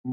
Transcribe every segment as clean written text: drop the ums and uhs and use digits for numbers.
A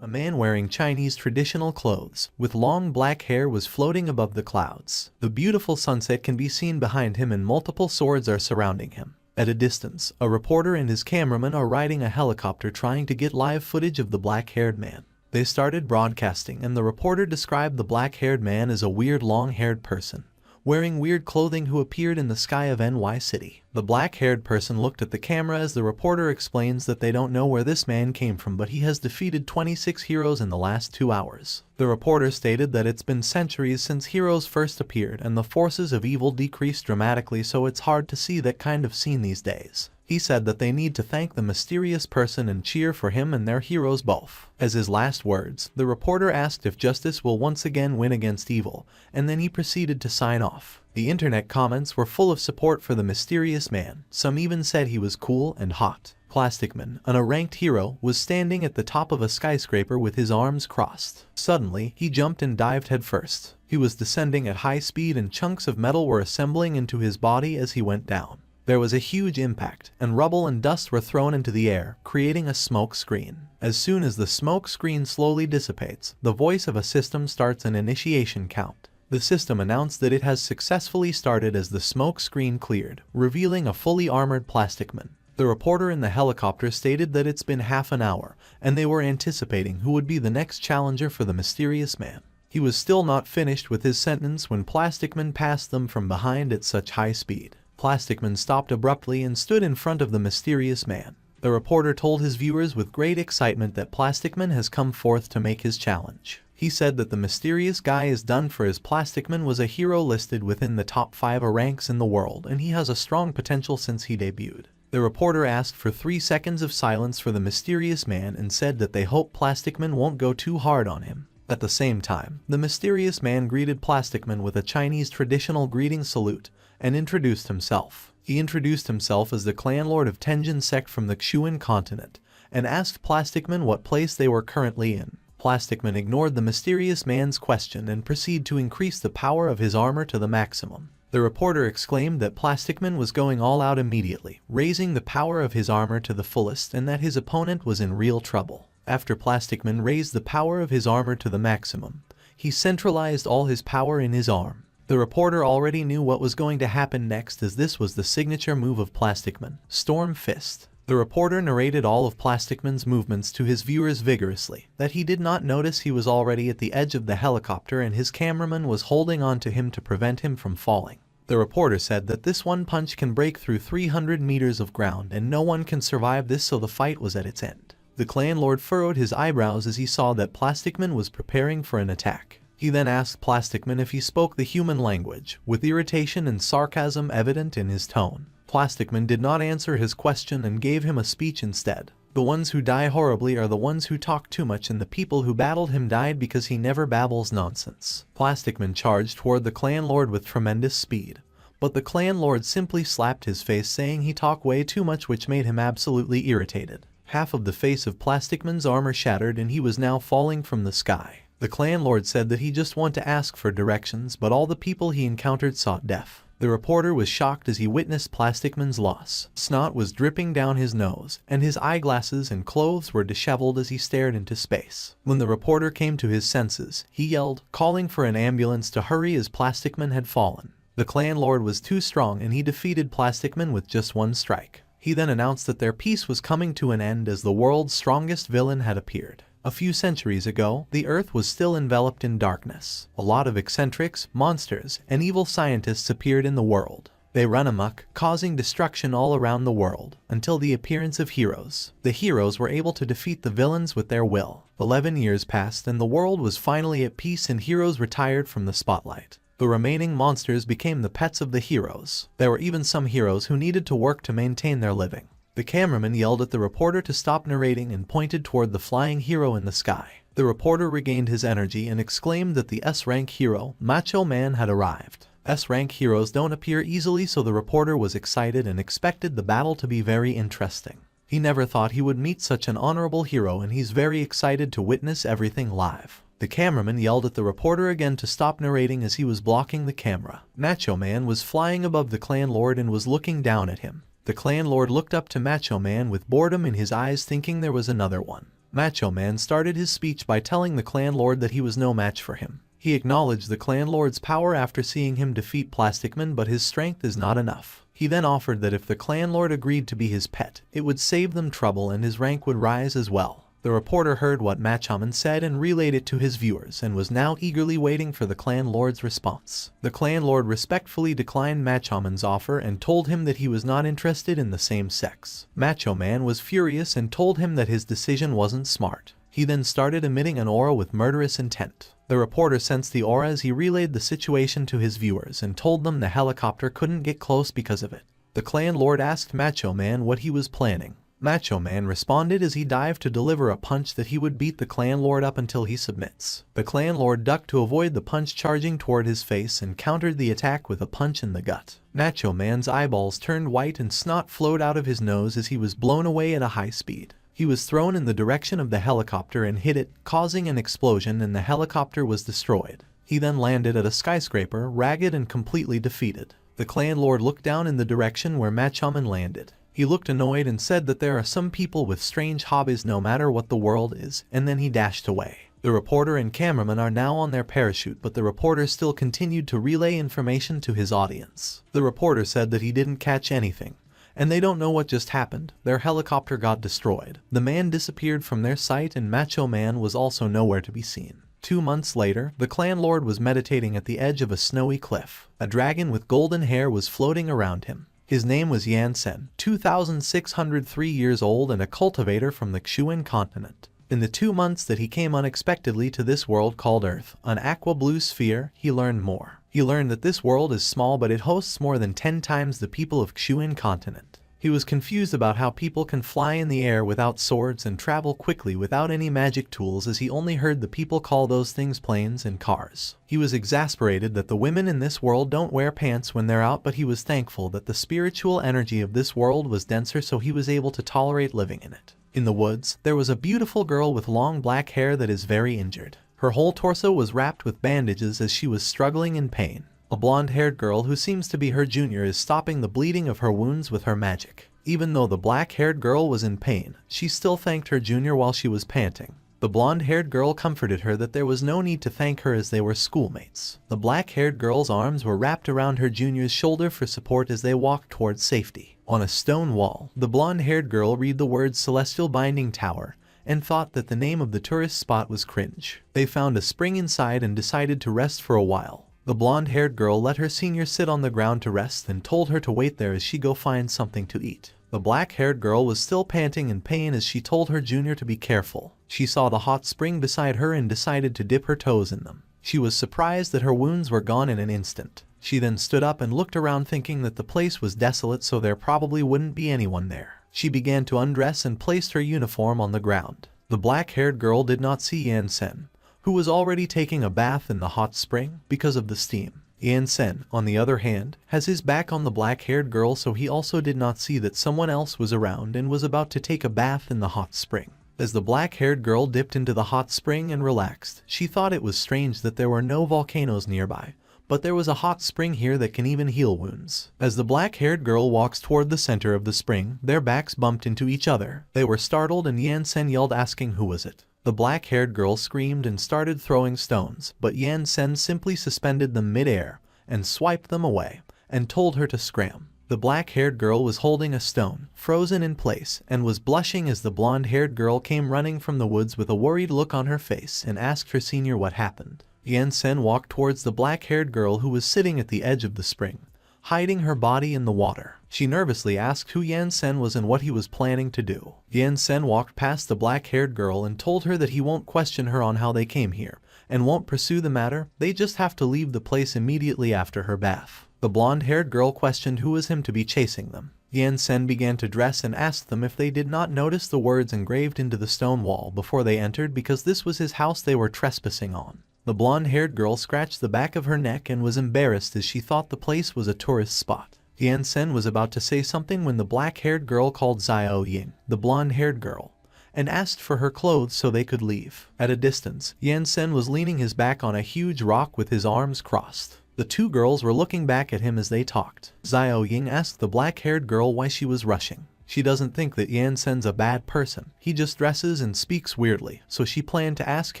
man wearing Chinese traditional clothes, with long black hair, was floating above the clouds. The beautiful sunset can be seen behind him and multiple swords are surrounding him. At a distance, a reporter and his cameraman are riding a helicopter trying to get live footage of the black-haired man. They started broadcasting and the reporter described the black-haired man as a weird long-haired person, wearing weird clothing who appeared in the sky of NY City. The black-haired person looked at the camera as the reporter explains that they don't know where this man came from, but he has defeated 26 heroes in the last 2 hours. The reporter stated that it's been centuries since heroes first appeared and the forces of evil decreased dramatically, so it's hard to see that kind of scene these days. He said that they need to thank the mysterious person and cheer for him and their heroes both. As his last words, the reporter asked if justice will once again win against evil, and then he proceeded to sign off. The internet comments were full of support for the mysterious man. Some even said he was cool and hot. Plasticman, an unranked hero, was standing at the top of a skyscraper with his arms crossed. Suddenly, he jumped and dived headfirst. He was descending at high speed and chunks of metal were assembling into his body as he went down. There was a huge impact, and rubble and dust were thrown into the air, creating a smoke screen. As soon as the smoke screen slowly dissipates, the voice of a system starts an initiation count. The system announced that it has successfully started as the smoke screen cleared, revealing a fully armored Plasticman. The reporter in the helicopter stated that it's been half an hour, and they were anticipating who would be the next challenger for the mysterious man. He was still not finished with his sentence when Plasticman passed them from behind at such high speed. Plasticman stopped abruptly and stood in front of the mysterious man. The reporter told his viewers with great excitement that Plasticman has come forth to make his challenge. He said that the mysterious guy is done for, as Plasticman was a hero listed within the top 5 ranks in the world and he has a strong potential since he debuted. The reporter asked for 3 seconds of silence for the mysterious man and said that they hope Plasticman won't go too hard on him. At the same time, the mysterious man greeted Plasticman with a Chinese traditional greeting salute and introduced himself. He introduced himself as the clan lord of Tenjin sect from the Xuan continent and asked Plasticman what place they were currently in. Plasticman ignored the mysterious man's question and proceeded to increase the power of his armor to the maximum. The reporter exclaimed that Plasticman was going all out immediately, raising the power of his armor to the fullest, and that his opponent was in real trouble. After Plasticman raised the power of his armor to the maximum, he centralized all his power in his arm. The reporter already knew what was going to happen next, as this was the signature move of Plasticman, Storm Fist. The reporter narrated all of Plasticman's movements to his viewers vigorously, that he did not notice he was already at the edge of the helicopter and his cameraman was holding on to him to prevent him from falling. The reporter said that this one punch can break through 300 meters of ground and no one can survive this, so the fight was at its end. The clan lord furrowed his eyebrows as he saw that Plasticman was preparing for an attack. He then asked Plasticman if he spoke the human language, with irritation and sarcasm evident in his tone. Plasticman did not answer his question and gave him a speech instead. The ones who die horribly are the ones who talk too much, and the people who battled him died because he never babbles nonsense. Plasticman charged toward the clan lord with tremendous speed, but the clan lord simply slapped his face, saying he talked way too much, which made him absolutely irritated. Half of the face of Plasticman's armor shattered and he was now falling from the sky. The clan lord said that he just wanted to ask for directions, but all the people he encountered sought death. The reporter was shocked as he witnessed Plasticman's loss. Snot was dripping down his nose, and his eyeglasses and clothes were disheveled as he stared into space. When the reporter came to his senses, he yelled, calling for an ambulance to hurry as Plasticman had fallen. The clan lord was too strong and he defeated Plasticman with just one strike. He then announced that their peace was coming to an end as the world's strongest villain had appeared. A few centuries ago, the Earth was still enveloped in darkness. A lot of eccentrics, monsters, and evil scientists appeared in the world. They ran amok, causing destruction all around the world, until the appearance of heroes. The heroes were able to defeat the villains with their will. 11 years passed and the world was finally at peace and heroes retired from the spotlight. The remaining monsters became the pets of the heroes. There were even some heroes who needed to work to maintain their living. The cameraman yelled at the reporter to stop narrating and pointed toward the flying hero in the sky. The reporter regained his energy and exclaimed that the S-rank hero, Macho Man, had arrived. S-rank heroes don't appear easily, so the reporter was excited and expected the battle to be very interesting. He never thought he would meet such an honorable hero and he's very excited to witness everything live. The cameraman yelled at the reporter again to stop narrating as he was blocking the camera. Macho Man was flying above the clan lord and was looking down at him. The clan lord looked up to Macho Man with boredom in his eyes, thinking there was another one. Macho Man started his speech by telling the clan lord that he was no match for him. He acknowledged the clan lord's power after seeing him defeat Plasticman, but his strength is not enough. He then offered that if the clan lord agreed to be his pet, it would save them trouble and his rank would rise as well. The reporter heard what Macho Man said and relayed it to his viewers and was now eagerly waiting for the clan lord's response. The clan lord respectfully declined Macho Man's offer and told him that he was not interested in the same sex. Macho Man was furious and told him that his decision wasn't smart. He then started emitting an aura with murderous intent. The reporter sensed the aura as he relayed the situation to his viewers and told them the helicopter couldn't get close because of it. The clan lord asked Macho Man what he was planning. Macho Man responded as he dived to deliver a punch that he would beat the clan lord up until he submits. The clan lord ducked to avoid the punch charging toward his face and countered the attack with a punch in the gut. Macho Man's eyeballs turned white and snot flowed out of his nose as he was blown away at a high speed. He was thrown in the direction of the helicopter and hit it, causing an explosion, and the helicopter was destroyed. He then landed at a skyscraper, ragged and completely defeated. The clan lord looked down in the direction where Macho Man landed. He looked annoyed and said that there are some people with strange hobbies no matter what the world is, and then he dashed away. The reporter and cameraman are now on their parachute, but the reporter still continued to relay information to his audience. The reporter said that he didn't catch anything, and they don't know what just happened. Their helicopter got destroyed. The man disappeared from their sight and Macho Man was also nowhere to be seen. 2 months later, the clan lord was meditating at the edge of a snowy cliff. A dragon with golden hair was floating around him. His name was Yansen, 2,603 years old and a cultivator from the Xuan continent. In the 2 months that he came unexpectedly to this world called Earth, an aqua blue sphere, he learned more. He learned that this world is small but it hosts more than 10 times the people of Xuan continent. He was confused about how people can fly in the air without swords and travel quickly without any magic tools, as he only heard the people call those things planes and cars. He was exasperated that the women in this world don't wear pants when they're out, but he was thankful that the spiritual energy of this world was denser, so he was able to tolerate living in it. In the woods, there was a beautiful girl with long black hair that is very injured. Her whole torso was wrapped with bandages as she was struggling in pain. A blonde-haired girl who seems to be her junior is stopping the bleeding of her wounds with her magic. Even though the black-haired girl was in pain, she still thanked her junior while she was panting. The blonde-haired girl comforted her that there was no need to thank her as they were schoolmates. The black-haired girl's arms were wrapped around her junior's shoulder for support as they walked towards safety. On a stone wall, the blonde-haired girl read the words Celestial Binding Tower and thought that the name of the tourist spot was cringe. They found a spring inside and decided to rest for a while. The blonde-haired girl let her senior sit on the ground to rest and told her to wait there as she go find something to eat. The black-haired girl was still panting in pain as she told her junior to be careful. She saw the hot spring beside her and decided to dip her toes in them. She was surprised that her wounds were gone in an instant. She then stood up and looked around, thinking that the place was desolate, so there probably wouldn't be anyone there. She began to undress and placed her uniform on the ground. The black-haired girl did not see Yansen, who was already taking a bath in the hot spring because of the steam. Yansen, on the other hand, has his back on the black-haired girl, so he also did not see that someone else was around and was about to take a bath in the hot spring. As the black-haired girl dipped into the hot spring and relaxed, she thought it was strange that there were no volcanoes nearby, but there was a hot spring here that can even heal wounds. As the black-haired girl walks toward the center of the spring, their backs bumped into each other. They were startled and Yansen yelled, asking who was it. The black-haired girl screamed and started throwing stones, but Yansen simply suspended them mid-air and swiped them away and told her to scram. The black-haired girl was holding a stone, frozen in place, and was blushing as the blonde-haired girl came running from the woods with a worried look on her face and asked her senior what happened. Yansen walked towards the black-haired girl who was sitting at the edge of the spring, hiding her body in the water. She nervously asked who Yansen was and what he was planning to do. Yansen walked past the black-haired girl and told her that he won't question her on how they came here, and won't pursue the matter. They just have to leave the place immediately after her bath. The blonde-haired girl questioned who was him to be chasing them. Yansen began to dress and asked them if they did not notice the words engraved into the stone wall before they entered, because this was his house they were trespassing on. The blonde-haired girl scratched the back of her neck and was embarrassed as she thought the place was a tourist spot. Yansen was about to say something when the black-haired girl called Xiao Ying, the blonde-haired girl, and asked for her clothes so they could leave. At a distance, Yansen was leaning his back on a huge rock with his arms crossed. The two girls were looking back at him as they talked. Xiao Ying asked the black-haired girl why she was rushing. She doesn't think that Yansen's a bad person. He just dresses and speaks weirdly, so she planned to ask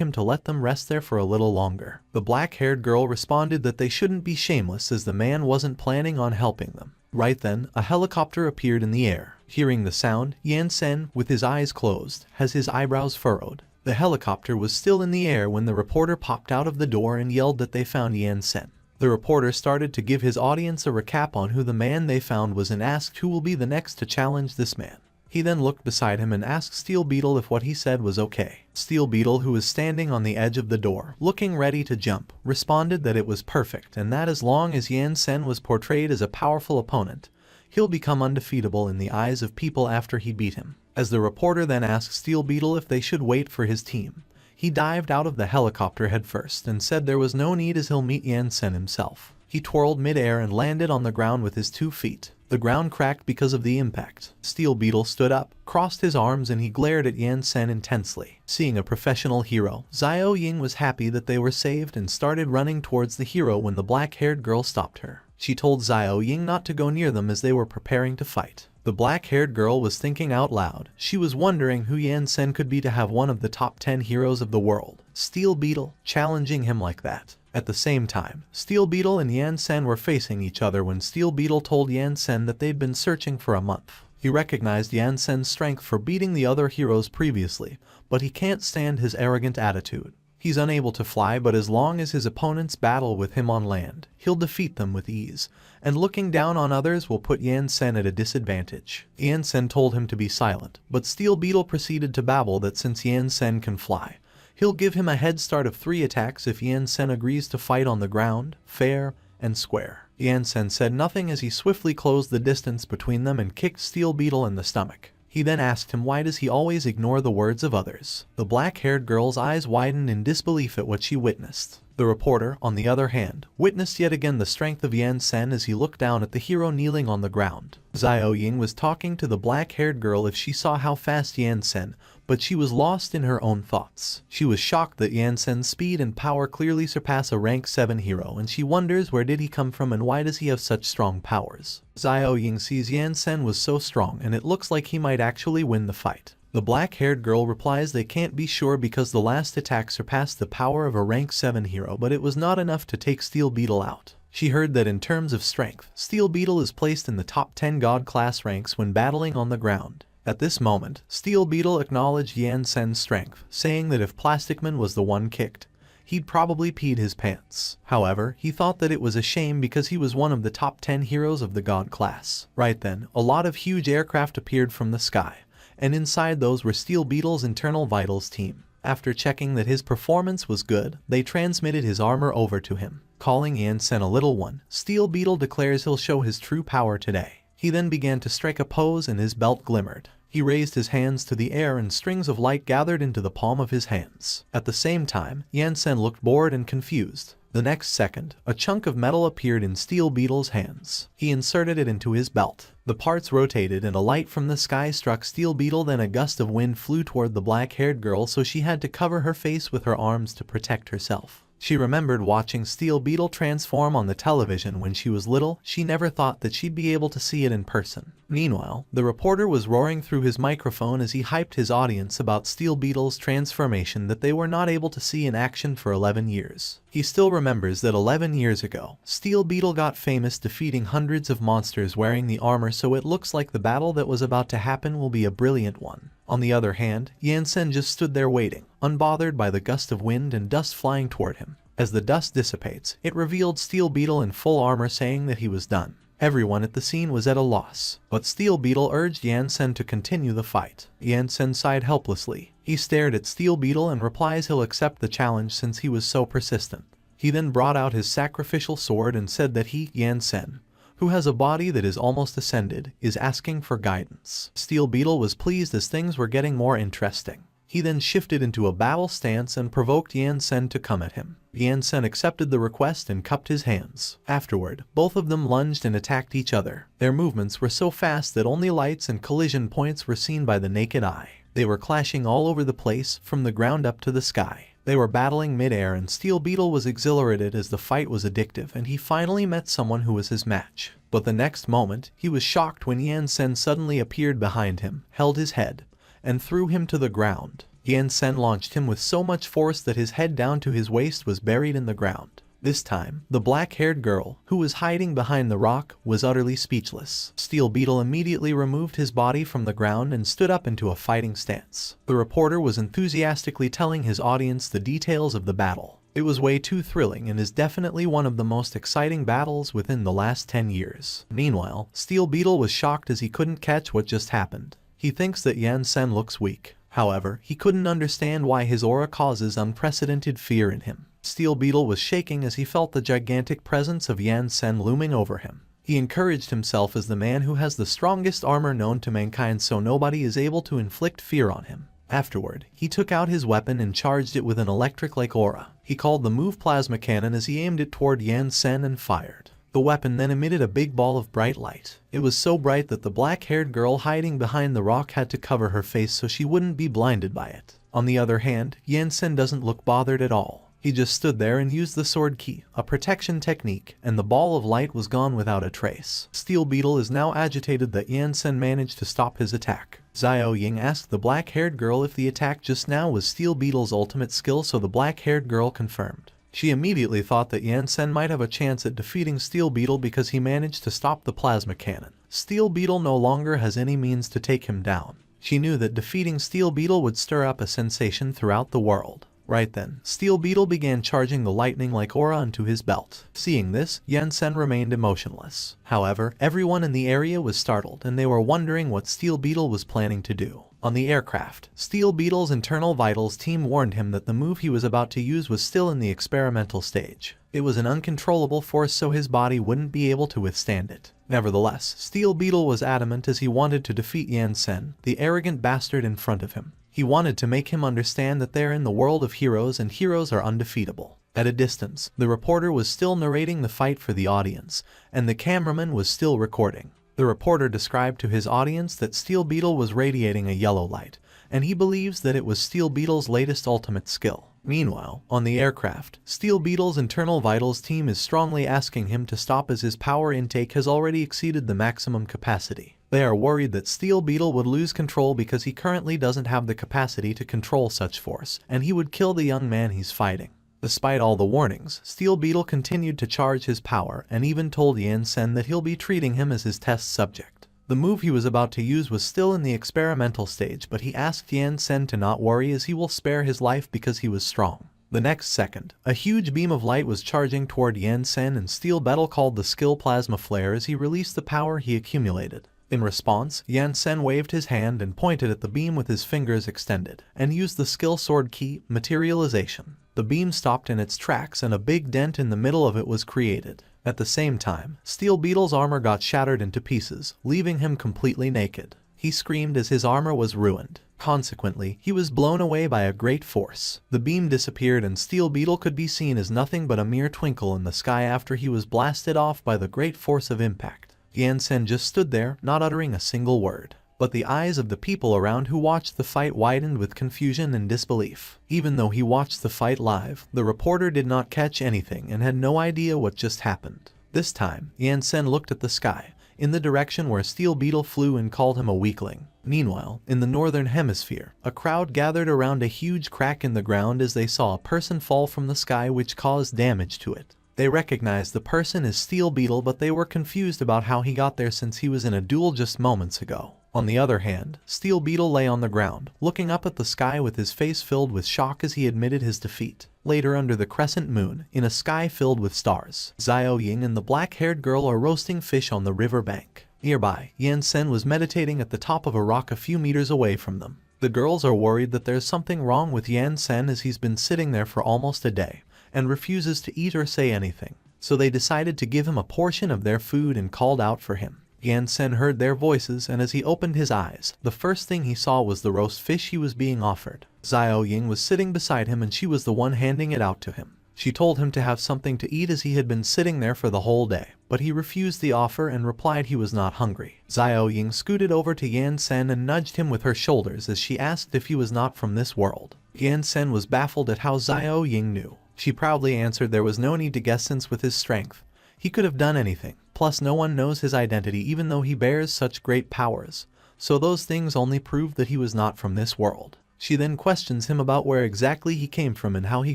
him to let them rest there for a little longer. The black-haired girl responded that they shouldn't be shameless as the man wasn't planning on helping them. Right then, a helicopter appeared in the air. Hearing the sound, Yansen, with his eyes closed, has his eyebrows furrowed. The helicopter was still in the air when the reporter popped out of the door and yelled that they found Yansen. The reporter started to give his audience a recap on who the man they found was and asked who will be the next to challenge this man. He then looked beside him and asked Steel Beetle if what he said was okay. Steel Beetle, who was standing on the edge of the door, looking ready to jump, responded that it was perfect and that as long as Yansen was portrayed as a powerful opponent, he'll become undefeatable in the eyes of people after he beat him. As the reporter then asked Steel Beetle if they should wait for his team, he dived out of the helicopter headfirst and said there was no need as he'll meet Yansen himself. He twirled mid-air and landed on the ground with his 2 feet. The ground cracked because of the impact. Steel Beetle stood up, crossed his arms, and he glared at Yansen intensely. Seeing a professional hero, Xiao Ying was happy that they were saved and started running towards the hero when the black-haired girl stopped her. She told Xiao Ying not to go near them as they were preparing to fight. The black-haired girl was thinking out loud. She was wondering who Yansen could be to have one of the top 10 heroes of the world. Steel Beetle challenging him like that. At the same time, Steel Beetle and Yansen were facing each other when Steel Beetle told Yansen that they'd been searching for a month. He recognized Yansen's strength for beating the other heroes previously, but he can't stand his arrogant attitude. He's unable to fly, but as long as his opponents battle with him on land, he'll defeat them with ease, and looking down on others will put Yansen at a disadvantage. Yansen told him to be silent, but Steel Beetle proceeded to babble that since Yansen can fly, he'll give him a head start of 3 attacks if Yansen agrees to fight on the ground, fair, and square. Yansen said nothing as he swiftly closed the distance between them and kicked Steel Beetle in the stomach. He then asked him why does he always ignore the words of others. The black-haired girl's eyes widened in disbelief at what she witnessed. The reporter, on the other hand, witnessed yet again the strength of Yansen as he looked down at the hero kneeling on the ground. Xiao Ying was talking to the black-haired girl if she saw how fast Yansen, but she was lost in her own thoughts. She was shocked that Yansen's speed and power clearly surpass a rank 7 hero, and she wonders where did he come from and why does he have such strong powers. Xiao Ying sees Yansen was so strong and it looks like he might actually win the fight. The black-haired girl replies they can't be sure because the last attack surpassed the power of a rank 7 hero, but it was not enough to take Steel Beetle out. She heard that in terms of strength, Steel Beetle is placed in the top 10 god class ranks when battling on the ground. At this moment, Steel Beetle acknowledged Yansen's strength, saying that if Plasticman was the one kicked, he'd probably peed his pants. However, he thought that it was a shame because he was one of the top 10 heroes of the god class. Right then, a lot of huge aircraft appeared from the sky, and inside those were Steel Beetle's internal vitals team. After checking that his performance was good, they transmitted his armor over to him. Calling Yansen a little one, Steel Beetle declares he'll show his true power today. He then began to strike a pose and his belt glimmered. He raised his hands to the air and strings of light gathered into the palm of his hands. At the same time, Yansen looked bored and confused. The next second, a chunk of metal appeared in Steel Beetle's hands. He inserted it into his belt. The parts rotated and a light from the sky struck Steel Beetle, then a gust of wind flew toward the black-haired girl, so she had to cover her face with her arms to protect herself. She remembered watching Steel Beetle transform on the television when she was little. She never thought that she'd be able to see it in person. Meanwhile, the reporter was roaring through his microphone as he hyped his audience about Steel Beetle's transformation that they were not able to see in action for 11 years. He still remembers that 11 years ago, Steel Beetle got famous defeating hundreds of monsters wearing the armor, so it looks like the battle that was about to happen will be a brilliant one. On the other hand, Yansen just stood there waiting, unbothered by the gust of wind and dust flying toward him. As the dust dissipates, it revealed Steel Beetle in full armor saying that he was done. Everyone at the scene was at a loss, but Steel Beetle urged Yansen to continue the fight. Yansen sighed helplessly. He stared at Steel Beetle and replies he'll accept the challenge since he was so persistent. He then brought out his sacrificial sword and said that he, Yansen, who has a body that is almost ascended, is asking for guidance. Steel Beetle was pleased as things were getting more interesting. He then shifted into a battle stance and provoked Yansen to come at him. Yansen accepted the request and cupped his hands. Afterward, both of them lunged and attacked each other. Their movements were so fast that only lights and collision points were seen by the naked eye. They were clashing all over the place, from the ground up to the sky. They were battling mid-air and Steel Beetle was exhilarated as the fight was addictive and he finally met someone who was his match. But the next moment, he was shocked when Yan Sen suddenly appeared behind him, held his head, and threw him to the ground. Yan Sen launched him with so much force that his head down to his waist was buried in the ground. This time, the black-haired girl, who was hiding behind the rock, was utterly speechless. Steel Beetle immediately removed his body from the ground and stood up into a fighting stance. The reporter was enthusiastically telling his audience the details of the battle. It was way too thrilling and is definitely one of the most exciting battles within the last 10 years. Meanwhile, Steel Beetle was shocked as he couldn't catch what just happened. He thinks that Yan Sen looks weak. However, he couldn't understand why his aura causes unprecedented fear in him. Steel Beetle was shaking as he felt the gigantic presence of Yan Sen looming over him. He encouraged himself as the man who has the strongest armor known to mankind so nobody is able to inflict fear on him. Afterward, he took out his weapon and charged it with an electric-like aura. He called the move plasma cannon as he aimed it toward Yan Sen and fired. The weapon then emitted a big ball of bright light. It was so bright that the black-haired girl hiding behind the rock had to cover her face so she wouldn't be blinded by it. On the other hand, Yan Sen doesn't look bothered at all. He just stood there and used the sword key, a protection technique, and the ball of light was gone without a trace. Steel Beetle is now agitated that Yan Sen managed to stop his attack. Xiao Ying asked the black-haired girl if the attack just now was Steel Beetle's ultimate skill, so the black-haired girl confirmed. She immediately thought that Yan Sen might have a chance at defeating Steel Beetle because he managed to stop the plasma cannon. Steel Beetle no longer has any means to take him down. She knew that defeating Steel Beetle would stir up a sensation throughout the world. Right then, Steel Beetle began charging the lightning-like aura onto his belt. Seeing this, Yan Sen remained emotionless. However, everyone in the area was startled and they were wondering what Steel Beetle was planning to do. On the aircraft, Steel Beetle's internal vitals team warned him that the move he was about to use was still in the experimental stage. It was an uncontrollable force so his body wouldn't be able to withstand it. Nevertheless, Steel Beetle was adamant as he wanted to defeat Yan Sen, the arrogant bastard in front of him. He wanted to make him understand that they're in the world of heroes and heroes are undefeatable. At a distance, the reporter was still narrating the fight for the audience, and the cameraman was still recording. The reporter described to his audience that Steel Beetle was radiating a yellow light, and he believes that it was Steel Beetle's latest ultimate skill. Meanwhile, on the aircraft, Steel Beetle's internal vitals team is strongly asking him to stop as his power intake has already exceeded the maximum capacity. They are worried that Steel Beetle would lose control because he currently doesn't have the capacity to control such force, and he would kill the young man he's fighting. Despite all the warnings, Steel Beetle continued to charge his power and even told Yan Sen that he'll be treating him as his test subject. The move he was about to use was still in the experimental stage, but he asked Yan Sen to not worry as he will spare his life because he was strong. The next second, a huge beam of light was charging toward Yan Sen and Steel Beetle called the skill Plasma Flare as he released the power he accumulated. In response, Yan Sen waved his hand and pointed at the beam with his fingers extended, and used the skill sword key, Materialization. The beam stopped in its tracks and a big dent in the middle of it was created. At the same time, Steel Beetle's armor got shattered into pieces, leaving him completely naked. He screamed as his armor was ruined. Consequently, he was blown away by a great force. The beam disappeared and Steel Beetle could be seen as nothing but a mere twinkle in the sky after he was blasted off by the great force of impact. Yan Sen just stood there, not uttering a single word. But the eyes of the people around who watched the fight widened with confusion and disbelief. Even though he watched the fight live, the reporter did not catch anything and had no idea what just happened. This time, Yan Sen looked at the sky, in the direction where Steel Beetle flew and called him a weakling. Meanwhile, in the northern hemisphere, a crowd gathered around a huge crack in the ground as they saw a person fall from the sky which caused damage to it. They recognized the person as Steel Beetle, but they were confused about how he got there since he was in a duel just moments ago. On the other hand, Steel Beetle lay on the ground, looking up at the sky with his face filled with shock as he admitted his defeat. Later under the crescent moon, in a sky filled with stars, Xiao Ying and the black-haired girl are roasting fish on the river bank. Nearby, Yan Sen was meditating at the top of a rock a few meters away from them. The girls are worried that there's something wrong with Yan Sen as he's been sitting there for almost a day and refuses to eat or say anything, so they decided to give him a portion of their food and called out for him. Yan Sen heard their voices, and as he opened his eyes, the first thing he saw was the roast fish he was being offered. Xiao Ying was sitting beside him and she was the one handing it out to him. She told him to have something to eat as he had been sitting there for the whole day, but he refused the offer and replied he was not hungry. Xiao Ying scooted over to Yan Sen and nudged him with her shoulders as she asked if he was not from this world. Yan Sen was baffled at how Xiao Ying knew. She proudly answered there was no need to guess since with his strength, he could have done anything. Plus no one knows his identity even though he bears such great powers, so those things only prove that he was not from this world. She then questions him about where exactly he came from and how he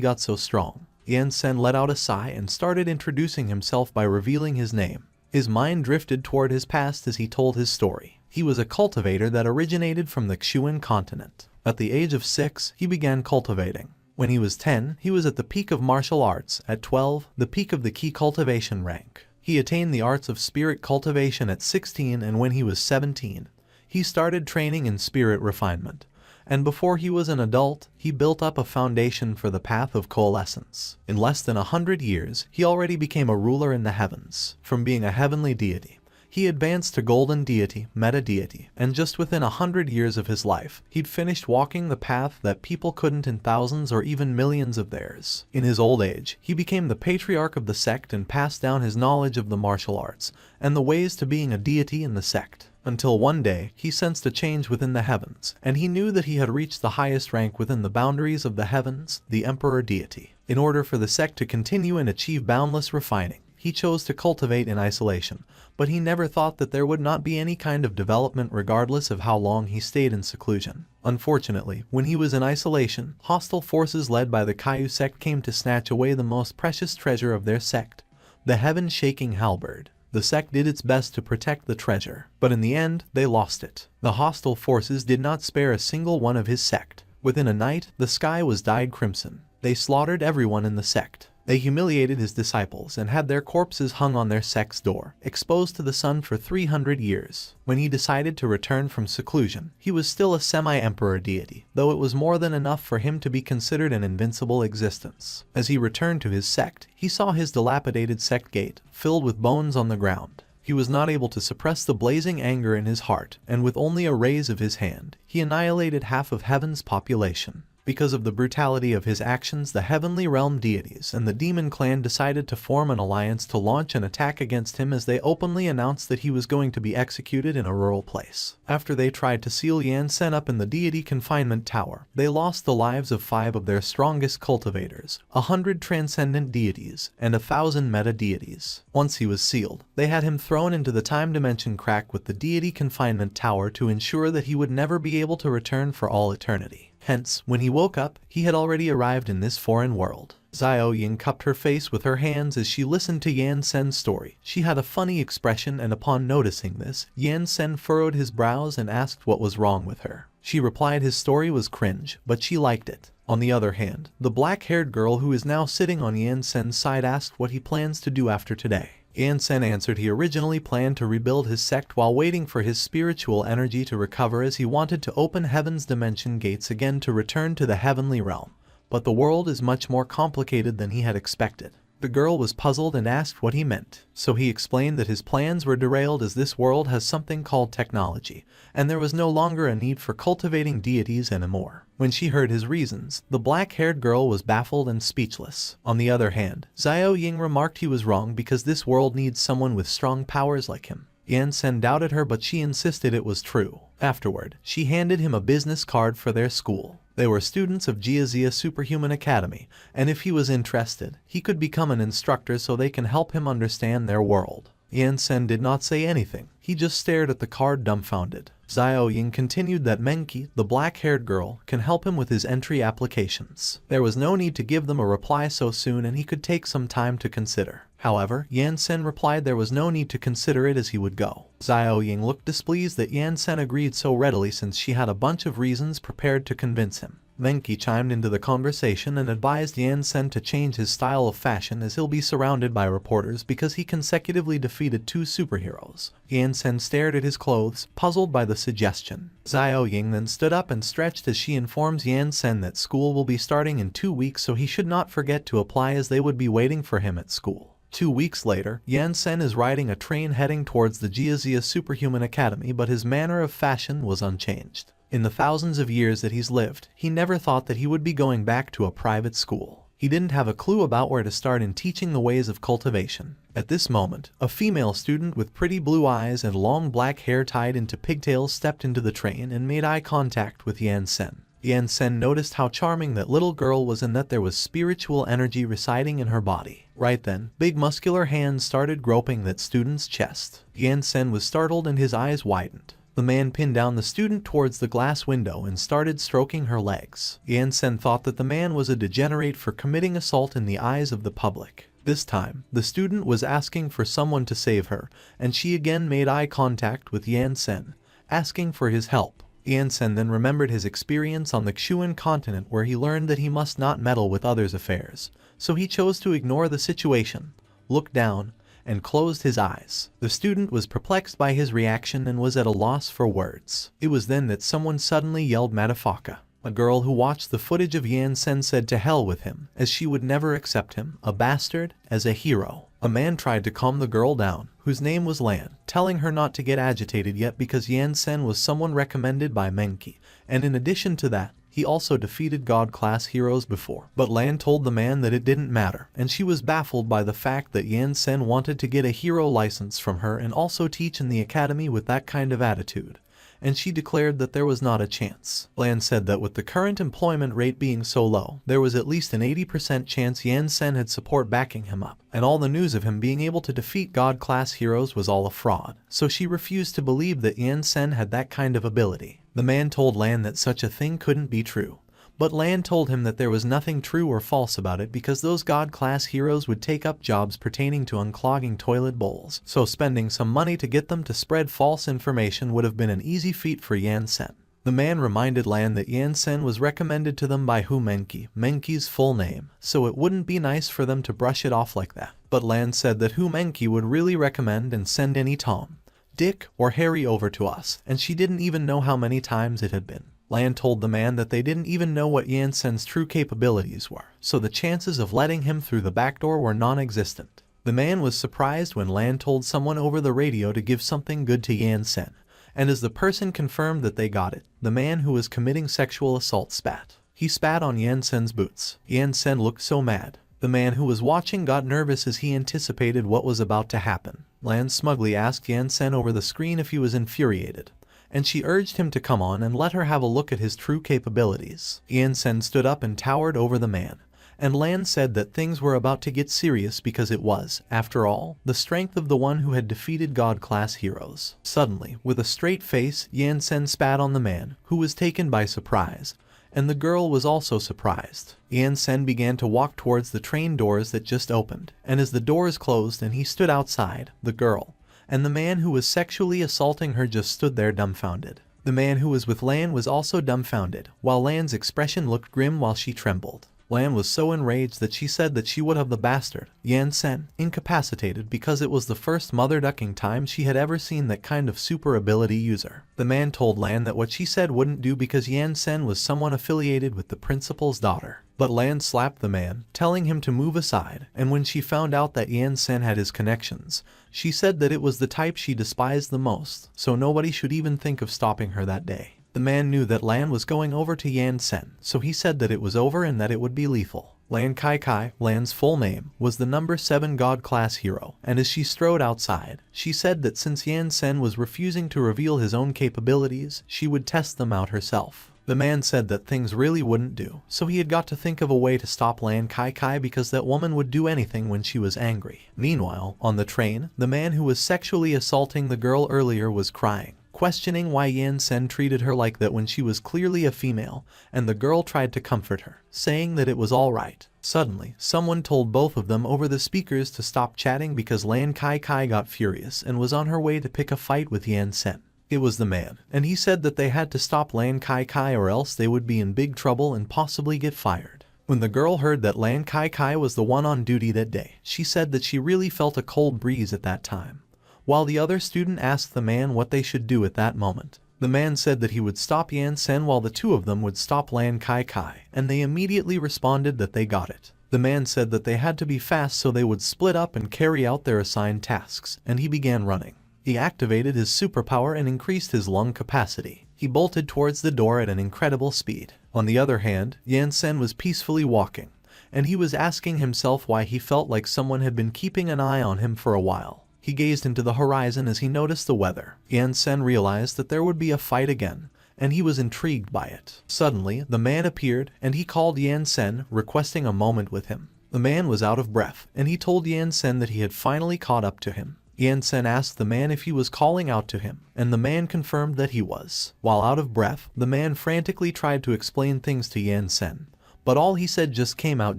got so strong. Yan Sen let out a sigh and started introducing himself by revealing his name. His mind drifted toward his past as he told his story. He was a cultivator that originated from the Xuan continent. At the age of 6, he began cultivating. When he was 10, he was at the peak of martial arts. At 12, the peak of the key cultivation rank. He attained the arts of spirit cultivation at 16, and when he was 17, he started training in spirit refinement. And before he was an adult, he built up a foundation for the path of coalescence. In less than 100 years, he already became a ruler in the heavens. From being a heavenly deity, he advanced to golden deity, meta-deity, and just within 100 years of his life, he'd finished walking the path that people couldn't in thousands or even millions of theirs. In his old age, he became the patriarch of the sect and passed down his knowledge of the martial arts and the ways to being a deity in the sect. Until one day, he sensed a change within the heavens, and he knew that he had reached the highest rank within the boundaries of the heavens, the emperor deity. In order for the sect to continue and achieve boundless refining, he chose to cultivate in isolation, but he never thought that there would not be any kind of development regardless of how long he stayed in seclusion. Unfortunately, when he was in isolation, hostile forces led by the Kaiyu sect came to snatch away the most precious treasure of their sect, the heaven-shaking halberd. The sect did its best to protect the treasure, but in the end, they lost it. The hostile forces did not spare a single one of his sect. Within a night, the sky was dyed crimson. They slaughtered everyone in the sect. They humiliated his disciples and had their corpses hung on their sect's door, exposed to the sun for 300 years. When he decided to return from seclusion, he was still a semi-emperor deity, though it was more than enough for him to be considered an invincible existence. As he returned to his sect, he saw his dilapidated sect gate, filled with bones on the ground. He was not able to suppress the blazing anger in his heart, and with only a raise of his hand, he annihilated half of heaven's population. Because of the brutality of his actions, the heavenly realm deities and the demon clan decided to form an alliance to launch an attack against him as they openly announced that he was going to be executed in a rural place. After they tried to seal Yan Sen up in the deity confinement tower, they lost the lives of 5 of their strongest cultivators, 100 transcendent deities, and 1,000 meta-deities. Once he was sealed, they had him thrown into the time dimension crack with the deity confinement tower to ensure that he would never be able to return for all eternity. Hence, when he woke up, he had already arrived in this foreign world. Xiao Ying cupped her face with her hands as she listened to Yan Sen's story. She had a funny expression, and upon noticing this, Yan Sen furrowed his brows and asked what was wrong with her. She replied his story was cringe, but she liked it. On the other hand, the black-haired girl who is now sitting on Yan Sen's side asked what he plans to do after today. Yan Sen answered he originally planned to rebuild his sect while waiting for his spiritual energy to recover, as he wanted to open heaven's dimension gates again to return to the heavenly realm. But the world is much more complicated than he had expected. The girl was puzzled and asked what he meant, so he explained that his plans were derailed as this world has something called technology, and there was no longer a need for cultivating deities anymore. When she heard his reasons, the black-haired girl was baffled and speechless. On the other hand, Xiao Ying remarked he was wrong because this world needs someone with strong powers like him. Yan Sen doubted her, but she insisted it was true. Afterward, she handed him a business card for their school. They were students of Jiazia Superhuman Academy, and if he was interested, he could become an instructor so they can help him understand their world. Yan Sen did not say anything. He just stared at the card dumbfounded. Xiao Ying continued that Menki, the black-haired girl, can help him with his entry applications. There was no need to give them a reply so soon, and he could take some time to consider. However, Yan Sen replied there was no need to consider it as he would go. Xiao Ying looked displeased that Yan Sen agreed so readily since she had a bunch of reasons prepared to convince him. Menki chimed into the conversation and advised Yan Sen to change his style of fashion as he'll be surrounded by reporters because he consecutively defeated 2 superheroes. Yan Sen stared at his clothes, puzzled by the suggestion. Xiao Ying then stood up and stretched as she informs Yan Sen that school will be starting in 2 weeks, so he should not forget to apply as they would be waiting for him at school. 2 weeks later, Yan Sen is riding a train heading towards the Jiazia Superhuman Academy, but his manner of fashion was unchanged. In the thousands of years that he's lived, he never thought that he would be going back to a private school. He didn't have a clue about where to start in teaching the ways of cultivation. At this moment, a female student with pretty blue eyes and long black hair tied into pigtails stepped into the train and made eye contact with Yan Sen. Yan Sen noticed how charming that little girl was and that there was spiritual energy residing in her body. Right then, big muscular hands started groping that student's chest. Yan Sen was startled and his eyes widened. The man pinned down the student towards the glass window and started stroking her legs. Yan Sen thought that the man was a degenerate for committing assault in the eyes of the public. This time, the student was asking for someone to save her, and she again made eye contact with Yan Sen, asking for his help. Yan Sen then remembered his experience on the Xuan continent where he learned that he must not meddle with others' affairs, so he chose to ignore the situation, look down, and closed his eyes. The student was perplexed by his reaction and was at a loss for words. It was then that someone suddenly yelled "Madafaka." A girl who watched the footage of Yan Sen said to hell with him, as she would never accept him, a bastard, as a hero. A man tried to calm the girl down, whose name was Lan, telling her not to get agitated yet because Yan Sen was someone recommended by Menki, and in addition to that, he also defeated God-class heroes before. But Lan told the man that it didn't matter, and she was baffled by the fact that Yan Sen wanted to get a hero license from her and also teach in the academy with that kind of attitude, and she declared that there was not a chance. Lan said that with the current employment rate being so low, there was at least an 80% chance Yan Sen had support backing him up, and all the news of him being able to defeat God-class heroes was all a fraud, so she refused to believe that Yan Sen had that kind of ability. The man told Lan that such a thing couldn't be true, but Lan told him that there was nothing true or false about it because those God-class heroes would take up jobs pertaining to unclogging toilet bowls, so spending some money to get them to spread false information would have been an easy feat for Yan Sen. The man reminded Lan that Yan Sen was recommended to them by Hu Menki, Menki's full name, so it wouldn't be nice for them to brush it off like that. But Lan said that Hu Menki would really recommend and send any Tom, Dick, or Harry over to us, and she didn't even know how many times it had been. Lan told the man that they didn't even know what Yan Sen's true capabilities were, so the chances of letting him through the back door were non-existent. The man was surprised when Lan told someone over the radio to give something good to Yan Sen, and as the person confirmed that they got it, the man who was committing sexual assault spat. He spat on Yan Sen's boots. Yan Sen looked so mad. The man who was watching got nervous as he anticipated what was about to happen. Lan smugly asked Yan Sen over the screen if he was infuriated, and she urged him to come on and let her have a look at his true capabilities. Yan Sen stood up and towered over the man, and Lan said that things were about to get serious because it was, after all, the strength of the one who had defeated God-class heroes. Suddenly, with a straight face, Yan Sen spat on the man, who was taken by surprise, and the girl was also surprised. Yan Sen began to walk towards the train doors that just opened, and as the doors closed and he stood outside, the girl and the man who was sexually assaulting her just stood there dumbfounded. The man who was with Lan was also dumbfounded, while Lan's expression looked grim while she trembled. Lan was so enraged that she said that she would have the bastard, Yan Sen, incapacitated because it was the first mother-ducking time she had ever seen that kind of super ability user. The man told Lan that what she said wouldn't do because Yan Sen was someone affiliated with the principal's daughter. But Lan slapped the man, telling him to move aside, and when she found out that Yan Sen had his connections, she said that it was the type she despised the most, so nobody should even think of stopping her that day. The man knew that Lan was going over to Yan Sen, so he said that it was over and that it would be lethal. Lan Kai, Lan's full name, was the number 7 God-class hero, and as she strode outside, she said that since Yan Sen was refusing to reveal his own capabilities, she would test them out herself. The man said that things really wouldn't do, so he had got to think of a way to stop Lan Kai because that woman would do anything when she was angry. Meanwhile, on the train, the man who was sexually assaulting the girl earlier was crying, questioning why Yan Sen treated her like that when she was clearly a female, and the girl tried to comfort her, saying that it was all right. Suddenly, someone told both of them over the speakers to stop chatting because Lan Kai got furious and was on her way to pick a fight with Yan Sen. It was the man, and he said that they had to stop Lan Kai or else they would be in big trouble and possibly get fired. When the girl heard that Lan Kai was the one on duty that day, she said that she really felt a cold breeze at that time. While the other student asked the man what they should do at that moment, the man said that he would stop Yan Sen while the two of them would stop Lan Kai, and they immediately responded that they got it. The man said that they had to be fast so they would split up and carry out their assigned tasks, and he began running. He activated his superpower and increased his lung capacity. He bolted towards the door at an incredible speed. On the other hand, Yan Sen was peacefully walking, and he was asking himself why he felt like someone had been keeping an eye on him for a while. He gazed into the horizon as he noticed the weather. Yan-sen realized that there would be a fight again, and he was intrigued by it. Suddenly, the man appeared, and he called Yan-sen, requesting a moment with him. The man was out of breath, and he told Yan-sen that he had finally caught up to him. Yan-sen asked the man if he was calling out to him, and the man confirmed that he was. While out of breath, the man frantically tried to explain things to Yan-sen, but all he said just came out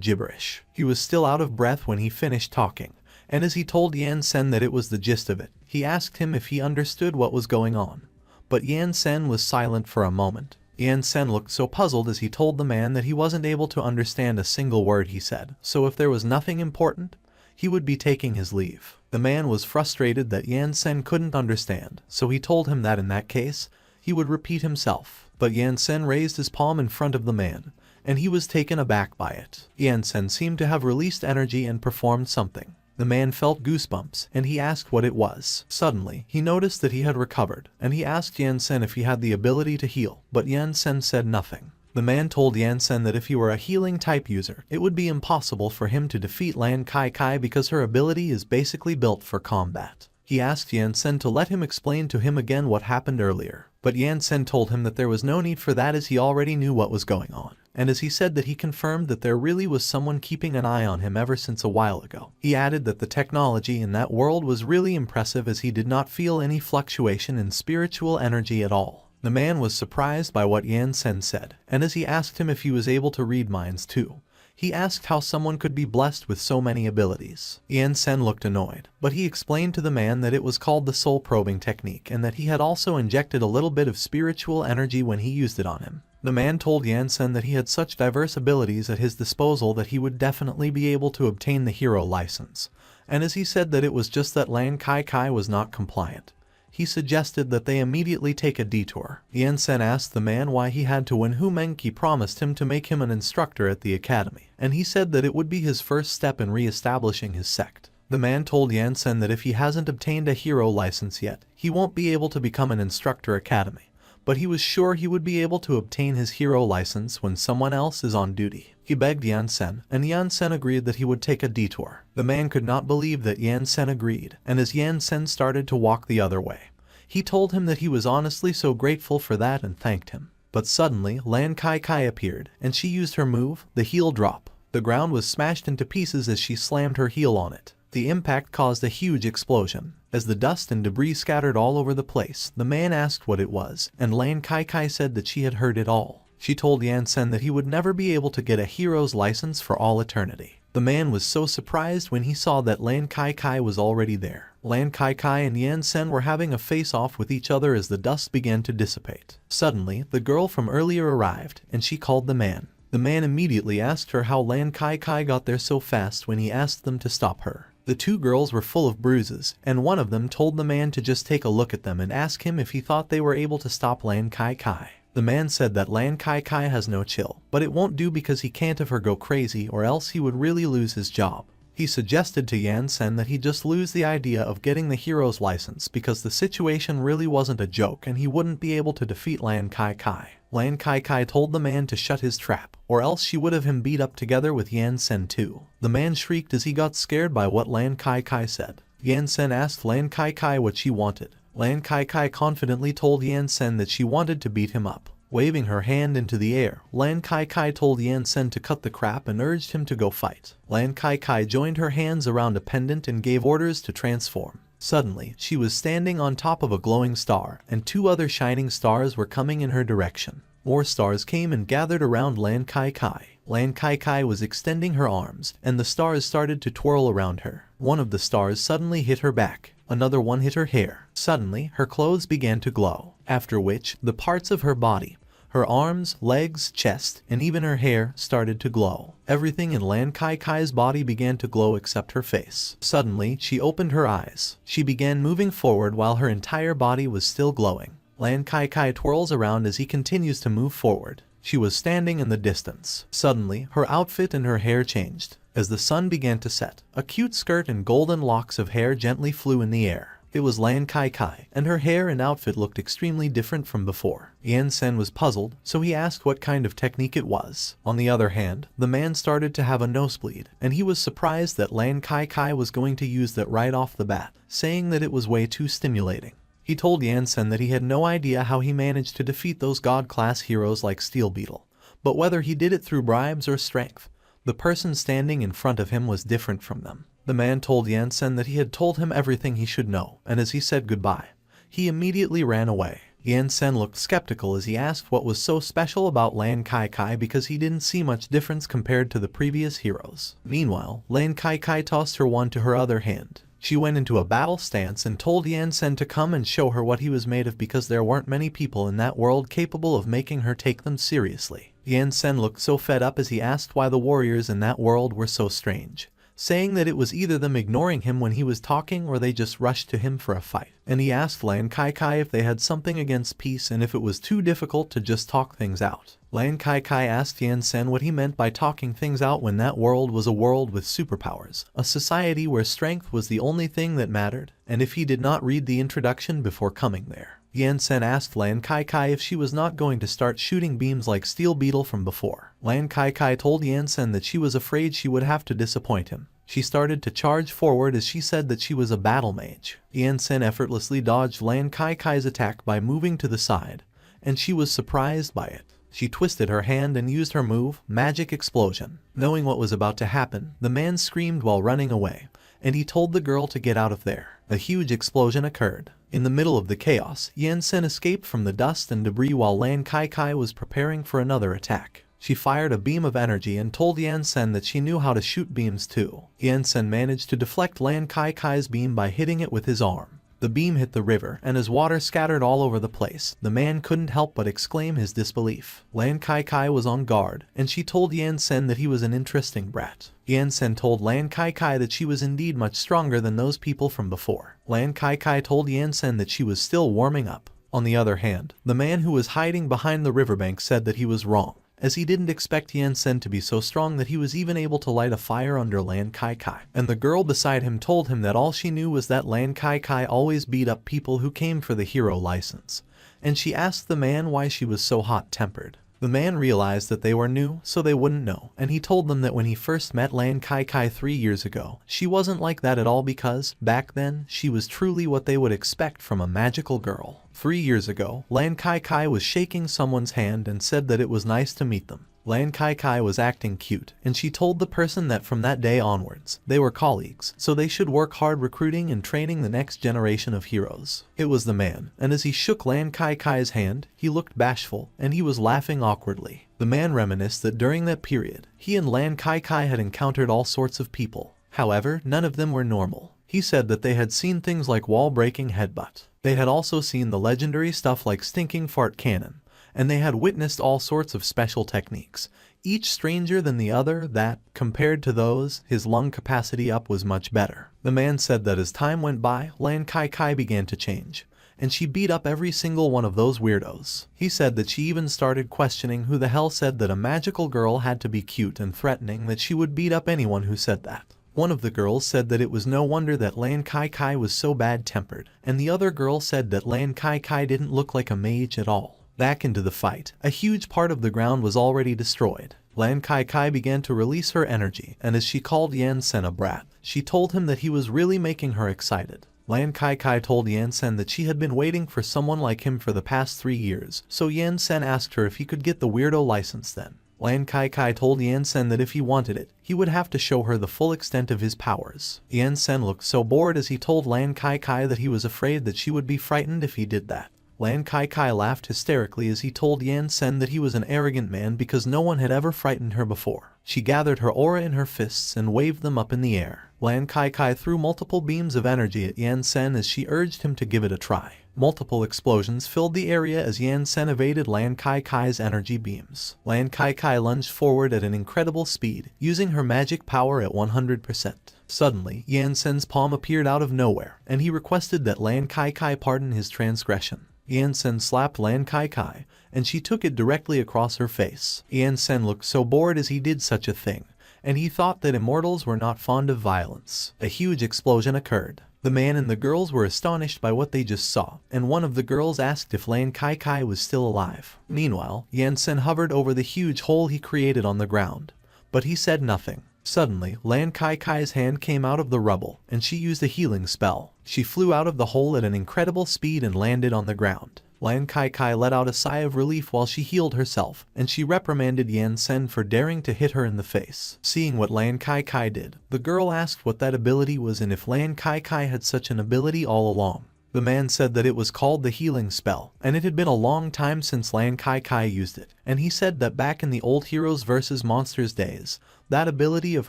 gibberish. He was still out of breath when he finished talking, and as he told Yan-sen that it was the gist of it, he asked him if he understood what was going on. But Yan-sen was silent for a moment. Yan-sen looked so puzzled as he told the man that he wasn't able to understand a single word he said, so if there was nothing important, he would be taking his leave. The man was frustrated that Yan-sen couldn't understand, so he told him that in that case, he would repeat himself. But Yan-sen raised his palm in front of the man, and he was taken aback by it. Yan-sen seemed to have released energy and performed something. The man felt goosebumps, and he asked what it was. Suddenly, he noticed that he had recovered, and he asked Yan-sen if he had the ability to heal, but Yan-sen said nothing. The man told Yan-sen that if he were a healing type user, it would be impossible for him to defeat Lan Kai because her ability is basically built for combat. He asked Yan-sen to let him explain to him again what happened earlier, but Yan-sen told him that there was no need for that as he already knew what was going on. And as he said that he confirmed that there really was someone keeping an eye on him ever since a while ago. He added that the technology in that world was really impressive as he did not feel any fluctuation in spiritual energy at all. The man was surprised by what Yan-sen said, and as he asked him if he was able to read minds too, he asked how someone could be blessed with so many abilities. Yan-sen looked annoyed, but he explained to the man that it was called the soul probing technique and that he had also injected a little bit of spiritual energy when he used it on him. The man told Yan-sen that he had such diverse abilities at his disposal that he would definitely be able to obtain the hero license, and as he said that it was just that Lan Kai was not compliant, he suggested that they immediately take a detour. Yan-sen asked the man why he had to when Hu Mengqi promised him to make him an instructor at the academy, and he said that it would be his first step in re-establishing his sect. The man told Yan-sen that if he hasn't obtained a hero license yet, he won't be able to become an instructor academy, but he was sure he would be able to obtain his hero license when someone else is on duty. He begged Yan-sen, and Yan-sen agreed that he would take a detour. The man could not believe that Yan-sen agreed, and as Yan-sen started to walk the other way, he told him that he was honestly so grateful for that and thanked him. But suddenly, Lan Kai appeared, and she used her move, the heel drop. The ground was smashed into pieces as she slammed her heel on it. The impact caused a huge explosion. As the dust and debris scattered all over the place, the man asked what it was, and Lan Kai said that she had heard it all. She told Yan-sen that he would never be able to get a hero's license for all eternity. The man was so surprised when he saw that Lan Kai was already there. Lan Kai and Yan-sen were having a face-off with each other as the dust began to dissipate. Suddenly, the girl from earlier arrived, and she called the man. The man immediately asked her how Lan Kai got there so fast when he asked them to stop her. The two girls were full of bruises, and one of them told the man to just take a look at them and ask him if he thought they were able to stop Lan Kai. The man said that Lan Kai has no chill, but it won't do because he can't have her go crazy or else he would really lose his job. He suggested to Yan-sen that he just lose the idea of getting the hero's license because the situation really wasn't a joke and he wouldn't be able to defeat Lan Kai. Lan Kai told the man to shut his trap, or else she would have him beat up together with Yan-sen too. The man shrieked as he got scared by what Lan Kai said. Yan-sen asked Lan Kai what she wanted. Lan Kai confidently told Yan-sen that she wanted to beat him up. Waving her hand into the air, Lan Kai told Yan-sen to cut the crap and urged him to go fight. Lan Kai joined her hands around a pendant and gave orders to transform. Suddenly, she was standing on top of a glowing star, and two other shining stars were coming in her direction. More stars came and gathered around Lan Kai. Lan Kai was extending her arms, and the stars started to twirl around her. One of the stars suddenly hit her back. Another one hit her hair. Suddenly, her clothes began to glow, after which, the parts of her body, her arms, legs, chest, and even her hair started to glow. Everything in Lan Kai's body began to glow except her face. Suddenly, she opened her eyes. She began moving forward while her entire body was still glowing. Lan Kai twirls around as he continues to move forward. She was standing in the distance. Suddenly, her outfit and her hair changed. As the sun began to set, a cute skirt and golden locks of hair gently flew in the air. It was Lan Kai Kai, and her hair and outfit looked extremely different from before. Yan Sen was puzzled, so he asked what kind of technique it was. On the other hand, the man started to have a nosebleed, and he was surprised that Lan Kai Kai was going to use that right off the bat, saying that it was way too stimulating. He told Yan Sen that he had no idea how he managed to defeat those god-class heroes like Steel Beetle, but whether he did it through bribes or strength, the person standing in front of him was different from them. The man told Yan Sen that he had told him everything he should know, and as he said goodbye, he immediately ran away. Yan Sen looked skeptical as he asked what was so special about Lan Kai Kai because he didn't see much difference compared to the previous heroes. Meanwhile, Lan Kai Kai tossed her wand to her other hand. She went into a battle stance and told Yan Sen to come and show her what he was made of because there weren't many people in that world capable of making her take them seriously. Yan Sen looked so fed up as he asked why the warriors in that world were so strange, saying that it was either them ignoring him when he was talking or they just rushed to him for a fight. And he asked Lan Kai Kai if they had something against peace and if it was too difficult to just talk things out. Lan Kai Kai asked Yan Sen what he meant by talking things out when that world was a world with superpowers, a society where strength was the only thing that mattered, and if he did not read the introduction before coming there. Yan Sen asked Lan Kai Kai if she was not going to start shooting beams like Steel Beetle from before. Lan Kai Kai told Yan Sen that she was afraid she would have to disappoint him. She started to charge forward as she said that she was a battle mage. Yan Sen effortlessly dodged Lan Kai Kai's attack by moving to the side, and she was surprised by it. She twisted her hand and used her move, Magic Explosion. Knowing what was about to happen, the man screamed while running away, and he told the girl to get out of there. A huge explosion occurred. In the middle of the chaos, Yan Sen escaped from the dust and debris while Lan Kai Kai was preparing for another attack. She fired a beam of energy and told Yan Sen that she knew how to shoot beams too. Yan Sen managed to deflect Lan Kai Kai's beam by hitting it with his arm. The beam hit the river, and as water scattered all over the place, the man couldn't help but exclaim his disbelief. Lan Kai Kai was on guard, and she told Yan Sen that he was an interesting brat. Yan Sen told Lan Kai Kai that she was indeed much stronger than those people from before. Lan Kai Kai told Yan Sen that she was still warming up. On the other hand, the man who was hiding behind the riverbank said that he was wrong, as he didn't expect Yan Sen to be so strong that he was even able to light a fire under Lan Kai Kai. And the girl beside him told him that all she knew was that Lan Kai Kai always beat up people who came for the hero license, and she asked the man why she was so hot-tempered. The man realized that they were new, so they wouldn't know, and he told them that when he first met Lan Kai Kai 3 years ago, she wasn't like that at all because, back then, she was truly what they would expect from a magical girl. 3 years ago, Lan Kai Kai was shaking someone's hand and said that it was nice to meet them. Lan Kai Kai was acting cute, and she told the person that from that day onwards, they were colleagues, so they should work hard recruiting and training the next generation of heroes. It was the man, and as he shook Lan Kai Kai's hand, he looked bashful, and he was laughing awkwardly. The man reminisced that during that period, he and Lan Kai Kai had encountered all sorts of people. However, none of them were normal. He said that they had seen things like wall-breaking headbutt. They had also seen the legendary stuff like stinking fart cannon, and they had witnessed all sorts of special techniques, each stranger than the other that, compared to those, his lung capacity up was much better. The man said that as time went by, Lan Kai Kai began to change, and she beat up every single one of those weirdos. He said that she even started questioning who the hell said that a magical girl had to be cute and threatening that she would beat up anyone who said that. One of the girls said that it was no wonder that Lan Kai Kai was so bad-tempered, and the other girl said that Lan Kai Kai didn't look like a mage at all. Back into the fight, a huge part of the ground was already destroyed. Lan Kai Kai began to release her energy, and as she called Yan Sen a brat, she told him that he was really making her excited. Lan Kai Kai told Yan Sen that she had been waiting for someone like him for the past 3 years, so Yan Sen asked her if he could get the weirdo license then. Lan Kai Kai told Yan Sen that if he wanted it, he would have to show her the full extent of his powers. Yan Sen looked so bored as he told Lan Kai Kai that he was afraid that she would be frightened if he did that. Lan Kai Kai laughed hysterically as he told Yan Sen that he was an arrogant man because no one had ever frightened her before. She gathered her aura in her fists and waved them up in the air. Lan Kai Kai threw multiple beams of energy at Yan Sen as she urged him to give it a try. Multiple explosions filled the area as Yan Sen evaded Lan Kai Kai's energy beams. Lan Kai Kai lunged forward at an incredible speed, using her magic power at 100%. Suddenly, Yan Sen's palm appeared out of nowhere, and he requested that Lan Kai Kai pardon his transgression. Yan Sen slapped Lan Kai Kai, and she took it directly across her face. Yan Sen looked so bored as he did such a thing, and he thought that immortals were not fond of violence. A huge explosion occurred. The man and the girls were astonished by what they just saw, and one of the girls asked if Lan Kai Kai was still alive. Meanwhile, Yan Sen hovered over the huge hole he created on the ground, but he said nothing. Suddenly, Lan Kai Kai's hand came out of the rubble, and she used a healing spell. She flew out of the hole at an incredible speed and landed on the ground. Lan Kai Kai let out a sigh of relief while she healed herself, and she reprimanded Yan Sen for daring to hit her in the face. Seeing what Lan Kai Kai did, the girl asked what that ability was and if Lan Kai Kai had such an ability all along. The man said that it was called the healing spell, and it had been a long time since Lan Kai Kai used it, and he said that back in the old Heroes vs. Monsters days, that ability of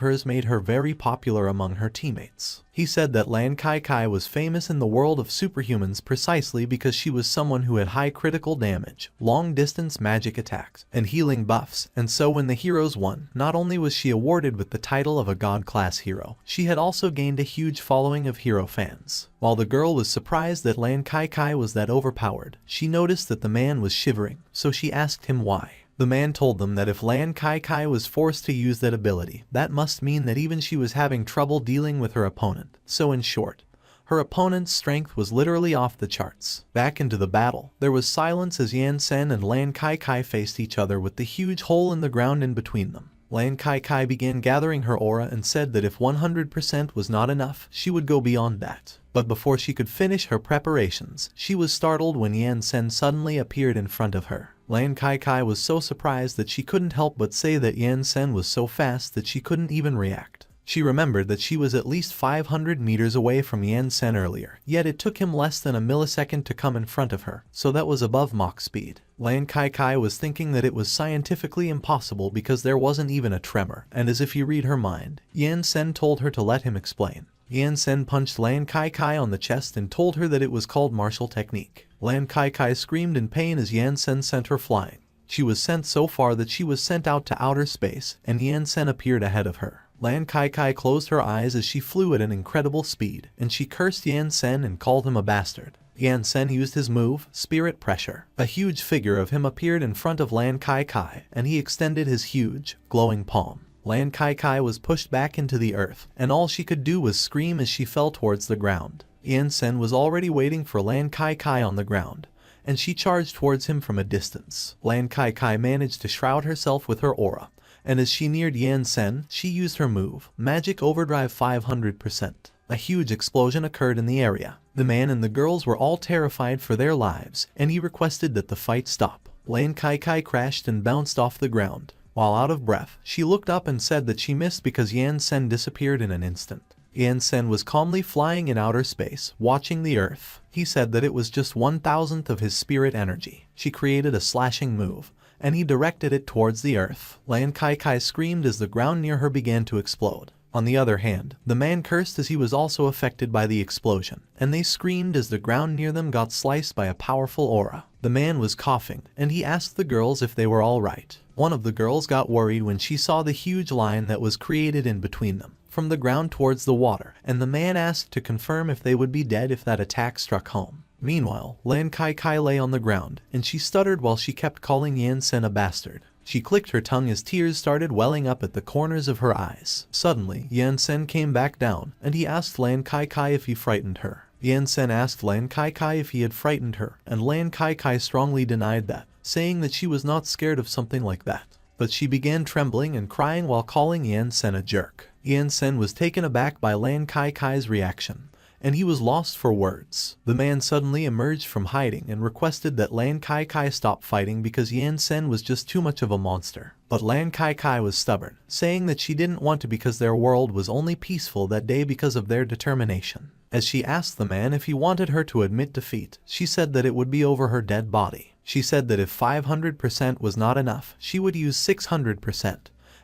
hers made her very popular among her teammates. He said that Lan Kai Kai was famous in the world of superhumans precisely because she was someone who had high critical damage, long-distance magic attacks, and healing buffs, and so when the heroes won, not only was she awarded with the title of a god-class hero, she had also gained a huge following of hero fans. While the girl was surprised that Lan Kai Kai was that overpowered, she noticed that the man was shivering, so she asked him why. The man told them that if Lan Kai Kai was forced to use that ability, that must mean that even she was having trouble dealing with her opponent. So in short, her opponent's strength was literally off the charts. Back into the battle, there was silence as Yan Sen and Lan Kai Kai faced each other with the huge hole in the ground in between them. Lan Kai Kai began gathering her aura and said that if 100% was not enough, she would go beyond that. But before she could finish her preparations, she was startled when Yan Sen suddenly appeared in front of her. Lan Kai Kai was so surprised that she couldn't help but say that Yan Sen was so fast that she couldn't even react. She remembered that she was at least 500 meters away from Yan Sen earlier, yet it took him less than a millisecond to come in front of her, so that was above Mach speed. Lan Kai Kai was thinking that it was scientifically impossible because there wasn't even a tremor, and as if you read her mind, Yan Sen told her to let him explain. Yan Sen punched Lan Kai Kai on the chest and told her that it was called martial technique. Lan Kai Kai screamed in pain as Yan Sen sent her flying. She was sent so far that she was sent out to outer space, and Yan Sen appeared ahead of her. Lan Kai Kai closed her eyes as she flew at an incredible speed, and she cursed Yan Sen and called him a bastard. Yan Sen used his move, Spirit Pressure. A huge figure of him appeared in front of Lan Kai Kai, and he extended his huge, glowing palm. Lan Kai Kai was pushed back into the earth, and all she could do was scream as she fell towards the ground. Yan Sen was already waiting for Lan Kai Kai on the ground, and she charged towards him from a distance. Lan Kai Kai managed to shroud herself with her aura, and as she neared Yan Sen, she used her move, Magic Overdrive 500%. A huge explosion occurred in the area. The man and the girls were all terrified for their lives, and he requested that the fight stop. Lan Kai Kai crashed and bounced off the ground. While out of breath, she looked up and said that she missed because Yan Sen disappeared in an instant. Yan Sen was calmly flying in outer space, watching the earth. He said that it was just 1,000th of his spirit energy. She created a slashing move, and he directed it towards the earth. Lan Kai Kai screamed as the ground near her began to explode. On the other hand, the man cursed as he was also affected by the explosion, and they screamed as the ground near them got sliced by a powerful aura. The man was coughing, and he asked the girls if they were all right. One of the girls got worried when she saw the huge line that was created in between them, from the ground towards the water, and the man asked to confirm if they would be dead if that attack struck home. Meanwhile, Lan Kai Kai lay on the ground, and she stuttered while she kept calling Yan Sen a bastard. She clicked her tongue as tears started welling up at the corners of her eyes. Suddenly, Yan Sen came back down, and he asked Lan Kai Kai if he frightened her. Yan Sen asked Lan Kai Kai if he had frightened her, and Lan Kai Kai strongly denied that, saying that she was not scared of something like that. But she began trembling and crying while calling Yan Sen a jerk. Yan Sen was taken aback by Lan Kai Kai's reaction, and he was lost for words. The man suddenly emerged from hiding and requested that Lan Kai Kai stop fighting because Yan Sen was just too much of a monster. But Lan Kai Kai was stubborn, saying that she didn't want to because their world was only peaceful that day because of their determination. As she asked the man if he wanted her to admit defeat, she said that it would be over her dead body. She said that if 500% was not enough, she would use 600%.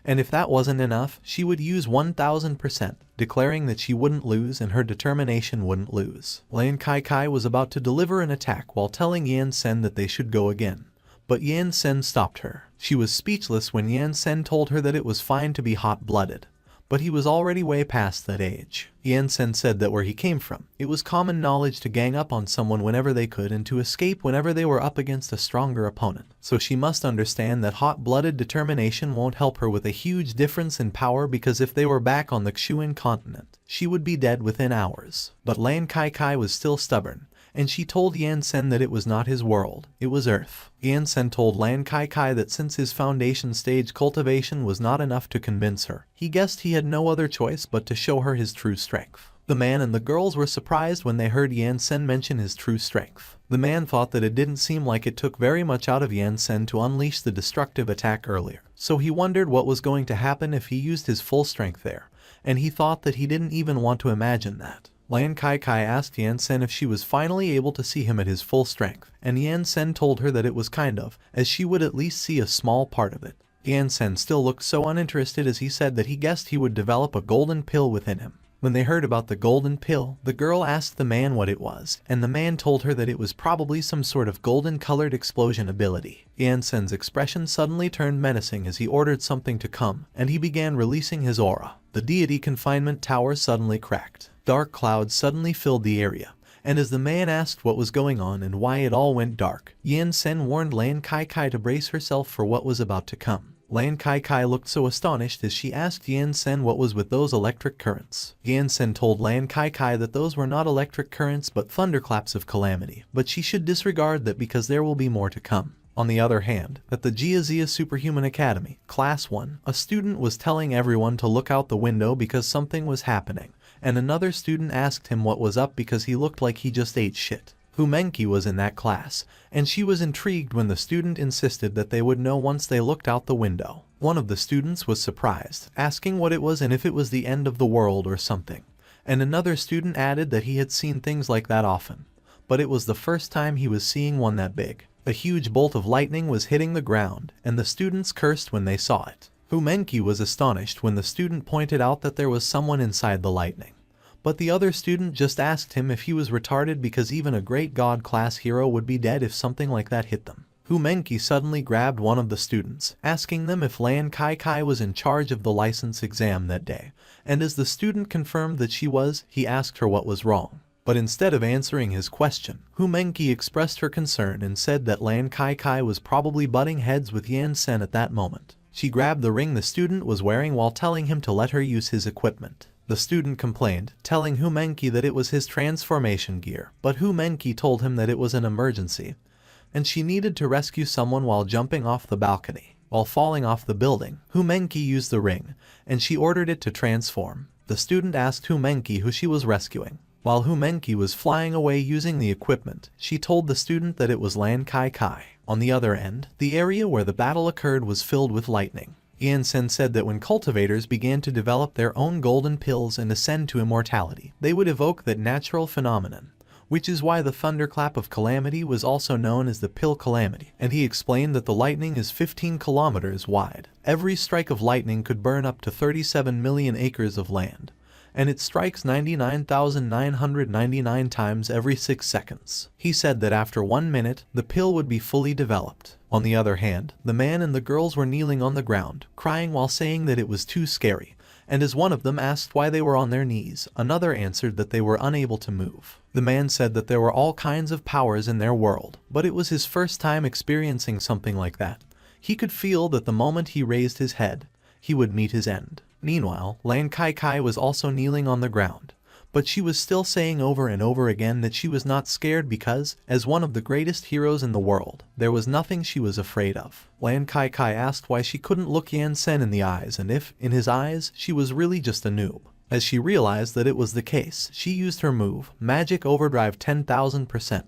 And if that wasn't enough, she would use 1000%, declaring that she wouldn't lose and her determination wouldn't lose. Lan Kai Kai was about to deliver an attack while telling Yan Sen that they should go again. But Yan Sen stopped her. She was speechless when Yan Sen told her that it was fine to be hot-blooded, but he was already way past that age. Yansen said that where he came from, it was common knowledge to gang up on someone whenever they could and to escape whenever they were up against a stronger opponent. So she must understand that hot-blooded determination won't help her with a huge difference in power, because if they were back on the Xuan continent, she would be dead within hours. But Lan Kai was still stubborn, and she told Yansen that it was not his world, it was Earth. Yansen told Lan Kai that since his foundation stage cultivation was not enough to convince her, he guessed he had no other choice but to show her his true strength. The man and the girls were surprised when they heard Yansen mention his true strength. The man thought that it didn't seem like it took very much out of Yansen to unleash the destructive attack earlier, so he wondered what was going to happen if he used his full strength there, and he thought that he didn't even want to imagine that. Lan Kai asked Yansen if she was finally able to see him at his full strength, and Yansen told her that it was kind of, as she would at least see a small part of it. Yansen still looked so uninterested as he said that he guessed he would develop a golden pill within him. When they heard about the golden pill, the girl asked the man what it was, and the man told her that it was probably some sort of golden-colored explosion ability. Yansen's expression suddenly turned menacing as he ordered something to come, and he began releasing his aura. The deity confinement tower suddenly cracked. Dark clouds suddenly filled the area, and as the man asked what was going on and why it all went dark, Yansen warned Lan Kai to brace herself for what was about to come. Lan Kai looked so astonished as she asked Yansen what was with those electric currents. Yansen told Lan Kai that those were not electric currents but thunderclaps of calamity, but she should disregard that because there will be more to come. On the other hand, at the Jiazia Superhuman Academy, Class 1, a student was telling everyone to look out the window because something was happening, and another student asked him what was up because he looked like he just ate shit. Humenki was in that class, and she was intrigued when the student insisted that they would know once they looked out the window. One of the students was surprised, asking what it was and if it was the end of the world or something, and another student added that he had seen things like that often, but it was the first time he was seeing one that big. A huge bolt of lightning was hitting the ground, and the students cursed when they saw it. Humenki was astonished when the student pointed out that there was someone inside the lightning. But the other student just asked him if he was retarded because even a great god-class hero would be dead if something like that hit them. Humenki suddenly grabbed one of the students, asking them if Lan Kai was in charge of the license exam that day, and as the student confirmed that she was, he asked her what was wrong. But instead of answering his question, Humenki expressed her concern and said that Lan Kai was probably butting heads with Yansen at that moment. She grabbed the ring the student was wearing while telling him to let her use his equipment. The student complained, telling Humenki that it was his transformation gear, but Humenki told him that it was an emergency, and she needed to rescue someone while jumping off the balcony. While falling off the building, Humenki used the ring, and she ordered it to transform. The student asked Humenki who she was rescuing. While Humenki was flying away using the equipment, she told the student that it was Lan Kai. On the other end, the area where the battle occurred was filled with lightning. Yansen said that when cultivators began to develop their own golden pills and ascend to immortality, they would evoke that natural phenomenon, which is why the thunderclap of calamity was also known as the pill calamity, and he explained that the lightning is 15 kilometers wide. Every strike of lightning could burn up to 37 million acres of land, and it strikes 99,999 times every 6 seconds. He said that after 1 minute, the pill would be fully developed. On the other hand, the man and the girls were kneeling on the ground, crying while saying that it was too scary, and as one of them asked why they were on their knees, another answered that they were unable to move. The man said that there were all kinds of powers in their world, but it was his first time experiencing something like that. He could feel that the moment he raised his head, he would meet his end. Meanwhile, Lan Kai was also kneeling on the ground, but she was still saying over and over again that she was not scared because, as one of the greatest heroes in the world, there was nothing she was afraid of. Lan Kai asked why she couldn't look Yansen in the eyes and if, in his eyes, she was really just a noob. As she realized that it was the case, she used her move, Magic Overdrive 10,000%,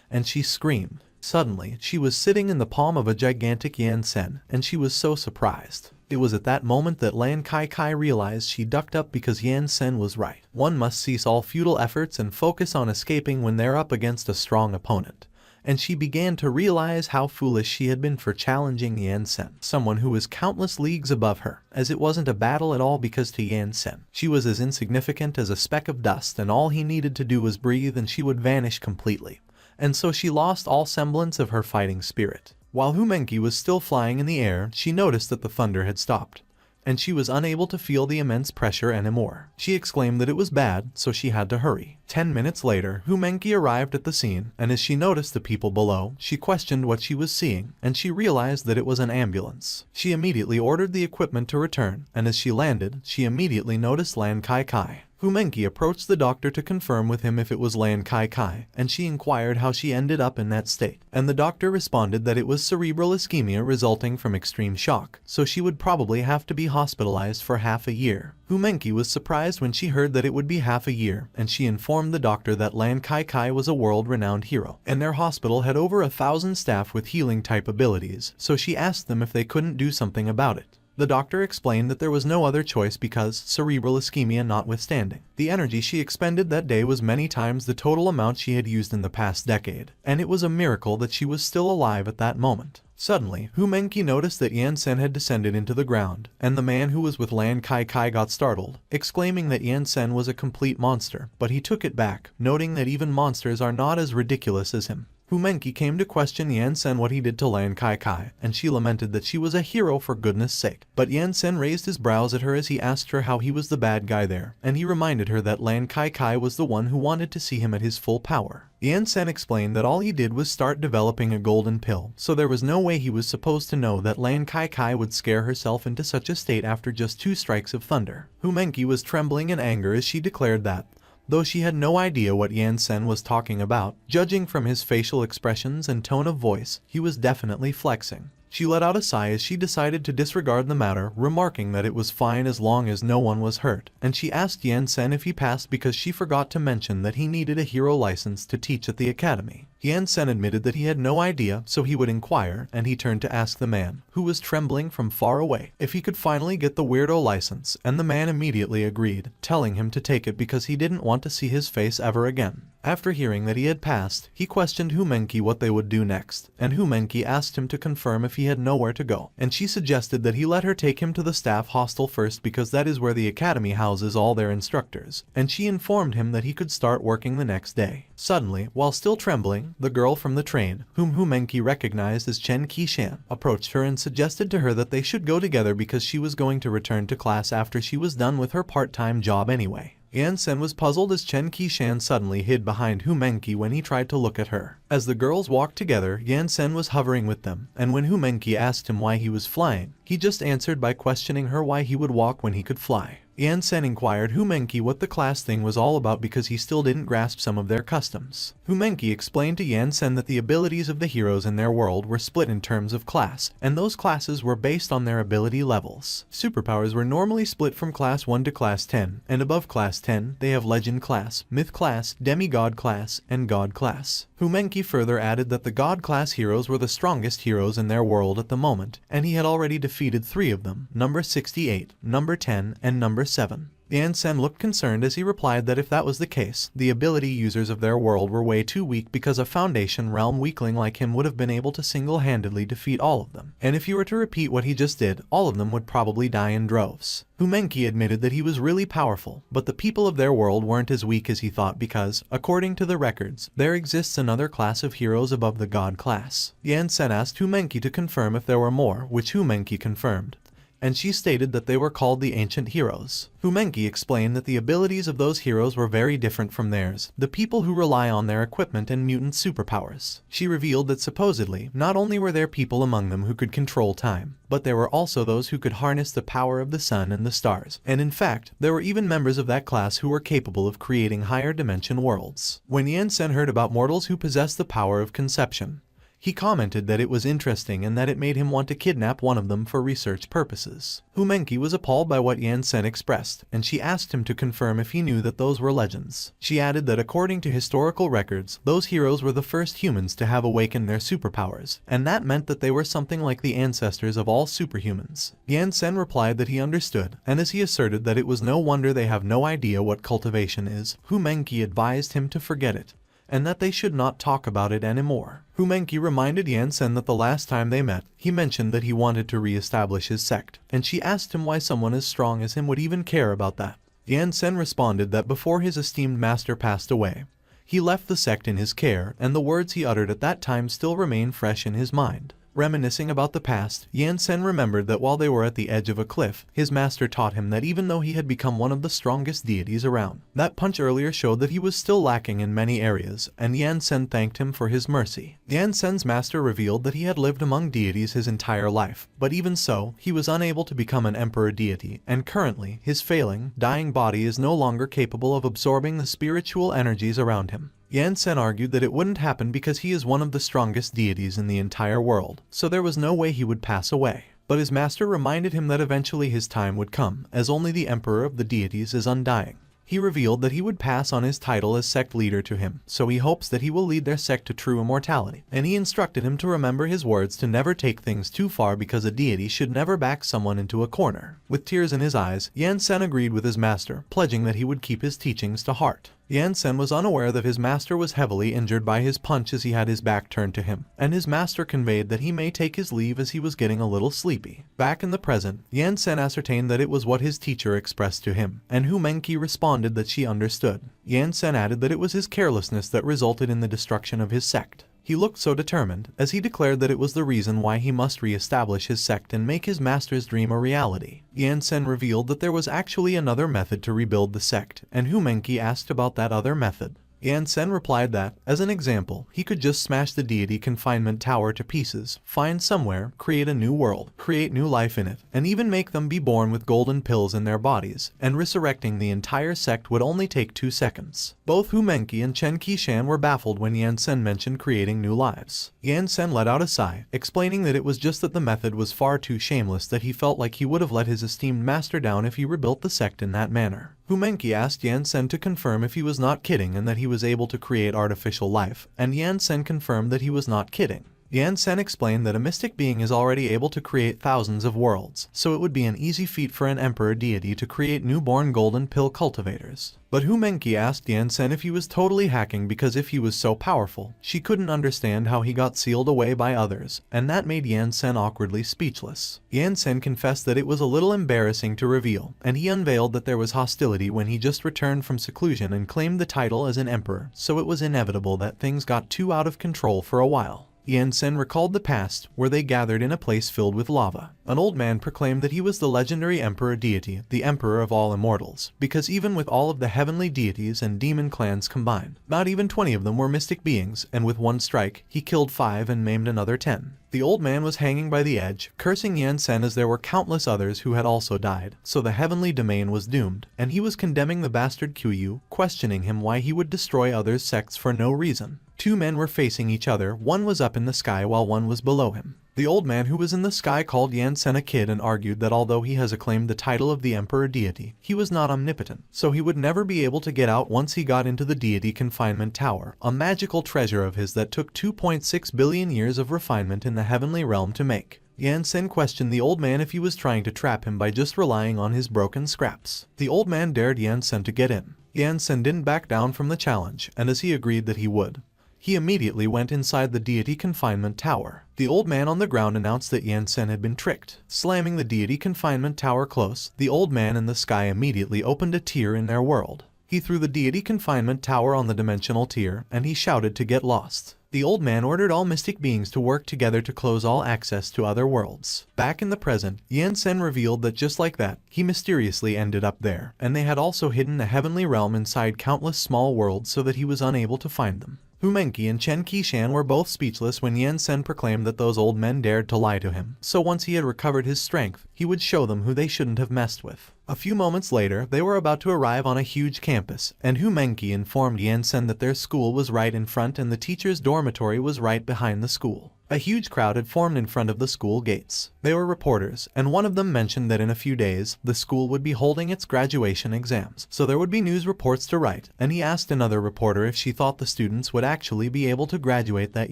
and she screamed. Suddenly, she was sitting in the palm of a gigantic Yansen, and she was so surprised. It was at that moment that Lan Kai realized she ducked up because Yansen was right. One must cease all futile efforts and focus on escaping when they're up against a strong opponent. And she began to realize how foolish she had been for challenging Yansen, someone who was countless leagues above her, as it wasn't a battle at all because to Yansen, she was as insignificant as a speck of dust and all he needed to do was breathe and she would vanish completely. And so she lost all semblance of her fighting spirit. While Humenki was still flying in the air, she noticed that the thunder had stopped. and she was unable to feel the immense pressure anymore. She exclaimed that it was bad, so she had to hurry. 10 minutes later, Humenki arrived at the scene, and as she noticed the people below, she questioned what she was seeing, and she realized that it was an ambulance. She immediately ordered the equipment to return, and as she landed, she immediately noticed Lan Kai Kai. Humenki approached the doctor to confirm with him if it was Lan Kai Kai, and she inquired how she ended up in that state. And the doctor responded that it was cerebral ischemia resulting from extreme shock, so she would probably have to be hospitalized for half a year. Humenki was surprised when she heard that it would be half a year, and she informed the doctor that Lan Kai Kai was a world-renowned hero, and their hospital had over 1,000 staff with healing-type abilities, so she asked them if they couldn't do something about it. The doctor explained that there was no other choice because, cerebral ischemia notwithstanding, the energy she expended that day was many times the total amount she had used in the past decade, and it was a miracle that she was still alive at that moment. Suddenly, Humenki noticed that Yansen had descended into the ground, and the man who was with Lan Kai Kai got startled, exclaiming that Yansen was a complete monster, but he took it back, noting that even monsters are not as ridiculous as him. Humenki came to question Yansen what he did to Lan Kai Kai, and she lamented that she was a hero for goodness sake. But Yansen raised his brows at her as he asked her how he was the bad guy there, and he reminded her that Lan Kai Kai was the one who wanted to see him at his full power. Yansen explained that all he did was start developing a golden pill, so there was no way he was supposed to know that Lan Kai Kai would scare herself into such a state after just 2 strikes of thunder. Humenki was trembling in anger as she declared that, though she had no idea what Yansen was talking about, judging from his facial expressions and tone of voice, he was definitely flexing. She let out a sigh as she decided to disregard the matter, remarking that it was fine as long as no one was hurt, and she asked Yansen if he passed because she forgot to mention that he needed a hero license to teach at the academy. Yansen admitted that he had no idea, so he would inquire, and he turned to ask the man, who was trembling from far away, if he could finally get the weirdo license, and the man immediately agreed, telling him to take it because he didn't want to see his face ever again. After hearing that he had passed, he questioned Humenki what they would do next, and Humenki asked him to confirm if he had nowhere to go, and she suggested that he let her take him to the staff hostel first because that is where the academy houses all their instructors, and she informed him that he could start working the next day. Suddenly, while still trembling, the girl from the train, whom Humenki recognized as Chen Qishan, approached her and suggested to her that they should go together because she was going to return to class after she was done with her part-time job anyway. Yansen was puzzled as Chen Qishan suddenly hid behind Humenki when he tried to look at her. As the girls walked together, Yansen was hovering with them, and when Humenki asked him why he was flying, he just answered by questioning her why he would walk when he could fly. Yansen inquired Humenki what the class thing was all about because he still didn't grasp some of their customs. Humenki explained to Yansen that the abilities of the heroes in their world were split in terms of class, and those classes were based on their ability levels. Superpowers were normally split from class 1 to class 10, and above class 10, they have legend class, myth class, demigod class, and god class. Humenki further added that the god class heroes were the strongest heroes in their world at the moment, and he had already defeated 3 of them, number 68, number 10, and number 7. Yansen looked concerned as he replied that if that was the case, the ability users of their world were way too weak because a Foundation realm weakling like him would have been able to single-handedly defeat all of them. And if he were to repeat what he just did, all of them would probably die in droves. Humenki admitted that he was really powerful, but the people of their world weren't as weak as he thought because, according to the records, there exists another class of heroes above the god class. Yansen asked Humenki to confirm if there were more, which Humenki confirmed, and she stated that they were called the Ancient Heroes. Humenki explained that the abilities of those heroes were very different from theirs, the people who rely on their equipment and mutant superpowers. She revealed that supposedly, not only were there people among them who could control time, but there were also those who could harness the power of the sun and the stars, and in fact, there were even members of that class who were capable of creating higher dimension worlds. When Yansen heard about mortals who possessed the power of conception, he commented that it was interesting and that it made him want to kidnap one of them for research purposes. Humenki was appalled by what Yansen expressed, and she asked him to confirm if he knew that those were legends. She added that according to historical records, those heroes were the first humans to have awakened their superpowers, and that meant that they were something like the ancestors of all superhumans. Yansen replied that he understood, and as he asserted that it was no wonder they have no idea what cultivation is, Humenki advised him to forget it, and that they should not talk about it anymore. Humenki reminded Yansen that the last time they met, he mentioned that he wanted to re-establish his sect, and she asked him why someone as strong as him would even care about that. Yansen responded that before his esteemed master passed away, he left the sect in his care, and the words he uttered at that time still remain fresh in his mind. Reminiscing about the past, Yan Sen remembered that while they were at the edge of a cliff, his master taught him that even though he had become one of the strongest deities around, that punch earlier showed that he was still lacking in many areas, and Yan Sen thanked him for his mercy. Yan Sen's master revealed that he had lived among deities his entire life, but even so, he was unable to become an emperor deity, and currently, his failing, dying body is no longer capable of absorbing the spiritual energies around him. Yan Sen argued that it wouldn't happen because he is one of the strongest deities in the entire world, so there was no way he would pass away. But his master reminded him that eventually his time would come, as only the emperor of the deities is undying. He revealed that he would pass on his title as sect leader to him, so he hopes that he will lead their sect to true immortality, and he instructed him to remember his words to never take things too far because a deity should never back someone into a corner. With tears in his eyes, Yan Sen agreed with his master, pledging that he would keep his teachings to heart. Yan Sen was unaware that his master was heavily injured by his punch as he had his back turned to him, and his master conveyed that he may take his leave as he was getting a little sleepy. Back in the present, Yan Sen ascertained that it was what his teacher expressed to him, and Hu Menqi responded that she understood. Yan Sen added that it was his carelessness that resulted in the destruction of his sect. He looked so determined, as he declared that it was the reason why he must re-establish his sect and make his master's dream a reality. Yan Sen revealed that there was actually another method to rebuild the sect, and Hu Menqi asked about that other method. Yan Sen replied that, as an example, he could just smash the deity confinement tower to pieces, find somewhere, create a new world, create new life in it, and even make them be born with golden pills in their bodies, and resurrecting the entire sect would only take 2 seconds. Both Hu Menqi and Chen Qishan were baffled when Yan Sen mentioned creating new lives. Yan Sen let out a sigh, explaining that it was just that the method was far too shameless that he felt like he would have let his esteemed master down if he rebuilt the sect in that manner. Hu Menqi asked Yan Sen to confirm if he was not kidding and that he was able to create artificial life, and Yan Sen confirmed that he was not kidding. Yan Sen explained that a mystic being is already able to create thousands of worlds, so it would be an easy feat for an emperor deity to create newborn golden pill cultivators. But Hu Menqi asked Yan Sen if he was totally hacking because if he was so powerful, she couldn't understand how he got sealed away by others, and that made Yan Sen awkwardly speechless. Yan Sen confessed that it was a little embarrassing to reveal, and he unveiled that there was hostility when he just returned from seclusion and claimed the title as an emperor, so it was inevitable that things got too out of control for a while. Yan Sen recalled the past, where they gathered in a place filled with lava. An old man proclaimed that he was the legendary emperor deity, the emperor of all immortals, because even with all of the heavenly deities and demon clans combined, not even 20 of them were mystic beings, and with one strike, he killed 5 and maimed another 10. The old man was hanging by the edge, cursing Yan Sen as there were countless others who had also died, so the heavenly domain was doomed, and he was condemning the bastard Qiyu, questioning him why he would destroy others' sects for no reason. 2 men were facing each other, one was up in the sky while one was below him. The old man who was in the sky called Yan Sen a kid and argued that although he has acclaimed the title of the emperor deity, he was not omnipotent, so he would never be able to get out once he got into the deity confinement tower, a magical treasure of his that took 2.6 billion years of refinement in the heavenly realm to make. Yan Sen questioned the old man if he was trying to trap him by just relying on his broken scraps. The old man dared Yan Sen to get in. Yan Sen didn't back down from the challenge, and as he agreed that he would, he immediately went inside the deity confinement tower. The old man on the ground announced that Yan Sen had been tricked. Slamming the deity confinement tower close, the old man in the sky immediately opened a tier in their world. He threw the deity confinement tower on the dimensional tier, and he shouted to get lost. The old man ordered all mystic beings to work together to close all access to other worlds. Back in the present, Yan Sen revealed that just like that, he mysteriously ended up there, and they had also hidden a heavenly realm inside countless small worlds so that he was unable to find them. Hu Menqi and Chen Qishan were both speechless when Yan Sen proclaimed that those old men dared to lie to him, so once he had recovered his strength, he would show them who they shouldn't have messed with. A few moments later, they were about to arrive on a huge campus, and Hu Menqi informed Yan Sen that their school was right in front and the teacher's dormitory was right behind the school. A huge crowd had formed in front of the school gates. They were reporters, and one of them mentioned that in a few days, the school would be holding its graduation exams, so there would be news reports to write, and he asked another reporter if she thought the students would actually be able to graduate that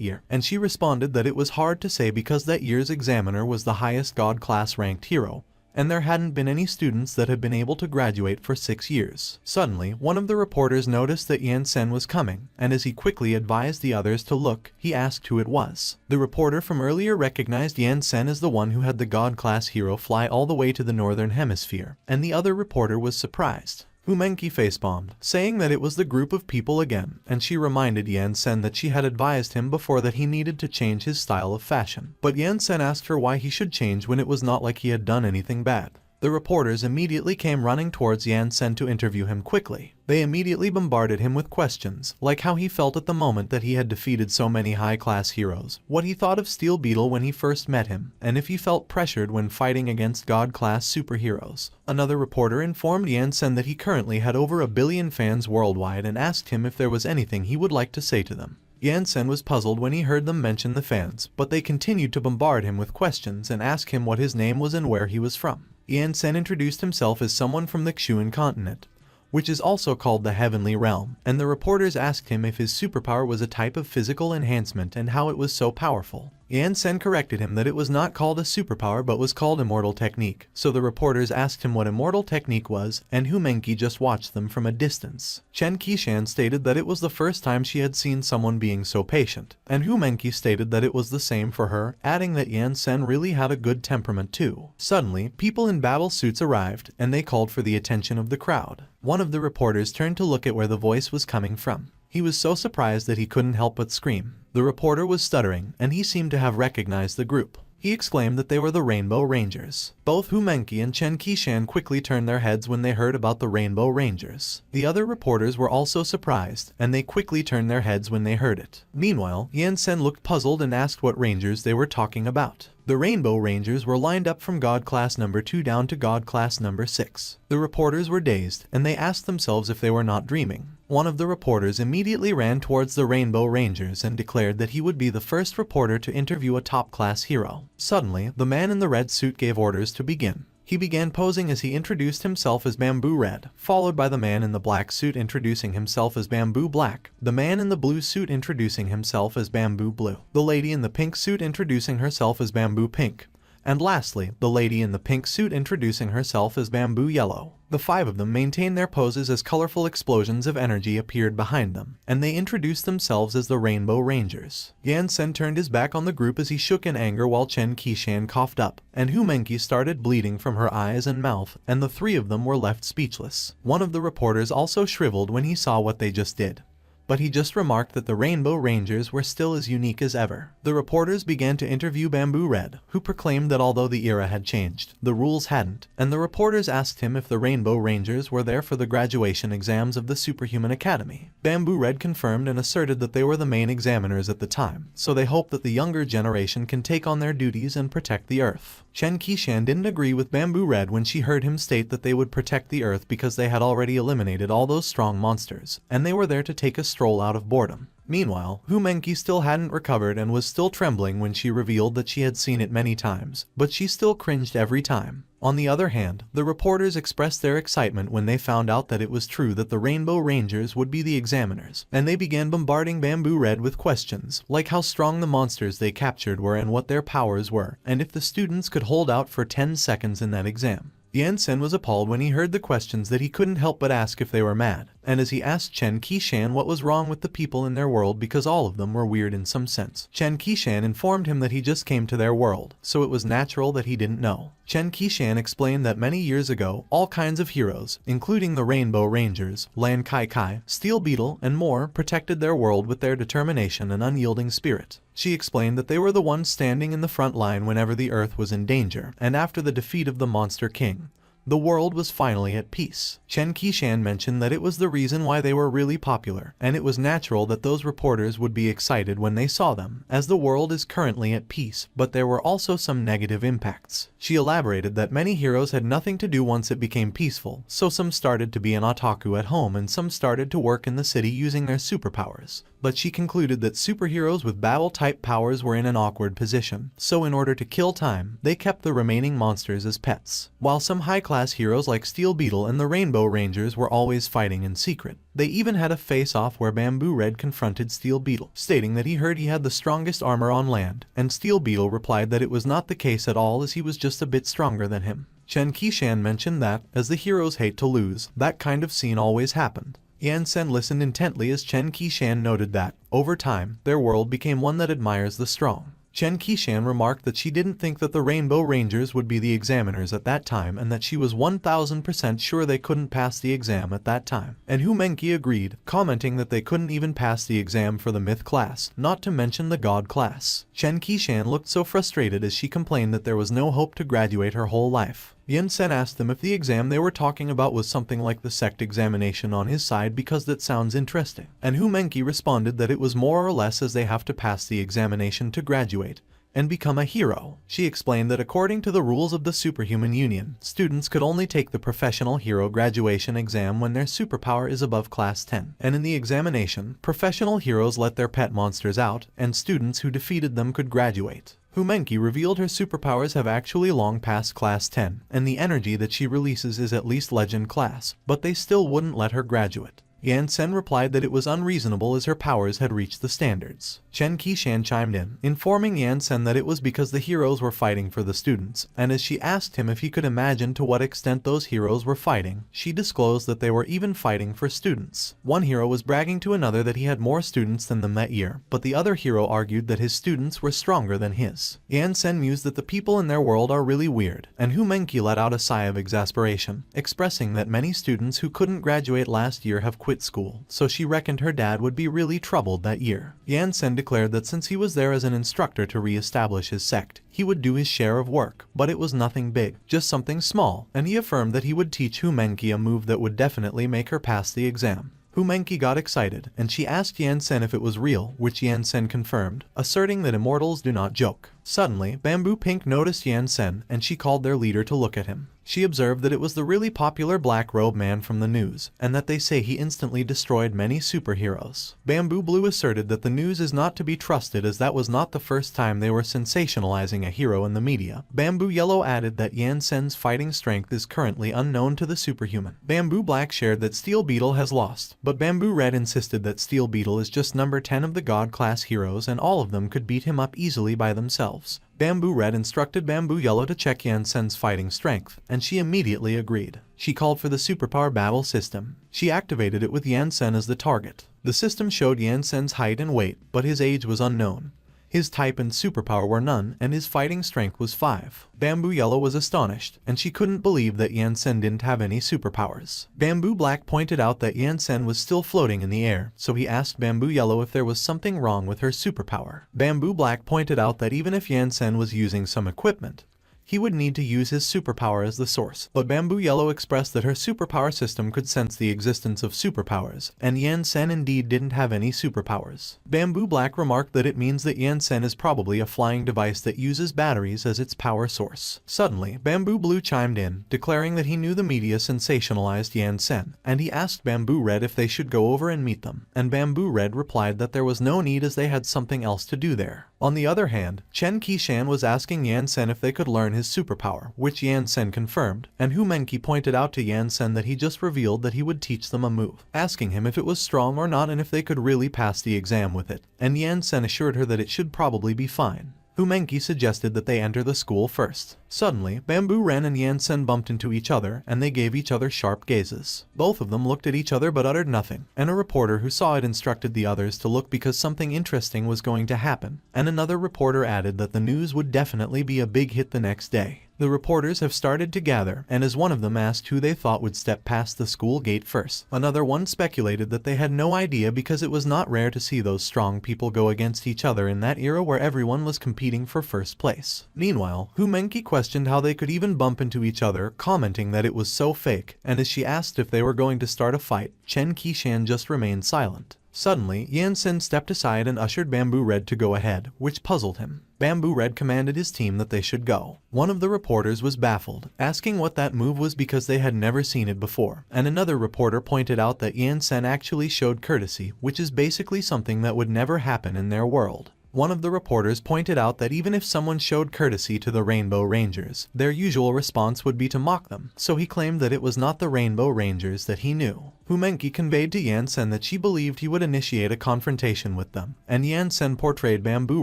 year, and she responded that it was hard to say because that year's examiner was the highest God class ranked hero, and there hadn't been any students that had been able to graduate for 6 years. Suddenly, one of the reporters noticed that Yan Sen was coming, and as he quickly advised the others to look, he asked who it was. The reporter from earlier recognized Yan Sen as the one who had the God-class hero fly all the way to the northern hemisphere, and the other reporter was surprised. Humenki facepalmed, saying that it was the group of people again, and she reminded Yansen that she had advised him before that he needed to change his style of fashion. But Yansen asked her why he should change when it was not like he had done anything bad. The reporters immediately came running towards Yansen to interview him quickly. They immediately bombarded him with questions, like how he felt at the moment that he had defeated so many high-class heroes, what he thought of Steel Beetle when he first met him, and if he felt pressured when fighting against God-class superheroes. Another reporter informed Yansen that he currently had over 1 billion fans worldwide and asked him if there was anything he would like to say to them. Yansen was puzzled when he heard them mention the fans, but they continued to bombard him with questions and ask him what his name was and where he was from. Yansen introduced himself as someone from the Xuan continent, which is also called the Heavenly Realm, and the reporters asked him if his superpower was a type of physical enhancement and how it was so powerful. Yansen corrected him that it was not called a superpower but was called Immortal Technique, so the reporters asked him what Immortal Technique was, and Humenki just watched them from a distance. Chen Qishan stated that it was the first time she had seen someone being so patient, and Humenki stated that it was the same for her, adding that Yansen really had a good temperament too. Suddenly, people in battle suits arrived, and they called for the attention of the crowd. One of the reporters turned to look at where the voice was coming from. He was so surprised that he couldn't help but scream. The reporter was stuttering, and he seemed to have recognized the group. He exclaimed that they were the Rainbow Rangers. Both Humenki and Chen Qishan quickly turned their heads when they heard about the Rainbow Rangers. The other reporters were also surprised, and they quickly turned their heads when they heard it. Meanwhile, Yansen looked puzzled and asked what Rangers they were talking about. The Rainbow Rangers were lined up from God Class number 2 down to God Class number 6. The reporters were dazed, and they asked themselves if they were not dreaming. One of the reporters immediately ran towards the Rainbow Rangers and declared that he would be the first reporter to interview a top-class hero. Suddenly, the man in the red suit gave orders to begin. He began posing as he introduced himself as Bamboo Red, followed by the man in the black suit introducing himself as Bamboo Black, the man in the blue suit introducing himself as Bamboo Blue, the lady in the pink suit introducing herself as Bamboo Pink, and lastly, the lady in the pink suit introducing herself as Bamboo Yellow. The 5 of them maintained their poses as colorful explosions of energy appeared behind them, and they introduced themselves as the Rainbow Rangers. Yansen turned his back on the group as he shook in anger while Chen Qishan coughed up, and Humenki started bleeding from her eyes and mouth, and the 3 of them were left speechless. One of the reporters also shriveled when he saw what they just did, but he just remarked that the Rainbow Rangers were still as unique as ever. The reporters began to interview Bamboo Red, who proclaimed that although the era had changed, the rules hadn't, and the reporters asked him if the Rainbow Rangers were there for the graduation exams of the Superhuman Academy. Bamboo Red confirmed and asserted that they were the main examiners at the time, so they hoped that the younger generation can take on their duties and protect the Earth. Chen Qishan didn't agree with Bamboo Red when she heard him state that they would protect the Earth because they had already eliminated all those strong monsters, and they were there to take a stroll out of boredom. Meanwhile, Humenki still hadn't recovered and was still trembling when she revealed that she had seen it many times, but she still cringed every time. On the other hand, the reporters expressed their excitement when they found out that it was true that the Rainbow Rangers would be the examiners, and they began bombarding Bamboo Red with questions, like how strong the monsters they captured were and what their powers were, and if the students could hold out for 10 seconds in that exam. Yansen was appalled when he heard the questions that he couldn't help but ask if they were mad, and as he asked Chen Qishan what was wrong with the people in their world because all of them were weird in some sense. Chen Qishan informed him that he just came to their world, so it was natural that he didn't know. Chen Qishan explained that many years ago, all kinds of heroes, including the Rainbow Rangers, Lan Kai Kai, Steel Beetle, and more, protected their world with their determination and unyielding spirit. She explained that they were the ones standing in the front line whenever the Earth was in danger, and after the defeat of the Monster King, the world was finally at peace. Chen Qishan mentioned that it was the reason why they were really popular, and it was natural that those reporters would be excited when they saw them, as the world is currently at peace, but there were also some negative impacts. She elaborated that many heroes had nothing to do once it became peaceful, so some started to be an otaku at home and some started to work in the city using their superpowers. But she concluded that superheroes with battle-type powers were in an awkward position, so in order to kill time, they kept the remaining monsters as pets. While some high-class heroes like Steel Beetle and the Rainbow Rangers were always fighting in secret, they even had a face-off where Bamboo Red confronted Steel Beetle, stating that he heard he had the strongest armor on land, and Steel Beetle replied that it was not the case at all as he was just a bit stronger than him. Chen Qishan mentioned that, as the heroes hate to lose, that kind of scene always happened. Yansen listened intently as Chen Qishan noted that, over time, their world became one that admires the strong. Chen Qishan remarked that she didn't think that the Rainbow Rangers would be the examiners at that time and that she was 1000% sure they couldn't pass the exam at that time. And Hu Menki agreed, commenting that they couldn't even pass the exam for the myth class, not to mention the god class. Chen Qishan looked so frustrated as she complained that there was no hope to graduate her whole life. Yan Sen asked them if the exam they were talking about was something like the sect examination on his side because that sounds interesting. And Hu Menki responded that it was more or less as they have to pass the examination to graduate and become a hero. She explained that according to the rules of the Superhuman Union, students could only take the professional hero graduation exam when their superpower is above class 10. And in the examination, professional heroes let their pet monsters out, and students who defeated them could graduate. Hu Menki revealed her superpowers have actually long passed class 10, and the energy that she releases is at least legend class, but they still wouldn't let her graduate. Yan Sen replied that it was unreasonable as her powers had reached the standards. Chen Qishan chimed in, informing Yan Sen that it was because the heroes were fighting for the students, and as she asked him if he could imagine to what extent those heroes were fighting, she disclosed that they were even fighting for students. One hero was bragging to another that he had more students than them that year, but the other hero argued that his students were stronger than his. Yan Sen mused that the people in their world are really weird, and Hu Menki let out a sigh of exasperation, expressing that many students who couldn't graduate last year have quit school, so she reckoned her dad would be really troubled that year. Yan Sen declared that since he was there as an instructor to re-establish his sect, he would do his share of work, but it was nothing big, just something small, and he affirmed that he would teach Hu Menki a move that would definitely make her pass the exam. Hu Menki got excited, and she asked Yan Sen if it was real, which Yan Sen confirmed, asserting that immortals do not joke. Suddenly, Bamboo Pink noticed Yan Sen, and she called their leader to look at him. She observed that it was the really popular Black Robe Man from the news, and that they say he instantly destroyed many superheroes. Bamboo Blue asserted that the news is not to be trusted as that was not the first time they were sensationalizing a hero in the media. Bamboo Yellow added that Yan Sen's fighting strength is currently unknown to the superhuman. Bamboo Black shared that Steel Beetle has lost, but Bamboo Red insisted that Steel Beetle is just number 10 of the God class heroes and all of them could beat him up easily by themselves. Bamboo Red instructed Bamboo Yellow to check Yan Sen's fighting strength, and she immediately agreed. She called for the superpower battle system. She activated it with Yan Sen as the target. The system showed Yan Sen's height and weight, but his age was unknown. His type and superpower were none, and his fighting strength was 5. Bamboo Yellow was astonished, and she couldn't believe that Yan Sen didn't have any superpowers. Bamboo Black pointed out that Yan Sen was still floating in the air, so he asked Bamboo Yellow if there was something wrong with her superpower. Bamboo Black pointed out that even if Yan Sen was using some equipment, he would need to use his superpower as the source. But Bamboo Yellow expressed that her superpower system could sense the existence of superpowers, and Yan Sen indeed didn't have any superpowers. Bamboo Black remarked that it means that Yan Sen is probably a flying device that uses batteries as its power source. Suddenly, Bamboo Blue chimed in, declaring that he knew the media sensationalized Yan Sen, and he asked Bamboo Red if they should go over and meet them, and Bamboo Red replied that there was no need as they had something else to do there. On the other hand, Chen Qishan was asking Yan Sen if they could learn his superpower, which Yan Sen confirmed, and Hu Menki pointed out to Yan Sen that he just revealed that he would teach them a move, asking him if it was strong or not and if they could really pass the exam with it, and Yan Sen assured her that it should probably be fine. Hu Menki suggested that they enter the school first. Suddenly, Bamboo Ren and Yan Sen bumped into each other, and they gave each other sharp gazes. Both of them looked at each other but uttered nothing, and a reporter who saw it instructed the others to look because something interesting was going to happen, and another reporter added that the news would definitely be a big hit the next day. The reporters have started to gather, and as one of them asked who they thought would step past the school gate first, another one speculated that they had no idea because it was not rare to see those strong people go against each other in that era where everyone was competing for first place. Meanwhile, Hu Menki questioned how they could even bump into each other, commenting that it was so fake, and as she asked if they were going to start a fight, Chen Qishan just remained silent. Suddenly, Yan Sen stepped aside and ushered Bamboo Red to go ahead, which puzzled him. Bamboo Red commanded his team that they should go. One of the reporters was baffled, asking what that move was because they had never seen it before, and another reporter pointed out that Yan Sen actually showed courtesy, which is basically something that would never happen in their world. One of the reporters pointed out that even if someone showed courtesy to the Rainbow Rangers, their usual response would be to mock them, so he claimed that it was not the Rainbow Rangers that he knew. Hu Menki conveyed to Yan Sen that she believed he would initiate a confrontation with them, and Yan Sen portrayed Bamboo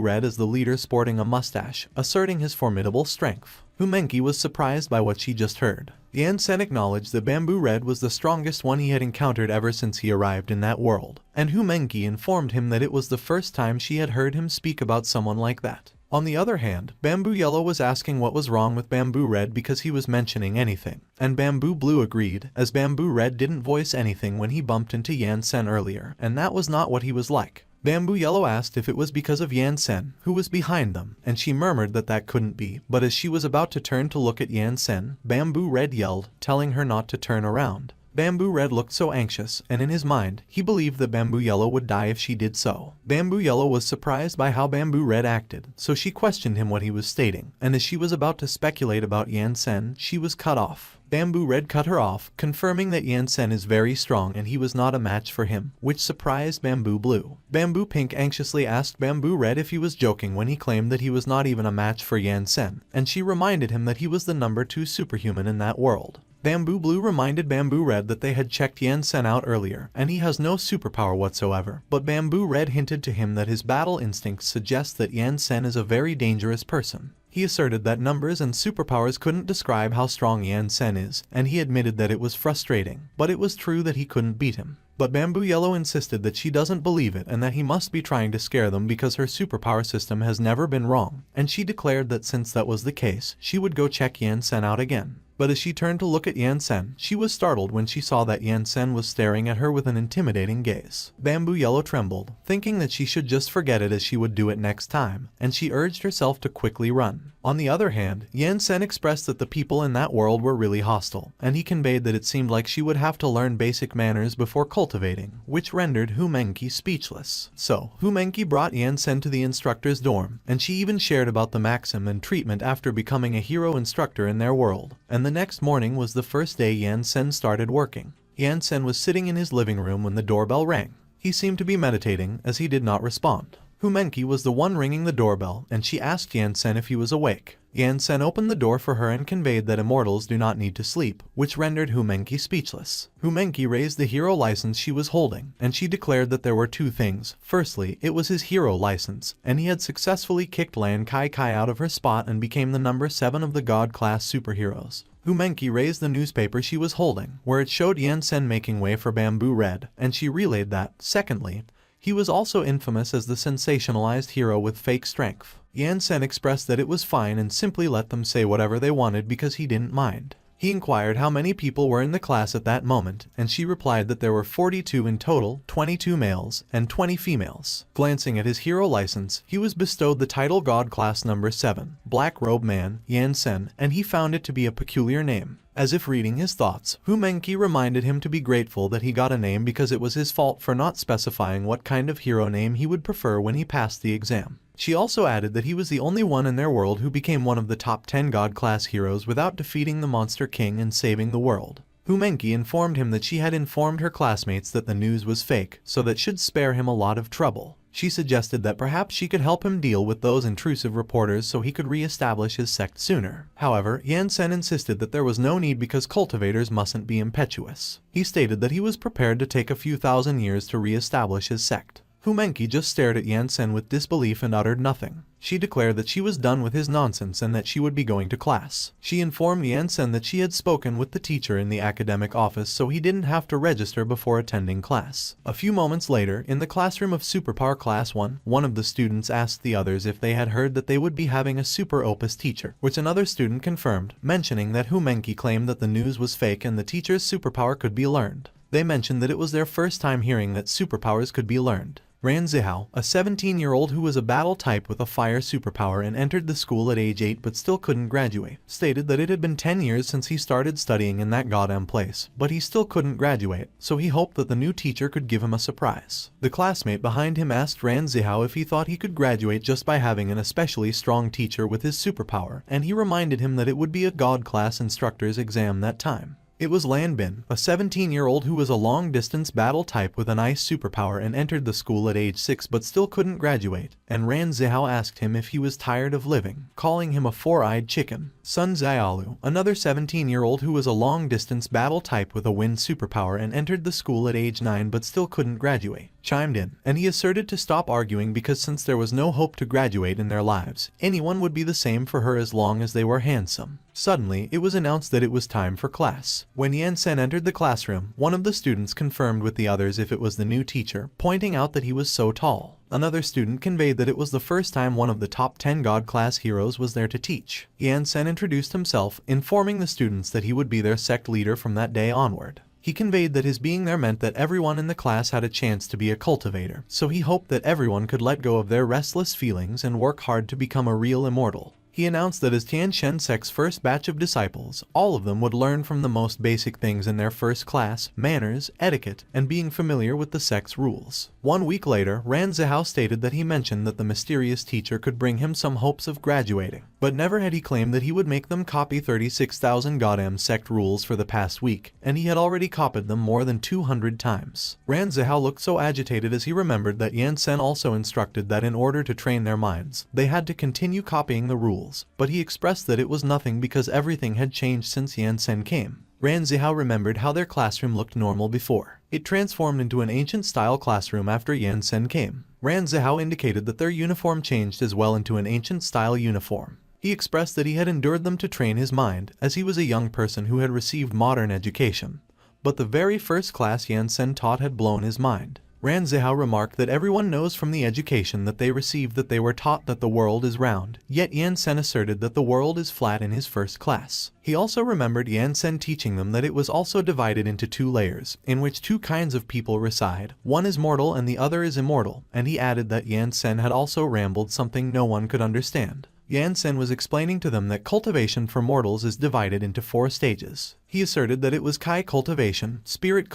Red as the leader sporting a mustache, asserting his formidable strength. Hu Menki was surprised by what she just heard. Yan Sen acknowledged that Bamboo Red was the strongest one he had encountered ever since he arrived in that world, and Hu Menki informed him that it was the first time she had heard him speak about someone like that. On the other hand, Bamboo Yellow was asking what was wrong with Bamboo Red because he was mentioning anything, and Bamboo Blue agreed, as Bamboo Red didn't voice anything when he bumped into Yan Sen earlier, and that was not what he was like. Bamboo Yellow asked if it was because of Yan Sen, who was behind them, and she murmured that that couldn't be, but as she was about to turn to look at Yan Sen, Bamboo Red yelled, telling her not to turn around. Bamboo Red looked so anxious, and in his mind, he believed that Bamboo Yellow would die if she did so. Bamboo Yellow was surprised by how Bamboo Red acted, so she questioned him what he was stating, and as she was about to speculate about Yan Sen, she was cut off. Bamboo Red cut her off, confirming that Yan Sen is very strong and he was not a match for him, which surprised Bamboo Blue. Bamboo Pink anxiously asked Bamboo Red if he was joking when he claimed that he was not even a match for Yan Sen, and she reminded him that he was the number 2 superhuman in that world. Bamboo Blue reminded Bamboo Red that they had checked Yan Sen out earlier, and he has no superpower whatsoever, but Bamboo Red hinted to him that his battle instincts suggest that Yan Sen is a very dangerous person. He asserted that numbers and superpowers couldn't describe how strong Yan Sen is, and he admitted that it was frustrating, but it was true that he couldn't beat him. But Bamboo Yellow insisted that she doesn't believe it and that he must be trying to scare them because her superpower system has never been wrong, and she declared that since that was the case, she would go check Yan Sen out again. But as she turned to look at Yan Sen, she was startled when she saw that Yan Sen was staring at her with an intimidating gaze. Bamboo Yellow trembled, thinking that she should just forget it as she would do it next time, and she urged herself to quickly run. On the other hand, Yan Sen expressed that the people in that world were really hostile, and he conveyed that it seemed like she would have to learn basic manners before cultivating, which rendered Humenki speechless. So, Humenki brought Yan Sen to the instructor's dorm, and she even shared about the maxim and treatment after becoming a hero instructor in their world. And the next morning was the first day Yan Sen started working. Yan Sen was sitting in his living room when the doorbell rang. He seemed to be meditating, as he did not respond. Humenki was the one ringing the doorbell, and she asked Yan Sen if he was awake. Yan Sen opened the door for her and conveyed that immortals do not need to sleep, which rendered Humenki speechless. Humenki raised the hero license she was holding, and she declared that there were 2 things. Firstly, it was his hero license, and he had successfully kicked Lan Kai Kai out of her spot and became the number 7 of the God-class superheroes. Humenki raised the newspaper she was holding, where it showed Yan Sen making way for Bamboo Red, and she relayed that, secondly, he was also infamous as the sensationalized hero with fake strength. Yan Sen expressed that it was fine and simply let them say whatever they wanted because he didn't mind. He inquired how many people were in the class at that moment, and she replied that there were 42 in total, 22 males, and 20 females. Glancing at his hero license, he was bestowed the title God Class Number 7, Black Robe Man, Yan Sen, and he found it to be a peculiar name. As if reading his thoughts, Humenki reminded him to be grateful that he got a name because it was his fault for not specifying what kind of hero name he would prefer when he passed the exam. She also added that he was the only one in their world who became one of the top 10 God-class heroes without defeating the Monster King and saving the world. Humenki informed him that she had informed her classmates that the news was fake, so that should spare him a lot of trouble. She suggested that perhaps she could help him deal with those intrusive reporters so he could re-establish his sect sooner. However, Yan Sen insisted that there was no need because cultivators mustn't be impetuous. He stated that he was prepared to take a few thousand years to re-establish his sect. Humenki just stared at Yan Sen with disbelief and uttered nothing. She declared that she was done with his nonsense and that she would be going to class. She informed Yan Sen that she had spoken with the teacher in the academic office so he didn't have to register before attending class. A few moments later, in the classroom of Superpower Class 1, one of the students asked the others if they had heard that they would be having a Super Opus teacher, which another student confirmed, mentioning that Humenki claimed that the news was fake and the teacher's superpower could be learned. They mentioned that it was their first time hearing that superpowers could be learned. Ran Zihao, a 17-year-old who was a battle type with a fire superpower and entered the school at age 8 but still couldn't graduate, stated that it had been 10 years since he started studying in that goddamn place, but he still couldn't graduate, so he hoped that the new teacher could give him a surprise. The classmate behind him asked Ran Zihao if he thought he could graduate just by having an especially strong teacher with his superpower, and he reminded him that it would be a God-class instructor's exam that time. It was Lan Bin, a 17-year-old who was a long-distance battle type with an ice superpower and entered the school at age 6 but still couldn't graduate, and Ran Zihao asked him if he was tired of living, calling him a four-eyed chicken. Sun Xiaolu, another 17-year-old who was a long-distance battle type with a wind superpower and entered the school at age 9 but still couldn't graduate, chimed in, and he asserted to stop arguing because since there was no hope to graduate in their lives, anyone would be the same for her as long as they were handsome. Suddenly, it was announced that it was time for class. When Yan Sen entered the classroom, one of the students confirmed with the others if it was the new teacher, pointing out that he was so tall. Another student conveyed that it was the first time one of the top 10 God class heroes was there to teach. Yan-sen introduced himself, informing the students that he would be their sect leader from that day onward. He conveyed that his being there meant that everyone in the class had a chance to be a cultivator, so he hoped that everyone could let go of their restless feelings and work hard to become a real immortal. He announced that as Tiantian sect's first batch of disciples, all of them would learn from the most basic things in their first class: manners, etiquette, and being familiar with the sect's rules. 1 week later, Ran Zihao stated that he mentioned that the mysterious teacher could bring him some hopes of graduating, but never had he claimed that he would make them copy 36,000 goddamn sect rules for the past week, and he had already copied them more than 200 times. Ran Zihao looked so agitated as he remembered that Yan-sen also instructed that in order to train their minds, they had to continue copying the rules. But he expressed that it was nothing because everything had changed since Yan-sen came. Ran Zihao remembered how their classroom looked normal before. It transformed into an ancient-style classroom after Yan-sen came. Ran Zihao indicated that their uniform changed as well into an ancient-style uniform. He expressed that he had endured them to train his mind, as he was a young person who had received modern education. But the very first class Yan-sen taught had blown his mind. Ran Zihao remarked that everyone knows from the education that they received that they were taught that the world is round, yet Yan-sen asserted that the world is flat in his first class. He also remembered Yan-sen teaching them that it was also divided into 2 layers, in which 2 kinds of people reside. One is mortal and the other is immortal, and he added that Yan-sen had also rambled something no one could understand. Yan-sen was explaining to them that cultivation for mortals is divided into 4 stages. He asserted that it was Kai cultivation, spirit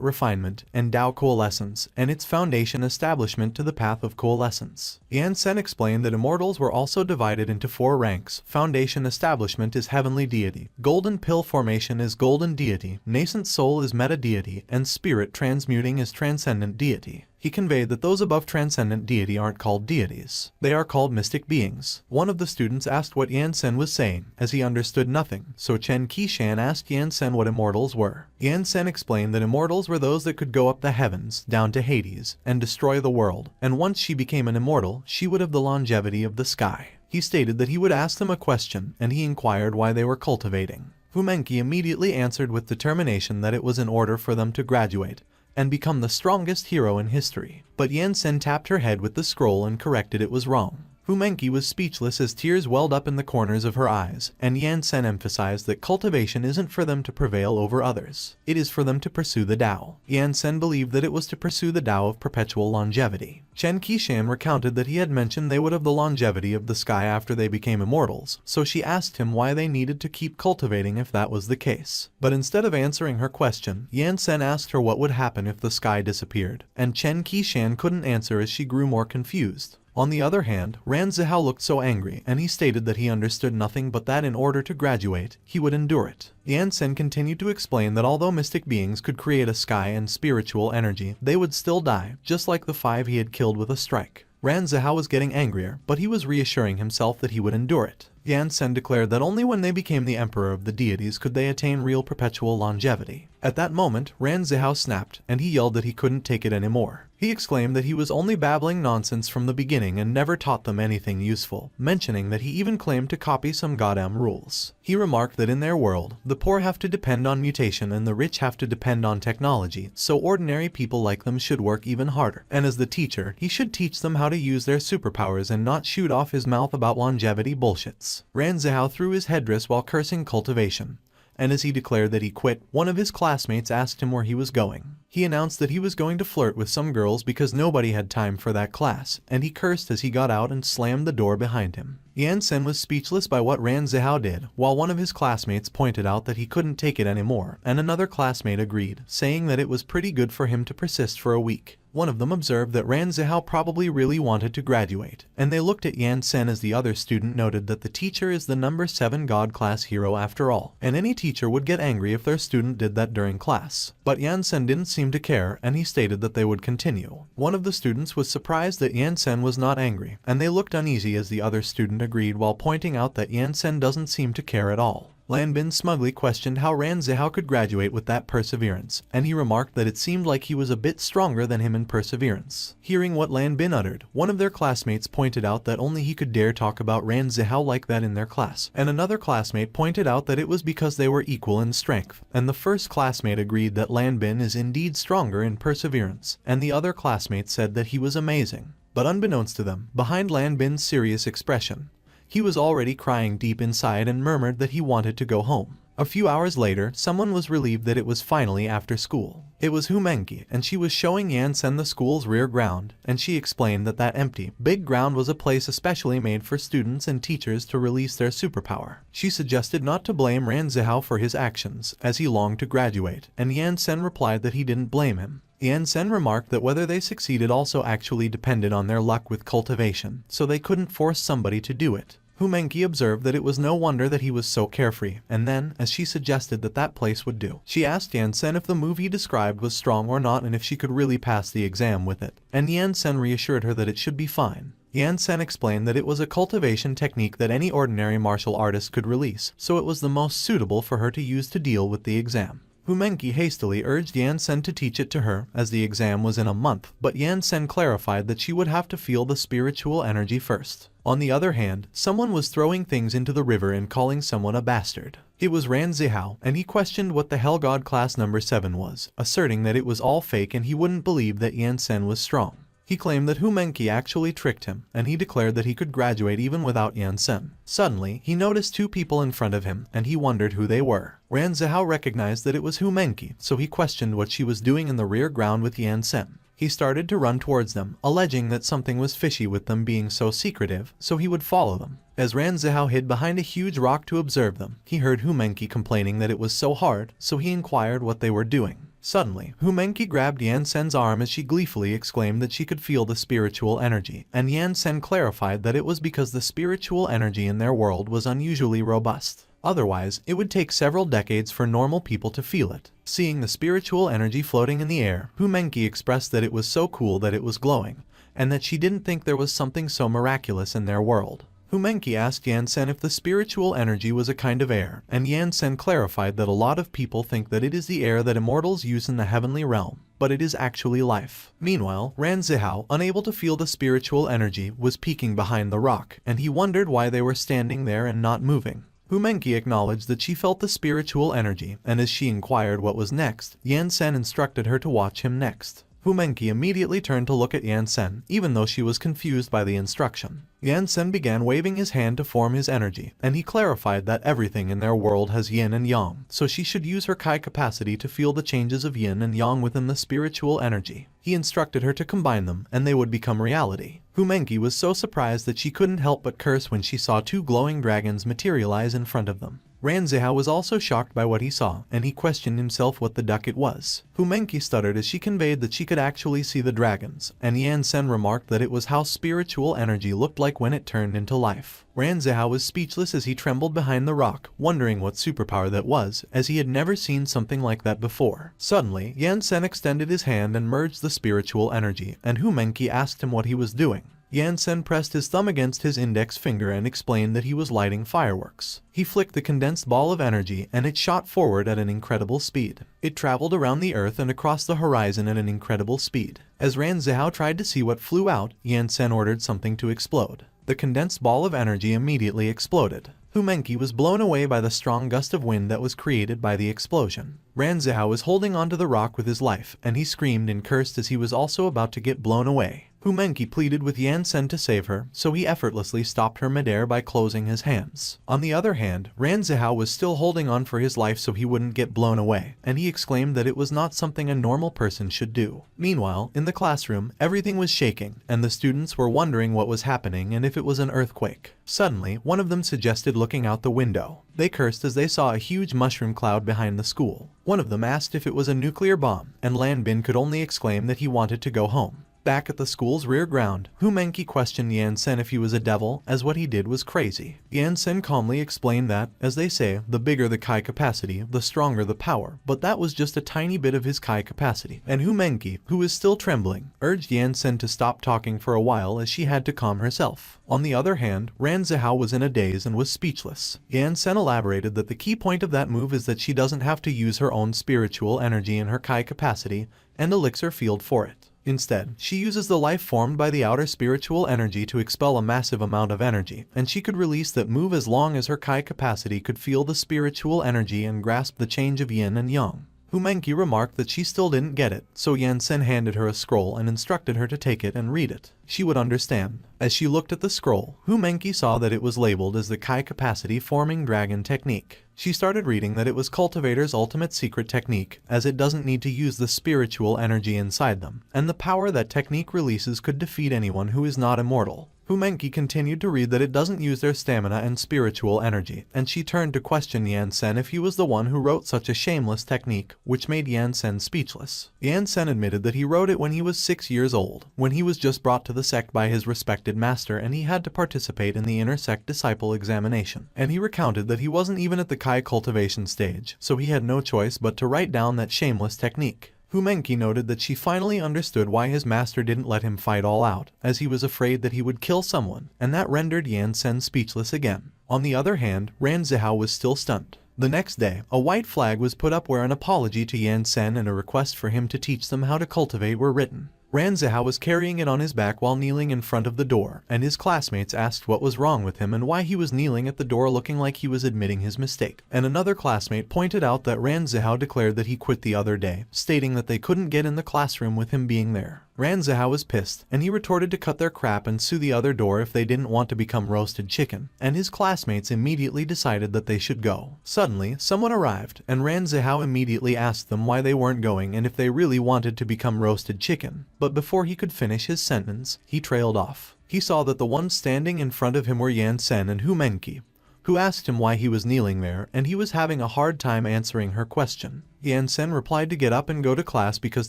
refinement, and Tao coalescence, and its foundation establishment to the path of coalescence. Yan-sen explained that immortals were also divided into 4 ranks. Foundation establishment is heavenly deity, golden pill formation is golden deity, nascent soul is meta deity, and spirit transmuting is transcendent deity. He conveyed that those above transcendent deity aren't called deities. They are called mystic beings. One of the students asked what Yan-sen was saying, as he understood nothing, so Chen Qishan asked Yan-sen what immortals were. Yan-sen explained that immortals were those that could go up the heavens, down to Hades, and destroy the world, and once she became an immortal, she would have the longevity of the sky. He stated that he would ask them a question, and he inquired why they were cultivating. Fumenki immediately answered with determination that it was in order for them to graduate and become the strongest hero in history. But Yan-sen tapped her head with the scroll and corrected it was wrong. Fumenki was speechless as tears welled up in the corners of her eyes, and Yan-sen emphasized that cultivation isn't for them to prevail over others. It is for them to pursue the Tao. Yan-sen believed that it was to pursue the Tao of perpetual longevity. Chen Qishan recounted that he had mentioned they would have the longevity of the sky after they became immortals, so she asked him why they needed to keep cultivating if that was the case. But instead of answering her question, Yan-sen asked her what would happen if the sky disappeared, and Chen Qishan couldn't answer as she grew more confused. On the other hand, Ran Zihao looked so angry, and he stated that he understood nothing but that in order to graduate, he would endure it. Yan-sen continued to explain that although mystic beings could create a sky and spiritual energy, they would still die, just like the 5 he had killed with a strike. Ran Zihao was getting angrier, but he was reassuring himself that he would endure it. Yan-sen declared that only when they became the emperor of the deities could they attain real perpetual longevity. At that moment, Ran Zihao snapped, and he yelled that he couldn't take it anymore. He exclaimed that he was only babbling nonsense from the beginning and never taught them anything useful, mentioning that he even claimed to copy some goddamn rules. He remarked that in their world, the poor have to depend on mutation and the rich have to depend on technology, so ordinary people like them should work even harder. And as the teacher, he should teach them how to use their superpowers and not shoot off his mouth about longevity bullshits. Ran Zihao threw his headdress while cursing cultivation, and as he declared that he quit, one of his classmates asked him where he was going. He announced that he was going to flirt with some girls because nobody had time for that class, and he cursed as he got out and slammed the door behind him. Yan-sen was speechless by what Ran Zihao did, while one of his classmates pointed out that he couldn't take it anymore, and another classmate agreed, saying that it was pretty good for him to persist for a week. One of them observed that Ran Zihao probably really wanted to graduate, and they looked at Yan-sen as the other student noted that the teacher is the number 7 God class hero after all, and any teacher would get angry if their student did that during class. But Yan-sen didn't seem to care, and he stated that they would continue. One of the students was surprised that Yan-sen was not angry, and they looked uneasy as the other student agreed while pointing out that Yan-sen doesn't seem to care at all. Lan Bin smugly questioned how Ran Zihao could graduate with that perseverance, and he remarked that it seemed like he was a bit stronger than him in perseverance. Hearing what Lan Bin uttered, one of their classmates pointed out that only he could dare talk about Ran Zihao like that in their class, and another classmate pointed out that it was because they were equal in strength, and the first classmate agreed that Lan Bin is indeed stronger in perseverance, and the other classmate said that he was amazing. But unbeknownst to them, behind Lan Bin's serious expression, he was already crying deep inside and murmured that he wanted to go home. A few hours later, someone was relieved that it was finally after school. It was Hu Menki, and she was showing Yansen the school's rear ground, and she explained that that empty, big ground was a place especially made for students and teachers to release their superpower. She suggested not to blame Ran Zihao for his actions, as he longed to graduate, and Yansen replied that he didn't blame him. Yansen remarked that whether they succeeded also actually depended on their luck with cultivation, so they couldn't force somebody to do it. Hu Menki observed that it was no wonder that he was so carefree, and then, as she suggested that that place would do, she asked Yansen if the move he described was strong or not and if she could really pass the exam with it, and Yansen reassured her that it should be fine. Yansen explained that it was a cultivation technique that any ordinary martial artist could release, so it was the most suitable for her to use to deal with the exam. Hu Menki hastily urged Yansen to teach it to her, as the exam was in a month, but Yansen clarified that she would have to feel the spiritual energy first. On the other hand, someone was throwing things into the river and calling someone a bastard. It was Ran Zihao, and he questioned what the Hell God class number 7 was, asserting that it was all fake and he wouldn't believe that Yansen was strong. He claimed that Hu Menki actually tricked him, and he declared that he could graduate even without Yansen. Suddenly, he noticed two people in front of him, and he wondered who they were. Ran Zihao recognized that it was Hu Menki, so he questioned what she was doing in the rear ground with Yansen. He started to run towards them, alleging that something was fishy with them being so secretive, so he would follow them. As Ran Zihao hid behind a huge rock to observe them, he heard Hu Menki complaining that it was so hard, so he inquired what they were doing. Suddenly, Hu Menki grabbed Yansen's arm as she gleefully exclaimed that she could feel the spiritual energy, and Yansen clarified that it was because the spiritual energy in their world was unusually robust. Otherwise, it would take several decades for normal people to feel it. Seeing the spiritual energy floating in the air, Hu Menki expressed that it was so cool that it was glowing, and that she didn't think there was something so miraculous in their world. Hu Menki asked Yansen if the spiritual energy was a kind of air, and Yansen clarified that a lot of people think that it is the air that immortals use in the heavenly realm, but it is actually life. Meanwhile, Ran Zihao, unable to feel the spiritual energy, was peeking behind the rock, and he wondered why they were standing there and not moving. Hu Menki acknowledged that she felt the spiritual energy, and as she inquired what was next, Yansen instructed her to watch him next. Hu Menki immediately turned to look at Yansen, even though she was confused by the instruction. Yansen began waving his hand to form his energy, and he clarified that everything in their world has yin and yang, so she should use her Kai capacity to feel the changes of yin and yang within the spiritual energy. He instructed her to combine them, and they would become reality. Hu Menki was so surprised that she couldn't help but curse when she saw two glowing dragons materialize in front of them. Ran Zihao was also shocked by what he saw, and he questioned himself what the duck it was. Hu Menki stuttered as she conveyed that she could actually see the dragons, and Yansen remarked that it was how spiritual energy looked like when it turned into life. Ran Zihao was speechless as he trembled behind the rock, wondering what superpower that was, as he had never seen something like that before. Suddenly, Yansen extended his hand and merged the spiritual energy, and Hu Menki asked him what he was doing. Yansen pressed his thumb against his index finger and explained that he was lighting fireworks. He flicked the condensed ball of energy and it shot forward at an incredible speed. It traveled around the earth and across the horizon at an incredible speed. As Ran Zihao tried to see what flew out, Yansen ordered something to explode. The condensed ball of energy immediately exploded. Hu Menki was blown away by the strong gust of wind that was created by the explosion. Ran Zihao was holding onto the rock with his life, and he screamed and cursed as he was also about to get blown away. Hu Menki pleaded with Yansen to save her, so he effortlessly stopped her midair by closing his hands. On the other hand, Ran Zihao was still holding on for his life so he wouldn't get blown away, and he exclaimed that it was not something a normal person should do. Meanwhile, in the classroom, everything was shaking, and the students were wondering what was happening and if it was an earthquake. Suddenly, one of them suggested looking out the window. They cursed as they saw a huge mushroom cloud behind the school. One of them asked if it was a nuclear bomb, and Lan Bin could only exclaim that he wanted to go home. Back at the school's rear ground, Humenki questioned Yansen if he was a devil, as what he did was crazy. Yansen calmly explained that, as they say, the bigger the Kai capacity, the stronger the power, but that was just a tiny bit of his Kai capacity. And Humenki, who was still trembling, urged Yansen to stop talking for a while as she had to calm herself. On the other hand, Ranzihao was in a daze and was speechless. Yansen elaborated that the key point of that move is that she doesn't have to use her own spiritual energy in her Kai capacity and elixir field for it. Instead, she uses the life formed by the outer spiritual energy to expel a massive amount of energy, and she could release that move as long as her Kai capacity could feel the spiritual energy and grasp the change of yin and yang. Humenki remarked that she still didn't get it, so Yansen handed her a scroll and instructed her to take it and read it. She would understand. As she looked at the scroll, Humenki saw that it was labeled as the Kai Capacity Forming Dragon Technique. She started reading that it was Cultivator's ultimate secret technique, as it doesn't need to use the spiritual energy inside them, and the power that technique releases could defeat anyone who is not immortal. Humenki continued to read that it doesn't use their stamina and spiritual energy, and she turned to question Yansen if he was the one who wrote such a shameless technique, which made Yansen speechless. Yansen admitted that he wrote it when he was 6 years old, when he was just brought to the sect by his respected master and he had to participate in the inner sect disciple examination. And he recounted that he wasn't even at the Kai cultivation stage, so he had no choice but to write down that shameless technique. Humenki noted that she finally understood why his master didn't let him fight all out, as he was afraid that he would kill someone, and that rendered Yansen speechless again. On the other hand, Ranzihao was still stunned. The next day, a white flag was put up where an apology to Yansen and a request for him to teach them how to cultivate were written. Ranzihao was carrying it on his back while kneeling in front of the door, and his classmates asked what was wrong with him and why he was kneeling at the door looking like he was admitting his mistake. And another classmate pointed out that Ranzihao declared that he quit the other day, stating that they couldn't get in the classroom with him being there. Ranzihao was pissed, and he retorted to cut their crap and sue the other door if they didn't want to become roasted chicken, and his classmates immediately decided that they should go. Suddenly, someone arrived, and Ranzihao immediately asked them why they weren't going and if they really wanted to become roasted chicken. But before he could finish his sentence, he trailed off. He saw that the ones standing in front of him were Yansen and Humenki, who asked him why he was kneeling there, and he was having a hard time answering her question. Yansen replied to get up and go to class because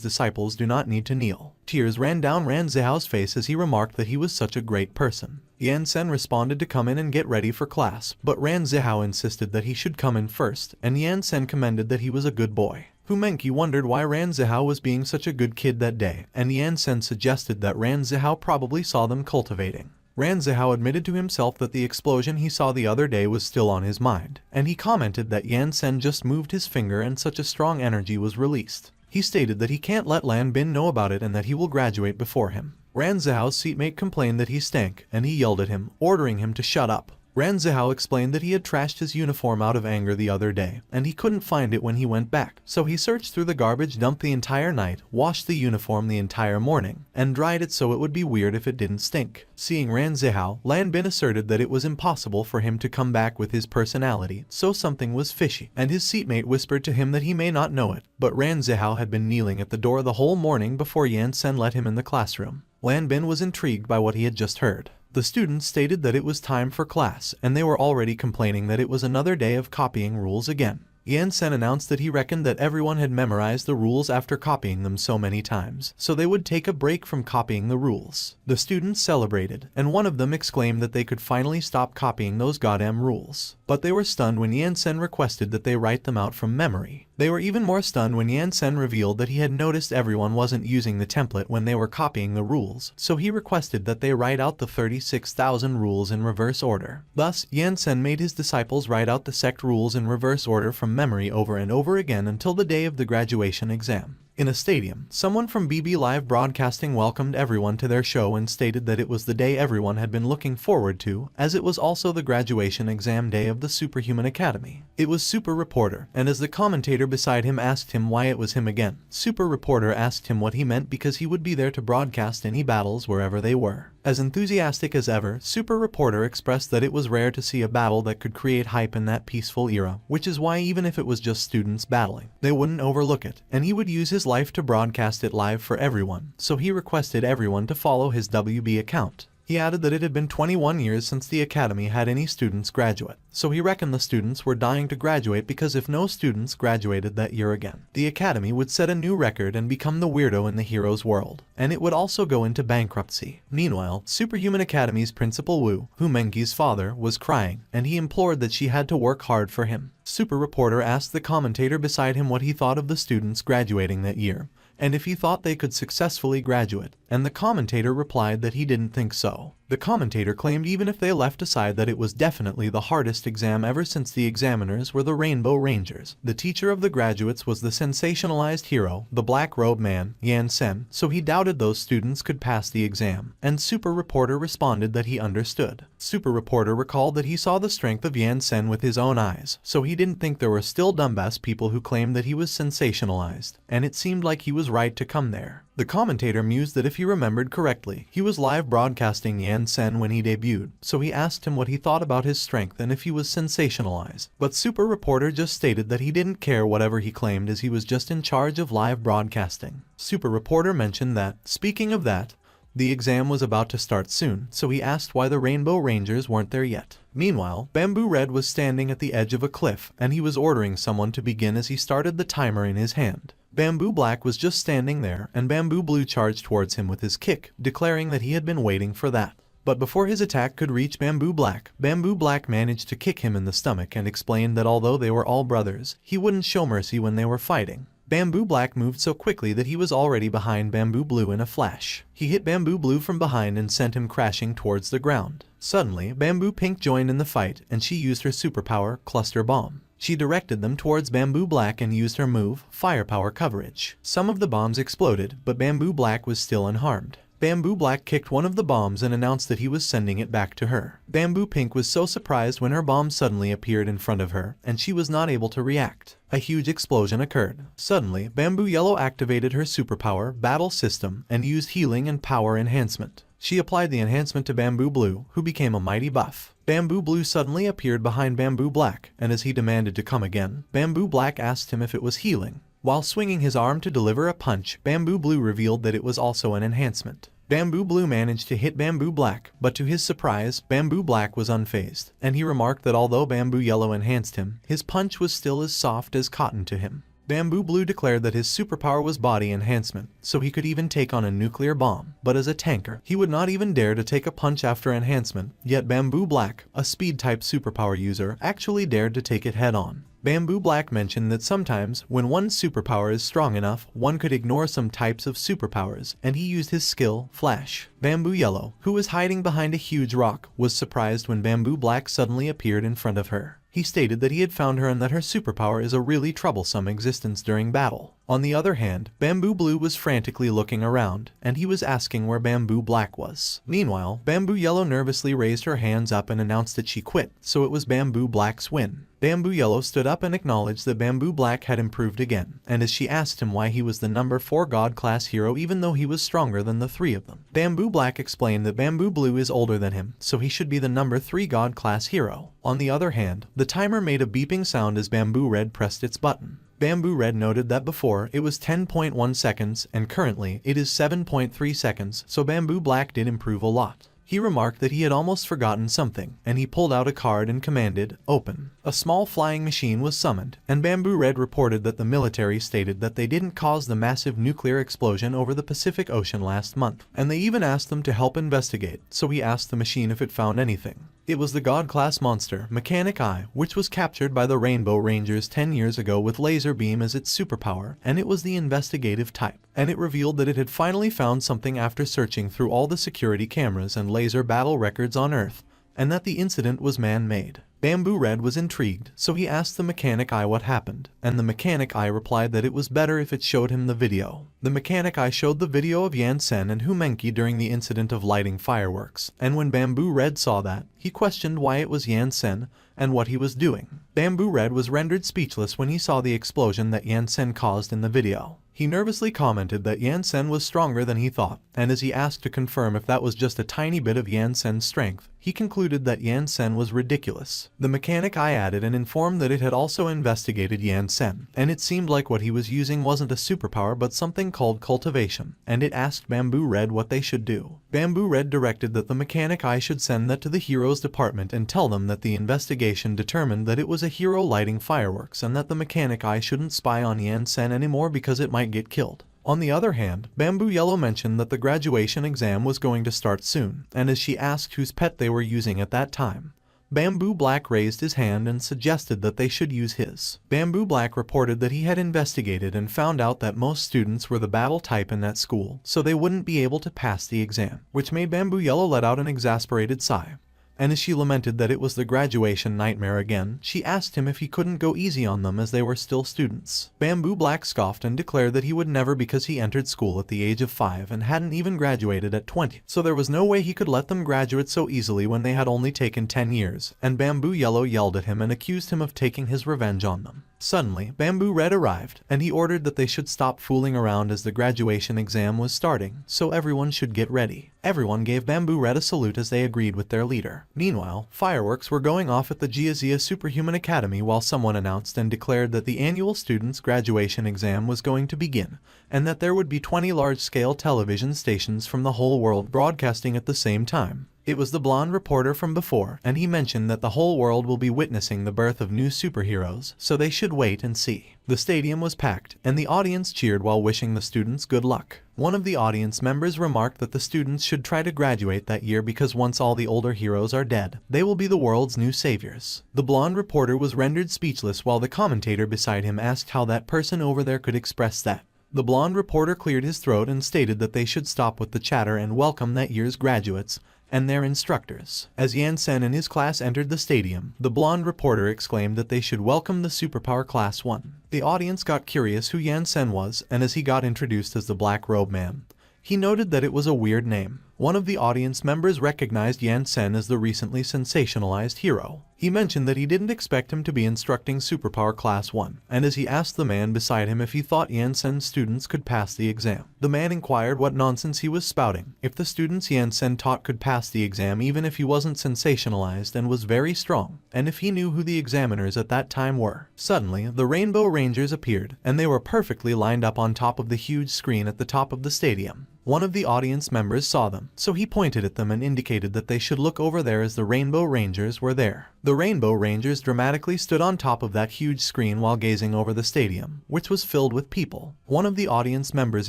disciples do not need to kneel. Tears ran down Ranzihao's face as he remarked that he was such a great person. Yansen responded to come in and get ready for class, but Ranzihao insisted that he should come in first, and Yansen commended that he was a good boy. Humenki wondered why Ranzihao was being such a good kid that day, and Yansen suggested that Ranzihao probably saw them cultivating. Ranzihao admitted to himself that the explosion he saw the other day was still on his mind, and he commented that Yansen just moved his finger and such a strong energy was released. He stated that he can't let Lan Bin know about it and that he will graduate before him. Ranzihao's seatmate complained that he stank, and he yelled at him, ordering him to shut up. Ranzihao explained that he had trashed his uniform out of anger the other day, and he couldn't find it when he went back. So he searched through the garbage dump the entire night, washed the uniform the entire morning, and dried it so it would be weird if it didn't stink. Seeing Ranzihao, Lan Bin asserted that it was impossible for him to come back with his personality, so something was fishy, and his seatmate whispered to him that he may not know it, but Ranzihao had been kneeling at the door the whole morning before Yansen let him in the classroom. Lan Bin was intrigued by what he had just heard. The students stated that it was time for class, and they were already complaining that it was another day of copying rules again. Yansen announced that he reckoned that everyone had memorized the rules after copying them so many times, so they would take a break from copying the rules. The students celebrated, and one of them exclaimed that they could finally stop copying those goddamn rules. But they were stunned when Yansen requested that they write them out from memory. They were even more stunned when Yansen revealed that he had noticed everyone wasn't using the template when they were copying the rules, so he requested that they write out the 36,000 rules in reverse order. Thus, Yansen made his disciples write out the sect rules in reverse order from memory over and over again until the day of the graduation exam. In a stadium, someone from BB Live Broadcasting welcomed everyone to their show and stated that it was the day everyone had been looking forward to, as it was also the graduation exam day of the Superhuman Academy. It was Super Reporter, and as the commentator beside him asked him why it was him again, Super Reporter asked him what he meant because he would be there to broadcast any battles wherever they were. As enthusiastic as ever, Super Reporter expressed that it was rare to see a battle that could create hype in that peaceful era, which is why even if it was just students battling, they wouldn't overlook it, and he would use his life to broadcast it live for everyone, so he requested everyone to follow his WB account. He added that it had been 21 years since the academy had any students graduate, so he reckoned the students were dying to graduate because if no students graduated that year again, the academy would set a new record and become the weirdo in the hero's world, and it would also go into bankruptcy. Meanwhile, Superhuman Academy's Principal Wu, who Mengi's father, was crying, and he implored that she had to work hard for him. Super Reporter asked the commentator beside him what he thought of the students graduating that year, and if he thought they could successfully graduate, and the commentator replied that he didn't think so. The commentator claimed even if they left aside that it was definitely the hardest exam ever since the examiners were the Rainbow Rangers. The teacher of the graduates was the sensationalized hero, the Black Robe Man, Yan Sen, so he doubted those students could pass the exam, and Super Reporter responded that he understood. Super Reporter recalled that he saw the strength of Yan Sen with his own eyes, so he didn't think there were still dumbass people who claimed that he was sensationalized, and it seemed like he was right to come there. The commentator mused that if he remembered correctly, he was live broadcasting Yan Sen when he debuted, so he asked him what he thought about his strength and if he was sensationalized. But Super Reporter just stated that he didn't care whatever he claimed as he was just in charge of live broadcasting. Super Reporter mentioned that, speaking of that, the exam was about to start soon, so he asked why the Rainbow Rangers weren't there yet. Meanwhile, Bamboo Red was standing at the edge of a cliff, and he was ordering someone to begin as he started the timer in his hand. Bamboo Black was just standing there, and Bamboo Blue charged towards him with his kick, declaring that he had been waiting for that. But before his attack could reach Bamboo Black managed to kick him in the stomach and explained that although they were all brothers, he wouldn't show mercy when they were fighting. Bamboo Black moved so quickly that he was already behind Bamboo Blue in a flash. He hit Bamboo Blue from behind and sent him crashing towards the ground. Suddenly, Bamboo Pink joined in the fight, and she used her superpower, Cluster Bomb. She directed them towards Bamboo Black and used her move, Firepower Coverage. Some of the bombs exploded, but Bamboo Black was still unharmed. Bamboo Black kicked one of the bombs and announced that he was sending it back to her. Bamboo Pink was so surprised when her bomb suddenly appeared in front of her, and she was not able to react. A huge explosion occurred. Suddenly, Bamboo Yellow activated her superpower, Battle System, and used Healing and Power Enhancement. She applied the enhancement to Bamboo Blue, who became a mighty buff. Bamboo Blue suddenly appeared behind Bamboo Black, and as he demanded to come again, Bamboo Black asked him if it was healing. While swinging his arm to deliver a punch, Bamboo Blue revealed that it was also an enhancement. Bamboo Blue managed to hit Bamboo Black, but to his surprise, Bamboo Black was unfazed, and he remarked that although Bamboo Yellow enhanced him, his punch was still as soft as cotton to him. Bamboo Blue declared that his superpower was body enhancement, so he could even take on a nuclear bomb, but as a tanker, he would not even dare to take a punch after enhancement, yet Bamboo Black, a speed-type superpower user, actually dared to take it head-on. Bamboo Black mentioned that sometimes, when one's superpower is strong enough, one could ignore some types of superpowers, and he used his skill, Flash. Bamboo Yellow, who was hiding behind a huge rock, was surprised when Bamboo Black suddenly appeared in front of her. He stated that he had found her and that her superpower is a really troublesome existence during battle. On the other hand, Bamboo Blue was frantically looking around, and he was asking where Bamboo Black was. Meanwhile, Bamboo Yellow nervously raised her hands up and announced that she quit, so it was Bamboo Black's win. Bamboo Yellow stood up and acknowledged that Bamboo Black had improved again, and as she asked him why he was the number 4 God-class hero even though he was stronger than the 3 of them, Bamboo Black explained that Bamboo Blue is older than him, so he should be the number 3 God-class hero. On the other hand, the timer made a beeping sound as Bamboo Red pressed its button. Bamboo Red noted that before, it was 10.1 seconds, and currently, it is 7.3 seconds, so Bamboo Black did improve a lot. He remarked that he had almost forgotten something, and he pulled out a card and commanded, "Open." A small flying machine was summoned, and Bamboo Red reported that the military stated that they didn't cause the massive nuclear explosion over the Pacific Ocean last month, and they even asked them to help investigate, so he asked the machine if it found anything. It was the God-class monster, Mechanic Eye, which was captured by the Rainbow Rangers 10 years ago with laser beam as its superpower, and it was the investigative type. And it revealed that it had finally found something after searching through all the security cameras and laser battle records on Earth, and that the incident was man-made. Bamboo Red was intrigued, so he asked the Mechanic Eye what happened, and the Mechanic Eye replied that it was better if it showed him the video. The Mechanic Eye showed the video of Yan Sen and Humenki during the incident of lighting fireworks, and when Bamboo Red saw that, he questioned why it was Yan Sen and what he was doing. Bamboo Red was rendered speechless when he saw the explosion that Yan Sen caused in the video. He nervously commented that Yan Sen was stronger than he thought, and as he asked to confirm if that was just a tiny bit of Yan Sen's strength, he concluded that Yan Sen was ridiculous. The Mechanic Eye added and informed that it had also investigated Yan Sen, and it seemed like what he was using wasn't a superpower but something called cultivation, and it asked Bamboo Red what they should do. Bamboo Red directed that the mechanic eye should send that to the heroes department and tell them that the investigation determined that it was a hero lighting fireworks and that the mechanic eye shouldn't spy on Yansen anymore because it might get killed. On the other hand, Bamboo Yellow mentioned that the graduation exam was going to start soon, and as she asked whose pet they were using at that time, Bamboo Black raised his hand and suggested that they should use his. Bamboo Black reported that he had investigated and found out that most students were the battle type in that school, so they wouldn't be able to pass the exam, which made Bamboo Yellow let out an exasperated sigh. And as she lamented that it was the graduation nightmare again, she asked him if he couldn't go easy on them as they were still students. Bamboo Black scoffed and declared that he would never because he entered school at the age of 5 and hadn't even graduated at 20, so there was no way he could let them graduate so easily when they had only taken 10 years, and Bamboo Yellow yelled at him and accused him of taking his revenge on them. Suddenly, Bamboo Red arrived, and he ordered that they should stop fooling around as the graduation exam was starting, so everyone should get ready. Everyone gave Bamboo Red a salute as they agreed with their leader. Meanwhile, fireworks were going off at the Jiazia Superhuman Academy while someone announced and declared that the annual students' graduation exam was going to begin, and that there would be 20 large-scale television stations from the whole world broadcasting at the same time. It was the blonde reporter from before, and he mentioned that the whole world will be witnessing the birth of new superheroes, so they should wait and see. The stadium was packed, and the audience cheered while wishing the students good luck. One of the audience members remarked that the students should try to graduate that year because once all the older heroes are dead, they will be the world's new saviors. The blonde reporter was rendered speechless while the commentator beside him asked how that person over there could express that. The blonde reporter cleared his throat and stated that they should stop with the chatter and welcome that year's graduates and their instructors. As Yansen and his class entered the stadium, the blonde reporter exclaimed that they should welcome the Superpower Class 1. The audience got curious who Yansen was, and as he got introduced as the Black Robe Man, he noted that it was a weird name. One of the audience members recognized Yansen as the recently sensationalized hero. He mentioned that he didn't expect him to be instructing Superpower Class 1, and as he asked the man beside him if he thought Yansen's students could pass the exam, the man inquired what nonsense he was spouting. If the students Yansen taught could pass the exam even if he wasn't sensationalized and was very strong, and if he knew who the examiners at that time were. Suddenly, the Rainbow Rangers appeared, and they were perfectly lined up on top of the huge screen at the top of the stadium. One of the audience members saw them, so he pointed at them and indicated that they should look over there as the Rainbow Rangers were there. The Rainbow Rangers dramatically stood on top of that huge screen while gazing over the stadium, which was filled with people. One of the audience members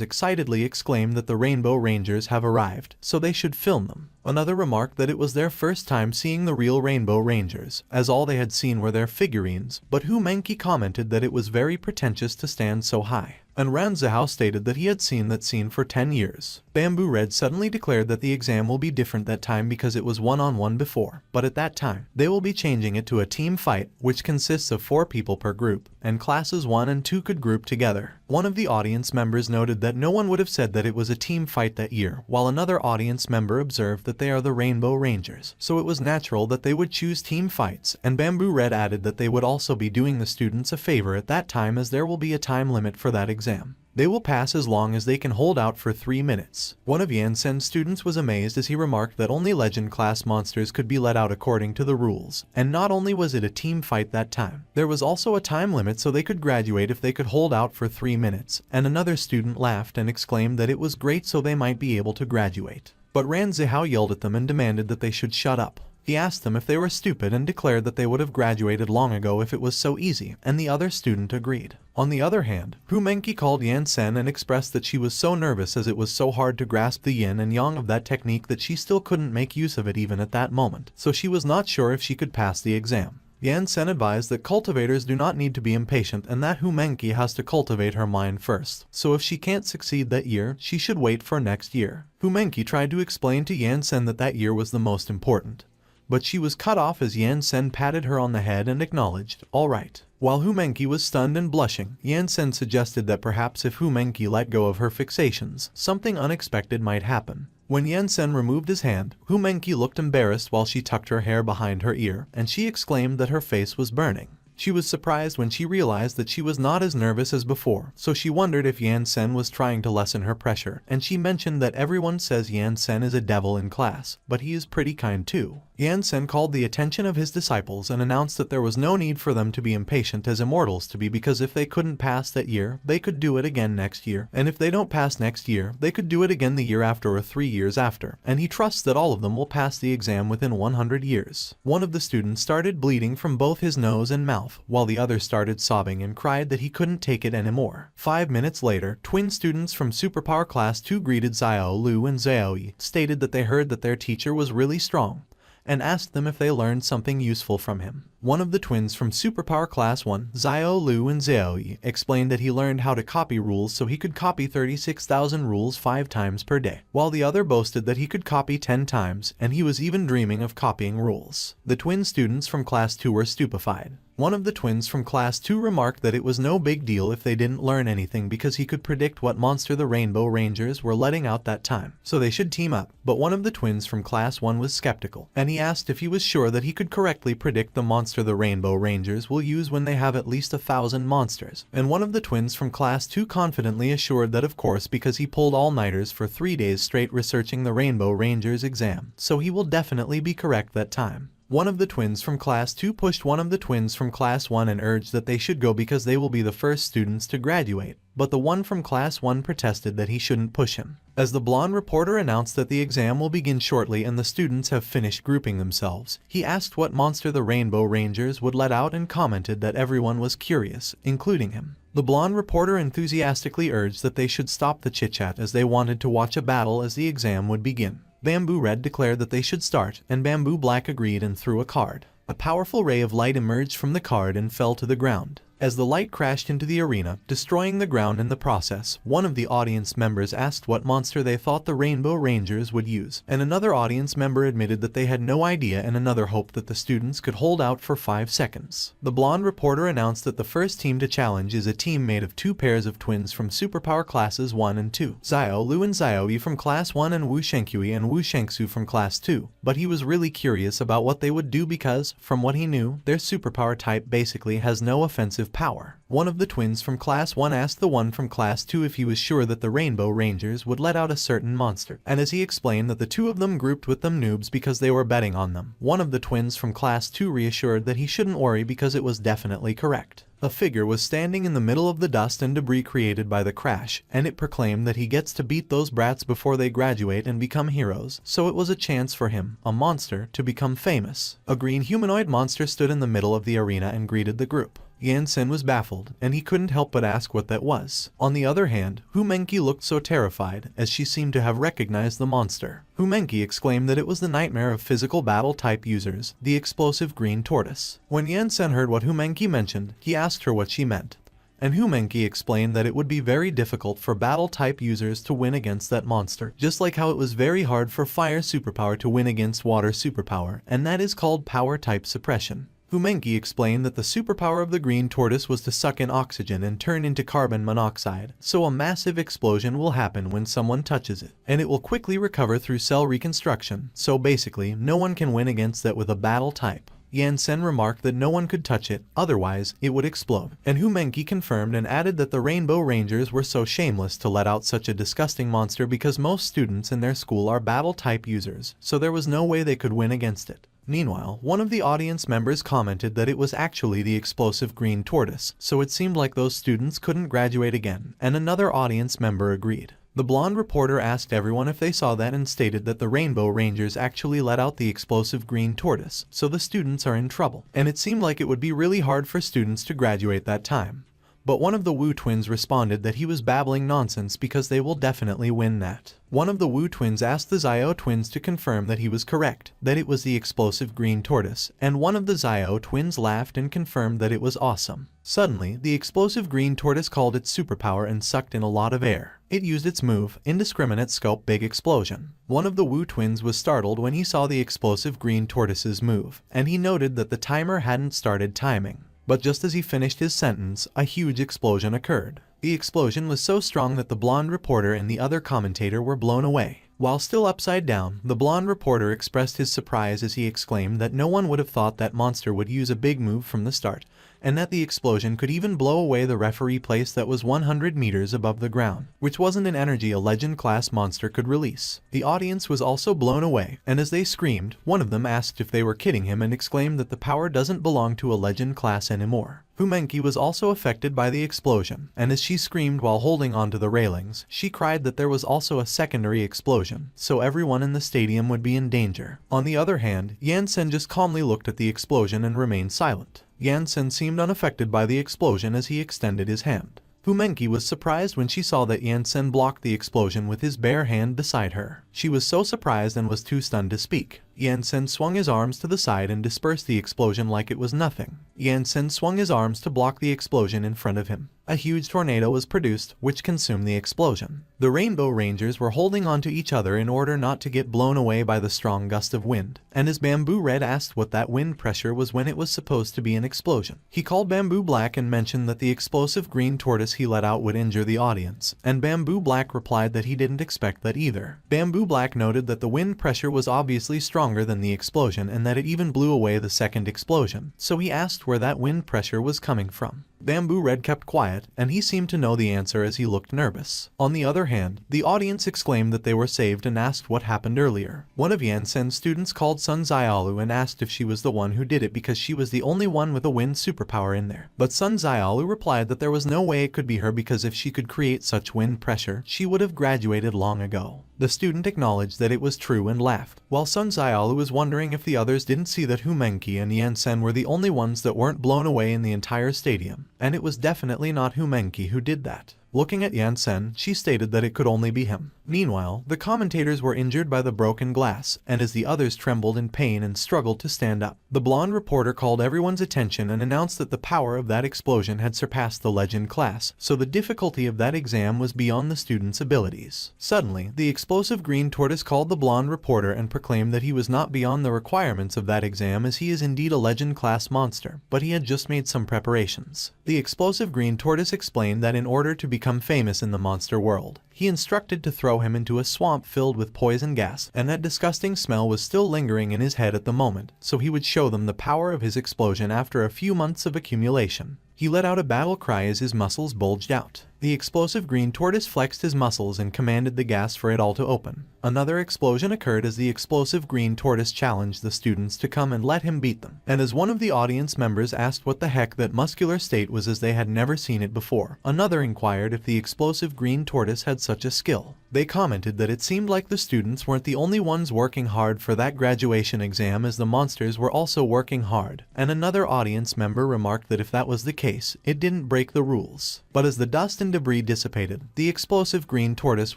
excitedly exclaimed that the Rainbow Rangers have arrived, so they should film them. Another remarked that it was their first time seeing the real Rainbow Rangers, as all they had seen were their figurines, but Humenki commented that it was very pretentious to stand so high. And Ranzahao stated that he had seen that scene for 10 years. Bamboo Red suddenly declared that the exam will be different that time because it was one-on-one before, but at that time, they will be changing it to a team fight, which consists of 4 people per group, and classes 1 and 2 could group together. One of the audience members noted that no one would have said that it was a team fight that year, while another audience member observed that they are the Rainbow Rangers, so it was natural that they would choose team fights, and Bamboo Red added that they would also be doing the students a favor at that time as there will be a time limit for that exam. They will pass as long as they can hold out for 3 minutes. One of Yansen's students was amazed as he remarked that only Legend class monsters could be let out according to the rules, and not only was it a team fight that time, there was also a time limit so they could graduate if they could hold out for 3 minutes, and another student laughed and exclaimed that it was great so they might be able to graduate. But Ranzihao yelled at them and demanded that they should shut up. He asked them if they were stupid and declared that they would have graduated long ago if it was so easy, and the other student agreed. On the other hand, Humenki called Yansen and expressed that she was so nervous as it was so hard to grasp the yin and yang of that technique that she still couldn't make use of it even at that moment, so she was not sure if she could pass the exam. Yansen advised that cultivators do not need to be impatient and that Humenki has to cultivate her mind first, so if she can't succeed that year, she should wait for next year. Humenki tried to explain to Yansen that that year was the most important, but she was cut off as Yansen patted her on the head and acknowledged, "All right." While Humenki was stunned and blushing, Yansen suggested that perhaps if Humenki let go of her fixations, something unexpected might happen. When Yansen removed his hand, Humenki looked embarrassed while she tucked her hair behind her ear, and she exclaimed that her face was burning. She was surprised when she realized that she was not as nervous as before, so she wondered if Yan-sen was trying to lessen her pressure, and she mentioned that everyone says Yan-sen is a devil in class, but he is pretty kind too. Yan-sen called the attention of his disciples and announced that there was no need for them to be impatient as immortals to be, because if they couldn't pass that year, they could do it again next year, and if they don't pass next year, they could do it again the year after or 3 years after, and he trusts that all of them will pass the exam within 100 years. One of the students started bleeding from both his nose and mouth, while the other started sobbing and cried that he couldn't take it anymore. 5 minutes later, twin students from Superpower Class 2 greeted Xiao Lu and Xiaoyi, stated that they heard that their teacher was really strong, and asked them if they learned something useful from him. One of the twins from Superpower Class 1, Xiao Lu and Xiaoyi, explained that he learned how to copy rules so he could copy 36,000 rules 5 times per day, while the other boasted that he could copy 10 times, and he was even dreaming of copying rules. The twin students from Class 2 were stupefied. One of the twins from Class 2 remarked that it was no big deal if they didn't learn anything because he could predict what monster the Rainbow Rangers were letting out that time, so they should team up. But one of the twins from Class 1 was skeptical, and he asked if he was sure that he could correctly predict the monster the Rainbow Rangers will use when they have at least 1,000 monsters. And one of the twins from Class 2 confidently assured that of course, because he pulled all-nighters for 3 days straight researching the Rainbow Rangers exam, so he will definitely be correct that time. One of the twins from Class 2 pushed one of the twins from Class 1 and urged that they should go because they will be the first students to graduate, but the one from Class 1 protested that he shouldn't push him. As the blonde reporter announced that the exam will begin shortly and the students have finished grouping themselves, he asked what monster the Rainbow Rangers would let out and commented that everyone was curious, including him. The blonde reporter enthusiastically urged that they should stop the chit-chat as they wanted to watch a battle as the exam would begin. Bamboo Red declared that they should start, and Bamboo Black agreed and threw a card. A powerful ray of light emerged from the card and fell to the ground. As the light crashed into the arena, destroying the ground in the process, one of the audience members asked what monster they thought the Rainbow Rangers would use, and another audience member admitted that they had no idea, and another hoped that the students could hold out for 5 seconds. The blonde reporter announced that the first team to challenge is a team made of 2 pairs of twins from Superpower Classes 1 and 2, Xiao Lu and Xiaoyi from Class 1 and Wu Shenkui and Wu Shengsu from Class 2, but he was really curious about what they would do because, from what he knew, their superpower type basically has no offensive power. One of the twins from Class 1 asked the one from Class 2 if he was sure that the Rainbow Rangers would let out a certain monster, and as he explained that the two of them grouped with them noobs because they were betting on them, one of the twins from Class 2 reassured that he shouldn't worry because it was definitely correct. A figure was standing in the middle of the dust and debris created by the crash, and it proclaimed that he gets to beat those brats before they graduate and become heroes, so it was a chance for him, a monster, to become famous. A green humanoid monster stood in the middle of the arena and greeted the group. Yan-sen was baffled, and he couldn't help but ask what that was. On the other hand, Humenki looked so terrified, as she seemed to have recognized the monster. Humenki exclaimed that it was the nightmare of physical battle type users, the explosive green tortoise. When Yan-sen heard what Humenki mentioned, he asked her what she meant, and Humenki explained that it would be very difficult for battle type users to win against that monster, just like how it was very hard for fire superpower to win against water superpower, and that is called power type suppression. Humenki explained that the superpower of the green tortoise was to suck in oxygen and turn into carbon monoxide, so a massive explosion will happen when someone touches it, and it will quickly recover through cell reconstruction, so basically no one can win against that with a battle type. Yan-sen remarked that no one could touch it, otherwise it would explode, and Humenki confirmed and added that the Rainbow Rangers were so shameless to let out such a disgusting monster because most students in their school are battle type users, so there was no way they could win against it. Meanwhile, one of the audience members commented that it was actually the explosive green tortoise, so it seemed like those students couldn't graduate again, and another audience member agreed. The blonde reporter asked everyone if they saw that and stated that the Rainbow Rangers actually let out the explosive green tortoise, so the students are in trouble, and it seemed like it would be really hard for students to graduate that time. But one of the Wu twins responded that he was babbling nonsense because they will definitely win that. One of the Wu twins asked the Xiao twins to confirm that he was correct, that it was the explosive green tortoise, and one of the Xiao twins laughed and confirmed that it was awesome. Suddenly, the explosive green tortoise called its superpower and sucked in a lot of air. It used its move, Indiscriminate Scope Big Explosion. One of the Wu twins was startled when he saw the explosive green tortoise's move, and he noted that the timer hadn't started timing. But just as he finished his sentence, a huge explosion occurred. The explosion was so strong that the blonde reporter and the other commentator were blown away. While still upside down, the blonde reporter expressed his surprise as he exclaimed that no one would have thought that monster would use a big move from the start, and that the explosion could even blow away the referee place that was 100 meters above the ground, which wasn't an energy a legend-class monster could release. The audience was also blown away, and as they screamed, one of them asked if they were kidding him and exclaimed that the power doesn't belong to a legend class anymore. Fumenki was also affected by the explosion, and as she screamed while holding onto the railings, she cried that there was also a secondary explosion, so everyone in the stadium would be in danger. On the other hand, Yansen just calmly looked at the explosion and remained silent. Yansen seemed unaffected by the explosion as he extended his hand. Fumenki was surprised when she saw that Yansen blocked the explosion with his bare hand beside her. She was so surprised and was too stunned to speak. Yansen swung his arms to the side and dispersed the explosion like it was nothing. Yansen swung his arms to block the explosion in front of him. A huge tornado was produced, which consumed the explosion. The Rainbow Rangers were holding onto each other in order not to get blown away by the strong gust of wind, and as Bamboo Red asked what that wind pressure was when it was supposed to be an explosion, he called Bamboo Black and mentioned that the explosive green tortoise he let out would injure the audience, and Bamboo Black replied that he didn't expect that either. Bamboo Black noted that the wind pressure was obviously stronger than the explosion and that it even blew away the second explosion, so he asked where that wind pressure was coming from. Bamboo Red kept quiet, and he seemed to know the answer as he looked nervous. On the other hand, the audience exclaimed that they were saved and asked what happened earlier. One of Yansen's students called Sun Xiaolu and asked if she was the one who did it because she was the only one with a wind superpower in there. But Sun Xiaolu replied that there was no way it could be her because if she could create such wind pressure, she would have graduated long ago. The student acknowledged that it was true and laughed, while Sun Xiaolu was wondering if the others didn't see that Fumenki and Yansen were the only ones that weren't blown away in the entire stadium, and it was definitely not Fumenki who did that. Looking at Yansen, she stated that it could only be him. Meanwhile, the commentators were injured by the broken glass, and as the others trembled in pain and struggled to stand up, the blonde reporter called everyone's attention and announced that the power of that explosion had surpassed the legend class, so the difficulty of that exam was beyond the students' abilities. Suddenly, the explosive green tortoise called the blonde reporter and proclaimed that he was not beyond the requirements of that exam as he is indeed a legend class monster, but he had just made some preparations. The explosive green tortoise explained that in order to become famous in the monster world, he instructed to throw him into a swamp filled with poison gas, and that disgusting smell was still lingering in his head at the moment, so he would show them the power of his explosion after a few months of accumulation. He let out a battle cry as his muscles bulged out. The explosive green tortoise flexed his muscles and commanded the gas for it all to open. Another explosion occurred as the explosive green tortoise challenged the students to come and let him beat them, and as one of the audience members asked what the heck that muscular state was as they had never seen it before, another inquired if the explosive green tortoise had such a skill. They commented that it seemed like the students weren't the only ones working hard for that graduation exam as the monsters were also working hard, and another audience member remarked that if that was the case, it didn't break the rules. But as the dust and debris dissipated, the explosive green tortoise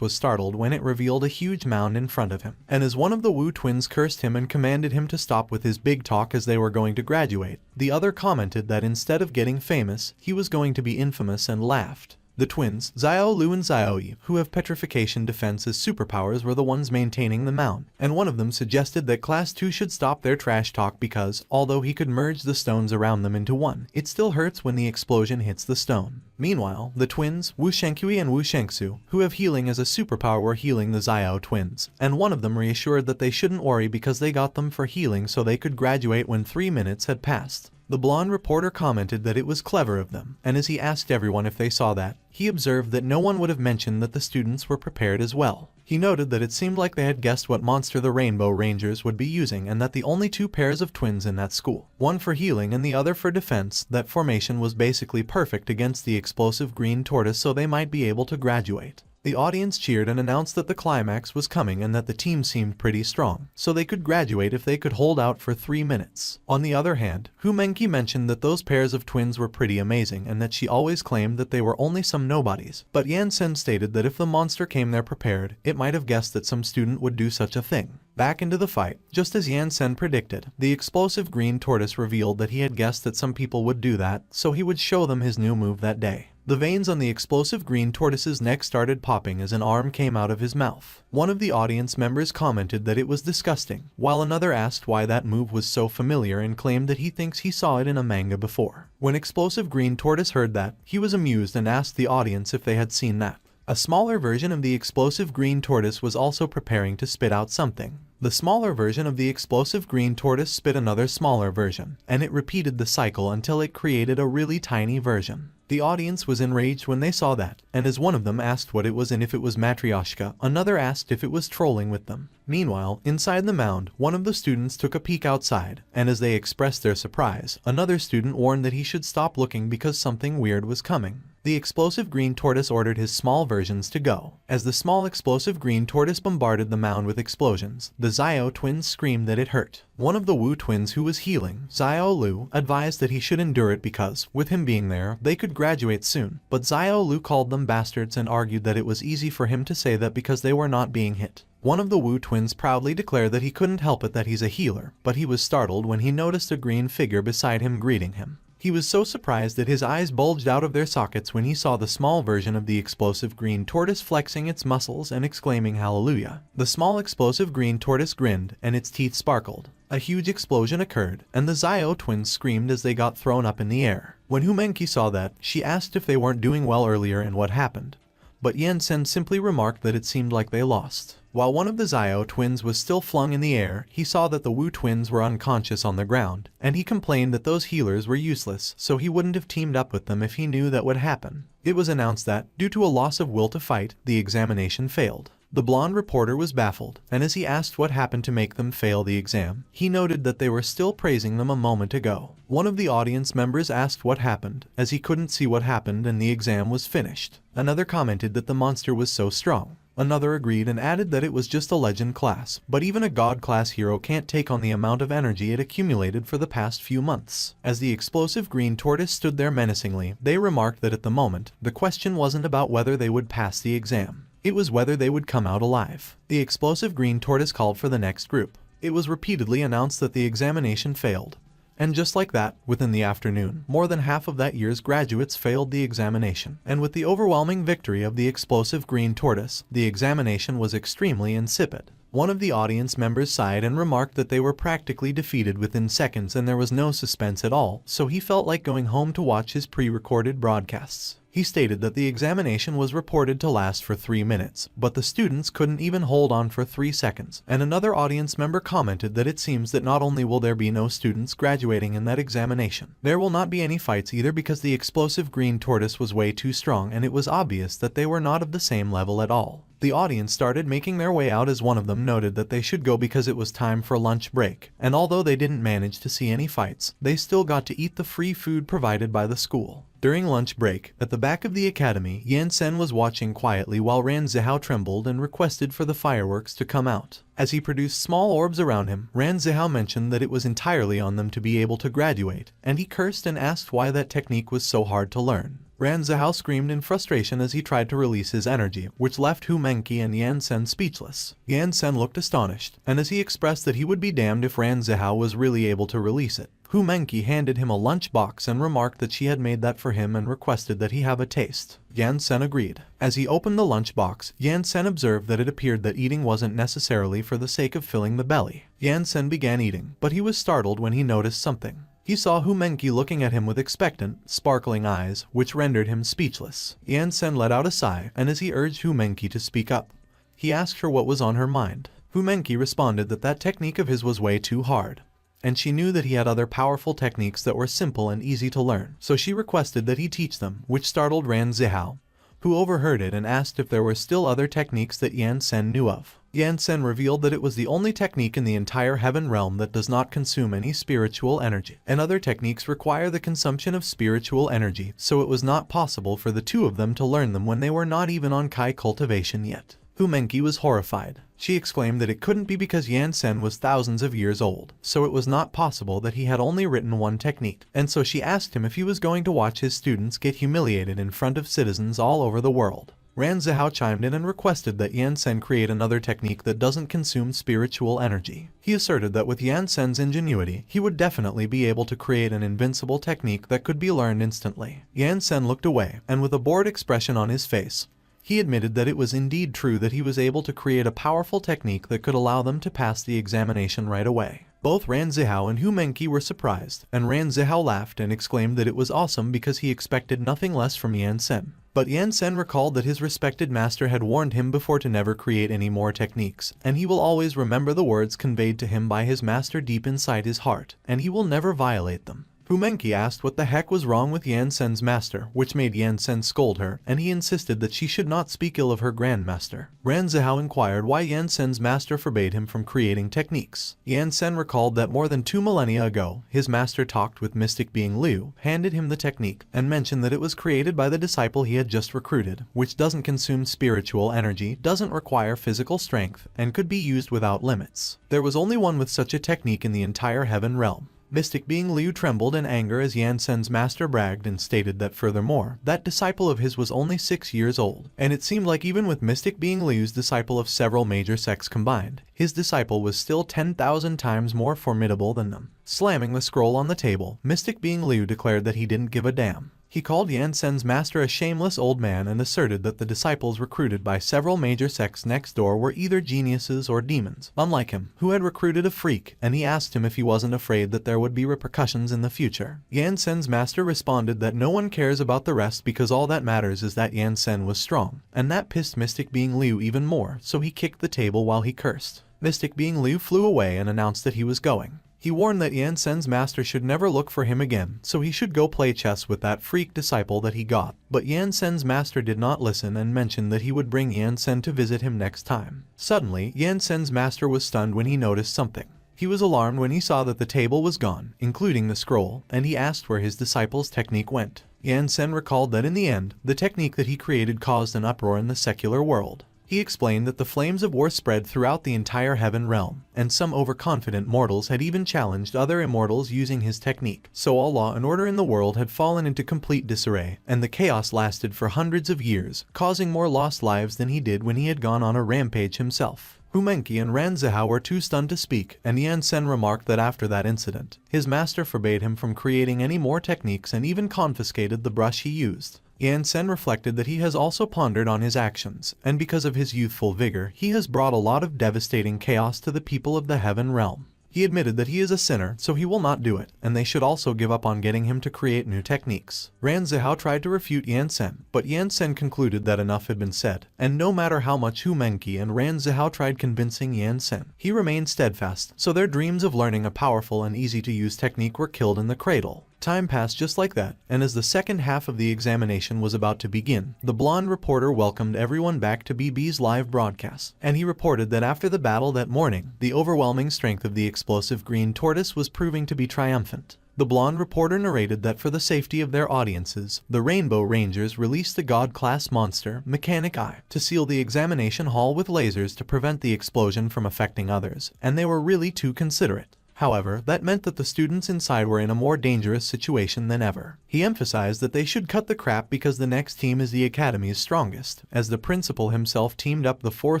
was startled when it revealed a huge mound in front of him, and as one of the Wu twins cursed him and commanded him to stop with his big talk as they were going to graduate, the other commented that instead of getting famous, he was going to be infamous and laughed. The twins, Xiao Lu and Xiaoyi, who have petrification defense as superpowers, were the ones maintaining the mound, and one of them suggested that Class 2 should stop their trash talk because, although he could merge the stones around them into one, it still hurts when the explosion hits the stone. Meanwhile, the twins, Wu Shenkui and Wu Shengsu, who have healing as a superpower, were healing the Xiao twins, and one of them reassured that they shouldn't worry because they got them for healing so they could graduate when 3 minutes had passed. The blonde reporter commented that it was clever of them, and as he asked everyone if they saw that, he observed that no one would have mentioned that the students were prepared as well. He noted that it seemed like they had guessed what monster the Rainbow Rangers would be using and that the only 2 pairs of twins in that school, one for healing and the other for defense, that formation was basically perfect against the explosive green tortoise so they might be able to graduate. The audience cheered and announced that the climax was coming and that the team seemed pretty strong, so they could graduate if they could hold out for 3 minutes. On the other hand, Fumenki mentioned that those pairs of twins were pretty amazing and that she always claimed that they were only some nobodies, but Yansen stated that if the monster came there prepared, it might have guessed that some student would do such a thing. Back into the fight, just as Yansen predicted, the explosive green tortoise revealed that he had guessed that some people would do that, so he would show them his new move that day. The veins on the explosive green tortoise's neck started popping as an arm came out of his mouth. One of the audience members commented that it was disgusting, while another asked why that move was so familiar and claimed that he thinks he saw it in a manga before. When explosive green tortoise heard that, he was amused and asked the audience if they had seen that. A smaller version of the explosive green tortoise was also preparing to spit out something. The smaller version of the explosive green tortoise spit another smaller version, and it repeated the cycle until it created a really tiny version. The audience was enraged when they saw that, and as one of them asked what it was and if it was Matryoshka, another asked if it was trolling with them. Meanwhile, inside the mound, one of the students took a peek outside, and as they expressed their surprise, another student warned that he should stop looking because something weird was coming. The explosive green tortoise ordered his small versions to go. As the small explosive green tortoise bombarded the mound with explosions, the Xiao twins screamed that it hurt. One of the Wu twins who was healing, Xiao Lu, advised that he should endure it because, with him being there, they could graduate soon. But Xiao Lu called them bastards and argued that it was easy for him to say that because they were not being hit. One of the Wu twins proudly declared that he couldn't help it that he's a healer, but he was startled when he noticed a green figure beside him greeting him. He was so surprised that his eyes bulged out of their sockets when he saw the small version of the explosive green tortoise flexing its muscles and exclaiming hallelujah. The small explosive green tortoise grinned, and its teeth sparkled. A huge explosion occurred, and the Xiao twins screamed as they got thrown up in the air. When Humenki saw that, she asked if they weren't doing well earlier and what happened. But Yansen simply remarked that it seemed like they lost. While one of the Xiao twins was still flung in the air, he saw that the Wu twins were unconscious on the ground, and he complained that those healers were useless, so he wouldn't have teamed up with them if he knew that would happen. It was announced that, due to a loss of will to fight, the examination failed. The blonde reporter was baffled, and as he asked what happened to make them fail the exam, he noted that they were still praising them a moment ago. One of the audience members asked what happened, as he couldn't see what happened and the exam was finished. Another commented that the monster was so strong. Another agreed and added that it was just a legend class, but even a god-class hero can't take on the amount of energy it accumulated for the past few months. As the explosive green tortoise stood there menacingly, they remarked that at the moment, the question wasn't about whether they would pass the exam. It was whether they would come out alive. The explosive green tortoise called for the next group. It was repeatedly announced that the examination failed. And just like that, within the afternoon, more than half of that year's graduates failed the examination. And with the overwhelming victory of the explosive green tortoise, the examination was extremely insipid. One of the audience members sighed and remarked that they were practically defeated within seconds and there was no suspense at all, so he felt like going home to watch his pre-recorded broadcasts. He stated that the examination was reported to last for 3 minutes, but the students couldn't even hold on for 3 seconds, and another audience member commented that it seems that not only will there be no students graduating in that examination, there will not be any fights either because the explosive green tortoise was way too strong and it was obvious that they were not of the same level at all. The audience started making their way out as one of them noted that they should go because it was time for lunch break, and although they didn't manage to see any fights, they still got to eat the free food provided by the school. During lunch break, at the back of the academy, Yansen was watching quietly while Ran Zihao trembled and requested for the fireworks to come out. As he produced small orbs around him, Ran Zihao mentioned that it was entirely on them to be able to graduate, and he cursed and asked why that technique was so hard to learn. Ran Zihao screamed in frustration as he tried to release his energy, which left Hu Menki and Yansen speechless. Yansen looked astonished, and as he expressed that he would be damned if Ran Zihao was really able to release it, Hu Menki handed him a lunch box and remarked that she had made that for him and requested that he have a taste. Yansen agreed. As he opened the lunch box, Yansen observed that it appeared that eating wasn't necessarily for the sake of filling the belly. Yansen began eating, but he was startled when he noticed something. He saw Hu Menki looking at him with expectant, sparkling eyes, which rendered him speechless. Yansen let out a sigh, and as he urged Hu Menki to speak up, he asked her what was on her mind. Hu Menki responded that that technique of his was way too hard, and she knew that he had other powerful techniques that were simple and easy to learn, so she requested that he teach them, which startled Ran Zihao, who overheard it and asked if there were still other techniques that Yansen knew of. Yansen revealed that it was the only technique in the entire heaven realm that does not consume any spiritual energy, and other techniques require the consumption of spiritual energy, so it was not possible for the two of them to learn them when they were not even on Kai cultivation yet. Hu Menki was horrified. She exclaimed that it couldn't be because Yansen was thousands of years old, so it was not possible that he had only written one technique, and so she asked him if he was going to watch his students get humiliated in front of citizens all over the world. Ran Zihao chimed in and requested that Yansen create another technique that doesn't consume spiritual energy. He asserted that with Yansen's ingenuity, he would definitely be able to create an invincible technique that could be learned instantly. Yansen looked away, and with a bored expression on his face, he admitted that it was indeed true that he was able to create a powerful technique that could allow them to pass the examination right away. Both Ran Zihao and Hu Menki were surprised, and Ran Zihao laughed and exclaimed that it was awesome because he expected nothing less from Yansen. But Yansen recalled that his respected master had warned him before to never create any more techniques, and he will always remember the words conveyed to him by his master deep inside his heart, and he will never violate them. Fumenki asked what the heck was wrong with Yansen's master, which made Yansen scold her, and he insisted that she should not speak ill of her grandmaster. Ranzihao inquired why Yansen's master forbade him from creating techniques. Yansen recalled that more than 2 millennia ago, his master talked with mystic being Liu, handed him the technique, and mentioned that it was created by the disciple he had just recruited, which doesn't consume spiritual energy, doesn't require physical strength, and could be used without limits. There was only one with such a technique in the entire heaven realm. Mystic being Liu trembled in anger as Yansen's master bragged and stated that furthermore, that disciple of his was only 6 years old, and it seemed like even with Mystic being Liu's disciple of several major sects combined, his disciple was still 10,000 times more formidable than them. Slamming the scroll on the table, Mystic being Liu declared that he didn't give a damn. He called Yansen's master a shameless old man and asserted that the disciples recruited by several major sects next door were either geniuses or demons, unlike him, who had recruited a freak, and he asked him if he wasn't afraid that there would be repercussions in the future. Yansen's master responded that no one cares about the rest because all that matters is that Yansen was strong, and that pissed Mystic being Liu even more, so he kicked the table while he cursed. Mystic being Liu flew away and announced that he was going. He warned that Yansen's master should never look for him again, so he should go play chess with that freak disciple that he got. But Yansen's master did not listen and mentioned that he would bring Yansen to visit him next time. Suddenly, Yansen's master was stunned when he noticed something. He was alarmed when he saw that the table was gone, including the scroll, and he asked where his disciple's technique went. Yansen recalled that in the end, the technique that he created caused an uproar in the secular world. He explained that the flames of war spread throughout the entire heaven realm, and some overconfident mortals had even challenged other immortals using his technique. So all law and order in the world had fallen into complete disarray, and the chaos lasted for hundreds of years, causing more lost lives than he did when he had gone on a rampage himself. Fumenki and Ranzihao were too stunned to speak, and Yansen remarked that after that incident, his master forbade him from creating any more techniques and even confiscated the brush he used. Yansen reflected that he has also pondered on his actions, and because of his youthful vigor, he has brought a lot of devastating chaos to the people of the heaven realm. He admitted that he is a sinner, so he will not do it, and they should also give up on getting him to create new techniques. Ranzihao tried to refute Yansen, but Yansen concluded that enough had been said, and no matter how much Fumenki and Ranzihao tried convincing Yansen, he remained steadfast, so their dreams of learning a powerful and easy-to-use technique were killed in the cradle. Time passed just like that, and as the second half of the examination was about to begin, the blonde reporter welcomed everyone back to BB's live broadcast, and he reported that after the battle that morning, the overwhelming strength of the explosive green tortoise was proving to be triumphant. The blonde reporter narrated that for the safety of their audiences, the Rainbow Rangers released the God-class monster, Mechanic Eye, to seal the examination hall with lasers to prevent the explosion from affecting others, and they were really too considerate. However, that meant that the students inside were in a more dangerous situation than ever. He emphasized that they should cut the crap because the next team is the academy's strongest, as the principal himself teamed up the 4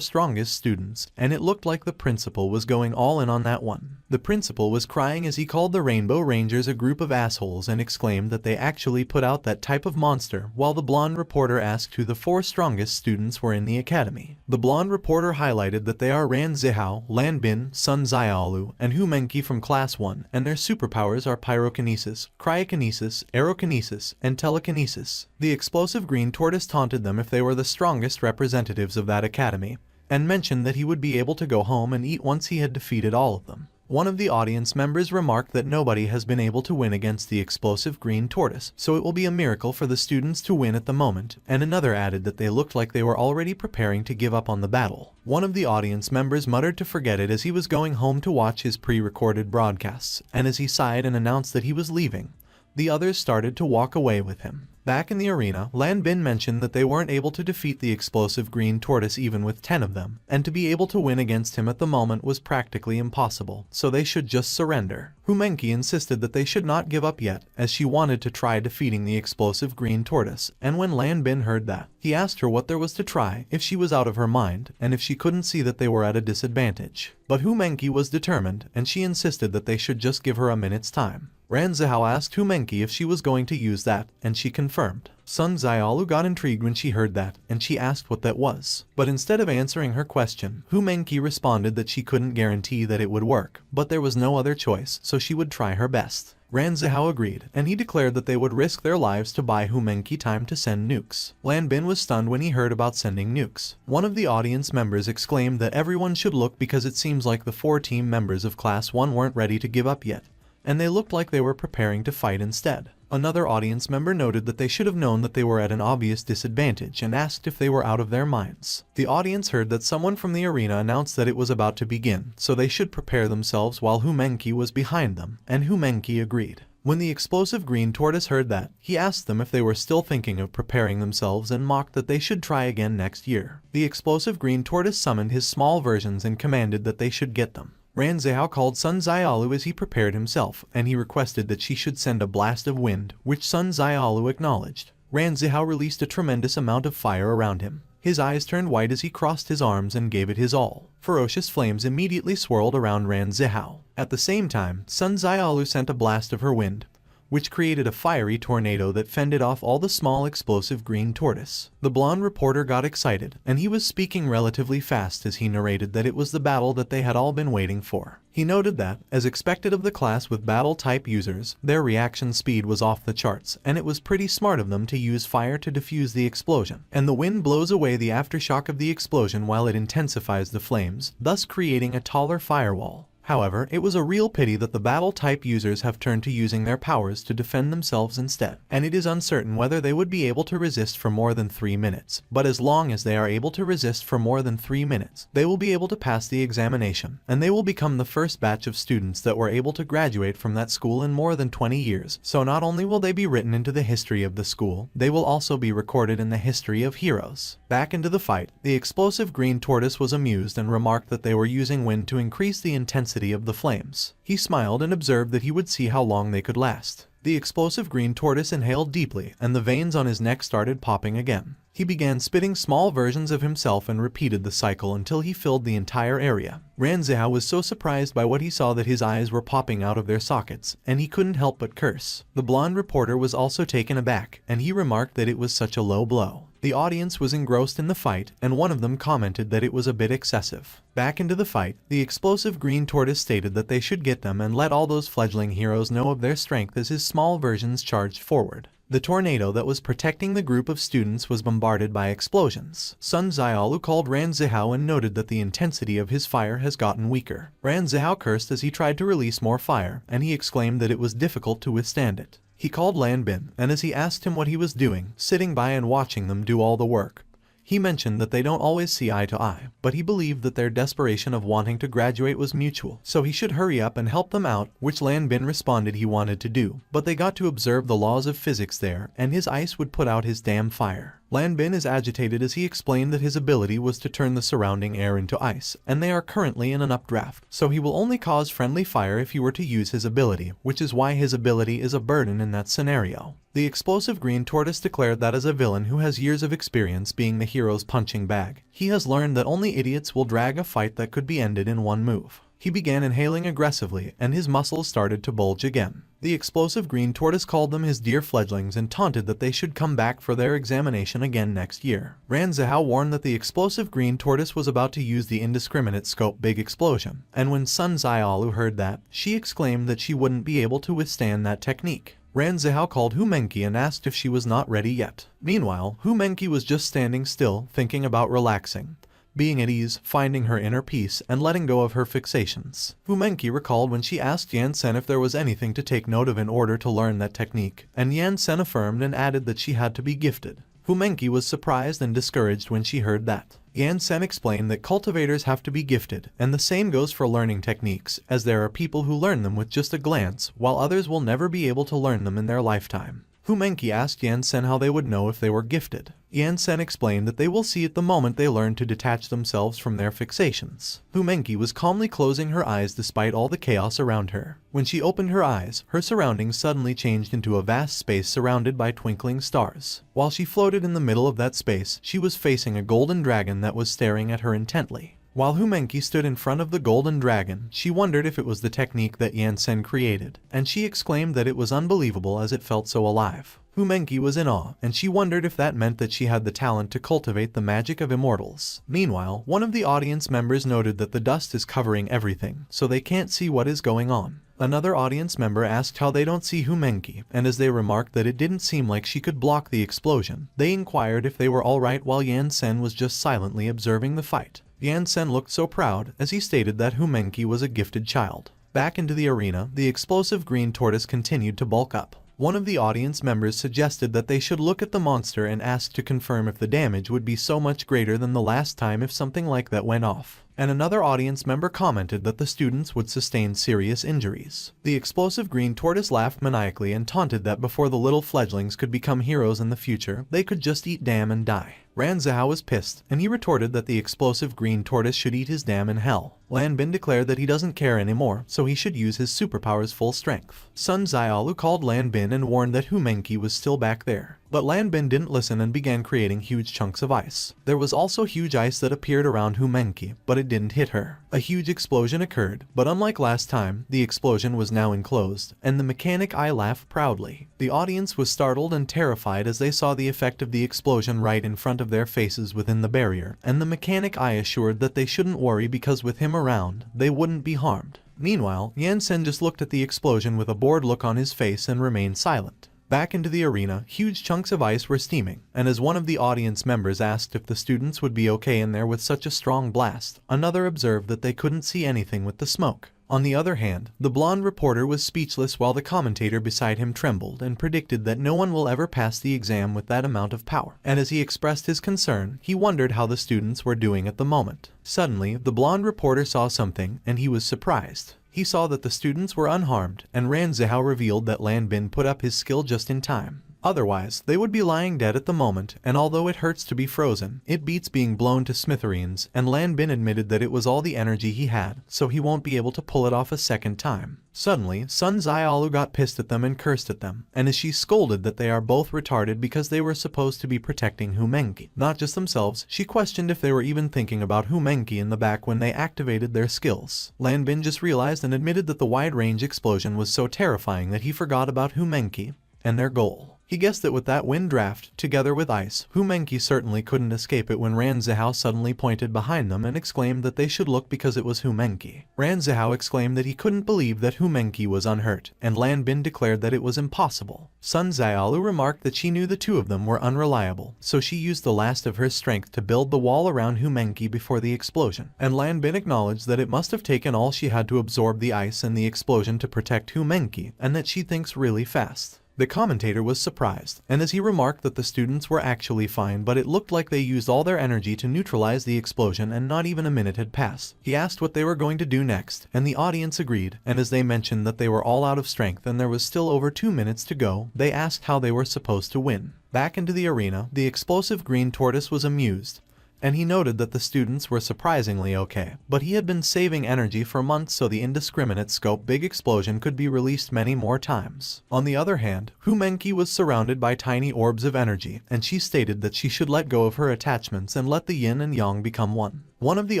strongest students, and it looked like the principal was going all in on that one. The principal was crying as he called the Rainbow Rangers a group of assholes and exclaimed that they actually put out that type of monster, while the blonde reporter asked who the 4 strongest students were in the academy. The blonde reporter highlighted that they are Ranzihao, Lanbin, Sun Xiaolu, and Fumenki from Class 1, and their superpowers are pyrokinesis, cryokinesis, aerokinesis, and telekinesis. The explosive green tortoise taunted them if they were the strongest representatives of that academy, and mentioned that he would be able to go home and eat once he had defeated all of them. One of the audience members remarked that nobody has been able to win against the explosive green tortoise, so it will be a miracle for the students to win at the moment, and another added that they looked like they were already preparing to give up on the battle. One of the audience members muttered to forget it as he was going home to watch his pre-recorded broadcasts, and as he sighed and announced that he was leaving, the others started to walk away with him. Back in the arena, Lan Bin mentioned that they weren't able to defeat the explosive green tortoise even with 10 of them, and to be able to win against him at the moment was practically impossible, so they should just surrender. Fumenki insisted that they should not give up yet, as she wanted to try defeating the explosive green tortoise, and when Lan Bin heard that, he asked her what there was to try, if she was out of her mind, and if she couldn't see that they were at a disadvantage. But Fumenki was determined, and she insisted that they should just give her a minute's time. Ranzihao asked Fumenki if she was going to use that, and she confirmed. Sun Xiaolu got intrigued when she heard that, and she asked what that was. But instead of answering her question, Fumenki responded that she couldn't guarantee that it would work, but there was no other choice, so she would try her best. Ran Zihao agreed, and he declared that they would risk their lives to buy Humenki time to send nukes. Lan Bin was stunned when he heard about sending nukes. One of the audience members exclaimed that everyone should look because it seems like the 4 team members of Class 1 weren't ready to give up yet, and they looked like they were preparing to fight instead. Another audience member noted that they should have known that they were at an obvious disadvantage and asked if they were out of their minds. The audience heard that someone from the arena announced that it was about to begin, so they should prepare themselves while Humenki was behind them, and Humenki agreed. When the explosive green tortoise heard that, he asked them if they were still thinking of preparing themselves and mocked that they should try again next year. The explosive green tortoise summoned his small versions and commanded that they should get them. Ran Zihao called Sun Xiaolu as he prepared himself, and he requested that she should send a blast of wind, which Sun Xiaolu acknowledged. Ran Zihao released a tremendous amount of fire around him. His eyes turned white as he crossed his arms and gave it his all. Ferocious flames immediately swirled around Ran Zihao. At the same time, Sun Xiaolu sent a blast of her wind, which created a fiery tornado that fended off all the small explosive green tortoise. The blonde reporter got excited, and he was speaking relatively fast as he narrated that it was the battle that they had all been waiting for. He noted that, as expected of the class with battle-type users, their reaction speed was off the charts, and it was pretty smart of them to use fire to defuse the explosion. And the wind blows away the aftershock of the explosion while it intensifies the flames, thus creating a taller firewall. However, it was a real pity that the battle-type users have turned to using their powers to defend themselves instead, and it is uncertain whether they would be able to resist for more than 3 minutes. But as long as they are able to resist for more than 3 minutes, they will be able to pass the examination, and they will become the first batch of students that were able to graduate from that school in more than 20 years. So not only will they be written into the history of the school, they will also be recorded in the history of heroes. Back into the fight, the explosive green tortoise was amused and remarked that they were using wind to increase the intensity of the flames. He smiled and observed that he would see how long they could last. The explosive green tortoise inhaled deeply, and the veins on his neck started popping again. He began spitting small versions of himself and repeated the cycle until he filled the entire area. Ran Zihao was so surprised by what he saw that his eyes were popping out of their sockets, and he couldn't help but curse. The blonde reporter was also taken aback, and he remarked that it was such a low blow. The audience was engrossed in the fight, and one of them commented that it was a bit excessive. Back into the fight, the explosive green tortoise stated that they should get them and let all those fledgling heroes know of their strength as his small versions charged forward. The tornado that was protecting the group of students was bombarded by explosions. Sun Xiaolu called Ran Zihao and noted that the intensity of his fire has gotten weaker. Ran Zihao cursed as he tried to release more fire, and he exclaimed that it was difficult to withstand it. He called Lan Bin, and as he asked him what he was doing, sitting by and watching them do all the work, he mentioned that they don't always see eye to eye, but he believed that their desperation of wanting to graduate was mutual, so he should hurry up and help them out, which Lan Bin responded he wanted to do. But they got to observe the laws of physics there, and his ice would put out his damn fire. Lan Bin is agitated as he explained that his ability was to turn the surrounding air into ice, and they are currently in an updraft, so he will only cause friendly fire if he were to use his ability, which is why his ability is a burden in that scenario. The explosive green tortoise declared that as a villain who has years of experience being the hero's punching bag, he has learned that only idiots will drag a fight that could be ended in one move. He began inhaling aggressively, and his muscles started to bulge again. The explosive green tortoise called them his dear fledglings and taunted that they should come back for their examination again next year. Ran Zihao warned that the explosive green tortoise was about to use the indiscriminate scope big explosion, and when Sun Xiaolu heard that, she exclaimed that she wouldn't be able to withstand that technique. Ran Zihao called Humenki and asked if she was not ready yet. Meanwhile, Humenki was just standing still, thinking about relaxing, being at ease, finding her inner peace, and letting go of her fixations. Humenki recalled when she asked Yansen if there was anything to take note of in order to learn that technique, and Yansen affirmed and added that she had to be gifted. Humenki was surprised and discouraged when she heard that. Yansen explained that cultivators have to be gifted, and the same goes for learning techniques, as there are people who learn them with just a glance, while others will never be able to learn them in their lifetime. Humenki asked Yansen how they would know if they were gifted. Yansen explained that they will see it the moment they learn to detach themselves from their fixations. Humenki was calmly closing her eyes despite all the chaos around her. When she opened her eyes, her surroundings suddenly changed into a vast space surrounded by twinkling stars. While she floated in the middle of that space, she was facing a golden dragon that was staring at her intently. While Humenki stood in front of the golden dragon, she wondered if it was the technique that Yansen created, and she exclaimed that it was unbelievable as it felt so alive. Humenki was in awe, and she wondered if that meant that she had the talent to cultivate the magic of immortals. Meanwhile, one of the audience members noted that the dust is covering everything, so they can't see what is going on. Another audience member asked how they don't see Humenki, and as they remarked that it didn't seem like she could block the explosion, they inquired if they were alright while Yan-sen was just silently observing the fight. Yan-sen looked so proud as he stated that Humenki was a gifted child. Back into the arena, the explosive green tortoise continued to bulk up. One of the audience members suggested that they should look at the monster and ask to confirm if the damage would be so much greater than the last time if something like that went off. And another audience member commented that the students would sustain serious injuries. The explosive green tortoise laughed maniacally and taunted that before the little fledglings could become heroes in the future, they could just eat damn and die. Ranzhao was pissed, and he retorted that the explosive green tortoise should eat his damn in hell. Lan Bin declared that he doesn't care anymore, so he should use his superpowers full strength. Sun Xiaolu called Lan Bin and warned that Humenki was still back there. But Lan Bin didn't listen and began creating huge chunks of ice. There was also huge ice that appeared around Humenki, but it didn't hit her. A huge explosion occurred, but unlike last time, the explosion was now enclosed, and the mechanic eye laughed proudly. The audience was startled and terrified as they saw the effect of the explosion right in front of their faces within the barrier, and the mechanic eye assured that they shouldn't worry because with him around, they wouldn't be harmed. Meanwhile, Yan-sen just looked at the explosion with a bored look on his face and remained silent. Back into the arena, huge chunks of ice were steaming, and as one of the audience members asked if the students would be okay in there with such a strong blast, another observed that they couldn't see anything with the smoke. On the other hand, the blonde reporter was speechless while the commentator beside him trembled and predicted that no one will ever pass the exam with that amount of power. And as he expressed his concern, he wondered how the students were doing at the moment. Suddenly, the blonde reporter saw something, and he was surprised. He saw that the students were unharmed, and Ranzhao revealed that Lan Bin put up his skill just in time. Otherwise, they would be lying dead at the moment, and although it hurts to be frozen, it beats being blown to smithereens, and Lan Bin admitted that it was all the energy he had, so he won't be able to pull it off a second time. Suddenly, Sun Xiaolu got pissed at them and cursed at them, and as she scolded that they are both retarded because they were supposed to be protecting Humenki, not just themselves, she questioned if they were even thinking about Humenki in the back when they activated their skills. Lan Bin just realized and admitted that the wide-range explosion was so terrifying that he forgot about Humenki and their goal. He guessed that with that wind draft, together with ice, Humenki certainly couldn't escape it when Ranzhao suddenly pointed behind them and exclaimed that they should look because it was Humenki. Ranzhao exclaimed that he couldn't believe that Humenki was unhurt, and Lan Bin declared that it was impossible. Sun Xiaolu remarked that she knew the two of them were unreliable, so she used the last of her strength to build the wall around Humenki before the explosion, and Lan Bin acknowledged that it must have taken all she had to absorb the ice and the explosion to protect Humenki, and that she thinks really fast. The commentator was surprised, and as he remarked that the students were actually fine but it looked like they used all their energy to neutralize the explosion and not even a minute had passed, he asked what they were going to do next, and the audience agreed, and as they mentioned that they were all out of strength and there was still over 2 minutes to go, they asked how they were supposed to win. Back into the arena, the explosive green tortoise was amused, and he noted that the students were surprisingly okay, but he had been saving energy for months so the indiscriminate scope big explosion could be released many more times. On the other hand, Humenki was surrounded by tiny orbs of energy, and she stated that she should let go of her attachments and let the yin and yang become one. One of the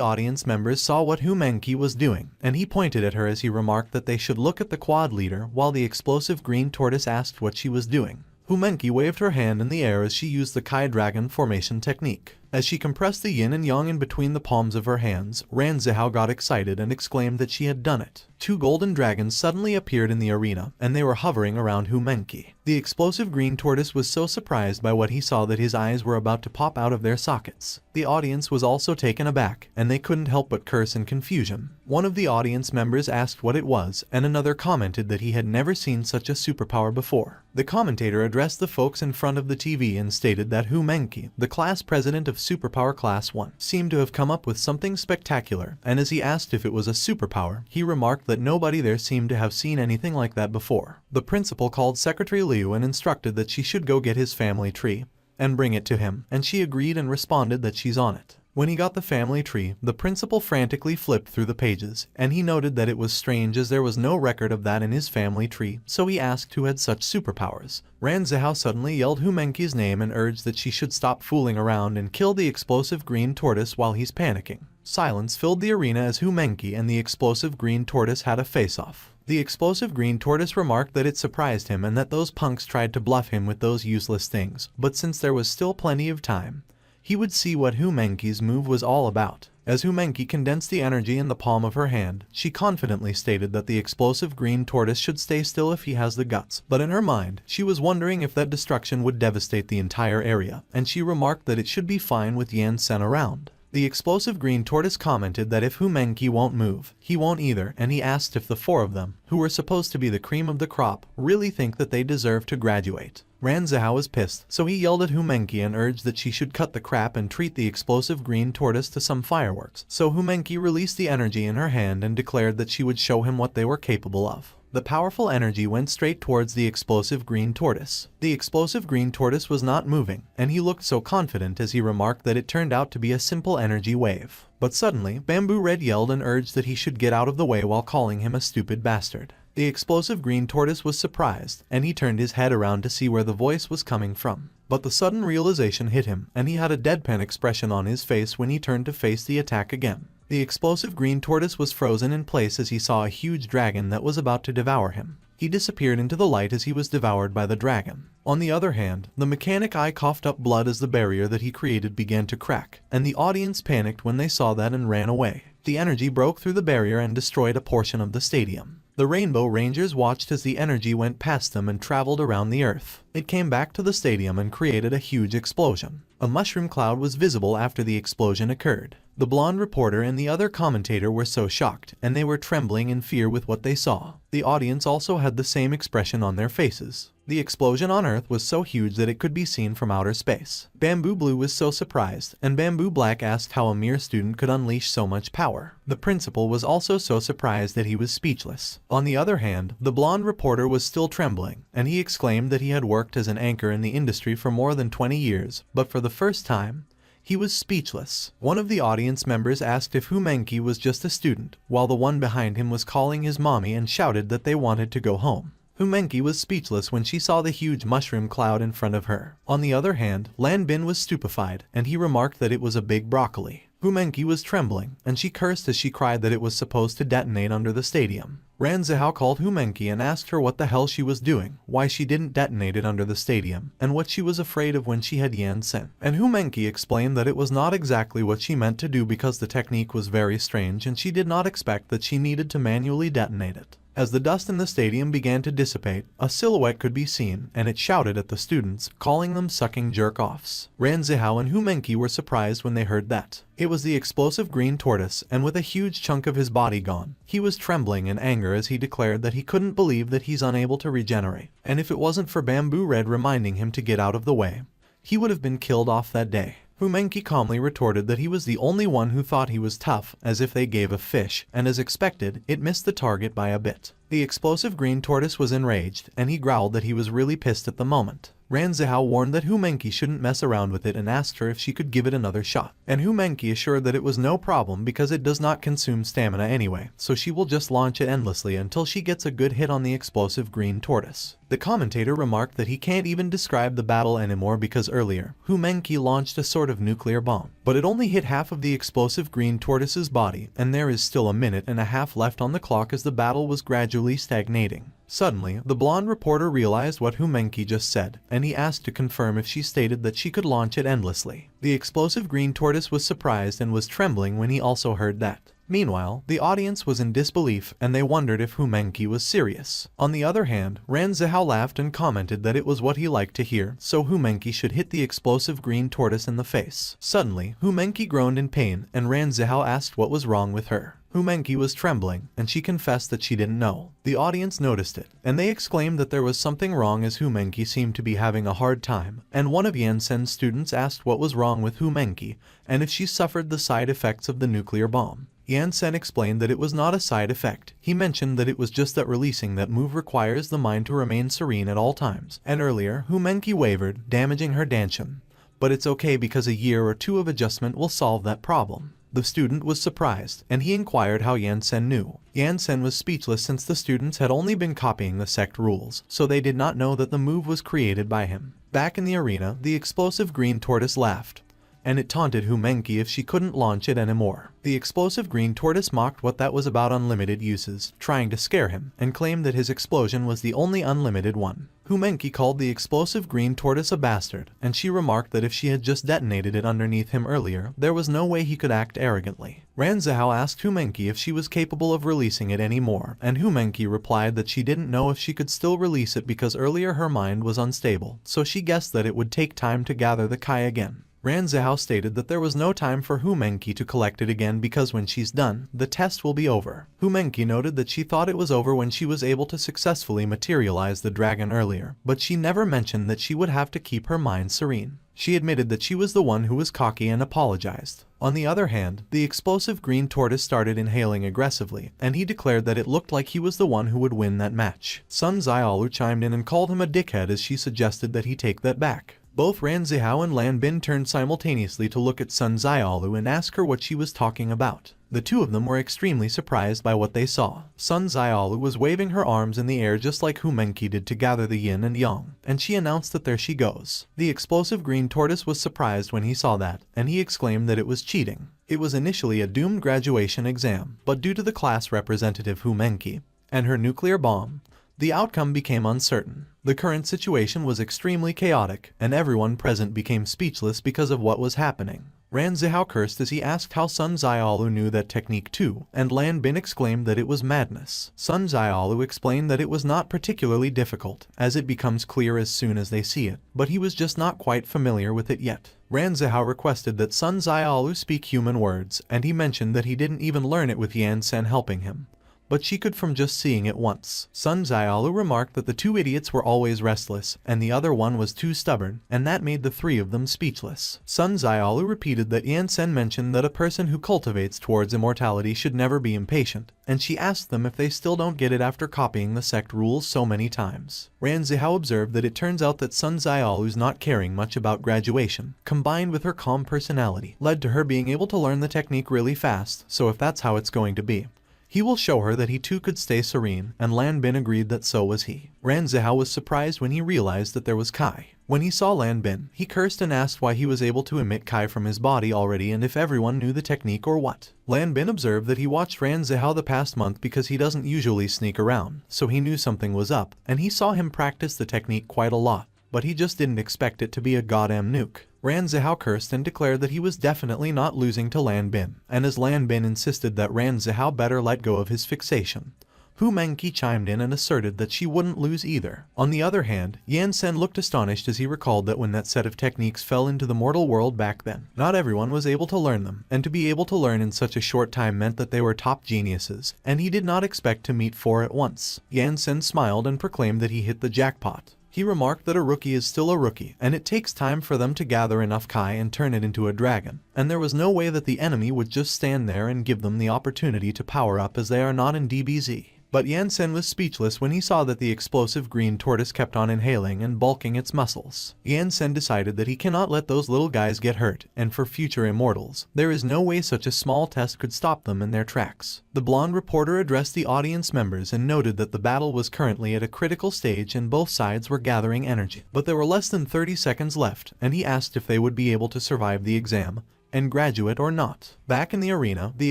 audience members saw what Humenki was doing, and he pointed at her as he remarked that they should look at the quad leader while the explosive green tortoise asked what she was doing. Humenki waved her hand in the air as she used the Kai Dragon formation technique. As she compressed the yin and yang in between the palms of her hands, Ranzhao got excited and exclaimed that she had done it. 2 golden dragons suddenly appeared in the arena, and they were hovering around Humenki. The explosive green tortoise was so surprised by what he saw that his eyes were about to pop out of their sockets. The audience was also taken aback, and they couldn't help but curse in confusion. One of the audience members asked what it was, and another commented that he had never seen such a superpower before. The commentator addressed the folks in front of the TV and stated that Humenki, the class president of Superpower Class 1, seemed to have come up with something spectacular, and as he asked if it was a superpower, he remarked that nobody there seemed to have seen anything like that before. The principal called Secretary Liu and instructed that she should go get his family tree and bring it to him, and she agreed and responded that she's on it. When he got the family tree, the principal frantically flipped through the pages, and he noted that it was strange as there was no record of that in his family tree, so he asked who had such superpowers. Ranzhao suddenly yelled Humenki's name and urged that she should stop fooling around and kill the explosive green tortoise while he's panicking. Silence filled the arena as Humenki and the explosive green tortoise had a face-off. The explosive green tortoise remarked that it surprised him and that those punks tried to bluff him with those useless things, but since there was still plenty of time, he would see what Humenki's move was all about. As Humenki condensed the energy in the palm of her hand, she confidently stated that the explosive green tortoise should stay still if he has the guts. But in her mind, she was wondering if that destruction would devastate the entire area, and she remarked that it should be fine with Yansen around. The explosive green tortoise commented that if Humenki won't move, he won't either, and he asked if the four of them, who were supposed to be the cream of the crop, really think that they deserve to graduate. Ranzhao was pissed, so he yelled at Humenki and urged that she should cut the crap and treat the explosive green tortoise to some fireworks. So Humenki released the energy in her hand and declared that she would show him what they were capable of. The powerful energy went straight towards the explosive green tortoise. The explosive green tortoise was not moving, and he looked so confident as he remarked that it turned out to be a simple energy wave. But suddenly, Bamboo Red yelled and urged that he should get out of the way while calling him a stupid bastard. The explosive green tortoise was surprised, and he turned his head around to see where the voice was coming from. But the sudden realization hit him, and he had a deadpan expression on his face when he turned to face the attack again. The explosive green tortoise was frozen in place as he saw a huge dragon that was about to devour him. He disappeared into the light as he was devoured by the dragon. On the other hand, the mechanic eye coughed up blood as the barrier that he created began to crack, and the audience panicked when they saw that and ran away. The energy broke through the barrier and destroyed a portion of the stadium. The Rainbow Rangers watched as the energy went past them and traveled around the earth. It came back to the stadium and created a huge explosion. A mushroom cloud was visible after the explosion occurred. The blonde reporter and the other commentator were so shocked, and they were trembling in fear with what they saw. The audience also had the same expression on their faces. The explosion on Earth was so huge that it could be seen from outer space. Bamboo Blue was so surprised, and Bamboo Black asked how a mere student could unleash so much power. The principal was also so surprised that he was speechless. On the other hand, the blonde reporter was still trembling, and he exclaimed that he had worked as an anchor in the industry for more than 20 years, but for the first time, he was speechless. One of the audience members asked if Humenki was just a student, while the one behind him was calling his mommy and shouted that they wanted to go home. Humenki was speechless when she saw the huge mushroom cloud in front of her. On the other hand, Lan Bin was stupefied, and he remarked that it was a big broccoli. Humenki was trembling, and she cursed as she cried that it was supposed to detonate under the stadium. Ranzhao called Humenki and asked her what the hell she was doing, why she didn't detonate it under the stadium, and what she was afraid of when she had Yansen. And Humenki explained that it was not exactly what she meant to do because the technique was very strange and she did not expect that she needed to manually detonate it. As the dust in the stadium began to dissipate, a silhouette could be seen, and it shouted at the students, calling them sucking jerk-offs. Ranzhao and Humenki were surprised when they heard that. It was the explosive green tortoise, and with a huge chunk of his body gone, he was trembling in anger as he declared that he couldn't believe that he's unable to regenerate, and if it wasn't for Bamboo Red reminding him to get out of the way, he would have been killed off that day. Humenki calmly retorted that he was the only one who thought he was tough, as if they gave a fish, and as expected, it missed the target by a bit. The explosive green tortoise was enraged, and he growled that he was really pissed at the moment. Ranzhao warned that Humenki shouldn't mess around with it and asked her if she could give it another shot. And Humenki assured that it was no problem because it does not consume stamina anyway, so she will just launch it endlessly until she gets a good hit on the explosive green tortoise. The commentator remarked that he can't even describe the battle anymore because earlier, Humenki launched a sort of nuclear bomb, but it only hit half of the explosive green tortoise's body, and there is still a minute and a half left on the clock as the battle was gradually stagnating. Suddenly, the blonde reporter realized what Humenki just said, and he asked to confirm if she stated that she could launch it endlessly. The explosive green tortoise was surprised and was trembling when he also heard that. Meanwhile, the audience was in disbelief, and they wondered if Humenki was serious. On the other hand, Ranzhao laughed and commented that it was what he liked to hear, so Humenki should hit the explosive green tortoise in the face. Suddenly, Humenki groaned in pain, and Ranzhao asked what was wrong with her. Humenki was trembling, and she confessed that she didn't know. The audience noticed it, and they exclaimed that there was something wrong as Humenki seemed to be having a hard time, and one of Yansen's students asked what was wrong with Humenki, and if she suffered the side effects of the nuclear bomb. Yansen explained that it was not a side effect. He mentioned that it was just that releasing that move requires the mind to remain serene at all times. And earlier, Humenki wavered, damaging her danshin. But it's okay because a year or two of adjustment will solve that problem. The student was surprised, and he inquired how Yansen knew. Yansen was speechless since the students had only been copying the sect rules, so they did not know that the move was created by him. Back in the arena, the explosive green tortoise laughed, and it taunted Humenki if she couldn't launch it anymore. The explosive green tortoise mocked what that was about unlimited uses, trying to scare him, and claimed that his explosion was the only unlimited one. Humenki called the explosive green tortoise a bastard, and she remarked that if she had just detonated it underneath him earlier, there was no way he could act arrogantly. Ranzhao asked Humenki if she was capable of releasing it anymore, and Humenki replied that she didn't know if she could still release it because earlier her mind was unstable, so she guessed that it would take time to gather the Kai again. Ranzhao stated that there was no time for Humenki to collect it again because when she's done, the test will be over. Humenki noted that she thought it was over when she was able to successfully materialize the dragon earlier, but she never mentioned that she would have to keep her mind serene. She admitted that she was the one who was cocky and apologized. On the other hand, the explosive green tortoise started inhaling aggressively, and he declared that it looked like he was the one who would win that match. Sun Xiaolu chimed in and called him a dickhead as she suggested that he take that back. Both Ran Zihao and Lan Bin turned simultaneously to look at Sun Xiaolu and ask her what she was talking about. The two of them were extremely surprised by what they saw. Sun Xiaolu was waving her arms in the air just like Humenki did to gather the yin and yang, and she announced that there she goes. The explosive green tortoise was surprised when he saw that, and he exclaimed that it was cheating. It was initially a doomed graduation exam, but due to the class representative Humenki and her nuclear bomb, the outcome became uncertain. The current situation was extremely chaotic, and everyone present became speechless because of what was happening. Ran Zihao cursed as he asked how Sun Xiaolu knew that technique too, and Lan Bin exclaimed that it was madness. Sun Xiaolu explained that it was not particularly difficult, as it becomes clear as soon as they see it, but he was just not quite familiar with it yet. Ran Zihao requested that Sun Xiaolu speak human words, and he mentioned that he didn't even learn it with Yan Sen helping him, but she could from just seeing it once. Sun Xiaolu remarked that the two idiots were always restless, and the other one was too stubborn, and that made the three of them speechless. Sun Xiaolu repeated that Yan Sen mentioned that a person who cultivates towards immortality should never be impatient, and she asked them if they still don't get it after copying the sect rules so many times. Ran Zihao observed that it turns out that Sun Xiaolu's not caring much about graduation, combined with her calm personality, led to her being able to learn the technique really fast, so if that's how it's going to be, he will show her that he too could stay serene, and Lan Bin agreed that so was he. Ran Zihao was surprised when he realized that there was Kai. When he saw Lan Bin, he cursed and asked why he was able to emit Kai from his body already and if everyone knew the technique or what. Lan Bin observed that he watched Ran Zihao the past month because he doesn't usually sneak around, so he knew something was up, and he saw him practice the technique quite a lot, but he just didn't expect it to be a goddamn nuke. Ran Zihao cursed and declared that he was definitely not losing to Lan Bin, and as Lan Bin insisted that Ran Zihao better let go of his fixation, Humenki chimed in and asserted that she wouldn't lose either. On the other hand, Yan Sen looked astonished as he recalled that when that set of techniques fell into the mortal world back then, not everyone was able to learn them, and to be able to learn in such a short time meant that they were top geniuses, and he did not expect to meet four at once. Yan Sen smiled and proclaimed that he hit the jackpot. He remarked that a rookie is still a rookie, and it takes time for them to gather enough Kai and turn it into a dragon, and there was no way that the enemy would just stand there and give them the opportunity to power up as they are not in DBZ. But Yan Sen was speechless when he saw that the explosive green tortoise kept on inhaling and bulking its muscles. Yan Sen decided that he cannot let those little guys get hurt, and for future immortals, there is no way such a small test could stop them in their tracks. The blonde reporter addressed the audience members and noted that the battle was currently at a critical stage and both sides were gathering energy. But there were less than 30 seconds left, and he asked if they would be able to survive the exam and graduate or not. Back in the arena, the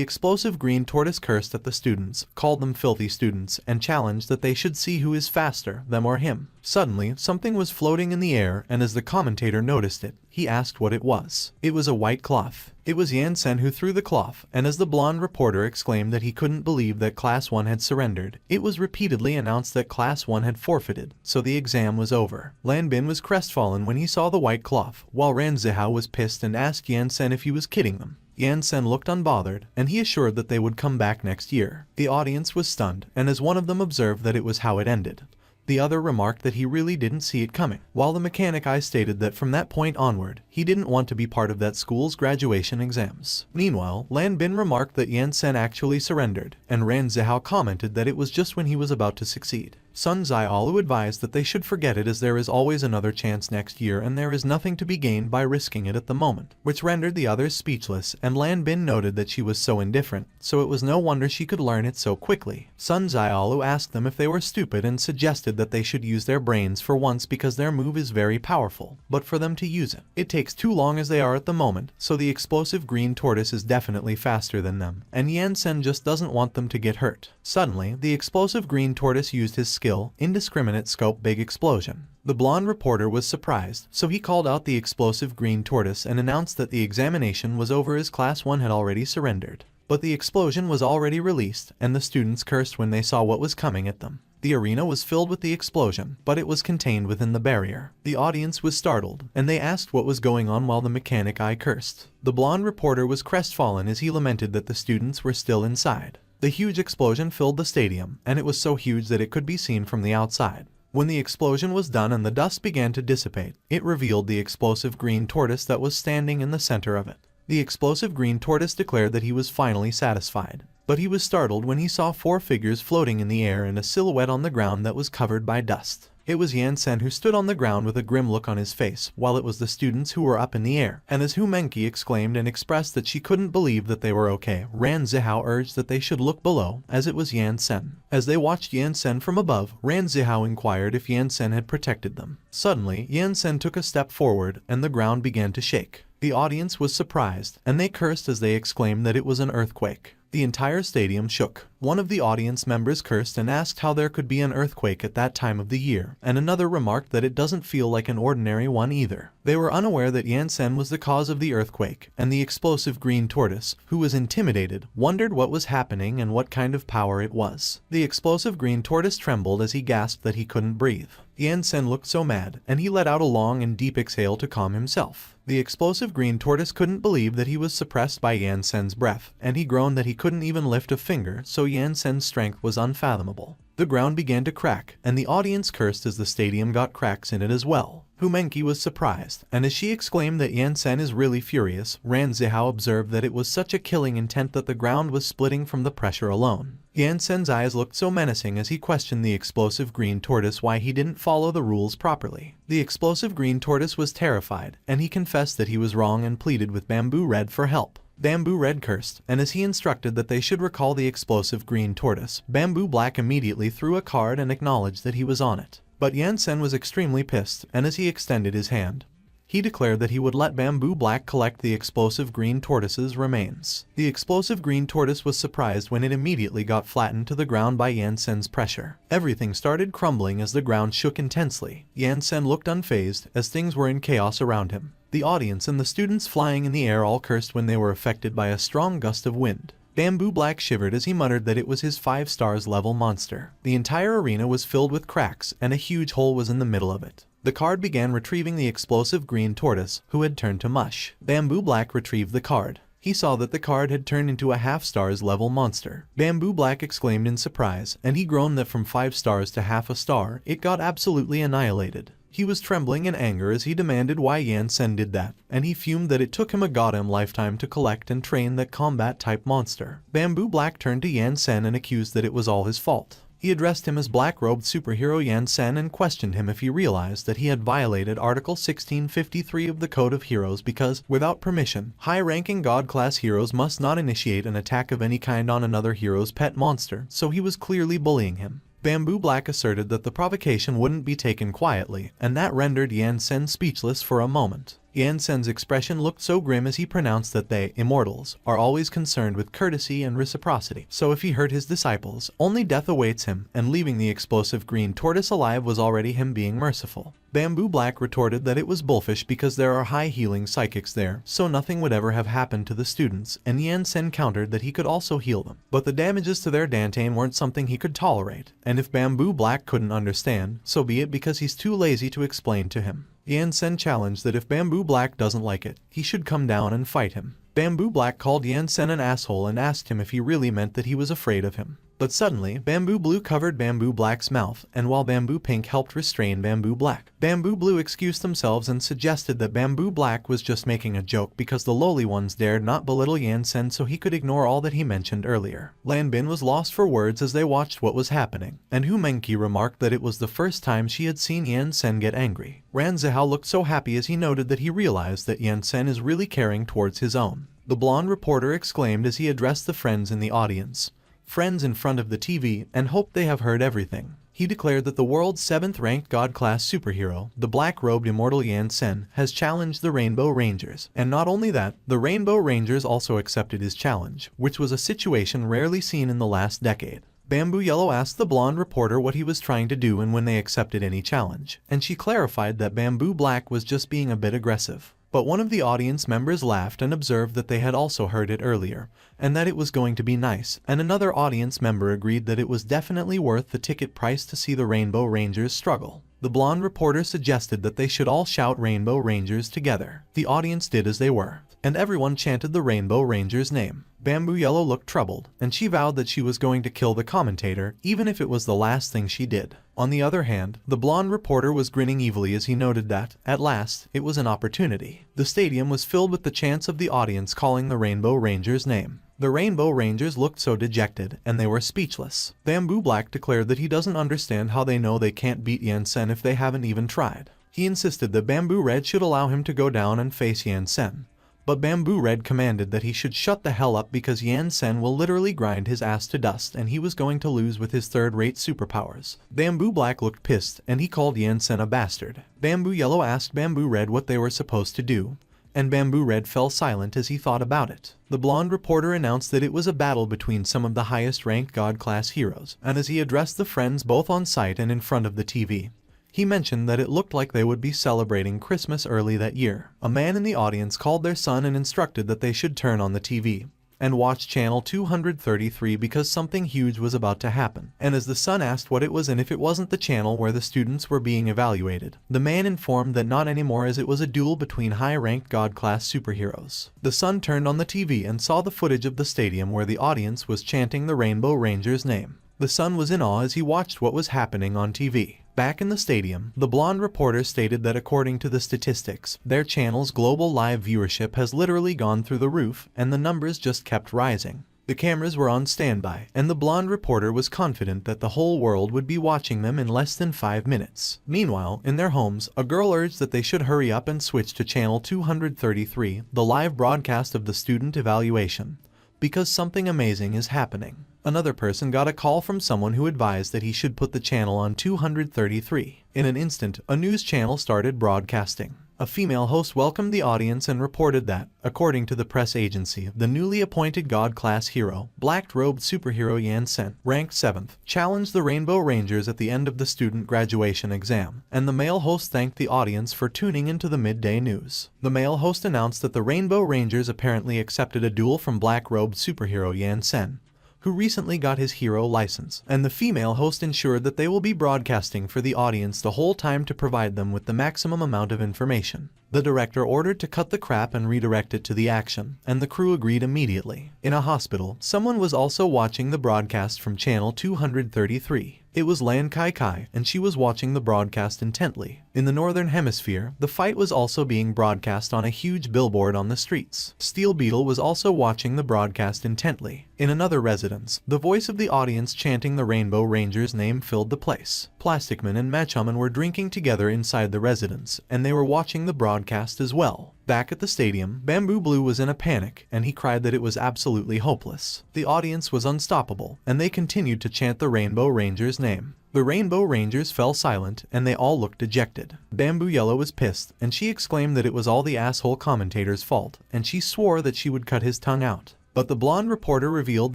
explosive green tortoise cursed at the students, called them filthy students, and challenged that they should see who is faster, them or him. Suddenly, something was floating in the air, and as the commentator noticed it, he asked what it was. It was a white cloth. It was Yan Sen who threw the cloth, and as the blonde reporter exclaimed that he couldn't believe that Class 1 had surrendered, it was repeatedly announced that Class 1 had forfeited, so the exam was over. Lan Bin was crestfallen when he saw the white cloth, while Ran Zihao was pissed and asked Yan Sen if he was kidding them. Yan Sen looked unbothered, and he assured that they would come back next year. The audience was stunned, and as one of them observed that it was how it ended, the other remarked that he really didn't see it coming, while the mechanic eye stated that from that point onward, he didn't want to be part of that school's graduation exams. Meanwhile, Lan Bin remarked that Yan Sen actually surrendered, and Ran Zihao commented that it was just when he was about to succeed. Sun Xiaolu advised that they should forget it as there is always another chance next year and there is nothing to be gained by risking it at the moment, which rendered the others speechless, and Lan Bin noted that she was so indifferent, so it was no wonder she could learn it so quickly. Sun Xiaolu asked them if they were stupid and suggested that they should use their brains for once because their move is very powerful, but for them to use it, it takes too long as they are at the moment, so the explosive green tortoise is definitely faster than them, and Yan Sen just doesn't want them to get hurt. Suddenly, the explosive green tortoise used his skill, indiscriminate scope big explosion. The blonde reporter was surprised, so he called out the explosive green tortoise and announced that the examination was over as Class 1 had already surrendered. But the explosion was already released, and the students cursed when they saw what was coming at them. The arena was filled with the explosion, but it was contained within the barrier. The audience was startled, and they asked what was going on while the mechanic eye cursed. The blonde reporter was crestfallen as he lamented that the students were still inside. The huge explosion filled the stadium, and it was so huge that it could be seen from the outside. When the explosion was done and the dust began to dissipate, it revealed the explosive green tortoise that was standing in the center of it. The explosive green tortoise declared that he was finally satisfied. But he was startled when he saw 4 figures floating in the air and a silhouette on the ground that was covered by dust. It was Yansen who stood on the ground with a grim look on his face, while it was the students who were up in the air. And as Hu Menki exclaimed and expressed that she couldn't believe that they were okay, Ran Zihao urged that they should look below, as it was Yansen. As they watched Yansen from above, Ran Zihao inquired if Yansen had protected them. Suddenly, Yansen took a step forward, and the ground began to shake. The audience was surprised, and they cursed as they exclaimed that it was an earthquake. The entire stadium shook. One of the audience members cursed and asked how there could be an earthquake at that time of the year, and another remarked that it doesn't feel like an ordinary one either. They were unaware that Yansen was the cause of the earthquake, and the explosive green tortoise, who was intimidated, wondered what was happening and what kind of power it was. The explosive green tortoise trembled as he gasped that he couldn't breathe. Yansen looked so mad, and he let out a long and deep exhale to calm himself. The explosive green tortoise couldn't believe that he was suppressed by Yansen's breath, and he groaned that he couldn't even lift a finger, so Yansen's strength was unfathomable. The ground began to crack, and the audience cursed as the stadium got cracks in it as well. Hu Menki was surprised, and as she exclaimed that Yansen is really furious, Ran Zihao observed that it was such a killing intent that the ground was splitting from the pressure alone. Yansen's eyes looked so menacing as he questioned the explosive green tortoise why he didn't follow the rules properly. The explosive green tortoise was terrified, and he confessed that he was wrong and pleaded with Bamboo Red for help. Bamboo Red cursed, and as he instructed that they should recall the explosive green tortoise, Bamboo Black immediately threw a card and acknowledged that he was on it. But Yansen was extremely pissed, and as he extended his hand, he declared that he would let Bamboo Black collect the explosive green tortoise's remains. The explosive green tortoise was surprised when it immediately got flattened to the ground by Yansen's pressure. Everything started crumbling as the ground shook intensely. Yansen looked unfazed as things were in chaos around him. The audience and the students flying in the air all cursed when they were affected by a strong gust of wind. Bamboo Black shivered as he muttered that it was his 5 stars level monster. The entire arena was filled with cracks, and a huge hole was in the middle of it. The card began retrieving the explosive green tortoise, who had turned to mush. Bamboo Black retrieved the card. He saw that the card had turned into a half stars level monster. Bamboo Black exclaimed in surprise, and he groaned that from 5 stars to half a star, it got absolutely annihilated. He was trembling in anger as he demanded why Yansen did that, and he fumed that it took him a goddamn lifetime to collect and train that combat-type monster. Bamboo Black turned to Yansen and accused that it was all his fault. He addressed him as black-robed superhero Yansen and questioned him if he realized that he had violated Article 1653 of the Code of Heroes because, without permission, high-ranking God-class heroes must not initiate an attack of any kind on another hero's pet monster, so he was clearly bullying him. Bamboo Black asserted that the provocation wouldn't be taken quietly, and that rendered Yansen speechless for a moment. Yansen's expression looked so grim as he pronounced that they, immortals, are always concerned with courtesy and reciprocity. So if he hurt his disciples, only death awaits him, and leaving the explosive green tortoise alive was already him being merciful. Bamboo Black retorted that it was bullfish because there are high healing psychics there, so nothing would ever have happened to the students, and Yansen countered that he could also heal them. But the damages to their Dantane weren't something he could tolerate, and if Bamboo Black couldn't understand, so be it because he's too lazy to explain to him. Yansen challenged that if Bamboo Black doesn't like it, he should come down and fight him. Bamboo Black called Yansen an asshole and asked him if he really meant that he was afraid of him. But suddenly, Bamboo Blue covered Bamboo Black's mouth, and while Bamboo Pink helped restrain Bamboo Black, Bamboo Blue excused themselves and suggested that Bamboo Black was just making a joke because the lowly ones dared not belittle Yansen so he could ignore all that he mentioned earlier. Lan Bin was lost for words as they watched what was happening, and Hu Menki remarked that it was the first time she had seen Yansen get angry. Ran Zihao looked so happy as he noted that he realized that Yansen is really caring towards his own. The blonde reporter exclaimed as he addressed the friends in the audience. Friends in front of the TV, and hoped they have heard everything. He declared that the world's 7th-ranked God-class superhero, the black-robed immortal Yansen, has challenged the Rainbow Rangers. And not only that, the Rainbow Rangers also accepted his challenge, which was a situation rarely seen in the last decade. Bamboo Yellow asked the blonde reporter what he was trying to do and when they accepted any challenge, and she clarified that Bamboo Black was just being a bit aggressive. But one of the audience members laughed and observed that they had also heard it earlier, and that it was going to be nice, and another audience member agreed that it was definitely worth the ticket price to see the Rainbow Rangers struggle. The blonde reporter suggested that they should all shout Rainbow Rangers together. The audience did as they were, and everyone chanted the Rainbow Rangers' name. Bamboo Yellow looked troubled, and she vowed that she was going to kill the commentator, even if it was the last thing she did. On the other hand, the blonde reporter was grinning evilly as he noted that, at last, it was an opportunity. The stadium was filled with the chants of the audience calling the Rainbow Rangers' name. The Rainbow Rangers looked so dejected, and they were speechless. Bamboo Black declared that he doesn't understand how they know they can't beat Yansen if they haven't even tried. He insisted that Bamboo Red should allow him to go down and face Yansen. But Bamboo Red commanded that he should shut the hell up because Yansen will literally grind his ass to dust and he was going to lose with his third-rate superpowers. Bamboo Black looked pissed and he called Yansen a bastard. Bamboo Yellow asked Bamboo Red what they were supposed to do, and Bamboo Red fell silent as he thought about it. The blonde reporter announced that it was a battle between some of the highest-ranked God-class heroes, and as he addressed the friends both on site and in front of the TV, he mentioned that it looked like they would be celebrating Christmas early that year. A man in the audience called their son and instructed that they should turn on the TV and watch channel 233 because something huge was about to happen. And as the son asked what it was and if it wasn't the channel where the students were being evaluated, the man informed that not anymore as it was a duel between high-ranked God-class superheroes. The son turned on the TV and saw the footage of the stadium where the audience was chanting the Rainbow Rangers' name. The son was in awe as he watched what was happening on TV. Back in the stadium, the blonde reporter stated that according to the statistics, their channel's global live viewership has literally gone through the roof, and the numbers just kept rising. The cameras were on standby, and the blonde reporter was confident that the whole world would be watching them in less than 5 minutes. Meanwhile, in their homes, a girl urged that they should hurry up and switch to channel 233, the live broadcast of the student evaluation, because something amazing is happening. Another person got a call from someone who advised that he should put the channel on 233. In an instant, a news channel started broadcasting. A female host welcomed the audience and reported that, according to the press agency, the newly appointed God-class hero, black-robed superhero Yansen, ranked 7th, challenged the Rainbow Rangers at the end of the student graduation exam, and the male host thanked the audience for tuning into the midday news. The male host announced that the Rainbow Rangers apparently accepted a duel from black-robed superhero Yansen, who recently got his hero license, and the female host ensured that they will be broadcasting for the audience the whole time to provide them with the maximum amount of information. The director ordered to cut the crap and redirect it to the action, and the crew agreed immediately. In a hospital, someone was also watching the broadcast from channel 233. It was Lan Kai, and she was watching the broadcast intently. In the northern hemisphere, the fight was also being broadcast on a huge billboard on the streets. Steel Beetle was also watching the broadcast intently. In another residence, the voice of the audience chanting the Rainbow Rangers' name filled the place. Plasticman and Machoman were drinking together inside the residence, and they were watching the broadcast as well. Back at the stadium, Bamboo Blue was in a panic, and he cried that it was absolutely hopeless. The audience was unstoppable, and they continued to chant the Rainbow Rangers' name. The Rainbow Rangers fell silent, and they all looked dejected. Bamboo Yellow was pissed, and she exclaimed that it was all the asshole commentator's fault, and she swore that she would cut his tongue out. But the blonde reporter revealed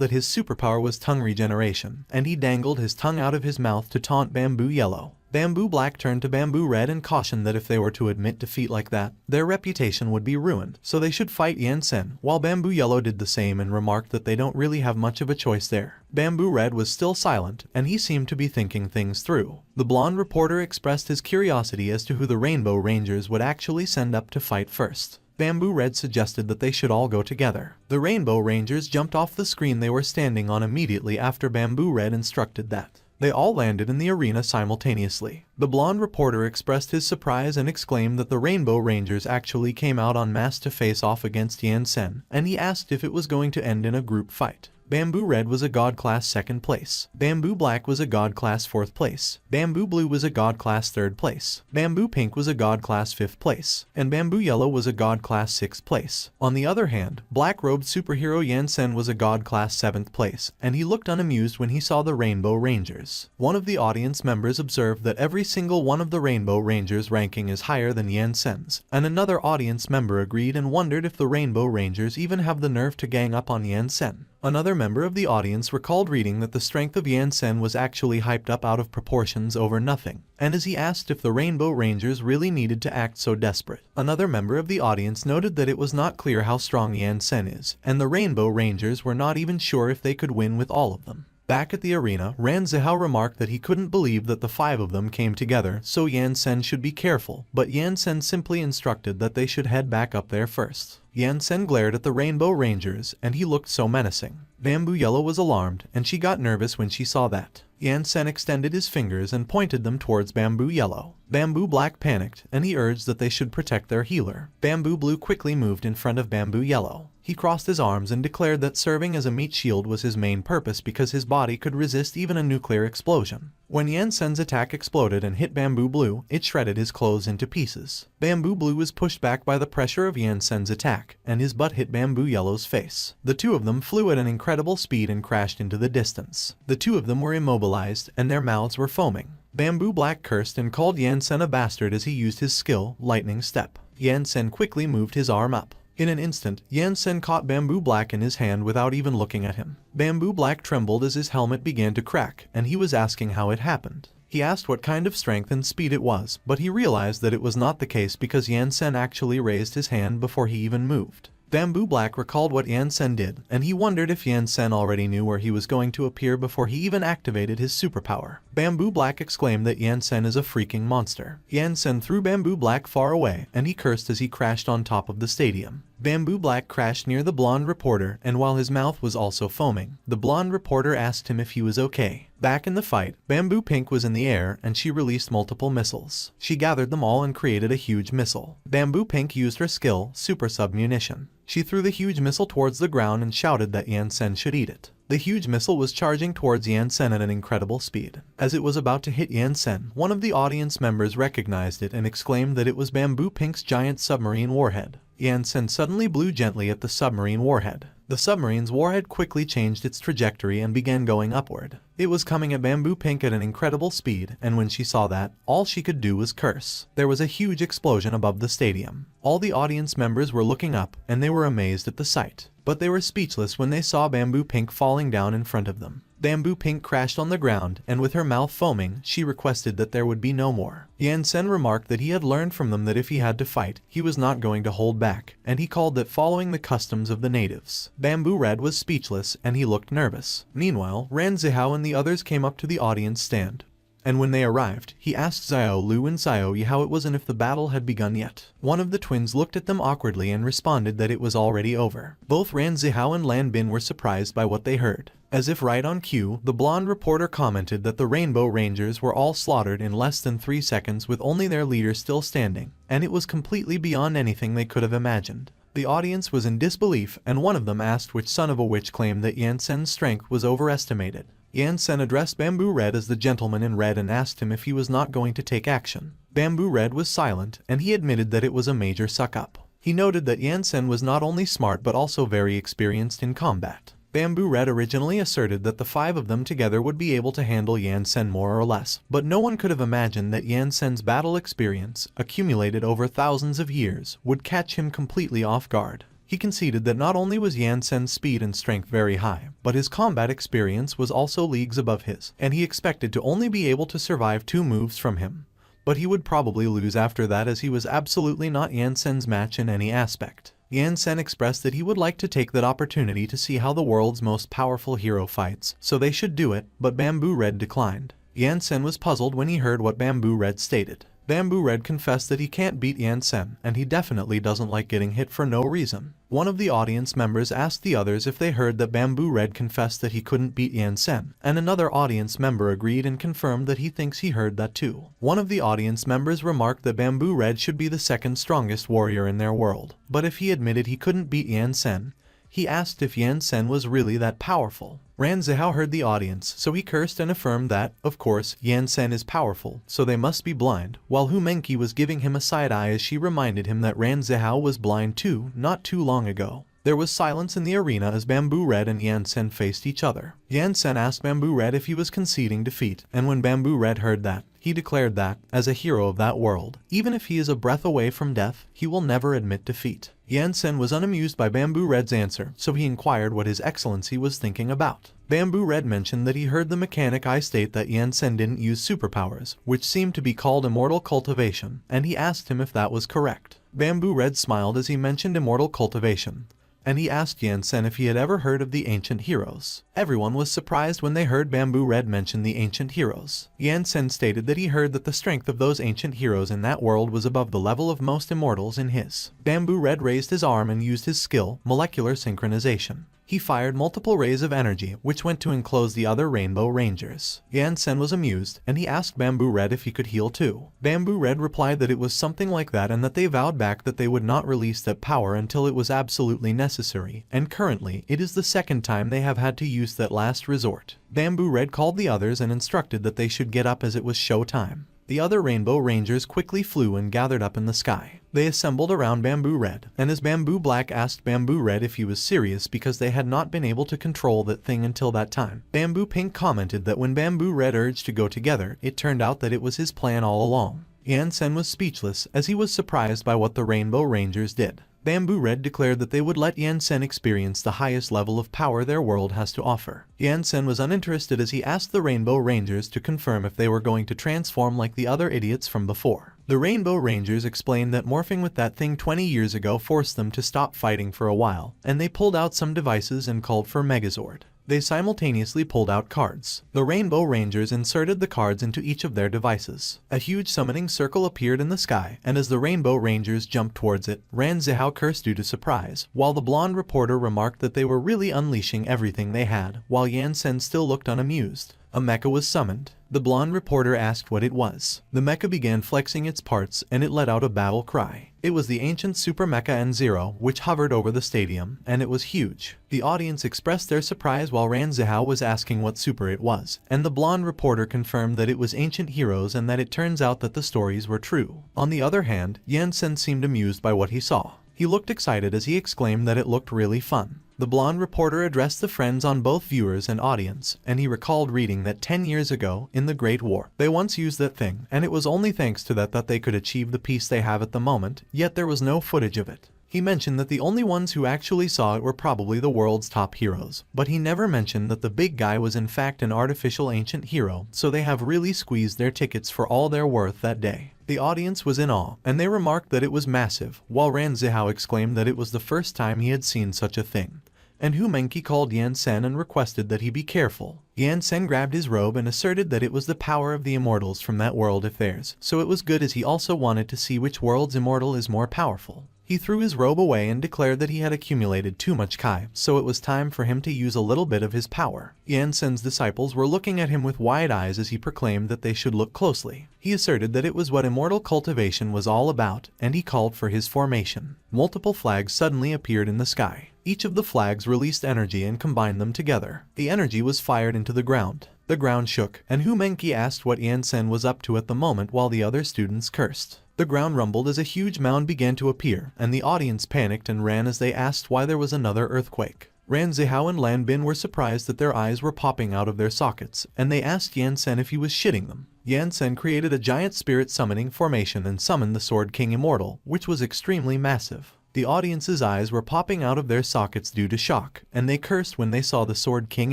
that his superpower was tongue regeneration, and he dangled his tongue out of his mouth to taunt Bamboo Yellow. Bamboo Black turned to Bamboo Red and cautioned that if they were to admit defeat like that, their reputation would be ruined, so they should fight Yansen, while Bamboo Yellow did the same and remarked that they don't really have much of a choice there. Bamboo Red was still silent, and he seemed to be thinking things through. The blonde reporter expressed his curiosity as to who the Rainbow Rangers would actually send up to fight first. Bamboo Red suggested that they should all go together. The Rainbow Rangers jumped off the screen they were standing on immediately after Bamboo Red instructed that. They all landed in the arena simultaneously. The blonde reporter expressed his surprise and exclaimed that the Rainbow Rangers actually came out en masse to face off against Yansen, and he asked if it was going to end in a group fight. Bamboo Red was a God-class 2nd place. Bamboo Black was a God-class 4th place. Bamboo Blue was a God-class 3rd place. Bamboo Pink was a God-class 5th place. And Bamboo Yellow was a God-class 6th place. On the other hand, black-robed superhero Yansen was a God-class 7th place, and he looked unamused when he saw the Rainbow Rangers. One of the audience members observed that every single one of the Rainbow Rangers' ranking is higher than Yansen's, and another audience member agreed and wondered if the Rainbow Rangers even have the nerve to gang up on Yansen. Another member of the audience recalled reading that the strength of Yansen was actually hyped up out of proportions over nothing, and as he asked if the Rainbow Rangers really needed to act so desperate. Another member of the audience noted that it was not clear how strong Yansen is, and the Rainbow Rangers were not even sure if they could win with all of them. Back at the arena, Ran Zihao remarked that he couldn't believe that the 5 of them came together, so Yansen should be careful, but Yansen simply instructed that they should head back up there first. Yansen glared at the Rainbow Rangers, and he looked so menacing. Bamboo Yellow was alarmed, and she got nervous when she saw that. Yansen extended his fingers and pointed them towards Bamboo Yellow. Bamboo Black panicked, and he urged that they should protect their healer. Bamboo Blue quickly moved in front of Bamboo Yellow. He crossed his arms and declared that serving as a meat shield was his main purpose because his body could resist even a nuclear explosion. When Yansen's attack exploded and hit Bamboo Blue, it shredded his clothes into pieces. Bamboo Blue was pushed back by the pressure of Yansen's attack, and his butt hit Bamboo Yellow's face. The 2 of them flew at an incredible speed and crashed into the distance. The 2 of them were immobilized, and their mouths were foaming. Bamboo Black cursed and called Yansen a bastard as he used his skill, Lightning Step. Yansen quickly moved his arm up. In an instant, Yansen caught Bamboo Black in his hand without even looking at him. Bamboo Black trembled as his helmet began to crack, and he was asking how it happened. He asked what kind of strength and speed it was, but he realized that it was not the case because Yansen actually raised his hand before he even moved. Bamboo Black recalled what Yansen did, and he wondered if Yansen already knew where he was going to appear before he even activated his superpower. Bamboo Black exclaimed that Yansen is a freaking monster. Yansen threw Bamboo Black far away, and he cursed as he crashed on top of the stadium. Bamboo Black crashed near the blonde reporter, and while his mouth was also foaming, the blonde reporter asked him if he was okay. Back in the fight, Bamboo Pink was in the air, and she released multiple missiles. She gathered them all and created a huge missile. Bamboo Pink used her skill, Super Submunition. She threw the huge missile towards the ground and shouted that Yansen should eat it. The huge missile was charging towards Yansen at an incredible speed. As it was about to hit Yansen, one of the audience members recognized it and exclaimed that it was Bamboo Pink's giant submarine warhead. Yansen suddenly blew gently at the submarine warhead. The submarine's warhead quickly changed its trajectory and began going upward. It was coming at Bamboo Pink at an incredible speed, and when she saw that, all she could do was curse. There was a huge explosion above the stadium. All the audience members were looking up, and they were amazed at the sight. But they were speechless when they saw Bamboo Pink falling down in front of them. Bamboo Pink crashed on the ground, and with her mouth foaming, she requested that there would be no more. Yansen remarked that he had learned from them that if he had to fight, he was not going to hold back, and he called that following the customs of the natives. Bamboo Red was speechless, and he looked nervous. Meanwhile, Ran Zihao and the others came up to the audience stand. And when they arrived, he asked Xiao Lu and Xiao Yi how it was and if the battle had begun yet. One of the twins looked at them awkwardly and responded that it was already over. Both Ran Zihao and Lan Bin were surprised by what they heard. As if right on cue, the blonde reporter commented that the Rainbow Rangers were all slaughtered in less than 3 seconds with only their leader still standing, and it was completely beyond anything they could have imagined. The audience was in disbelief, and one of them asked which son of a witch claimed that Yansen's strength was overestimated. Yansen addressed Bamboo Red as the gentleman in red and asked him if he was not going to take action. Bamboo Red was silent, and he admitted that it was a major suck-up. He noted that Yansen was not only smart but also very experienced in combat. Bamboo Red originally asserted that the 5 of them together would be able to handle Yansen more or less, but no one could have imagined that Yansen's battle experience, accumulated over thousands of years, would catch him completely off guard. He conceded that not only was Yansen's speed and strength very high, but his combat experience was also leagues above his, and he expected to only be able to survive 2 moves from him. But he would probably lose after that as he was absolutely not Yansen's match in any aspect. Yansen expressed that he would like to take that opportunity to see how the world's most powerful hero fights, so they should do it, but Bamboo Red declined. Yansen was puzzled when he heard what Bamboo Red stated. Bamboo Red confessed that he can't beat Yansen, and he definitely doesn't like getting hit for no reason. One of the audience members asked the others if they heard that Bamboo Red confessed that he couldn't beat Yansen, and another audience member agreed and confirmed that he thinks he heard that too. One of the audience members remarked that Bamboo Red should be the 2nd strongest warrior in their world, but if he admitted he couldn't beat Yansen, he asked if Yansen was really that powerful. Ran Zihao heard the audience, so he cursed and affirmed that, of course, Yansen is powerful, so they must be blind, while Hu Menqi was giving him a side eye as she reminded him that Ran Zihao was blind too, not too long ago. There was silence in the arena as Bamboo Red and Yansen faced each other. Yansen asked Bamboo Red if he was conceding defeat, and when Bamboo Red heard that, he He declared that, as a hero of that world, even if he is a breath away from death, he will never admit defeat. Yansen was unamused by Bamboo Red's answer, so he inquired what His Excellency was thinking about. Bamboo Red mentioned that he heard the mechanic I state that Yansen didn't use superpowers, which seemed to be called immortal cultivation, and he asked him if that was correct. Bamboo Red smiled as he mentioned immortal cultivation, and he asked Yansen if he had ever heard of the ancient heroes. Everyone was surprised when they heard Bamboo Red mention the ancient heroes. Yansen stated that he heard that the strength of those ancient heroes in that world was above the level of most immortals in his. Bamboo Red raised his arm and used his skill, molecular synchronization. He fired multiple rays of energy, which went to enclose the other Rainbow Rangers. Yansen was amused, and he asked Bamboo Red if he could heal too. Bamboo Red replied that it was something like that and that they vowed back that they would not release that power until it was absolutely necessary, and currently, it is the second time they have had to use that last resort. Bamboo Red called the others and instructed that they should get up as it was show time. The other Rainbow Rangers quickly flew and gathered up in the sky. They assembled around Bamboo Red, and as Bamboo Black asked Bamboo Red if he was serious because they had not been able to control that thing until that time, Bamboo Pink commented that when Bamboo Red urged to go together, it turned out that it was his plan all along. Yansen was speechless as he was surprised by what the Rainbow Rangers did. Bamboo Red declared that they would let Yansen experience the highest level of power their world has to offer. Yansen was uninterested as he asked the Rainbow Rangers to confirm if they were going to transform like the other idiots from before. The Rainbow Rangers explained that morphing with that thing 20 years ago forced them to stop fighting for a while, and they pulled out some devices and called for Megazord. They simultaneously pulled out cards. The Rainbow Rangers inserted the cards into each of their devices. A huge summoning circle appeared in the sky, and as the Rainbow Rangers jumped towards it, Ran Zihao cursed due to surprise, while the blonde reporter remarked that they were really unleashing everything they had, while Yansen still looked unamused. A mecha was summoned. The blonde reporter asked what it was. The mecha began flexing its parts, and it let out a battle cry. It was the ancient Super Mecha N0, which hovered over the stadium, and it was huge. The audience expressed their surprise while Ran Zihao was asking what super it was, and the blonde reporter confirmed that it was ancient heroes and that it turns out that the stories were true. On the other hand, Yansen seemed amused by what he saw. He looked excited as he exclaimed that it looked really fun. The blonde reporter addressed the friends on both viewers and audience, and he recalled reading that 10 years ago, in the Great War, they once used that thing, and it was only thanks to that they could achieve the peace they have at the moment, yet there was no footage of it. He mentioned that the only ones who actually saw it were probably the world's top heroes, but he never mentioned that the big guy was in fact an artificial ancient hero, so they have really squeezed their tickets for all their worth that day. The audience was in awe, and they remarked that it was massive, while Ran Zihao exclaimed that it was the first time he had seen such a thing. And Hu Menki called Yansen and requested that he be careful. Yansen grabbed his robe and asserted that it was the power of the immortals from that world if theirs, so it was good as he also wanted to see which world's immortal is more powerful. He threw his robe away and declared that he had accumulated too much Kai, so it was time for him to use a little bit of his power. Yansen's disciples were looking at him with wide eyes as he proclaimed that they should look closely. He asserted that it was what immortal cultivation was all about, and he called for his formation. Multiple flags suddenly appeared in the sky. Each of the flags released energy and combined them together. The energy was fired into the ground. The ground shook, and Hu Menki asked what Yansen was up to at the moment while the other students cursed. The ground rumbled as a huge mound began to appear, and the audience panicked and ran as they asked why there was another earthquake. Ran Zihao and Lan Bin were surprised that their eyes were popping out of their sockets, and they asked Yansen if he was shitting them. Yansen created a giant spirit summoning formation and summoned the Sword King Immortal, which was extremely massive. The audience's eyes were popping out of their sockets due to shock, and they cursed when they saw the Sword King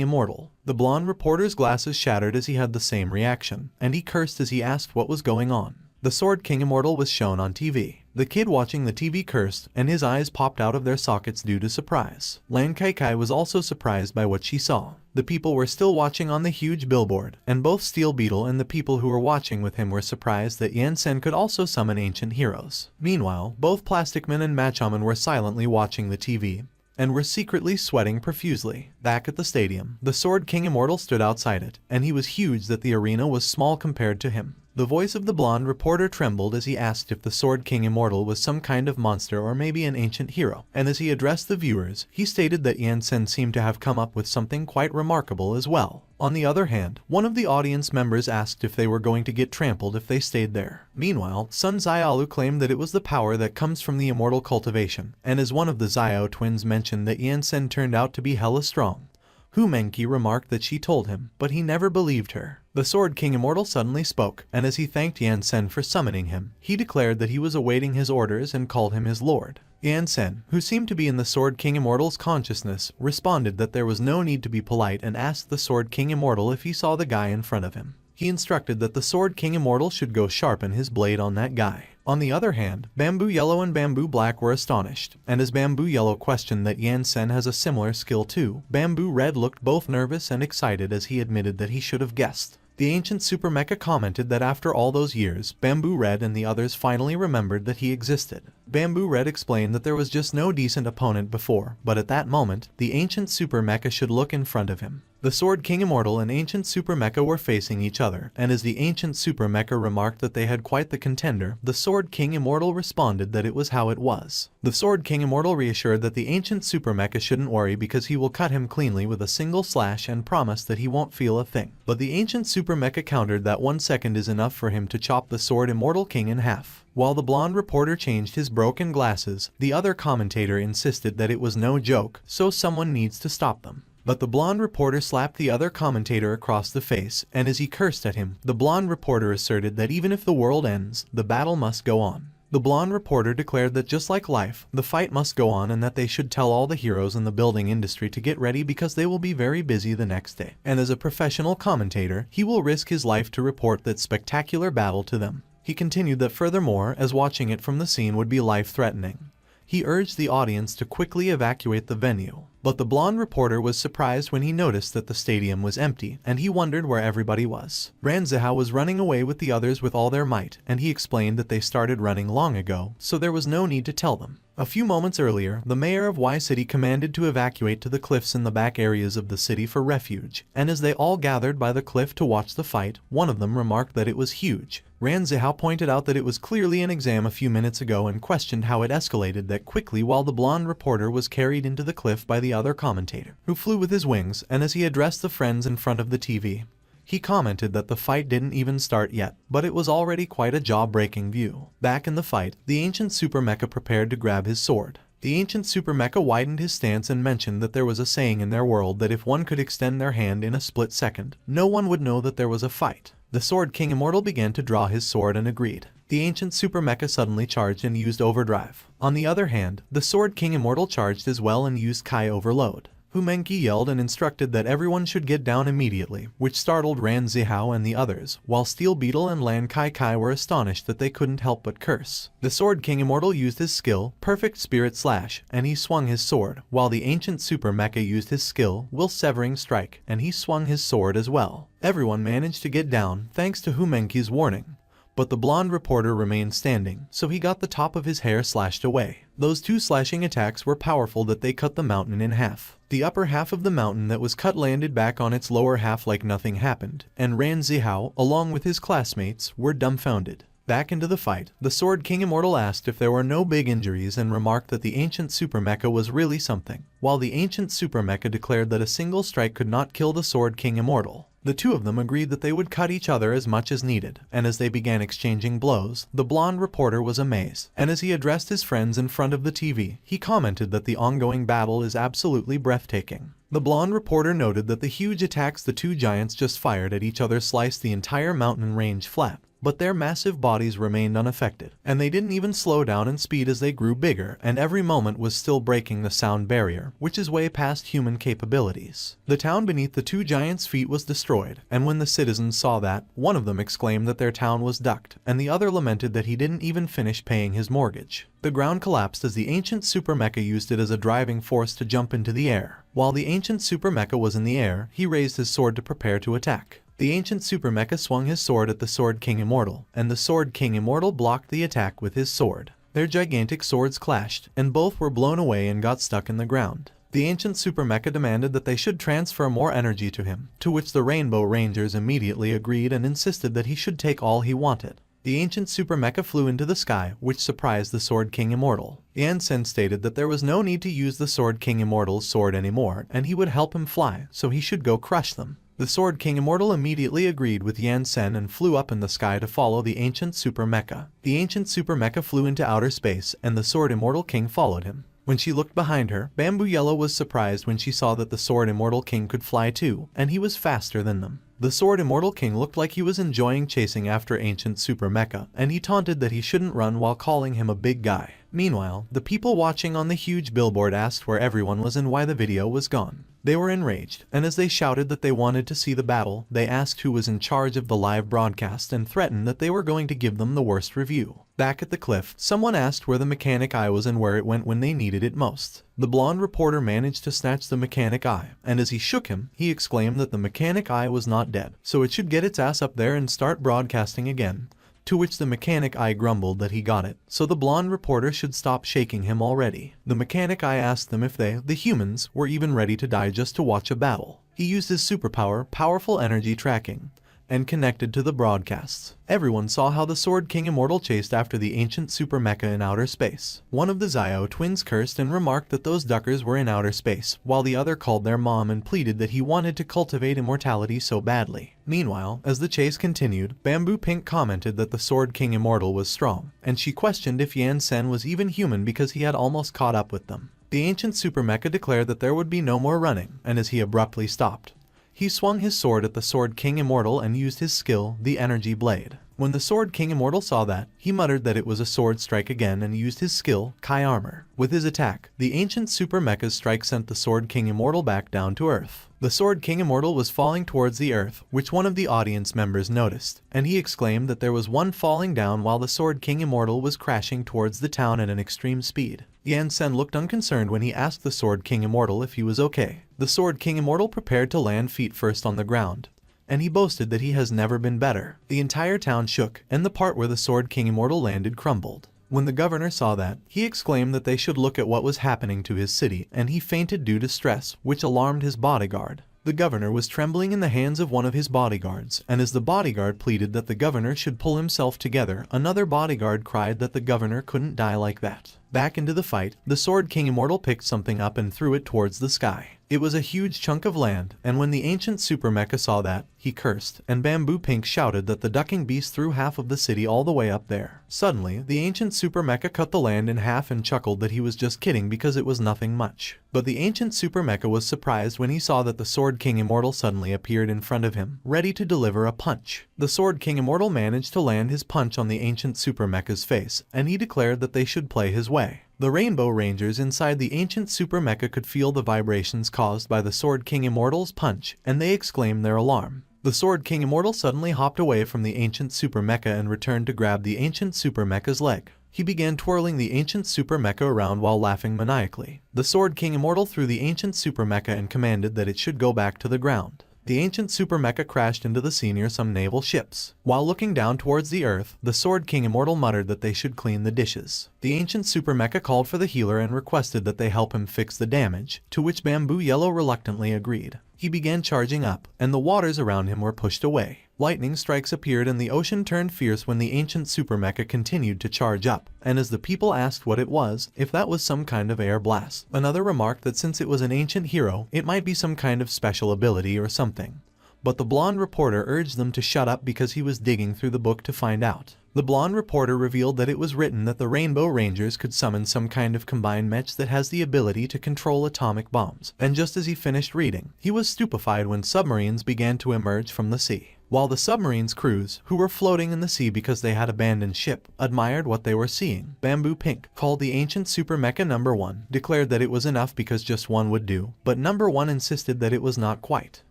Immortal. The blonde reporter's glasses shattered as he had the same reaction, and he cursed as he asked what was going on. The Sword King Immortal was shown on TV. The kid watching the TV cursed, and his eyes popped out of their sockets due to surprise. Lan Kai was also surprised by what she saw. The people were still watching on the huge billboard, and both Steel Beetle and the people who were watching with him were surprised that Yansen could also summon ancient heroes. Meanwhile, both Plastic Man and Machoman were silently watching the TV, and were secretly sweating profusely. Back at the stadium, the Sword King Immortal stood outside it, and he was huge that the arena was small compared to him. The voice of the blonde reporter trembled as he asked if the Sword King Immortal was some kind of monster or maybe an ancient hero, and as he addressed the viewers, he stated that Yansen seemed to have come up with something quite remarkable as well. On the other hand, one of the audience members asked if they were going to get trampled if they stayed there. Meanwhile, Sun Xiaolu claimed that it was the power that comes from the immortal cultivation, and as one of the Xiao twins mentioned that Yansen turned out to be hella strong, Hu Menki remarked that she told him, but he never believed her. The Sword King Immortal suddenly spoke, and as he thanked Yan Sen for summoning him, he declared that he was awaiting his orders and called him his lord. Yan Sen, who seemed to be in the Sword King Immortal's consciousness, responded that there was no need to be polite and asked the Sword King Immortal if he saw the guy in front of him. He instructed that the Sword King Immortal should go sharpen his blade on that guy. On the other hand, Bamboo Yellow and Bamboo Black were astonished, and as Bamboo Yellow questioned that Yan Sen has a similar skill too, Bamboo Red looked both nervous and excited as he admitted that he should have guessed. The ancient Super Mecha commented that after all those years, Bamboo Red and the others finally remembered that he existed. Bamboo Red explained that there was just no decent opponent before, but at that moment, the ancient Super Mecha should look in front of him. The Sword King Immortal and ancient Super Mecha were facing each other, and as the ancient Super Mecha remarked that they had quite the contender, the Sword King Immortal responded that it was how it was. The Sword King Immortal reassured that the ancient Super Mecha shouldn't worry because he will cut him cleanly with a single slash and promised that he won't feel a thing. But the ancient Super Mecha countered that 1 second is enough for him to chop the Sword Immortal King in half. While the blonde reporter changed his broken glasses, the other commentator insisted that it was no joke, so someone needs to stop them. But the blonde reporter slapped the other commentator across the face, and as he cursed at him, the blonde reporter asserted that even if the world ends, the battle must go on. The blonde reporter declared that just like life, the fight must go on and that they should tell all the heroes in the building industry to get ready because they will be very busy the next day. And as a professional commentator, he will risk his life to report that spectacular battle to them. He continued that furthermore, as watching it from the scene would be life-threatening. He urged the audience to quickly evacuate the venue. But the blonde reporter was surprised when he noticed that the stadium was empty, and he wondered where everybody was. Ranzihao was running away with the others with all their might, and he explained that they started running long ago, so there was no need to tell them. A few moments earlier, the mayor of Y City commanded to evacuate to the cliffs in the back areas of the city for refuge, and as they all gathered by the cliff to watch the fight, one of them remarked that it was huge. Ranzihao pointed out that it was clearly an exam a few minutes ago and questioned how it escalated that quickly while the blonde reporter was carried into the cliff by the other commentator, who flew with his wings, and as he addressed the friends in front of the TV, he commented that the fight didn't even start yet, but it was already quite a jaw-breaking view. Back in the fight, the ancient Super Mecha prepared to grab his sword. The ancient Super Mecha widened his stance and mentioned that there was a saying in their world that if one could extend their hand in a split second, no one would know that there was a fight. The Sword King Immortal began to draw his sword and agreed. The ancient Super Mecha suddenly charged and used overdrive. On the other hand, the Sword King Immortal charged as well and used Kai Overload. Humenki yelled and instructed that everyone should get down immediately, which startled Ran Zihao and the others, while Steel Beetle and Lan Kai Kai were astonished that they couldn't help but curse. The Sword King Immortal used his skill, Perfect Spirit Slash, and he swung his sword, while the ancient Super Mecha used his skill, Will Severing Strike, and he swung his sword as well. Everyone managed to get down, thanks to Humenki's warning. But the blonde reporter remained standing, so he got the top of his hair slashed away. Those two slashing attacks were powerful that they cut the mountain in half. The upper half of the mountain that was cut landed back on its lower half like nothing happened, and Ran Zihao, along with his classmates, were dumbfounded. Back into the fight, the Sword King Immortal asked if there were no big injuries and remarked that the ancient Super Mecha was really something, while the ancient Super Mecha declared that a single strike could not kill the Sword King Immortal. The two of them agreed that they would cut each other as much as needed, and as they began exchanging blows, the blonde reporter was amazed, and as he addressed his friends in front of the TV, he commented that the ongoing battle is absolutely breathtaking. The blonde reporter noted that the huge attacks the two giants just fired at each other sliced the entire mountain range flat, but their massive bodies remained unaffected, and they didn't even slow down in speed as they grew bigger, and every moment was still breaking the sound barrier, which is way past human capabilities. The town beneath the two giants' feet was destroyed, and when the citizens saw that, one of them exclaimed that their town was ducked, and the other lamented that he didn't even finish paying his mortgage. The ground collapsed as the ancient Super Mecha used it as a driving force to jump into the air. While the ancient Super Mecha was in the air, he raised his sword to prepare to attack. The ancient Super Mecha swung his sword at the Sword King Immortal, and the Sword King Immortal blocked the attack with his sword. Their gigantic swords clashed, and both were blown away and got stuck in the ground. The ancient Super Mecha demanded that they should transfer more energy to him, to which the Rainbow Rangers immediately agreed and insisted that he should take all he wanted. The ancient Super Mecha flew into the sky, which surprised the Sword King Immortal. Yan Sen stated that there was no need to use the Sword King Immortal's sword anymore, and he would help him fly, so he should go crush them. The Sword King Immortal immediately agreed with Yan Sen and flew up in the sky to follow the ancient Super Mecha. The ancient Super Mecha flew into outer space, and the Sword Immortal King followed him. When she looked behind her, Bamboo Yellow was surprised when she saw that the Sword Immortal King could fly too, and he was faster than them. The Sword Immortal King looked like he was enjoying chasing after ancient super mecha, and he taunted that he shouldn't run while calling him a big guy. Meanwhile, the people watching on the huge billboard asked where everyone was and why the video was gone. They were enraged, and as they shouted that they wanted to see the battle, they asked who was in charge of the live broadcast and threatened that they were going to give them the worst review. Back at the cliff, someone asked where the mechanic eye was and where it went when they needed it most. The blonde reporter managed to snatch the mechanic eye, and as he shook him, he exclaimed that the mechanic eye was not dead, so it should get its ass up there and start broadcasting again. To which the mechanic eye grumbled that he got it, so the blonde reporter should stop shaking him already. The mechanic eye asked them if they, the humans, were even ready to die just to watch a battle. He used his superpower, powerful energy tracking, and connected to the broadcasts. Everyone saw how the Sword King Immortal chased after the ancient super mecha in outer space. One of the Zio twins cursed and remarked that those duckers were in outer space, while the other called their mom and pleaded that he wanted to cultivate immortality so badly. Meanwhile, as the chase continued, Bamboo Pink commented that the Sword King Immortal was strong, and she questioned if Yan Sen was even human because he had almost caught up with them. The ancient super mecha declared that there would be no more running, and as he abruptly stopped, he swung his sword at the Sword King Immortal and used his skill, the Energy Blade. When the Sword King Immortal saw that, he muttered that it was a sword strike again and used his skill, Kai Armor. With his attack, the ancient super mecha's strike sent the Sword King Immortal back down to Earth. The Sword King Immortal was falling towards the Earth, which one of the audience members noticed, and he exclaimed that there was one falling down while the Sword King Immortal was crashing towards the town at an extreme speed. Yan Sen looked unconcerned when he asked the Sword King Immortal if he was okay. The Sword King Immortal prepared to land feet first on the ground, and he boasted that he has never been better. The entire town shook, and the part where the Sword King Immortal landed crumbled. When the governor saw that, he exclaimed that they should look at what was happening to his city, and he fainted due to stress, which alarmed his bodyguard. The governor was trembling in the hands of one of his bodyguards, and as the bodyguard pleaded that the governor should pull himself together, another bodyguard cried that the governor couldn't die like that. Back into the fight, the Sword King Immortal picked something up and threw it towards the sky. It was a huge chunk of land, and when the ancient super mecha saw that, he cursed, and Bamboo Pink shouted that the ducking beast threw half of the city all the way up there. Suddenly, the ancient super mecha cut the land in half and chuckled that he was just kidding because it was nothing much. But the ancient super mecha was surprised when he saw that the Sword King Immortal suddenly appeared in front of him, ready to deliver a punch. The Sword King Immortal managed to land his punch on the ancient super mecha's face, and he declared that they should play his way. The Rainbow Rangers inside the ancient super mecha could feel the vibrations caused by the Sword King Immortal's punch, and they exclaimed their alarm. The Sword King Immortal suddenly hopped away from the ancient super mecha and returned to grab the ancient super mecha's leg. He began twirling the ancient super mecha around while laughing maniacally. The Sword King Immortal threw the ancient super mecha and commanded that it should go back to the ground. The ancient super mecha crashed into the sea near some naval ships. While looking down towards the earth, the Sword King Immortal muttered that they should clean the dishes. The ancient super mecha called for the healer and requested that they help him fix the damage, to which Bamboo Yellow reluctantly agreed. He began charging up, and the waters around him were pushed away. Lightning strikes appeared and the ocean turned fierce when the ancient super mecha continued to charge up, and as the people asked what it was, if that was some kind of air blast, another remarked that since it was an ancient hero, it might be some kind of special ability or something. But the blonde reporter urged them to shut up because he was digging through the book to find out. The blonde reporter revealed that it was written that the Rainbow Rangers could summon some kind of combined mech that has the ability to control atomic bombs, and just as he finished reading, he was stupefied when submarines began to emerge from the sea. While the submarine's crews, who were floating in the sea because they had abandoned ship, admired what they were seeing, Bamboo Pink, called the ancient super mecha number 1, declared that it was enough because just one would do, but number 1 insisted that it was not quite.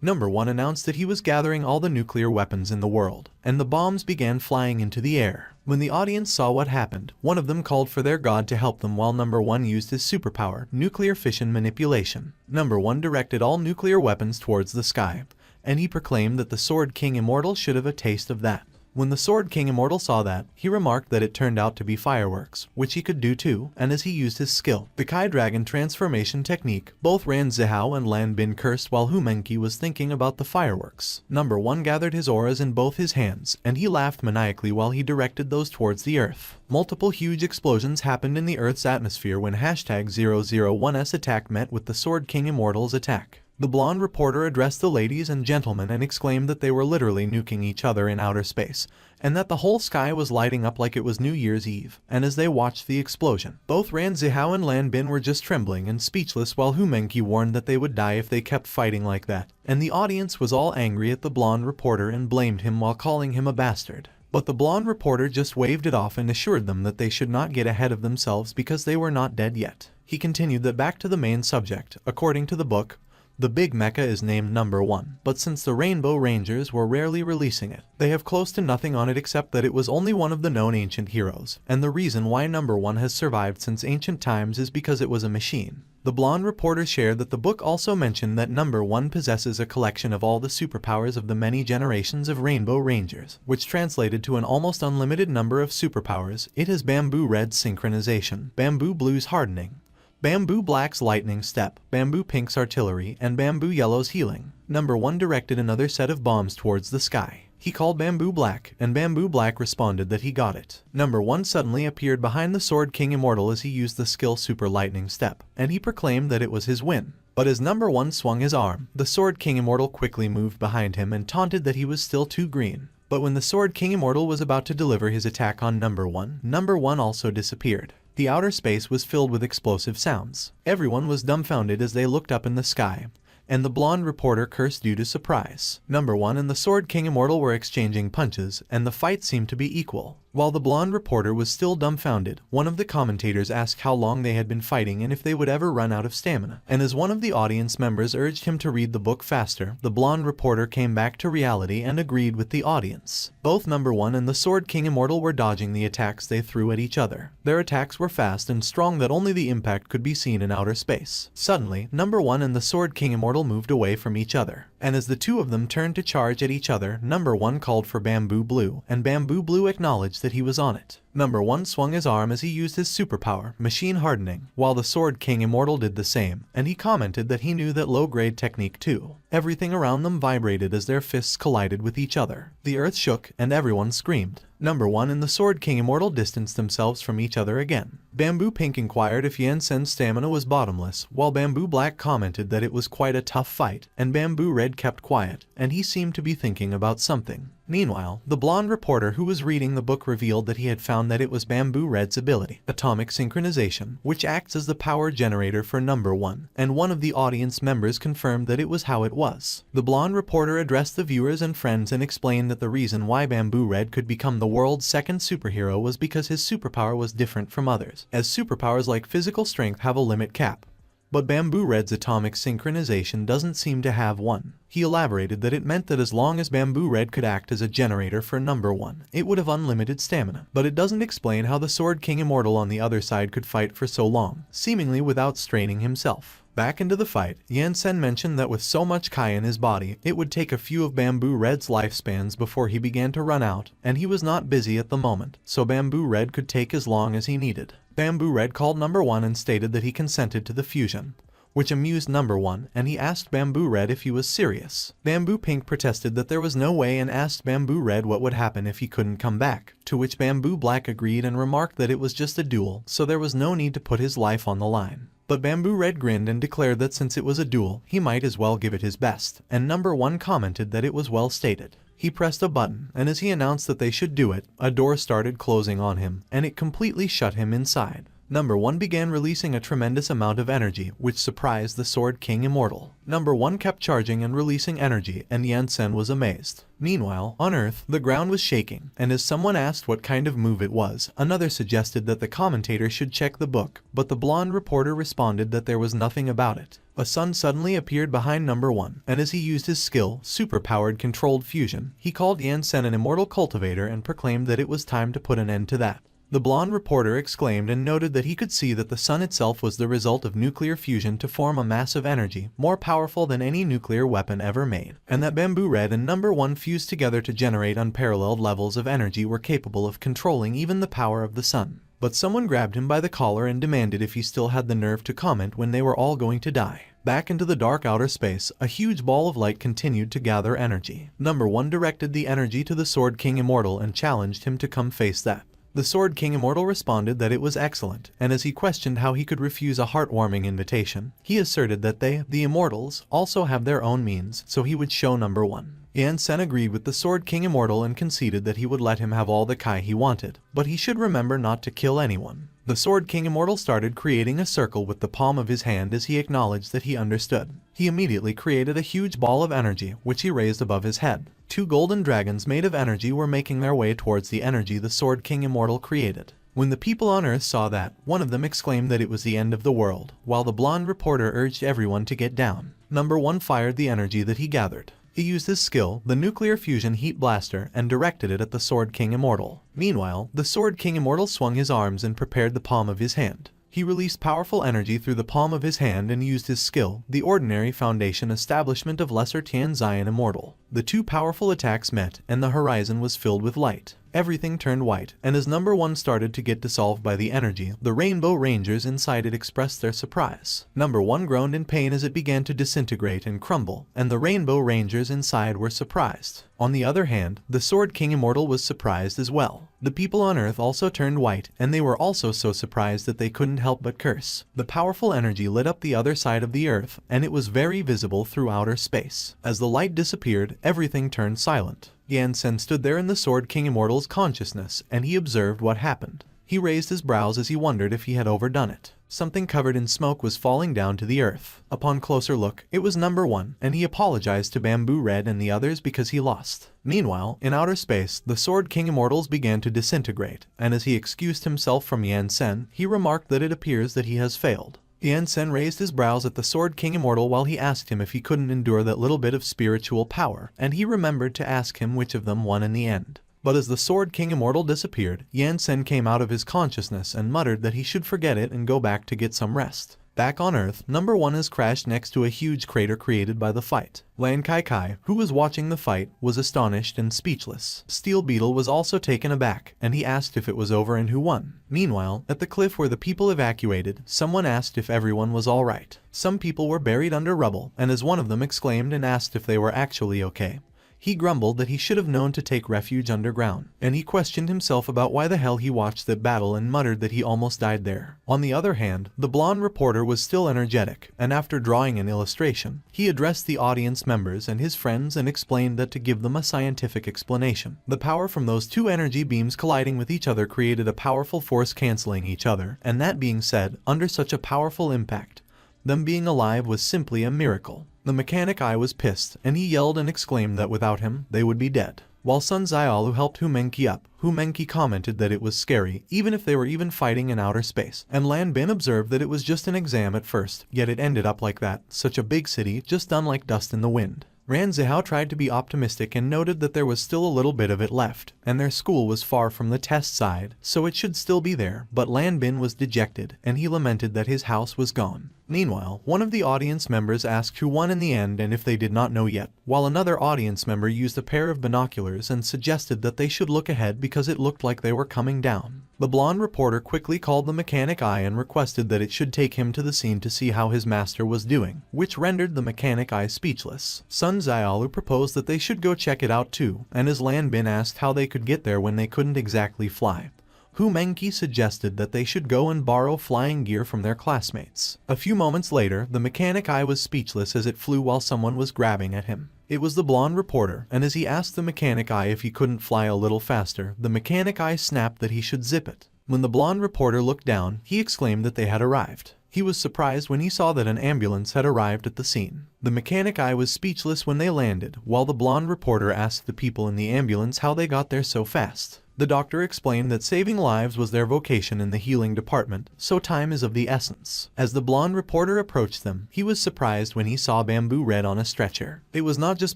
Number 1 announced that he was gathering all the nuclear weapons in the world, and the bombs began flying into the air. When the audience saw what happened, one of them called for their god to help them while number 1 used his superpower, nuclear fission manipulation. Number 1 directed all nuclear weapons towards the sky, and he proclaimed that the Sword King Immortal should have a taste of that. When the Sword King Immortal saw that, he remarked that it turned out to be fireworks, which he could do too, and as he used his skill, the Kai Dragon transformation technique, both Ran Zihao and Lan Bin cursed while Humenki was thinking about the fireworks. Number 1 gathered his auras in both his hands, and he laughed maniacally while he directed those towards the earth. Multiple huge explosions happened in the Earth's atmosphere when #001's attack met with the Sword King Immortal's attack. The blonde reporter addressed the ladies and gentlemen and exclaimed that they were literally nuking each other in outer space, and that the whole sky was lighting up like it was New Year's Eve. And as they watched the explosion, both Ran Zihao and Lan Bin were just trembling and speechless, while Hu Mengqi warned that they would die if they kept fighting like that. And the audience was all angry at the blonde reporter and blamed him while calling him a bastard. But the blonde reporter just waved it off and assured them that they should not get ahead of themselves because they were not dead yet. He continued that back to the main subject. According to the book, the big mecha is named Number 1, but since the Rainbow Rangers were rarely releasing it, they have close to nothing on it except that it was only one of the known ancient heroes, and the reason why Number 1 has survived since ancient times is because it was a machine. The blonde reporter shared that the book also mentioned that Number 1 possesses a collection of all the superpowers of the many generations of Rainbow Rangers, which translated to an almost unlimited number of superpowers. It has Bamboo Red's synchronization, Bamboo Blue's hardening, Bamboo Black's lightning step, Bamboo Pink's artillery, and Bamboo Yellow's healing. Number 1 directed another set of bombs towards the sky. He called Bamboo Black, and Bamboo Black responded that he got it. Number 1 suddenly appeared behind the Sword King Immortal as he used the skill Super Lightning Step, and he proclaimed that it was his win. But as Number 1 swung his arm, the Sword King Immortal quickly moved behind him and taunted that he was still too green. But when the Sword King Immortal was about to deliver his attack on Number 1 also disappeared. The outer space was filled with explosive sounds. Everyone was dumbfounded as they looked up in the sky, and the blonde reporter cursed due to surprise. Number 1 and the Sword King Immortal were exchanging punches, and the fight seemed to be equal. While the blonde reporter was still dumbfounded, one of the commentators asked how long they had been fighting and if they would ever run out of stamina. And as one of the audience members urged him to read the book faster, the blonde reporter came back to reality and agreed with the audience. Both Number 1 and the Sword King Immortal were dodging the attacks they threw at each other. Their attacks were fast and strong that only the impact could be seen in outer space. Suddenly, Number 1 and the Sword King Immortal moved away from each other, and as the two of them turned to charge at each other, Number 1 called for Bamboo Blue, and Bamboo Blue acknowledged that he was on it. Number 1 swung his arm as he used his superpower, Machine Hardening, while the Sword King Immortal did the same, and he commented that he knew that low-grade technique too. Everything around them vibrated as their fists collided with each other. The earth shook, and everyone screamed. Number 1 and the Sword King Immortal distanced themselves from each other again. Bamboo Pink inquired if Yan Sen's stamina was bottomless, while Bamboo Black commented that it was quite a tough fight, and Bamboo Red kept quiet, and he seemed to be thinking about something. Meanwhile, the blonde reporter who was reading the book revealed that he had found that it was Bamboo Red's ability, Atomic Synchronization, which acts as the power generator for Number 1, and one of the audience members confirmed that it was how it was. The blonde reporter addressed the viewers and friends and explained that the reason why Bamboo Red could become the world's second superhero was because his superpower was different from others, as superpowers like physical strength have a limit cap. But Bamboo Red's atomic synchronization doesn't seem to have one. He elaborated that it meant that as long as Bamboo Red could act as a generator for Number 1, it would have unlimited stamina. But it doesn't explain how the Sword King Immortal on the other side could fight for so long, seemingly without straining himself. Back into the fight, Yan Sen mentioned that with so much Kai in his body, it would take a few of Bamboo Red's lifespans before he began to run out, and he was not busy at the moment, so Bamboo Red could take as long as he needed. Bamboo Red called Number 1 and stated that he consented to the fusion, which amused Number 1, and he asked Bamboo Red if he was serious. Bamboo Pink protested that there was no way and asked Bamboo Red what would happen if he couldn't come back, to which Bamboo Black agreed and remarked that it was just a duel, so there was no need to put his life on the line. But Bamboo Red grinned and declared that since it was a duel, he might as well give it his best, and Number 1 commented that it was well stated. He pressed a button, and as he announced that they should do it, a door started closing on him, and it completely shut him inside. Number 1 began releasing a tremendous amount of energy, which surprised the Sword King Immortal. Number 1 kept charging and releasing energy, and Yan Sen was amazed. Meanwhile, on Earth, the ground was shaking, and as someone asked what kind of move it was, another suggested that the commentator should check the book, but the blonde reporter responded that there was nothing about it. A sun suddenly appeared behind Number 1, and as he used his skill, superpowered controlled fusion, he called Yan Sen an immortal cultivator and proclaimed that it was time to put an end to that. The blonde reporter exclaimed and noted that he could see that the sun itself was the result of nuclear fusion to form a massive energy, more powerful than any nuclear weapon ever made, and that Bamboo Red and Number 1 fused together to generate unparalleled levels of energy were capable of controlling even the power of the sun. But someone grabbed him by the collar and demanded if he still had the nerve to comment when they were all going to die. Back into the dark outer space, a huge ball of light continued to gather energy. Number 1 directed the energy to the Sword King Immortal and challenged him to come face that. The Sword King Immortal responded that it was excellent, and as he questioned how he could refuse a heartwarming invitation, he asserted that they, the Immortals, also have their own means, so he would show number 1. Yan-sen agreed with the Sword King Immortal and conceded that he would let him have all the kai he wanted, but he should remember not to kill anyone. The Sword King Immortal started creating a circle with the palm of his hand as he acknowledged that he understood. He immediately created a huge ball of energy, which he raised above his head. 2 golden dragons made of energy were making their way towards the energy the Sword King Immortal created. When the people on Earth saw that, one of them exclaimed that it was the end of the world, while the blonde reporter urged everyone to get down. Number 1 fired the energy that he gathered. He used his skill, the nuclear fusion heat blaster, and directed it at the Sword King Immortal. Meanwhile, the Sword King Immortal swung his arms and prepared the palm of his hand. He released powerful energy through the palm of his hand and used his skill, the ordinary foundation establishment of Lesser Tianzian Immortal. The 2 powerful attacks met, and the horizon was filled with light. Everything turned white, and as number 1 started to get dissolved by the energy, the Rainbow Rangers inside it expressed their surprise. Number 1 groaned in pain as it began to disintegrate and crumble, and the Rainbow Rangers inside were surprised. On the other hand, the Sword King Immortal was surprised as well. The people on Earth also turned white, and they were also so surprised that they couldn't help but curse. The powerful energy lit up the other side of the Earth, and it was very visible through outer space. As the light disappeared, everything turned silent. Yan-sen stood there in the Sword King Immortal's consciousness, and he observed what happened. He raised his brows as he wondered if he had overdone it. Something covered in smoke was falling down to the earth. Upon closer look, it was number 1, and he apologized to Bamboo Red and the others because he lost. Meanwhile, in outer space, the Sword King Immortals began to disintegrate, and as he excused himself from Yan-sen, he remarked that it appears that he has failed. Yan-sen raised his brows at the Sword King Immortal while he asked him if he couldn't endure that little bit of spiritual power, and he remembered to ask him which of them won in the end. But as the Sword King Immortal disappeared, Yan-sen came out of his consciousness and muttered that he should forget it and go back to get some rest. Back on Earth, number 1 has crashed next to a huge crater created by the fight. Lan Kai, who was watching the fight, was astonished and speechless. Steel Beetle was also taken aback, and he asked if it was over and who won. Meanwhile, at the cliff where the people evacuated, someone asked if everyone was alright. Some people were buried under rubble, and as one of them exclaimed and asked if they were actually okay, he grumbled that he should have known to take refuge underground, and he questioned himself about why the hell he watched that battle and muttered that he almost died there. On the other hand, the blonde reporter was still energetic, and after drawing an illustration, he addressed the audience members and his friends and explained that to give them a scientific explanation, the power from those 2 energy beams colliding with each other created a powerful force canceling each other, and that being said, under such a powerful impact, them being alive was simply a miracle. The mechanic eye was pissed, and he yelled and exclaimed that without him, they would be dead. While Sun Xiaolu helped Humenki up, Humenki commented that it was scary, even if they were even fighting in outer space, and Lan Bin observed that it was just an exam at first, yet it ended up like that, such a big city, just done like dust in the wind. Ran Zihao tried to be optimistic and noted that there was still a little bit of it left, and their school was far from the test side, so it should still be there, but Lan Bin was dejected, and he lamented that his house was gone. Meanwhile, one of the audience members asked who won in the end and if they did not know yet, while another audience member used a pair of binoculars and suggested that they should look ahead because it looked like they were coming down. The blonde reporter quickly called the mechanic eye and requested that it should take him to the scene to see how his master was doing, which rendered the mechanic eye speechless. Sun Xiaolu proposed that they should go check it out too, and as Lan Bin asked how they could get there when they couldn't exactly fly, Hu Menki suggested that they should go and borrow flying gear from their classmates. A few moments later, the mechanic eye was speechless as it flew while someone was grabbing at him. It was the blonde reporter, and as he asked the mechanic eye if he couldn't fly a little faster, the mechanic eye snapped that he should zip it. When the blonde reporter looked down, he exclaimed that they had arrived. He was surprised when he saw that an ambulance had arrived at the scene. The mechanic eye was speechless when they landed, while the blonde reporter asked the people in the ambulance how they got there so fast. The doctor explained that saving lives was their vocation in the healing department, so time is of the essence. As the blonde reporter approached them, he was surprised when he saw Bamboo Red on a stretcher. It was not just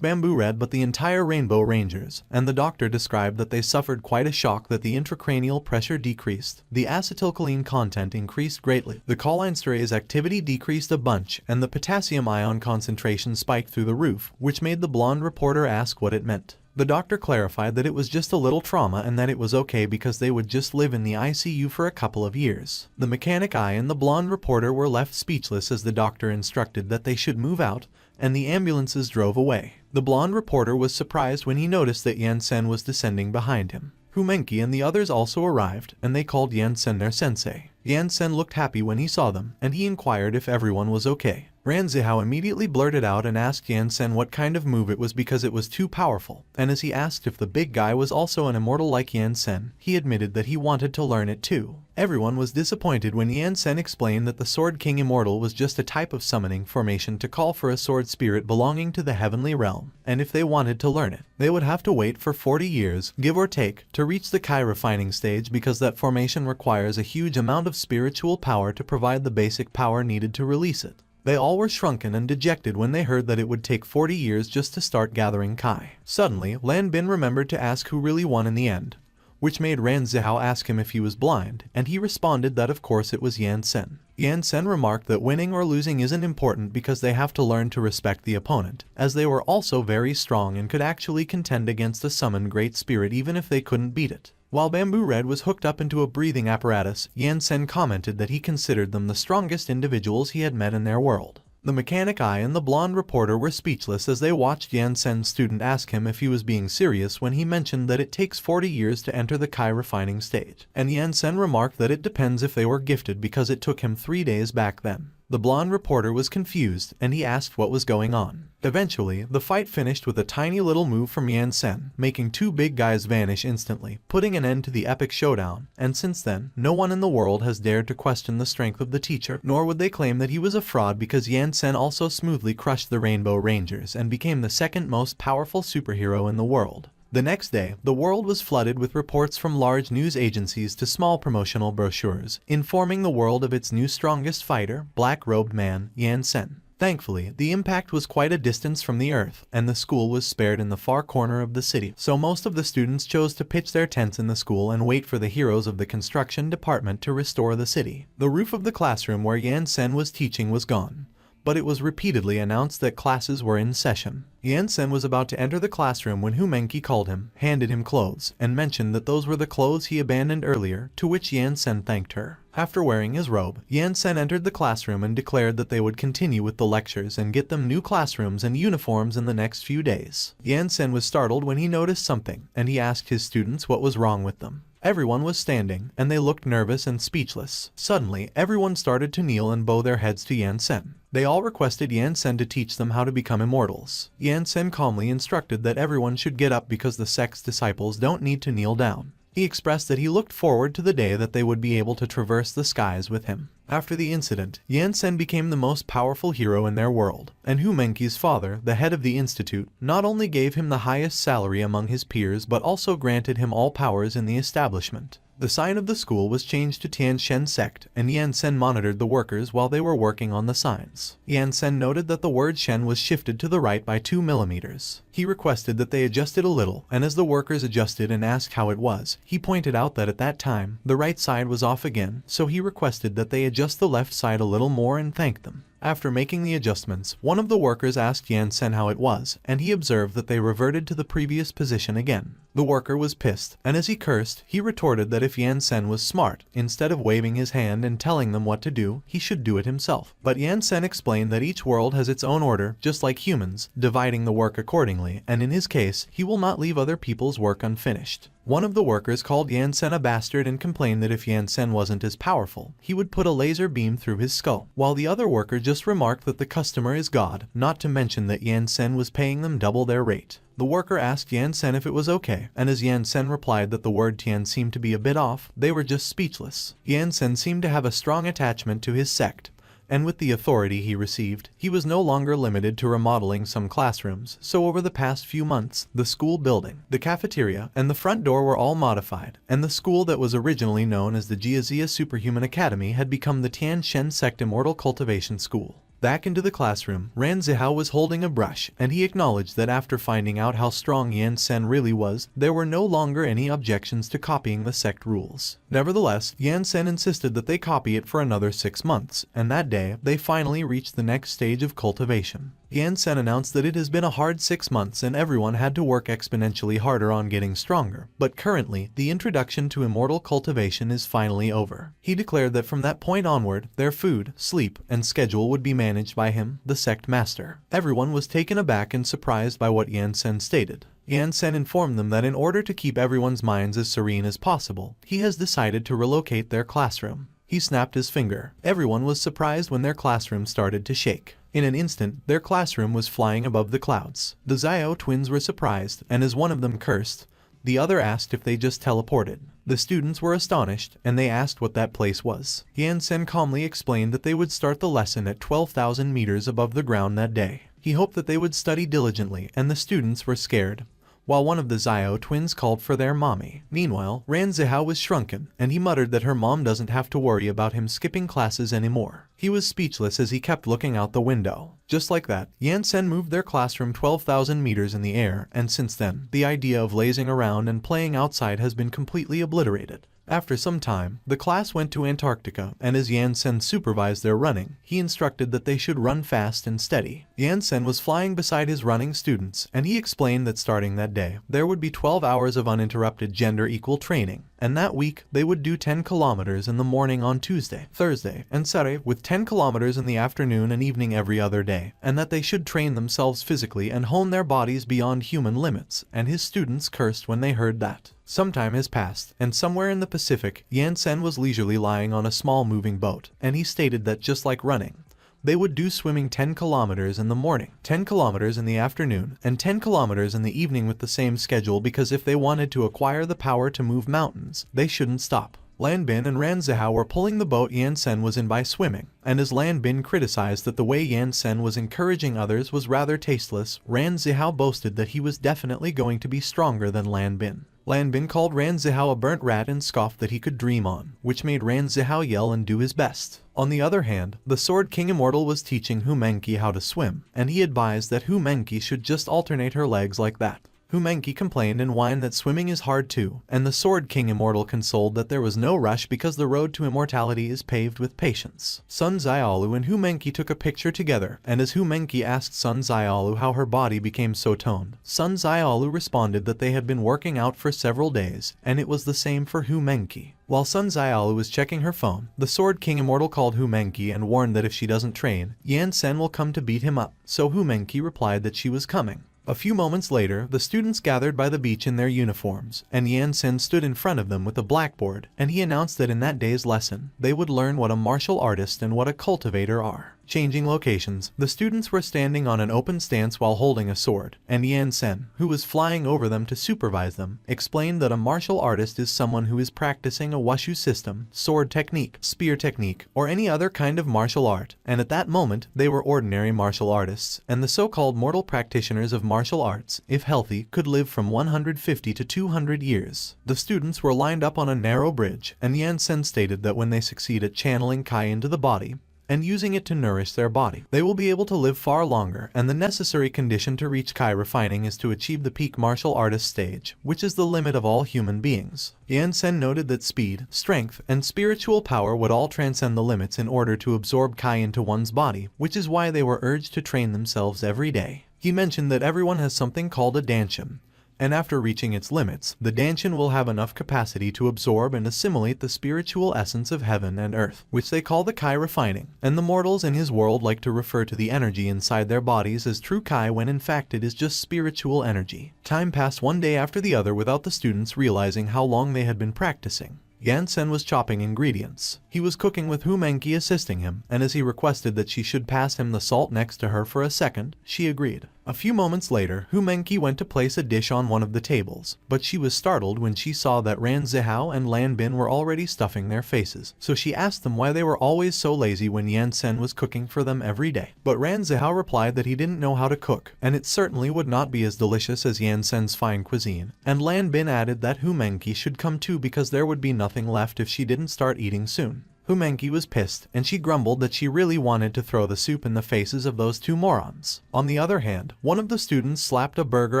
Bamboo Red but the entire Rainbow Rangers, and the doctor described that they suffered quite a shock, that the intracranial pressure decreased, the acetylcholine content increased greatly, the cholinesterase activity decreased a bunch, and the potassium ion concentration spiked through the roof, which made the blonde reporter ask what it meant. The doctor clarified that it was just a little trauma and that it was okay because they would just live in the ICU for a couple of years. The mechanic eye and the blonde reporter were left speechless as the doctor instructed that they should move out, and the ambulances drove away. The blonde reporter was surprised when he noticed that Yan-sen was descending behind him. Humenki and the others also arrived, and they called Yansen their sensei. Yansen looked happy when he saw them, and he inquired if everyone was okay. Ranzihao immediately blurted out and asked Yansen what kind of move it was because it was too powerful, and as he asked if the big guy was also an immortal like Yansen, he admitted that he wanted to learn it too. Everyone was disappointed when Yansen explained that the Sword King Immortal was just a type of summoning formation to call for a sword spirit belonging to the heavenly realm, and if they wanted to learn it, they would have to wait for 40 years, give or take, to reach the Kai refining stage because that formation requires a huge amount of spiritual power to provide the basic power needed to release it. They all were shrunken and dejected when they heard that it would take 40 years just to start gathering Kai. Suddenly, Lan Bin remembered to ask who really won in the end, which made Ranzihao ask him if he was blind, and he responded that of course it was Yansen. Yansen remarked that winning or losing isn't important because they have to learn to respect the opponent, as they were also very strong and could actually contend against a summoned great spirit even if they couldn't beat it. While Bamboo Red was hooked up into a breathing apparatus, Yansen commented that he considered them the strongest individuals he had met in their world. The mechanic eye and the blonde reporter were speechless as they watched Yansen's student ask him if he was being serious when he mentioned that it takes 40 years to enter the Kai refining stage, and Yansen remarked that it depends if they were gifted because it took him 3 days back then. The blonde reporter was confused, and he asked what was going on. Eventually, the fight finished with a tiny little move from Yansen, making two big guys vanish instantly, putting an end to the epic showdown, and since then, no one in the world has dared to question the strength of the teacher, nor would they claim that he was a fraud because Yansen also smoothly crushed the Rainbow Rangers and became the second most powerful superhero in the world. The next day, the world was flooded with reports from large news agencies to small promotional brochures, informing the world of its new strongest fighter, black-robed man, Yansen. Thankfully, the impact was quite a distance from the earth, and the school was spared in the far corner of the city, so most of the students chose to pitch their tents in the school and wait for the heroes of the construction department to restore the city. The roof of the classroom where Yansen was teaching was gone, but it was repeatedly announced that classes were in session. Yansen was about to enter the classroom when Humenki called him, handed him clothes, and mentioned that those were the clothes he abandoned earlier, to which Yansen thanked her. After wearing his robe, Yansen entered the classroom and declared that they would continue with the lectures and get them new classrooms and uniforms in the next few days. Yansen was startled when he noticed something, and he asked his students what was wrong with them. Everyone was standing, and they looked nervous and speechless. Suddenly, everyone started to kneel and bow their heads to Yansen. They all requested Yansen to teach them how to become immortals. Yansen calmly instructed that everyone should get up because the sect's disciples don't need to kneel down. He expressed that he looked forward to the day that they would be able to traverse the skies with him. After the incident, Yansen became the most powerful hero in their world, and Humenki's father, the head of the institute, not only gave him the highest salary among his peers but also granted him all powers in the establishment. The sign of the school was changed to Tianshen sect, and Yansen monitored the workers while they were working on the signs. Yansen noted that the word Shen was shifted to the right by 2 millimeters. He requested that they adjust it a little, and as the workers adjusted and asked how it was, he pointed out that at that time, the right side was off again, so he requested that they adjust the left side a little more and thanked them. After making the adjustments, one of the workers asked Yansen how it was, and he observed that they reverted to the previous position again. The worker was pissed, and as he cursed, he retorted that if Yansen was smart, instead of waving his hand and telling them what to do, he should do it himself. But Yansen explained that each world has its own order, just like humans, dividing the work accordingly, and in his case, he will not leave other people's work unfinished. One of the workers called Yansen a bastard and complained that if Yansen wasn't as powerful, he would put a laser beam through his skull, while the other worker just remarked that the customer is God, not to mention that Yansen was paying them double their rate. The worker asked Yansen if it was okay, and as Yansen replied that the word Tian seemed to be a bit off, they were just speechless. Yansen seemed to have a strong attachment to his sect, and with the authority he received, he was no longer limited to remodeling some classrooms, so over the past few months, the school building, the cafeteria, and the front door were all modified, and the school that was originally known as the Jiazia Superhuman Academy had become the Tianshen Sect Immortal Cultivation School. Back into the classroom, Ranzihao was holding a brush, and he acknowledged that after finding out how strong Yansen really was, there were no longer any objections to copying the sect rules. Nevertheless, Yansen insisted that they copy it for another 6 months, and that day, they finally reached the next stage of cultivation. Yansen announced that it has been a hard 6 months and everyone had to work exponentially harder on getting stronger, but currently, the introduction to immortal cultivation is finally over. He declared that from that point onward, their food, sleep, and schedule would be managed by him, the sect master. Everyone was taken aback and surprised by what Yansen stated. Yan Sen informed them that in order to keep everyone's minds as serene as possible, he has decided to relocate their classroom. He snapped his finger. Everyone was surprised when their classroom started to shake. In an instant, their classroom was flying above the clouds. The Xiao twins were surprised, and as one of them cursed, the other asked if they just teleported. The students were astonished, and they asked what that place was. Yan Sen calmly explained that they would start the lesson at 12,000 meters above the ground that day. He hoped that they would study diligently, and the students were scared, while one of the Xiao twins called for their mommy. Meanwhile, Ran Zihao was shrunken, and he muttered that her mom doesn't have to worry about him skipping classes anymore. He was speechless as he kept looking out the window. Just like that, Yan Sen moved their classroom 12,000 meters in the air, and since then, the idea of lazing around and playing outside has been completely obliterated. After some time, the class went to Antarctica, and as Yan Sen supervised their running, he instructed that they should run fast and steady. Yan Sen was flying beside his running students, and he explained that starting that day, there would be 12 hours of uninterrupted gender-equal training, and that week, they would do 10 kilometers in the morning on Tuesday, Thursday, and Saturday, with 10 kilometers in the afternoon and evening every other day, and that they should train themselves physically and hone their bodies beyond human limits, and his students cursed when they heard that. Some time has passed, and somewhere in the Pacific, Yan Sen was leisurely lying on a small moving boat, and he stated that just like running, they would do swimming 10 kilometers in the morning, 10 kilometers in the afternoon, and 10 kilometers in the evening with the same schedule because if they wanted to acquire the power to move mountains, they shouldn't stop. Lan Bin and Ran Zihao were pulling the boat Yan Sen was in by swimming, and as Lan Bin criticized that the way Yan Sen was encouraging others was rather tasteless, Ran Zihao boasted that he was definitely going to be stronger than Lan Bin. Lan Bin called Ran Zihao a burnt rat and scoffed that he could dream on, which made Ran Zihao yell and do his best. On the other hand, the Sword King Immortal was teaching Hu Menki how to swim, and he advised that Hu Menki should just alternate her legs like that. Hu Menki complained and whined that swimming is hard too, and the Sword King Immortal consoled that there was no rush because the road to immortality is paved with patience. Sun Xiaolu and Hu Menki took a picture together, and as Hu Menki asked Sun Xiaolu how her body became so toned, Sun Xiaolu responded that they had been working out for several days, and it was the same for Hu Menki. While Sun Xiaolu was checking her phone, the Sword King Immortal called Hu Menki and warned that if she doesn't train, Yan Sen will come to beat him up, so Hu Menki replied that she was coming. A few moments later, the students gathered by the beach in their uniforms, and Yan Sen stood in front of them with a blackboard, and he announced that in that day's lesson, they would learn what a martial artist and what a cultivator are. Changing locations, the students were standing on an open stance while holding a sword, and Yan Sen, who was flying over them to supervise them, explained that a martial artist is someone who is practicing a wushu system, sword technique, spear technique, or any other kind of martial art, and at that moment, they were ordinary martial artists, and the so-called mortal practitioners of martial arts, if healthy, could live from 150 to 200 years. The students were lined up on a narrow bridge, and Yan Sen stated that when they succeed at channeling Kai into the body, and using it to nourish their body, they will be able to live far longer, and the necessary condition to reach Kai refining is to achieve the peak martial artist stage, which is the limit of all human beings. Yan Sen noted that speed, strength, and spiritual power would all transcend the limits in order to absorb Kai into one's body, which is why they were urged to train themselves every day. He mentioned that everyone has something called a danshin, and after reaching its limits, the danshin will have enough capacity to absorb and assimilate the spiritual essence of heaven and earth, which they call the Kai refining, and the mortals in his world like to refer to the energy inside their bodies as true Kai when in fact it is just spiritual energy. Time passed one day after the other without the students realizing how long they had been practicing. Yan Sen was chopping ingredients. He was cooking with Hu Menki assisting him, and as he requested that she should pass him the salt next to her for a second, she agreed. A few moments later, Hu Menki went to place a dish on one of the tables, but she was startled when she saw that Ran Zihao and Lan Bin were already stuffing their faces, so she asked them why they were always so lazy when Yan Sen was cooking for them every day. But Ran Zihao replied that he didn't know how to cook, and it certainly would not be as delicious as Yan Sen's fine cuisine, and Lan Bin added that Hu Menki should come too because there would be nothing left if she didn't start eating soon. Hu Menki was pissed, and she grumbled that she really wanted to throw the soup in the faces of those two morons. On the other hand, one of the students slapped a burger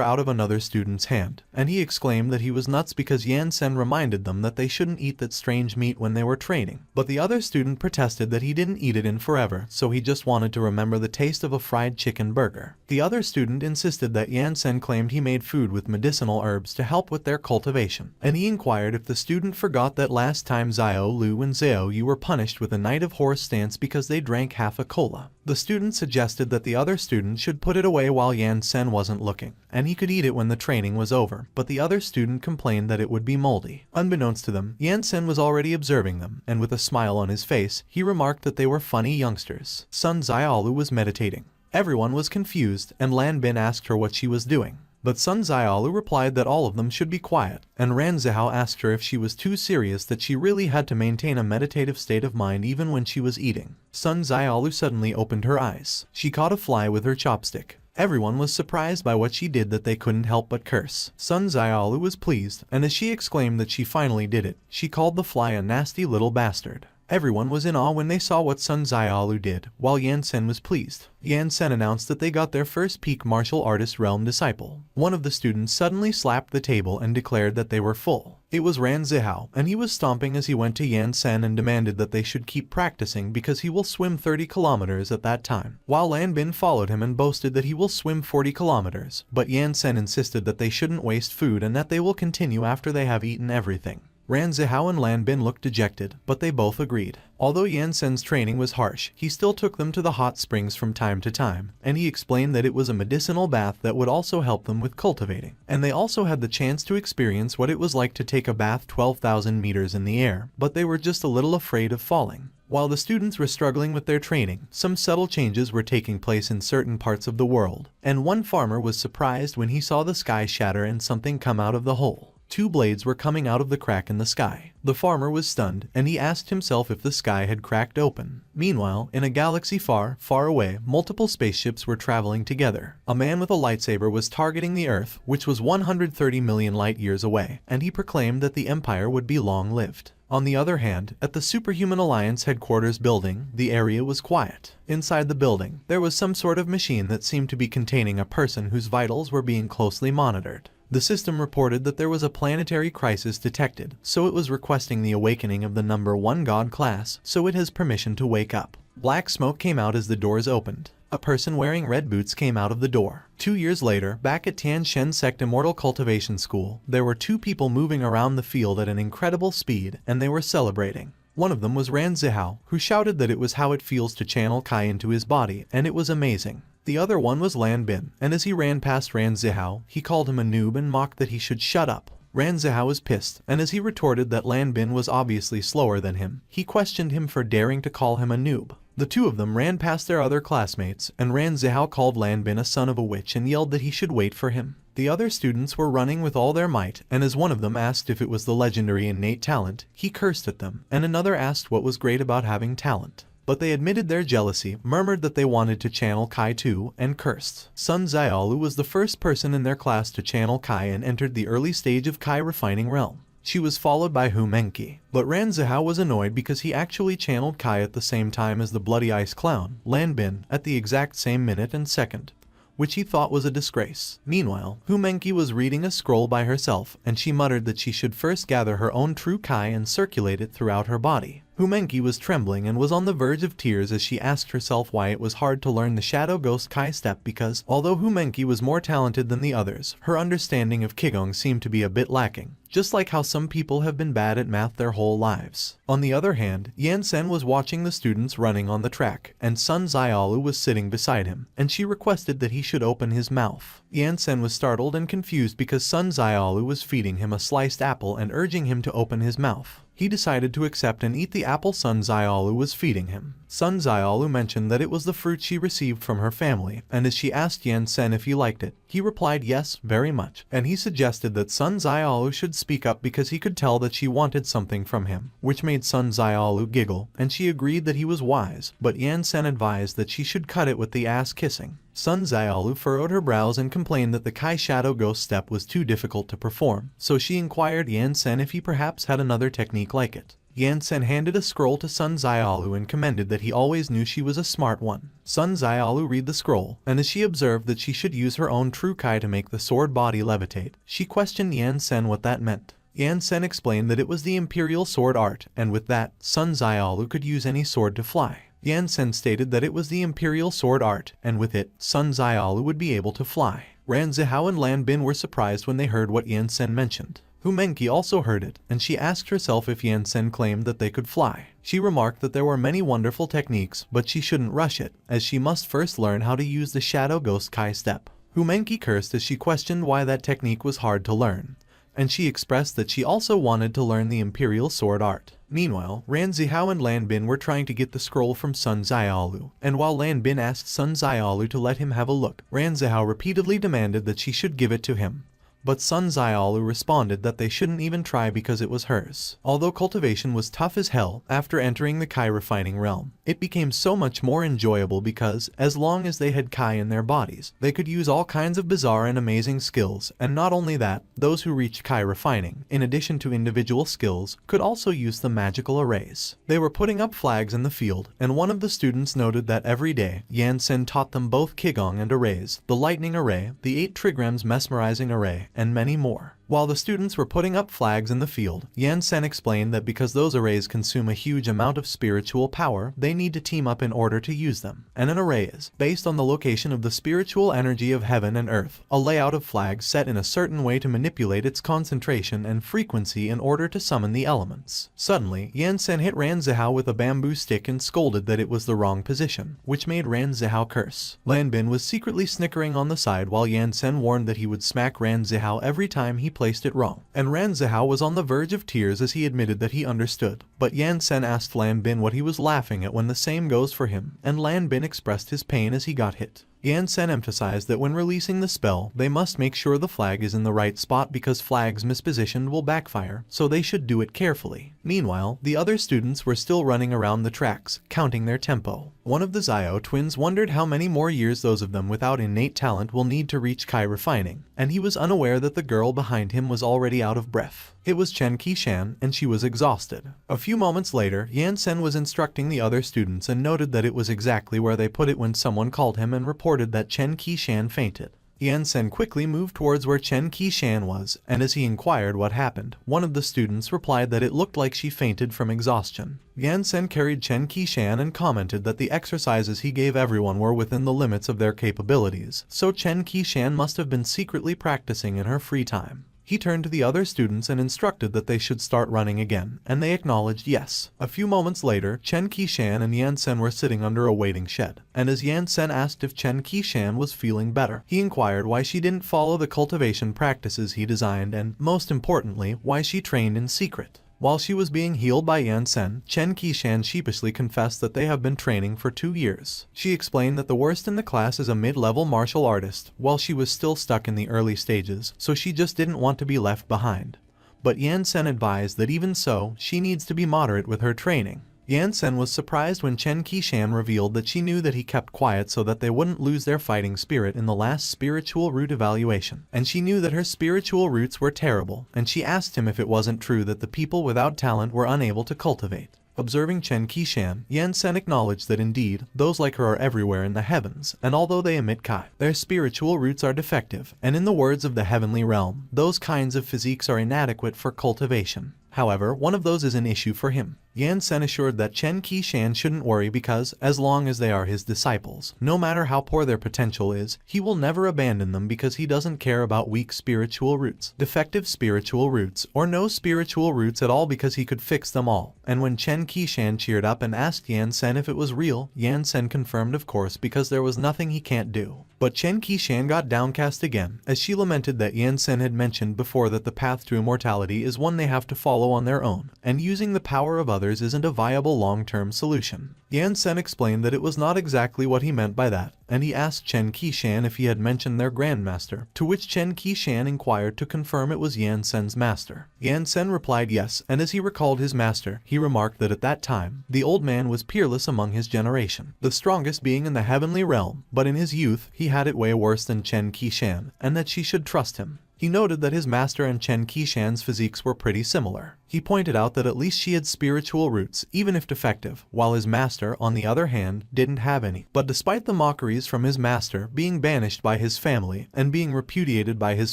out of another student's hand, and he exclaimed that he was nuts because Yan Sen reminded them that they shouldn't eat that strange meat when they were training. But the other student protested that he didn't eat it in forever, so he just wanted to remember the taste of a fried chicken burger. The other student insisted that Yan Sen claimed he made food with medicinal herbs to help with their cultivation, and he inquired if the student forgot that last time Xiao, Lu, and Zhao you were were punished with a night of horse stance because they drank half a cola. The student suggested that the other student should put it away while Yan Sen wasn't looking, and he could eat it when the training was over, but the other student complained that it would be moldy. Unbeknownst to them, Yan Sen was already observing them, and with a smile on his face, he remarked that they were funny youngsters. Sun Xiaolu was meditating. Everyone was confused, and Lan Bin asked her what she was doing. But Sun Xiaolu replied that all of them should be quiet, and Ran Zihao asked her if she was too serious that she really had to maintain a meditative state of mind even when she was eating. Sun Xiaolu suddenly opened her eyes. She caught a fly with her chopstick. Everyone was surprised by what she did that they couldn't help but curse. Sun Xiaolu was pleased, and as she exclaimed that she finally did it, she called the fly a nasty little bastard. Everyone was in awe when they saw what Sun Xiaolu did, while Yan Sen was pleased. Yan Sen announced that they got their first peak martial artist realm disciple. One of the students suddenly slapped the table and declared that they were full. It was Ran Zihao, and he was stomping as he went to Yan Sen and demanded that they should keep practicing because he will swim 30 kilometers at that time. While Lan Bin followed him and boasted that he will swim 40 kilometers, but Yan Sen insisted that they shouldn't waste food and that they will continue after they have eaten everything. Ran Zihao and Lan Bin looked dejected, but they both agreed. Although Yan Sen's training was harsh, he still took them to the hot springs from time to time, and he explained that it was a medicinal bath that would also help them with cultivating. And they also had the chance to experience what it was like to take a bath 12,000 meters in the air, but they were just a little afraid of falling. While the students were struggling with their training, some subtle changes were taking place in certain parts of the world, and one farmer was surprised when he saw the sky shatter and something come out of the hole. Two blades were coming out of the crack in the sky. The farmer was stunned, and he asked himself if the sky had cracked open. Meanwhile, in a galaxy far, far away, multiple spaceships were traveling together. A man with a lightsaber was targeting the Earth, which was 130 million light years away, and he proclaimed that the Empire would be long-lived. On the other hand, at the Superhuman Alliance headquarters building, the area was quiet. Inside the building, there was some sort of machine that seemed to be containing a person whose vitals were being closely monitored. The system reported that there was a planetary crisis detected, so it was requesting the awakening of the number 1 god class, so it has permission to wake up. Black smoke came out as the doors opened. A person wearing red boots came out of the door. 2 years later, back at Tian Shen Sect Immortal Cultivation School, there were two people moving around the field at an incredible speed, and they were celebrating. One of them was Ran Zihao, who shouted that it was how it feels to channel Kai into his body, and it was amazing. The other one was Lan Bin, and as he ran past Ran Zihao, he called him a noob and mocked that he should shut up. Ran Zihao was pissed, and as he retorted that Lan Bin was obviously slower than him, he questioned him for daring to call him a noob. The two of them ran past their other classmates, and Ran Zihao called Lan Bin a son of a witch and yelled that he should wait for him. The other students were running with all their might, and as one of them asked if it was the legendary innate talent, he cursed at them, and another asked what was great about having talent. But they admitted their jealousy, murmured that they wanted to channel Kai too, and cursed. Sun Xiaolu was the first person in their class to channel Kai and entered the early stage of Kai refining realm. She was followed by Hu Menki. But Ran Zihao was annoyed because he actually channeled Kai at the same time as the Bloody Ice Clown, Lan Bin, at the exact same minute and second, which he thought was a disgrace. Meanwhile, Hu Menki was reading a scroll by herself, and she muttered that she should first gather her own true Kai and circulate it throughout her body. Hu Menki was trembling and was on the verge of tears as she asked herself why it was hard to learn the Shadow Ghost Kai step because, although Hu Menki was more talented than the others, her understanding of Qigong seemed to be a bit lacking, just like how some people have been bad at math their whole lives. On the other hand, Yan Sen was watching the students running on the track, and Sun Xiaolu was sitting beside him, and she requested that he should open his mouth. Yan Sen was startled and confused because Sun Xiaolu was feeding him a sliced apple and urging him to open his mouth. He decided to accept and eat the apple Sun Xiaolu was feeding him. Sun Xiaolu mentioned that it was the fruit she received from her family, and as she asked Yan Sen if he liked it, he replied yes, very much, and he suggested that Sun Xiaolu should speak up because he could tell that she wanted something from him, which made Sun Xiaolu giggle, and she agreed that he was wise, but Yan Sen advised that she should cut it with the ass kissing. Sun Xiaolu furrowed her brows and complained that the Kai Shadow Ghost step was too difficult to perform, so she inquired Yan Sen if he perhaps had another technique like it. Yan Sen handed a scroll to Sun Xiaolu and commended that he always knew she was a smart one. Sun Xiaolu read the scroll, and as she observed that she should use her own true Kai to make the sword body levitate, she questioned Yan Sen what that meant. Yan Sen explained that it was the Imperial Sword Art, and with that, Sun Xiaolu could use any sword to fly. Yan Sen stated that it was the Imperial Sword Art, and with it, Sun Xiaolu would be able to fly. Ran Zihao and Lan Bin were surprised when they heard what Yan Sen mentioned. Humenki also heard it, and she asked herself if Yansen claimed that they could fly. She remarked that there were many wonderful techniques, but she shouldn't rush it, as she must first learn how to use the Shadow Ghost Kai step. Humenki cursed as she questioned why that technique was hard to learn, and she expressed that she also wanted to learn the Imperial Sword art. Meanwhile, Ran Zihao and Lan Bin were trying to get the scroll from Sun Xiaolu, and while Lan Bin asked Sun Xiaolu to let him have a look, Ran Zihao repeatedly demanded that she should give it to him. But Sun Xiaolu responded that they shouldn't even try because it was hers. Although cultivation was tough as hell, after entering the Kai refining realm, it became so much more enjoyable because, as long as they had Kai in their bodies, they could use all kinds of bizarre and amazing skills, and not only that, those who reached Kai refining, in addition to individual skills, could also use the magical arrays. They were putting up flags in the field, and one of the students noted that every day, Yansen taught them both Qigong and arrays, the lightning array, the 8 trigrams mesmerizing array, and many more. While the students were putting up flags in the field, Yansen explained that because those arrays consume a huge amount of spiritual power, they need to team up in order to use them. And an array is, based on the location of the spiritual energy of heaven and earth, a layout of flags set in a certain way to manipulate its concentration and frequency in order to summon the elements. Suddenly, Yansen hit Ran Zihao with a bamboo stick and scolded that it was the wrong position, which made Ran Zihao curse. Lan Bin was secretly snickering on the side while Yansen warned that he would smack Ran Zihao every time he placed it wrong, and Ran Zihao was on the verge of tears as he admitted that he understood. But Yansen asked Lan Bin what he was laughing at when the same goes for him, and Lan Bin expressed his pain as he got hit. Yansen emphasized that when releasing the spell, they must make sure the flag is in the right spot because flags mispositioned will backfire, so they should do it carefully. Meanwhile, the other students were still running around the tracks, counting their tempo. One of the Zio twins wondered how many more years those of them without innate talent will need to reach Kai refining, and he was unaware that the girl behind him was already out of breath. It was Chen Qishan, and she was exhausted. A few moments later, Yansen was instructing the other students and noted that it was exactly where they put it when someone called him and reported that Chen Qishan fainted. Yansen quickly moved towards where Chen Qishan was, and as he inquired what happened, one of the students replied that it looked like she fainted from exhaustion. Yansen carried Chen Qishan and commented that the exercises he gave everyone were within the limits of their capabilities, so Chen Qishan must have been secretly practicing in her free time. He turned to the other students and instructed that they should start running again, and they acknowledged yes. A few moments later, Chen Qishan and Yansen were sitting under a waiting shed, and as Yansen asked if Chen Qishan was feeling better, he inquired why she didn't follow the cultivation practices he designed and, most importantly, why she trained in secret. While she was being healed by Yansen, Chen Qishan sheepishly confessed that they have been training for 2 years. She explained that the worst in the class is a mid-level martial artist, while she was still stuck in the early stages, so she just didn't want to be left behind. But Yansen advised that even so, she needs to be moderate with her training. Yansen was surprised when Chen Qishan revealed that she knew that he kept quiet so that they wouldn't lose their fighting spirit in the last spiritual root evaluation, and she knew that her spiritual roots were terrible, and she asked him if it wasn't true that the people without talent were unable to cultivate. Observing Chen Qishan, Yansen acknowledged that indeed, those like her are everywhere in the heavens, and although they emit Kai, their spiritual roots are defective, and in the words of the heavenly realm, those kinds of physiques are inadequate for cultivation. However, one of those is an issue for him. Yansen assured that Chen Qishan shouldn't worry because, as long as they are his disciples, no matter how poor their potential is, he will never abandon them because he doesn't care about weak spiritual roots, defective spiritual roots, or no spiritual roots at all because he could fix them all. And when Chen Qishan cheered up and asked Yansen if it was real, Yansen confirmed of course because there was nothing he can't do. But Chen Qishan got downcast again, as she lamented that Yansen had mentioned before that the path to immortality is one they have to follow on their own, and using the power of others isn't a viable long-term solution. Yansen explained that it was not exactly what he meant by that, and he asked Chen Qishan if he had mentioned their grandmaster, to which Chen Qishan inquired to confirm it was Yansen's master. Yansen replied yes, and as he recalled his master, he remarked that at that time, the old man was peerless among his generation, the strongest being in the heavenly realm, but in his youth, he had it way worse than Chen Qishan, and that she should trust him. He noted that his master and Chen Qishan's physiques were pretty similar. He pointed out that at least she had spiritual roots, even if defective, while his master, on the other hand, didn't have any. But despite the mockeries from his master, being banished by his family, and being repudiated by his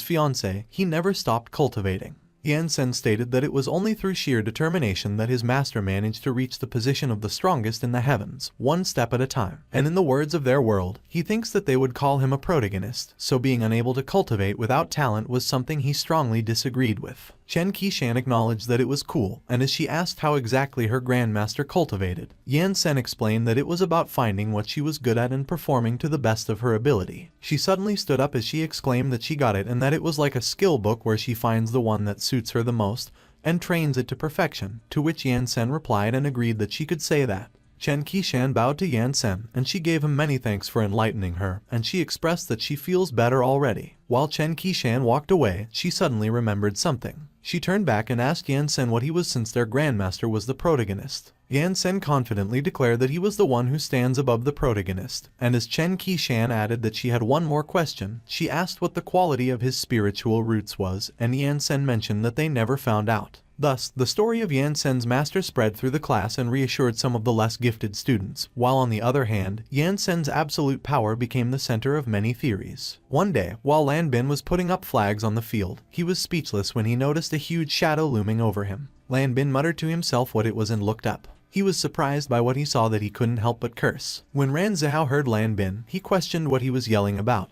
fiancée, he never stopped cultivating. Yansen stated that it was only through sheer determination that his master managed to reach the position of the strongest in the heavens, one step at a time. And in the words of their world, he thinks that they would call him a protagonist, so being unable to cultivate without talent was something he strongly disagreed with. Chen Qishan acknowledged that it was cool, and as she asked how exactly her grandmaster cultivated, Yan Sen explained that it was about finding what she was good at and performing to the best of her ability. She suddenly stood up as she exclaimed that she got it and that it was like a skill book where she finds the one that suits her the most and trains it to perfection, to which Yan Sen replied and agreed that she could say that. Chen Qishan bowed to Yan Sen, and she gave him many thanks for enlightening her, and she expressed that she feels better already. While Chen Qishan walked away, she suddenly remembered something. She turned back and asked Yan Sen what he was since their grandmaster was the protagonist. Yan Sen confidently declared that he was the one who stands above the protagonist, and as Chen Qishan added that she had one more question, she asked what the quality of his spiritual roots was, and Yan Sen mentioned that they never found out. Thus, the story of Yan Sen's master spread through the class and reassured some of the less gifted students, while on the other hand, Yan Sen's absolute power became the center of many theories. One day, while Lan Bin was putting up flags on the field, he was speechless when he noticed a huge shadow looming over him. Lan Bin muttered to himself what it was and looked up. He was surprised by what he saw that he couldn't help but curse. When Ran Zhao heard Lan Bin, he questioned what he was yelling about.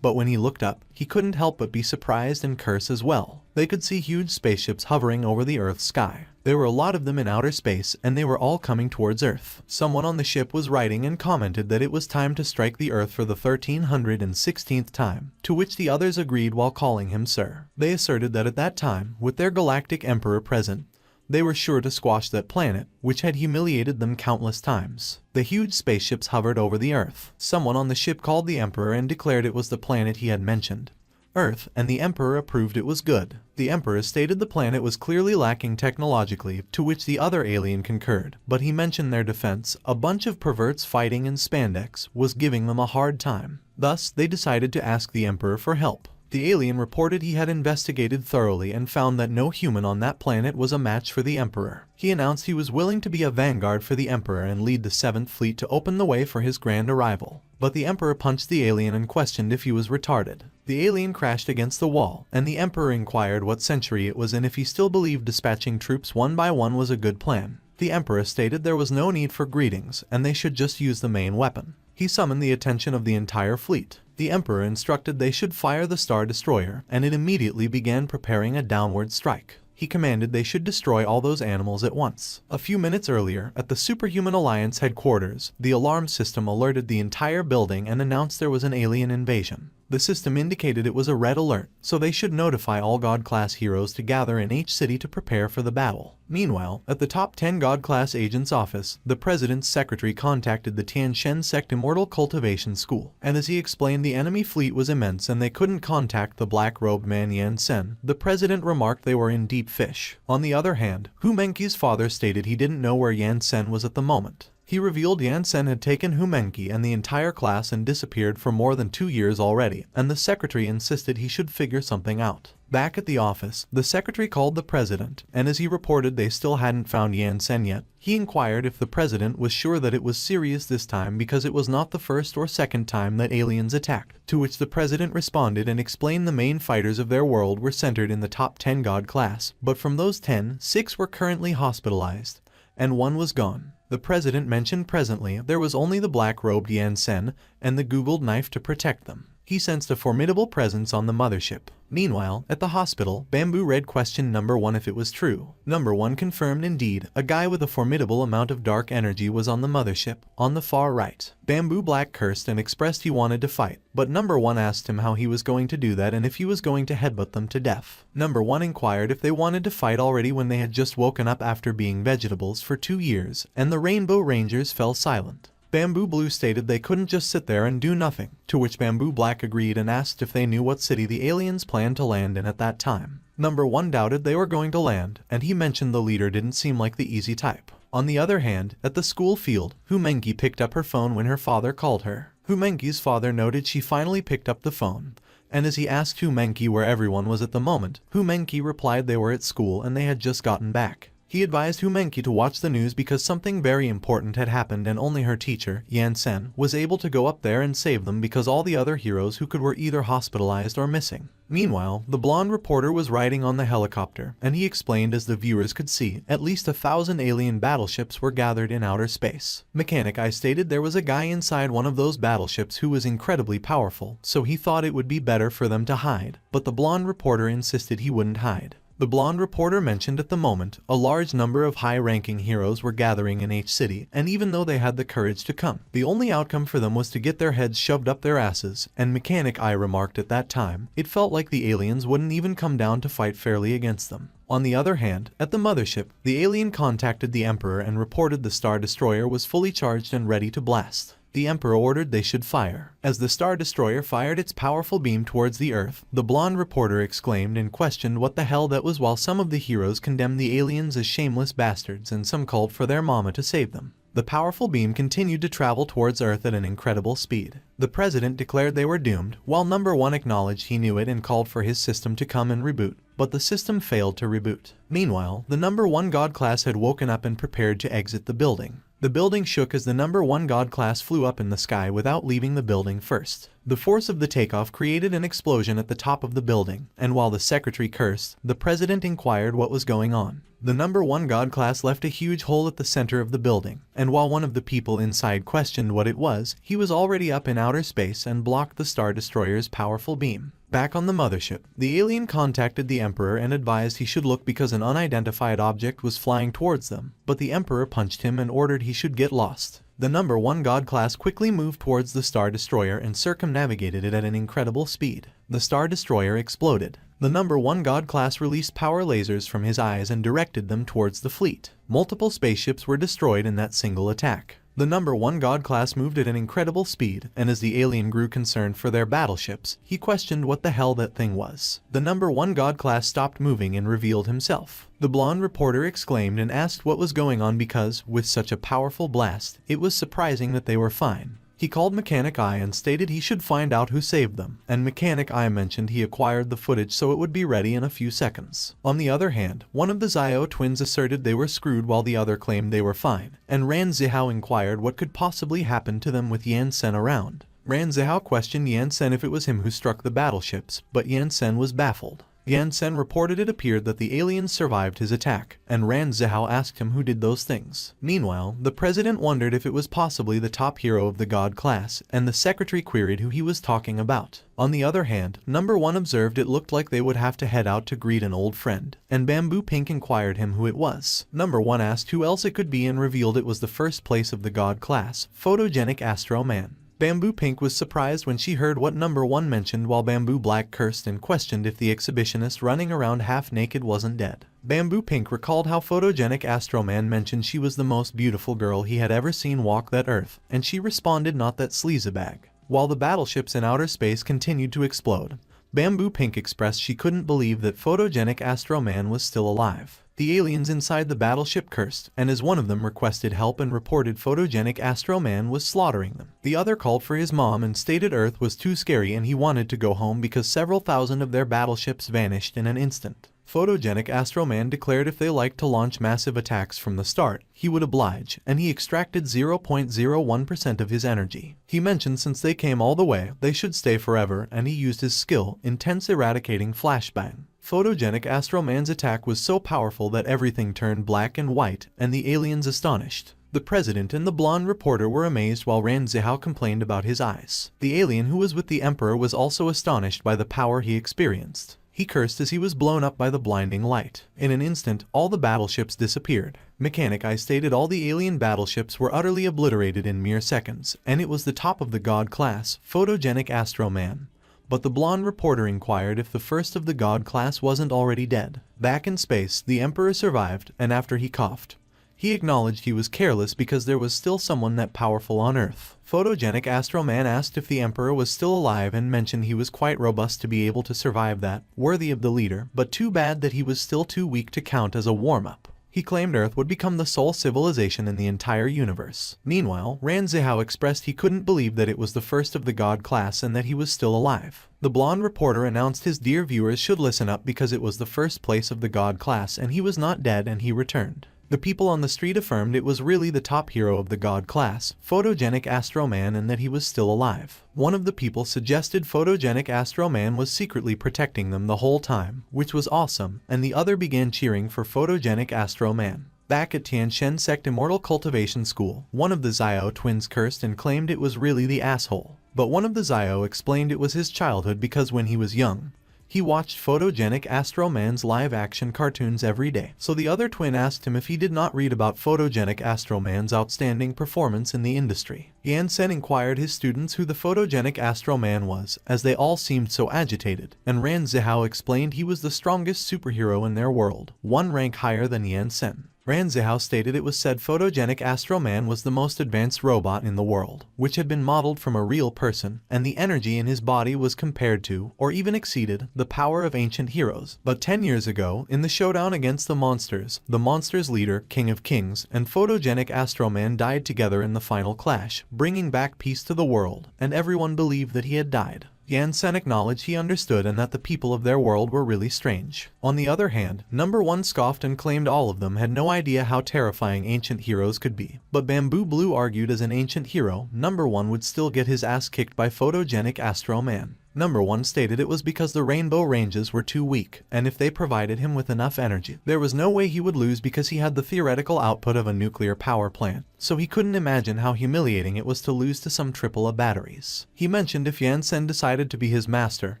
But when he looked up, he couldn't help but be surprised and curse as well. They could see huge spaceships hovering over the Earth's sky. There were a lot of them in outer space, and they were all coming towards Earth. Someone on the ship was writing and commented that it was time to strike the Earth for the 1316th time, to which the others agreed while calling him Sir. They asserted that at that time, with their galactic emperor present, they were sure to squash that planet, which had humiliated them countless times. The huge spaceships hovered over the Earth. Someone on the ship called the Emperor and declared it was the planet he had mentioned, Earth, and the Emperor approved it was good. The Emperor stated the planet was clearly lacking technologically, to which the other alien concurred, but he mentioned their defense, a bunch of perverts fighting in spandex, was giving them a hard time. Thus, they decided to ask the Emperor for help. The alien reported he had investigated thoroughly and found that no human on that planet was a match for the Emperor. He announced he was willing to be a vanguard for the Emperor and lead the 7th Fleet to open the way for his grand arrival. But the Emperor punched the alien and questioned if he was retarded. The alien crashed against the wall, and the Emperor inquired what century it was and if he still believed dispatching troops one by one was a good plan. The Emperor stated there was no need for greetings, and they should just use the main weapon. He summoned the attention of the entire fleet. The Emperor instructed they should fire the Star Destroyer, and it immediately began preparing a downward strike. He commanded they should destroy all those animals at once. A few minutes earlier, at the Superhuman Alliance headquarters, the alarm system alerted the entire building and announced there was an alien invasion. The system indicated it was a red alert, so they should notify all God-class heroes to gather in each city to prepare for the battle. Meanwhile, at the top 10 God-class agents' office, the president's secretary contacted the Tiantian Sect Immortal Cultivation School, and as he explained the enemy fleet was immense and they couldn't contact the black-robed man Yan Sen, the president remarked they were in deep fish. On the other hand, Hu Menqi's father stated he didn't know where Yan Sen was at the moment. He revealed Yan Sen had taken Hu Menqi and the entire class and disappeared for more than 2 years already, and the secretary insisted he should figure something out. Back at the office, the secretary called the president, and as he reported they still hadn't found Yan Sen yet, he inquired if the president was sure that it was serious this time because it was not the first or second time that aliens attacked, to which the president responded and explained the main fighters of their world were centered in the top 10 God class, but from those 10, 6 were currently hospitalized, and 1 was gone. The president mentioned presently there was only the black-robed Yan Sen and the googled knife to protect them. He sensed a formidable presence on the mothership. Meanwhile, at the hospital, Bamboo read question number 1 if it was true. Number 1 confirmed indeed, a guy with a formidable amount of dark energy was on the mothership, on the far right. Bamboo Black cursed and expressed he wanted to fight, but number 1 asked him how he was going to do that and if he was going to headbutt them to death. Number 1 inquired if they wanted to fight already when they had just woken up after being vegetables for 2 years, and the Rainbow Rangers fell silent. Bamboo Blue stated they couldn't just sit there and do nothing, to which Bamboo Black agreed and asked if they knew what city the aliens planned to land in at that time. Number 1 doubted they were going to land, and he mentioned the leader didn't seem like the easy type. On the other hand, at the school field, Hu Menqi picked up her phone when her father called her. Hu Menqi's father noted she finally picked up the phone, and as he asked Hu Menqi where everyone was at the moment, Hu Menqi replied they were at school and they had just gotten back. He advised Hu Menqi to watch the news because something very important had happened and only her teacher, Yan Sen, was able to go up there and save them because all the other heroes who could were either hospitalized or missing. Meanwhile, the blonde reporter was riding on the helicopter, and he explained as the viewers could see, at least 1,000 alien battleships were gathered in outer space. Mechanic I stated there was a guy inside one of those battleships who was incredibly powerful, so he thought it would be better for them to hide, but the blonde reporter insisted he wouldn't hide. The blonde reporter mentioned at the moment, a large number of high-ranking heroes were gathering in each city, and even though they had the courage to come, the only outcome for them was to get their heads shoved up their asses, and Mechanic Eye remarked at that time, it felt like the aliens wouldn't even come down to fight fairly against them. On the other hand, at the mothership, the alien contacted the Emperor and reported the Star Destroyer was fully charged and ready to blast. The Emperor ordered they should fire. As the Star Destroyer fired its powerful beam towards the Earth, the blonde reporter exclaimed and questioned what the hell that was, while some of the heroes condemned the aliens as shameless bastards and some called for their mama to save them. The powerful beam continued to travel towards Earth at an incredible speed. The president declared they were doomed, while number 1 acknowledged he knew it and called for his system to come and reboot, but the system failed to reboot. Meanwhile, the number 1 God class had woken up and prepared to exit the building. The building shook as the number 1 God class flew up in the sky without leaving the building first. The force of the takeoff created an explosion at the top of the building, and while the secretary cursed, the president inquired what was going on. The number 1 God class left a huge hole at the center of the building, and while one of the people inside questioned what it was, he was already up in outer space and blocked the Star Destroyer's powerful beam. Back on the mothership, the alien contacted the Emperor and advised he should look because an unidentified object was flying towards them, but the Emperor punched him and ordered he should get lost. The number 1 God class quickly moved towards the Star Destroyer and circumnavigated it at an incredible speed. The Star Destroyer exploded. The number 1 God class released power lasers from his eyes and directed them towards the fleet. Multiple spaceships were destroyed in that single attack. The number 1 God class moved at an incredible speed, and as the alien grew concerned for their battleships, he questioned what the hell that thing was. The number 1 God class stopped moving and revealed himself. The blonde reporter exclaimed and asked what was going on because, with such a powerful blast, it was surprising that they were fine. He called Mechanic Eye and stated he should find out who saved them, and Mechanic Eye mentioned he acquired the footage so it would be ready in a few seconds. On the other hand, one of the Zio twins asserted they were screwed while the other claimed they were fine, and Ran Zihao inquired what could possibly happen to them with Yan Sen around. Ran Zihao questioned Yan Sen if it was him who struck the battleships, but Yan Sen was baffled. Yan Sen reported it appeared that the aliens survived his attack, and Ran Zihao asked him who did those things. Meanwhile, the president wondered if it was possibly the top hero of the God class, and the secretary queried who he was talking about. On the other hand, number 1 observed it looked like they would have to head out to greet an old friend, and Bamboo Pink inquired him who it was. Number 1 asked who else it could be and revealed it was the first place of the God class, Photogenic Astro Man. Bamboo Pink was surprised when she heard what number 1 mentioned, while Bamboo Black cursed and questioned if the exhibitionist running around half naked wasn't dead. Bamboo Pink recalled how Photogenic Astro Man mentioned she was the most beautiful girl he had ever seen walk that earth, and she responded not that sleazebag. While the battleships in outer space continued to explode, Bamboo Pink expressed she couldn't believe that Photogenic Astro Man was still alive. The aliens inside the battleship cursed, and as one of them requested help and reported Photogenic Astro Man was slaughtering them. The other called for his mom and stated Earth was too scary and he wanted to go home because several thousand of their battleships vanished in an instant. Photogenic Astro Man declared if they liked to launch massive attacks from the start, he would oblige, and he extracted 0.01% of his energy. He mentioned since they came all the way, they should stay forever, and he used his skill, Intense Eradicating Flashbang. Photogenic Astro Man's attack was so powerful that everything turned black and white, and the aliens astonished. The president and the blonde reporter were amazed while Ran Zihao complained about his eyes. The alien who was with the Emperor was also astonished by the power he experienced. He cursed as he was blown up by the blinding light. In an instant, all the battleships disappeared. Mechanic Eye stated all the alien battleships were utterly obliterated in mere seconds, and it was the top of the God class, Photogenic Astro Man. But the blonde reporter inquired if the first of the God class wasn't already dead. Back in space, the Emperor survived, and after he coughed, he acknowledged he was careless because there was still someone that powerful on Earth. Photogenic Astro Man asked if the Emperor was still alive and mentioned he was quite robust to be able to survive that, worthy of the leader, but too bad that he was still too weak to count as a warm-up. He claimed Earth would become the sole civilization in the entire universe. Meanwhile, Ran Zihao expressed he couldn't believe that it was the first of the God class and that he was still alive. The blonde reporter announced his dear viewers should listen up because it was the first place of the God class and he was not dead and he returned. The people on the street affirmed it was really the top hero of the God class, Photogenic Astro Man, and that he was still alive. One of the people suggested Photogenic Astro Man was secretly protecting them the whole time, which was awesome, and the other began cheering for Photogenic Astro Man. Back at Tiantian Sect Immortal Cultivation School, one of the Zio twins cursed and claimed it was really the asshole. But one of the Zio explained it was his childhood because when he was young, He watched Photogenic Astro Man's live-action cartoons every day, so the other twin asked him if he did not read about Photogenic Astro Man's outstanding performance in the industry. Yan-sen inquired his students who the Photogenic Astro Man was, as they all seemed so agitated, and Ran Zihao explained he was the strongest superhero in their world, one rank higher than Yan-sen. Ran Zihao stated it was said Photogenic Astro Man was the most advanced robot in the world, which had been modeled from a real person, and the energy in his body was compared to, or even exceeded, the power of ancient heroes. But 10 years ago, in the showdown against the monsters leader, King of Kings, and Photogenic Astro Man died together in the final clash, bringing back peace to the world, and everyone believed that he had died. Yan-sen acknowledged he understood and that the people of their world were really strange. On the other hand, Number 1 scoffed and claimed all of them had no idea how terrifying ancient heroes could be. But Bamboo Blue argued as an ancient hero, Number 1 would still get his ass kicked by Photogenic Astro Man. Number 1 stated it was because the Rainbow Ranges were too weak, and if they provided him with enough energy, there was no way he would lose because he had the theoretical output of a nuclear power plant, so he couldn't imagine how humiliating it was to lose to some AAA batteries. He mentioned if Yan-sen decided to be his master,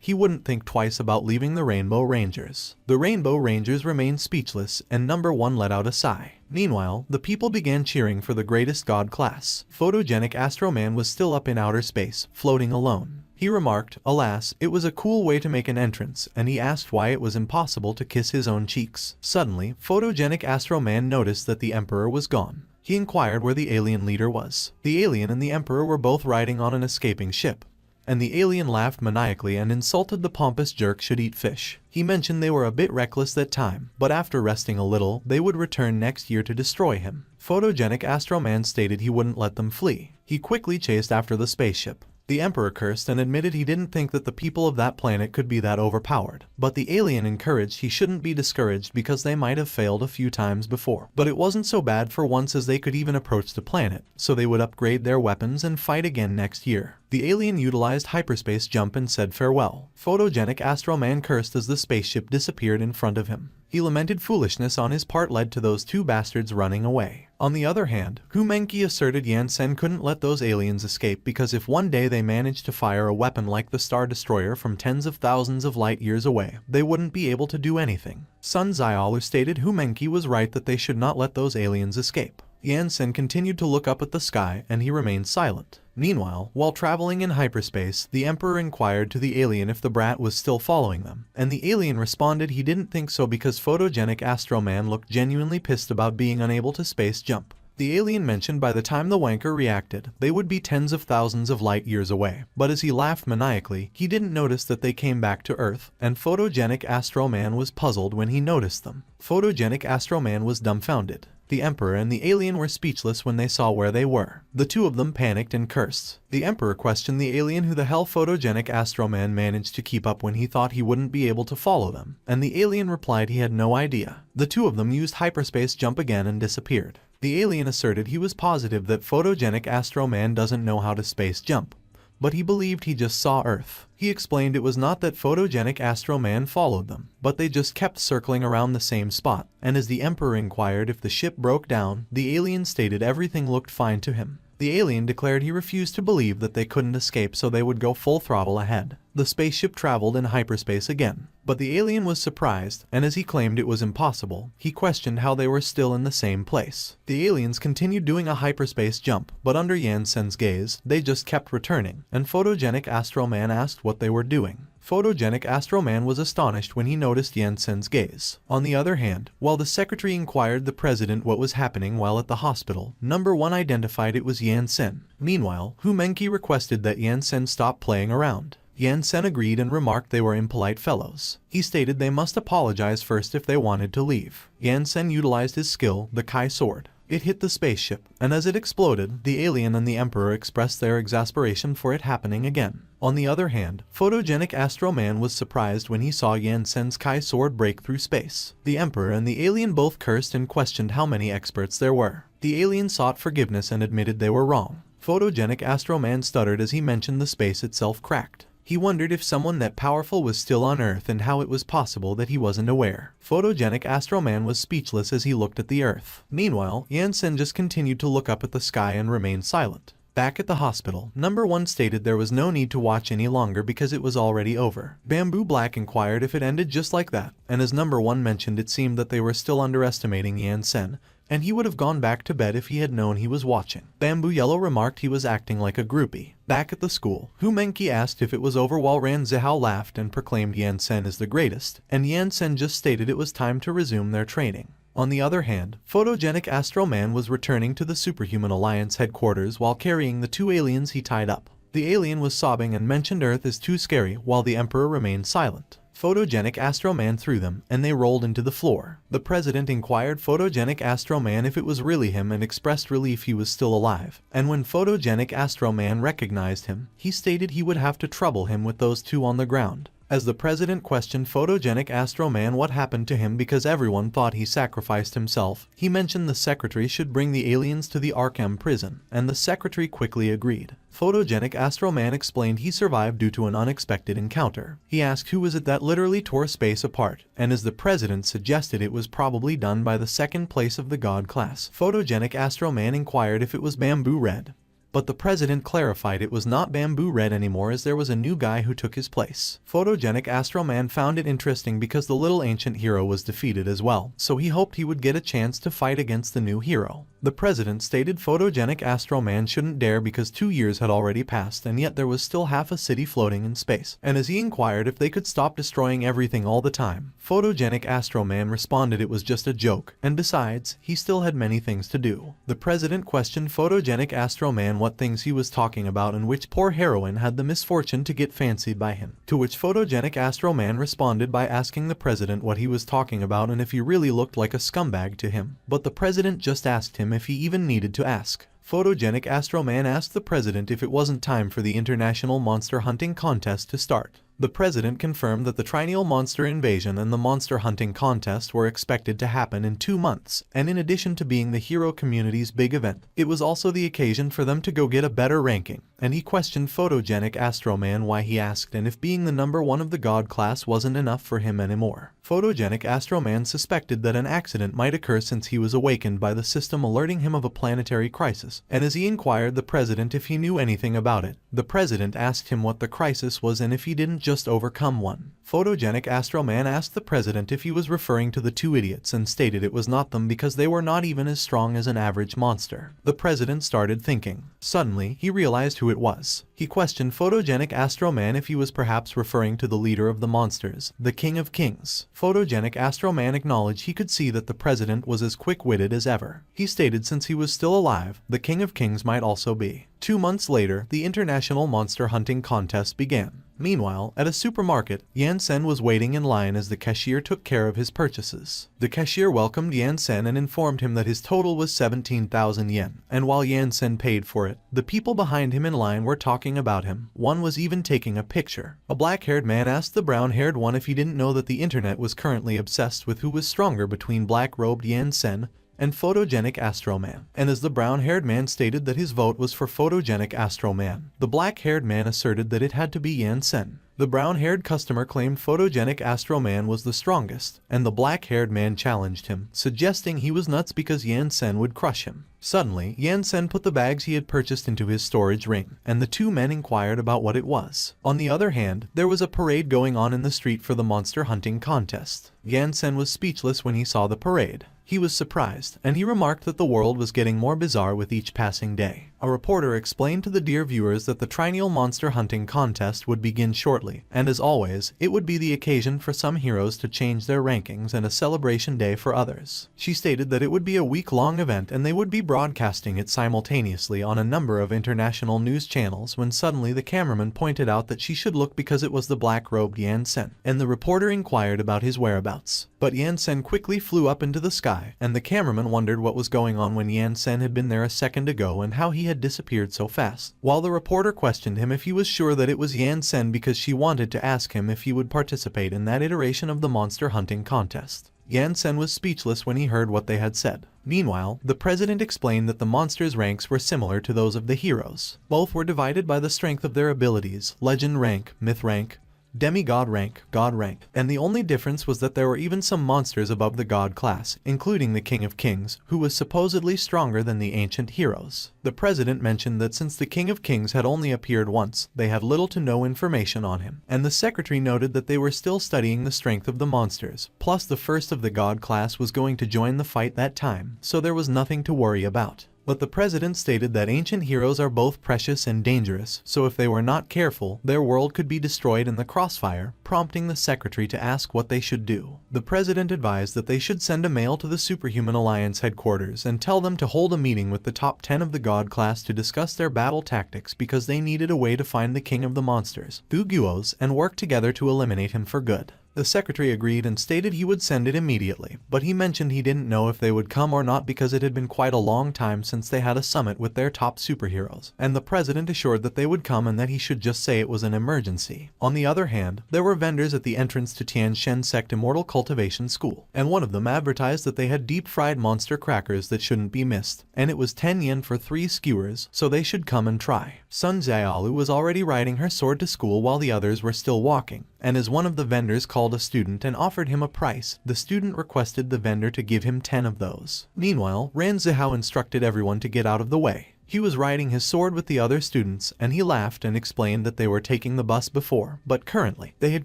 he wouldn't think twice about leaving the Rainbow Rangers. The Rainbow Rangers remained speechless, and Number 1 let out a sigh. Meanwhile, the people began cheering for the greatest god class. Photogenic Astro Man was still up in outer space, floating alone. He remarked, alas, it was a cool way to make an entrance, and he asked why it was impossible to kiss his own cheeks. Suddenly, Photogenic Astro Man noticed that the Emperor was gone. He inquired where the alien leader was. The alien and the Emperor were both riding on an escaping ship, and the alien laughed maniacally and insulted the pompous jerk should eat fish. He mentioned they were a bit reckless that time, but after resting a little, they would return next year to destroy him. Photogenic Astro Man stated he wouldn't let them flee. He quickly chased after the spaceship. The Emperor cursed and admitted he didn't think that the people of that planet could be that overpowered, but the alien encouraged he shouldn't be discouraged because they might have failed a few times before. But it wasn't so bad for once as they could even approach the planet, so they would upgrade their weapons and fight again next year. The alien utilized hyperspace jump and said farewell. Photogenic Astro Man cursed as the spaceship disappeared in front of him. He lamented foolishness on his part led to those two bastards running away. On the other hand, Humenki asserted Yan-sen couldn't let those aliens escape because if one day they managed to fire a weapon like the Star Destroyer from tens of thousands of light years away, they wouldn't be able to do anything. Sun Xiaolu stated Humenki was right that they should not let those aliens escape. Yan-sen continued to look up at the sky and he remained silent. Meanwhile, while traveling in hyperspace, the Emperor inquired to the alien if the brat was still following them, and the alien responded he didn't think so because Photogenic Astro Man looked genuinely pissed about being unable to space jump. The alien mentioned by the time the wanker reacted, they would be tens of thousands of light years away, but as he laughed maniacally, he didn't notice that they came back to Earth, and Photogenic Astro Man was puzzled when he noticed them. Photogenic Astro Man was dumbfounded. The Emperor and the alien were speechless when they saw where they were. The two of them panicked and cursed. The Emperor questioned the alien who the hell Photogenic Astro Man managed to keep up when he thought he wouldn't be able to follow them, and the alien replied he had no idea. The two of them used hyperspace jump again and disappeared. The alien asserted he was positive that Photogenic Astro Man doesn't know how to space jump, but he believed he just saw Earth. He explained it was not that Photogenic Astro Man followed them, but they just kept circling around the same spot, and as the Emperor inquired if the ship broke down, the alien stated everything looked fine to him. The alien declared he refused to believe that they couldn't escape so they would go full throttle ahead. The spaceship traveled in hyperspace again, but the alien was surprised, and as he claimed it was impossible, he questioned how they were still in the same place. The aliens continued doing a hyperspace jump, but under Yan-sen's gaze, they just kept returning, and Photogenic Astro Man asked what they were doing. Photogenic Astro Man was astonished when he noticed Yan-sen's gaze. On the other hand, while the secretary inquired the president what was happening while at the hospital, Number 1 identified it was Yan-sen. Meanwhile, Humenki requested that Yan-sen stop playing around. Yan-sen agreed and remarked they were impolite fellows. He stated they must apologize first if they wanted to leave. Yan-sen utilized his skill, the Kai sword. It hit the spaceship, and as it exploded, the alien and the Emperor expressed their exasperation for it happening again. On the other hand, Photogenic Astro Man was surprised when he saw Yan-sen's Kai sword break through space. The Emperor and the alien both cursed and questioned how many experts there were. The alien sought forgiveness and admitted they were wrong. Photogenic Astro Man stuttered as he mentioned the space itself cracked. He wondered if someone that powerful was still on Earth and how it was possible that he wasn't aware. Photogenic Astro Man was speechless as he looked at the Earth. Meanwhile, Yan-sen just continued to look up at the sky and remained silent. Back at the hospital, number 1 stated there was no need to watch any longer because it was already over. Bamboo Black inquired if it ended just like that, and as number 1 mentioned, it seemed that they were still underestimating Yansen, and he would have gone back to bed if he had known he was watching. Bamboo Yellow remarked he was acting like a groupie. Back at the school, Hu Menki asked if it was over while Ran Zihao laughed and proclaimed Yansen is the greatest, and Yansen just stated it was time to resume their training. On the other hand, photogenic Astro Man was returning to the Superhuman Alliance headquarters while carrying the 2 aliens he tied up. The alien was sobbing and mentioned Earth is too scary while the Emperor remained silent. Photogenic Astro Man threw them, and they rolled into the floor. The president inquired Photogenic Astro Man if it was really him and expressed relief he was still alive. And when Photogenic Astro Man recognized him, he stated he would have to trouble him with those 2 on the ground. As the president questioned Photogenic Astro Man what happened to him because everyone thought he sacrificed himself, he mentioned the secretary should bring the aliens to the Arkham prison, and the secretary quickly agreed. Photogenic Astro Man explained he survived due to an unexpected encounter. He asked who was it that literally tore space apart, and as the president suggested it was probably done by the 2nd place of the God class. Photogenic Astro Man inquired if it was Bamboo Red, but the president clarified it was not Bamboo Red anymore as there was a new guy who took his place. Photogenic Astro Man found it interesting because the little ancient hero was defeated as well, so he hoped he would get a chance to fight against the new hero. The president stated Photogenic Astro Man shouldn't dare because 2 years had already passed and yet there was still half a city floating in space, and as he inquired if they could stop destroying everything all the time, Photogenic Astro Man responded it was just a joke, and besides, he still had many things to do. The president questioned Photogenic Astro Man what things he was talking about and which poor heroine had the misfortune to get fancied by him, to which Photogenic Astro Man responded by asking the president what he was talking about and if he really looked like a scumbag to him, but the president just asked him if he even needed to ask. Photogenic Astro Man asked the president if it wasn't time for the International Monster Hunting Contest to start. The president confirmed that the Triennial Monster Invasion and the Monster Hunting Contest were expected to happen in 2 months, and in addition to being the hero community's big event, it was also the occasion for them to go get a better ranking, and he questioned Photogenic Astro Man why he asked and if being the number 1 of the God class wasn't enough for him anymore. Photogenic Astro Man suspected that an accident might occur since he was awakened by the system alerting him of a planetary crisis, and as he inquired the president if he knew anything about it, the president asked him what the crisis was and if he didn't just overcome one. Photogenic Astro Man asked the president if he was referring to the 2 idiots and stated it was not them because they were not even as strong as an average monster. The president started thinking. Suddenly, he realized who it was. He questioned Photogenic Astro Man if he was perhaps referring to the leader of the monsters, the King of Kings. Photogenic Astro Man acknowledged he could see that the president was as quick-witted as ever. He stated since he was still alive, the King of Kings might also be. 2 months later, the International Monster Hunting Contest began. Meanwhile, at a supermarket, Yansen was waiting in line as the cashier took care of his purchases. The cashier welcomed Yansen and informed him that his total was 17,000 yen, and while Yansen paid for it, the people behind him in line were talking about him. One was even taking a picture. A black-haired man asked the brown-haired one if he didn't know that the internet was currently obsessed with who was stronger between black-robed Yansen and Photogenic Astro Man, and as the brown-haired man stated that his vote was for Photogenic Astro Man, the black-haired man asserted that it had to be Yansen. The brown-haired customer claimed Photogenic Astro Man was the strongest, and the black-haired man challenged him, suggesting he was nuts because Yansen would crush him. Suddenly, Yansen put the bags he had purchased into his storage ring, and the 2 men inquired about what it was. On the other hand, there was a parade going on in the street for the monster hunting contest. Yansen was speechless when he saw the parade. He was surprised, and he remarked that the world was getting more bizarre with each passing day. A reporter explained to the dear viewers that the Triennial Monster Hunting Contest would begin shortly, and as always, it would be the occasion for some heroes to change their rankings and a celebration day for others. She stated that it would be a week-long event and they would be broadcasting it simultaneously on a number of international news channels when suddenly the cameraman pointed out that she should look because it was the black-robed Yansen, and the reporter inquired about his whereabouts. But Yansen quickly flew up into the sky, and the cameraman wondered what was going on when Yansen had been there a second ago and how he had disappeared so fast. While the reporter questioned him if he was sure that it was Yansen because she wanted to ask him if he would participate in that iteration of the monster hunting contest. Yansen was speechless when he heard what they had said. Meanwhile, the president explained that the monsters' ranks were similar to those of the heroes. Both were divided by the strength of their abilities, legend rank, myth rank, demigod rank, god rank, and the only difference was that there were even some monsters above the god class, including the King of Kings, who was supposedly stronger than the ancient heroes. The president mentioned that since the King of Kings had only appeared once, they had little to no information on him, and the secretary noted that they were still studying the strength of the monsters, plus the first of the god class was going to join the fight that time, so there was nothing to worry about. But the president stated that ancient heroes are both precious and dangerous, so if they were not careful, their world could be destroyed in the crossfire, prompting the secretary to ask what they should do. The president advised that they should send a mail to the Superhuman Alliance headquarters and tell them to hold a meeting with the top 10 of the god class to discuss their battle tactics because they needed a way to find the king of the monsters, Thuguos, and work together to eliminate him for good. The secretary agreed and stated he would send it immediately, but he mentioned he didn't know if they would come or not because it had been quite a long time since they had a summit with their top superheroes, and the president assured that they would come and that he should just say it was an emergency. On the other hand, there were vendors at the entrance to Tiantian Sect Immortal Cultivation School, and one of them advertised that they had deep-fried monster crackers that shouldn't be missed, and it was 10 yen for 3 skewers, so they should come and try. Sun Xiaolu was already riding her sword to school while the others were still walking, and as one of the vendors called a student and offered him a price, the student requested the vendor to give him 10 of those. Meanwhile, Ran Zihao instructed everyone to get out of the way. He was riding his sword with the other students, and he laughed and explained that they were taking the bus before, but currently, they had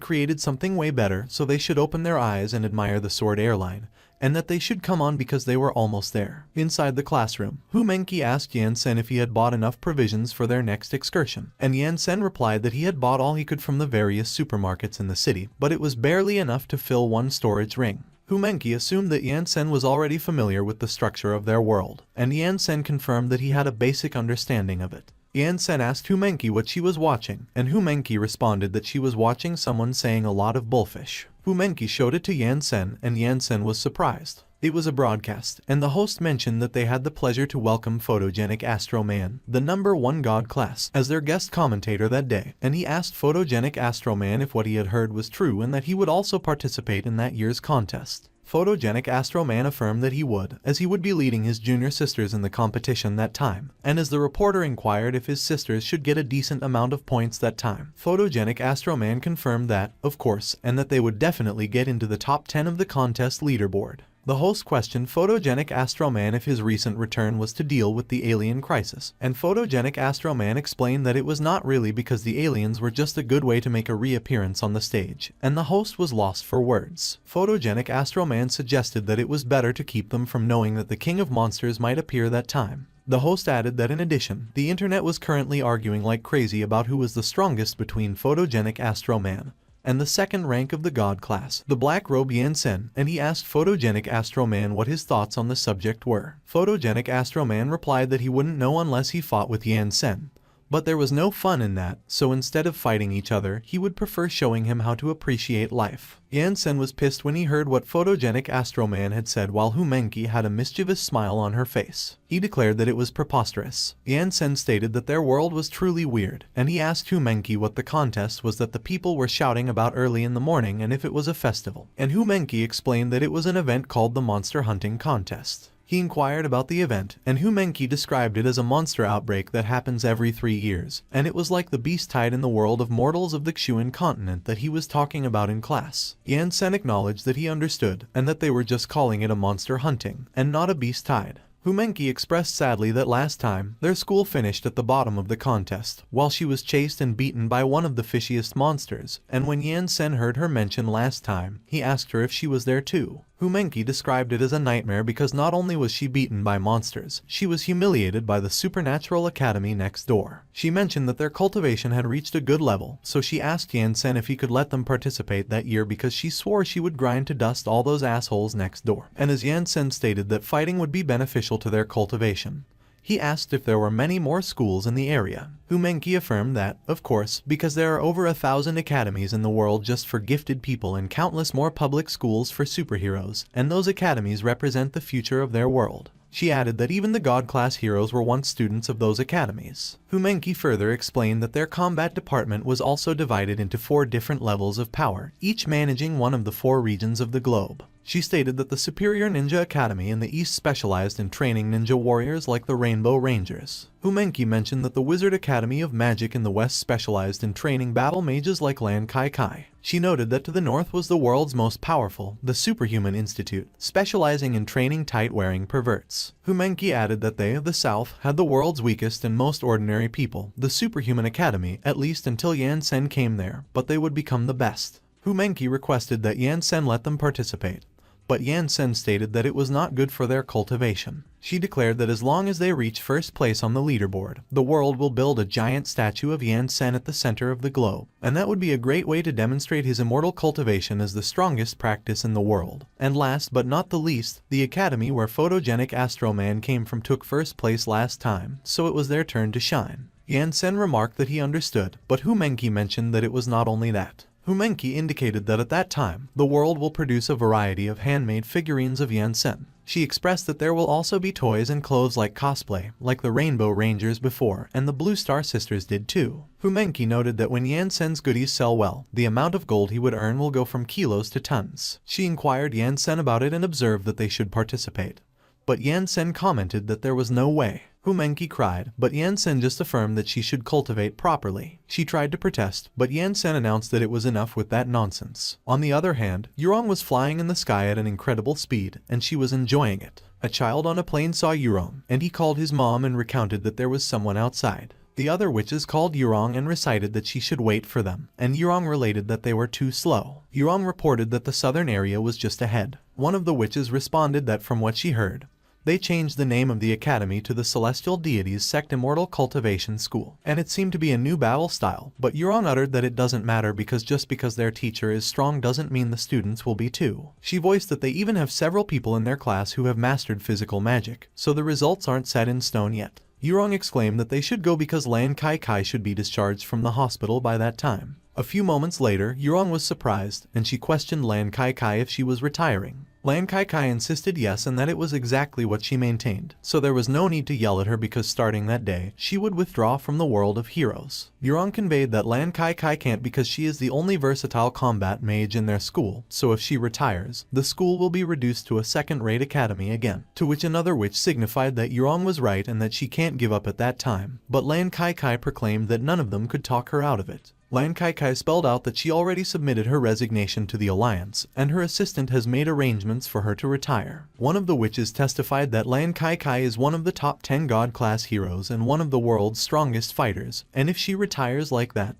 created something way better, so they should open their eyes and admire the sword airline, and that they should come on because they were almost there. Inside the classroom, Hu Menqi asked Yansen if he had bought enough provisions for their next excursion, and Yansen replied that he had bought all he could from the various supermarkets in the city, but it was barely enough to fill one storage ring. Hu Menqi assumed that Yansen was already familiar with the structure of their world, and Yansen confirmed that he had a basic understanding of it. Yansen asked Hu Menqi what she was watching, and Hu Menqi responded that she was watching someone saying a lot of bullfish. Hu Menqi showed it to Yansen, and Yansen was surprised. It was a broadcast, and the host mentioned that they had the pleasure to welcome Photogenic Astro Man, the #1 god class, as their guest commentator that day, and he asked Photogenic Astro Man if what he had heard was true and that he would also participate in that year's contest. Photogenic Astro Man affirmed that he would, as he would be leading his junior sisters in the competition that time, and as the reporter inquired if his sisters should get a decent amount of points that time, Photogenic Astro Man confirmed that, of course, and that they would definitely get into the top 10 of the contest leaderboard. The host questioned Photogenic Astro Man if his recent return was to deal with the alien crisis, and Photogenic Astro Man explained that it was not really because the aliens were just a good way to make a reappearance on the stage, and the host was lost for words. Photogenic Astro Man suggested that it was better to keep them from knowing that the King of Monsters might appear that time. The host added that in addition, the internet was currently arguing like crazy about who was the strongest between Photogenic Astro Man and the second rank of the god class, the Black Robe Yansen, and he asked Photogenic Astro Man what his thoughts on the subject were. Photogenic Astro Man replied that he wouldn't know unless he fought with Yansen, but there was no fun in that, so instead of fighting each other, he would prefer showing him how to appreciate life. Yansen was pissed when he heard what Photogenic Astro Man had said while Hu Menqi had a mischievous smile on her face. He declared that it was preposterous. Yansen stated that their world was truly weird, and he asked Hu Menqi what the contest was that the people were shouting about early in the morning and if it was a festival. And Hu Menqi explained that it was an event called the Monster Hunting Contest. He inquired about the event, and Hu Menqi described it as a monster outbreak that happens every 3 years, and it was like the beast tide in the world of mortals of the Xuan continent that he was talking about in class. Yansen acknowledged that he understood, and that they were just calling it a monster hunting, and not a beast tide. Hu Menqi expressed sadly that last time, their school finished at the bottom of the contest, while she was chased and beaten by one of the fishiest monsters, and when Yansen heard her mention last time, he asked her if she was there too. Hu Menqi described it as a nightmare because not only was she beaten by monsters, she was humiliated by the supernatural academy next door. She mentioned that their cultivation had reached a good level, so she asked Yansen if he could let them participate that year because she swore she would grind to dust all those assholes next door. And as Yansen stated that fighting would be beneficial to their cultivation, he asked if there were many more schools in the area. Hu Menqi affirmed that, of course, because there are over 1,000 academies in the world just for gifted people and countless more public schools for superheroes, and those academies represent the future of their world. She added that even the god-class heroes were once students of those academies. Hu Menqi further explained that their combat department was also divided into 4 different levels of power, each managing one of the 4 regions of the globe. She stated that the Superior Ninja Academy in the East specialized in training ninja warriors like the Rainbow Rangers. Humenki mentioned that the Wizard Academy of Magic in the West specialized in training battle mages like Lan Kai Kai. She noted that to the north was the world's most powerful, the Superhuman Institute, specializing in training tight-wearing perverts. Humenki added that they, the south, had the world's weakest and most ordinary people, the Superhuman Academy, at least until Yansen came there, but they would become the best. Humenki requested that Yansen let them participate, but Yansen stated that it was not good for their cultivation. She declared that as long as they reach first place on the leaderboard, the world will build a giant statue of Yansen at the center of the globe, and that would be a great way to demonstrate his immortal cultivation as the strongest practice in the world. And last but not the least, the academy where photogenic Astro Man came from took first place last time, so it was their turn to shine. Yansen remarked that he understood, but Humenki mentioned that it was not only that. Humenki indicated that at that time, the world will produce a variety of handmade figurines of Yansen. She expressed that there will also be toys and clothes like cosplay, like the Rainbow Rangers before, and the Blue Star Sisters did too. Humenki noted that when Yansen's goodies sell well, the amount of gold he would earn will go from kilos to tons. She inquired Yansen about it and observed that they should participate. But Yansen commented that there was no way. Humenki cried, but Yansen just affirmed that she should cultivate properly. She tried to protest, but Yansen announced that it was enough with that nonsense. On the other hand, Yurong was flying in the sky at an incredible speed, and she was enjoying it. A child on a plane saw Yurong, and he called his mom and recounted that there was someone outside. The other witches called Yurong and recited that she should wait for them, and Yurong related that they were too slow. Yurong reported that the southern area was just ahead. One of the witches responded that from what she heard, they changed the name of the academy to the Celestial Deities Sect Immortal Cultivation School, and it seemed to be a new battle style, but Yurong uttered that it doesn't matter because just because their teacher is strong doesn't mean the students will be too. She voiced that they even have several people in their class who have mastered physical magic, so the results aren't set in stone yet. Yurong exclaimed that they should go because Lan Kai Kai should be discharged from the hospital by that time. A few moments later, Yurong was surprised, and she questioned Lan Kai Kai if she was retiring. Lan Kai Kai insisted yes and that it was exactly what she maintained, so there was no need to yell at her because starting that day, she would withdraw from the world of heroes. Yurong conveyed that Lan Kai Kai can't because she is the only versatile combat mage in their school, so if she retires, the school will be reduced to a second-rate academy again. To which another witch signified that Yurong was right and that she can't give up at that time, but Lan Kai Kai proclaimed that none of them could talk her out of it. Lan Kai Kai spelled out that she already submitted her resignation to the Alliance, and her assistant has made arrangements for her to retire. One of the witches testified that Lan Kai Kai is one of the top 10 God-class heroes and one of the world's strongest fighters, and if she retires like that,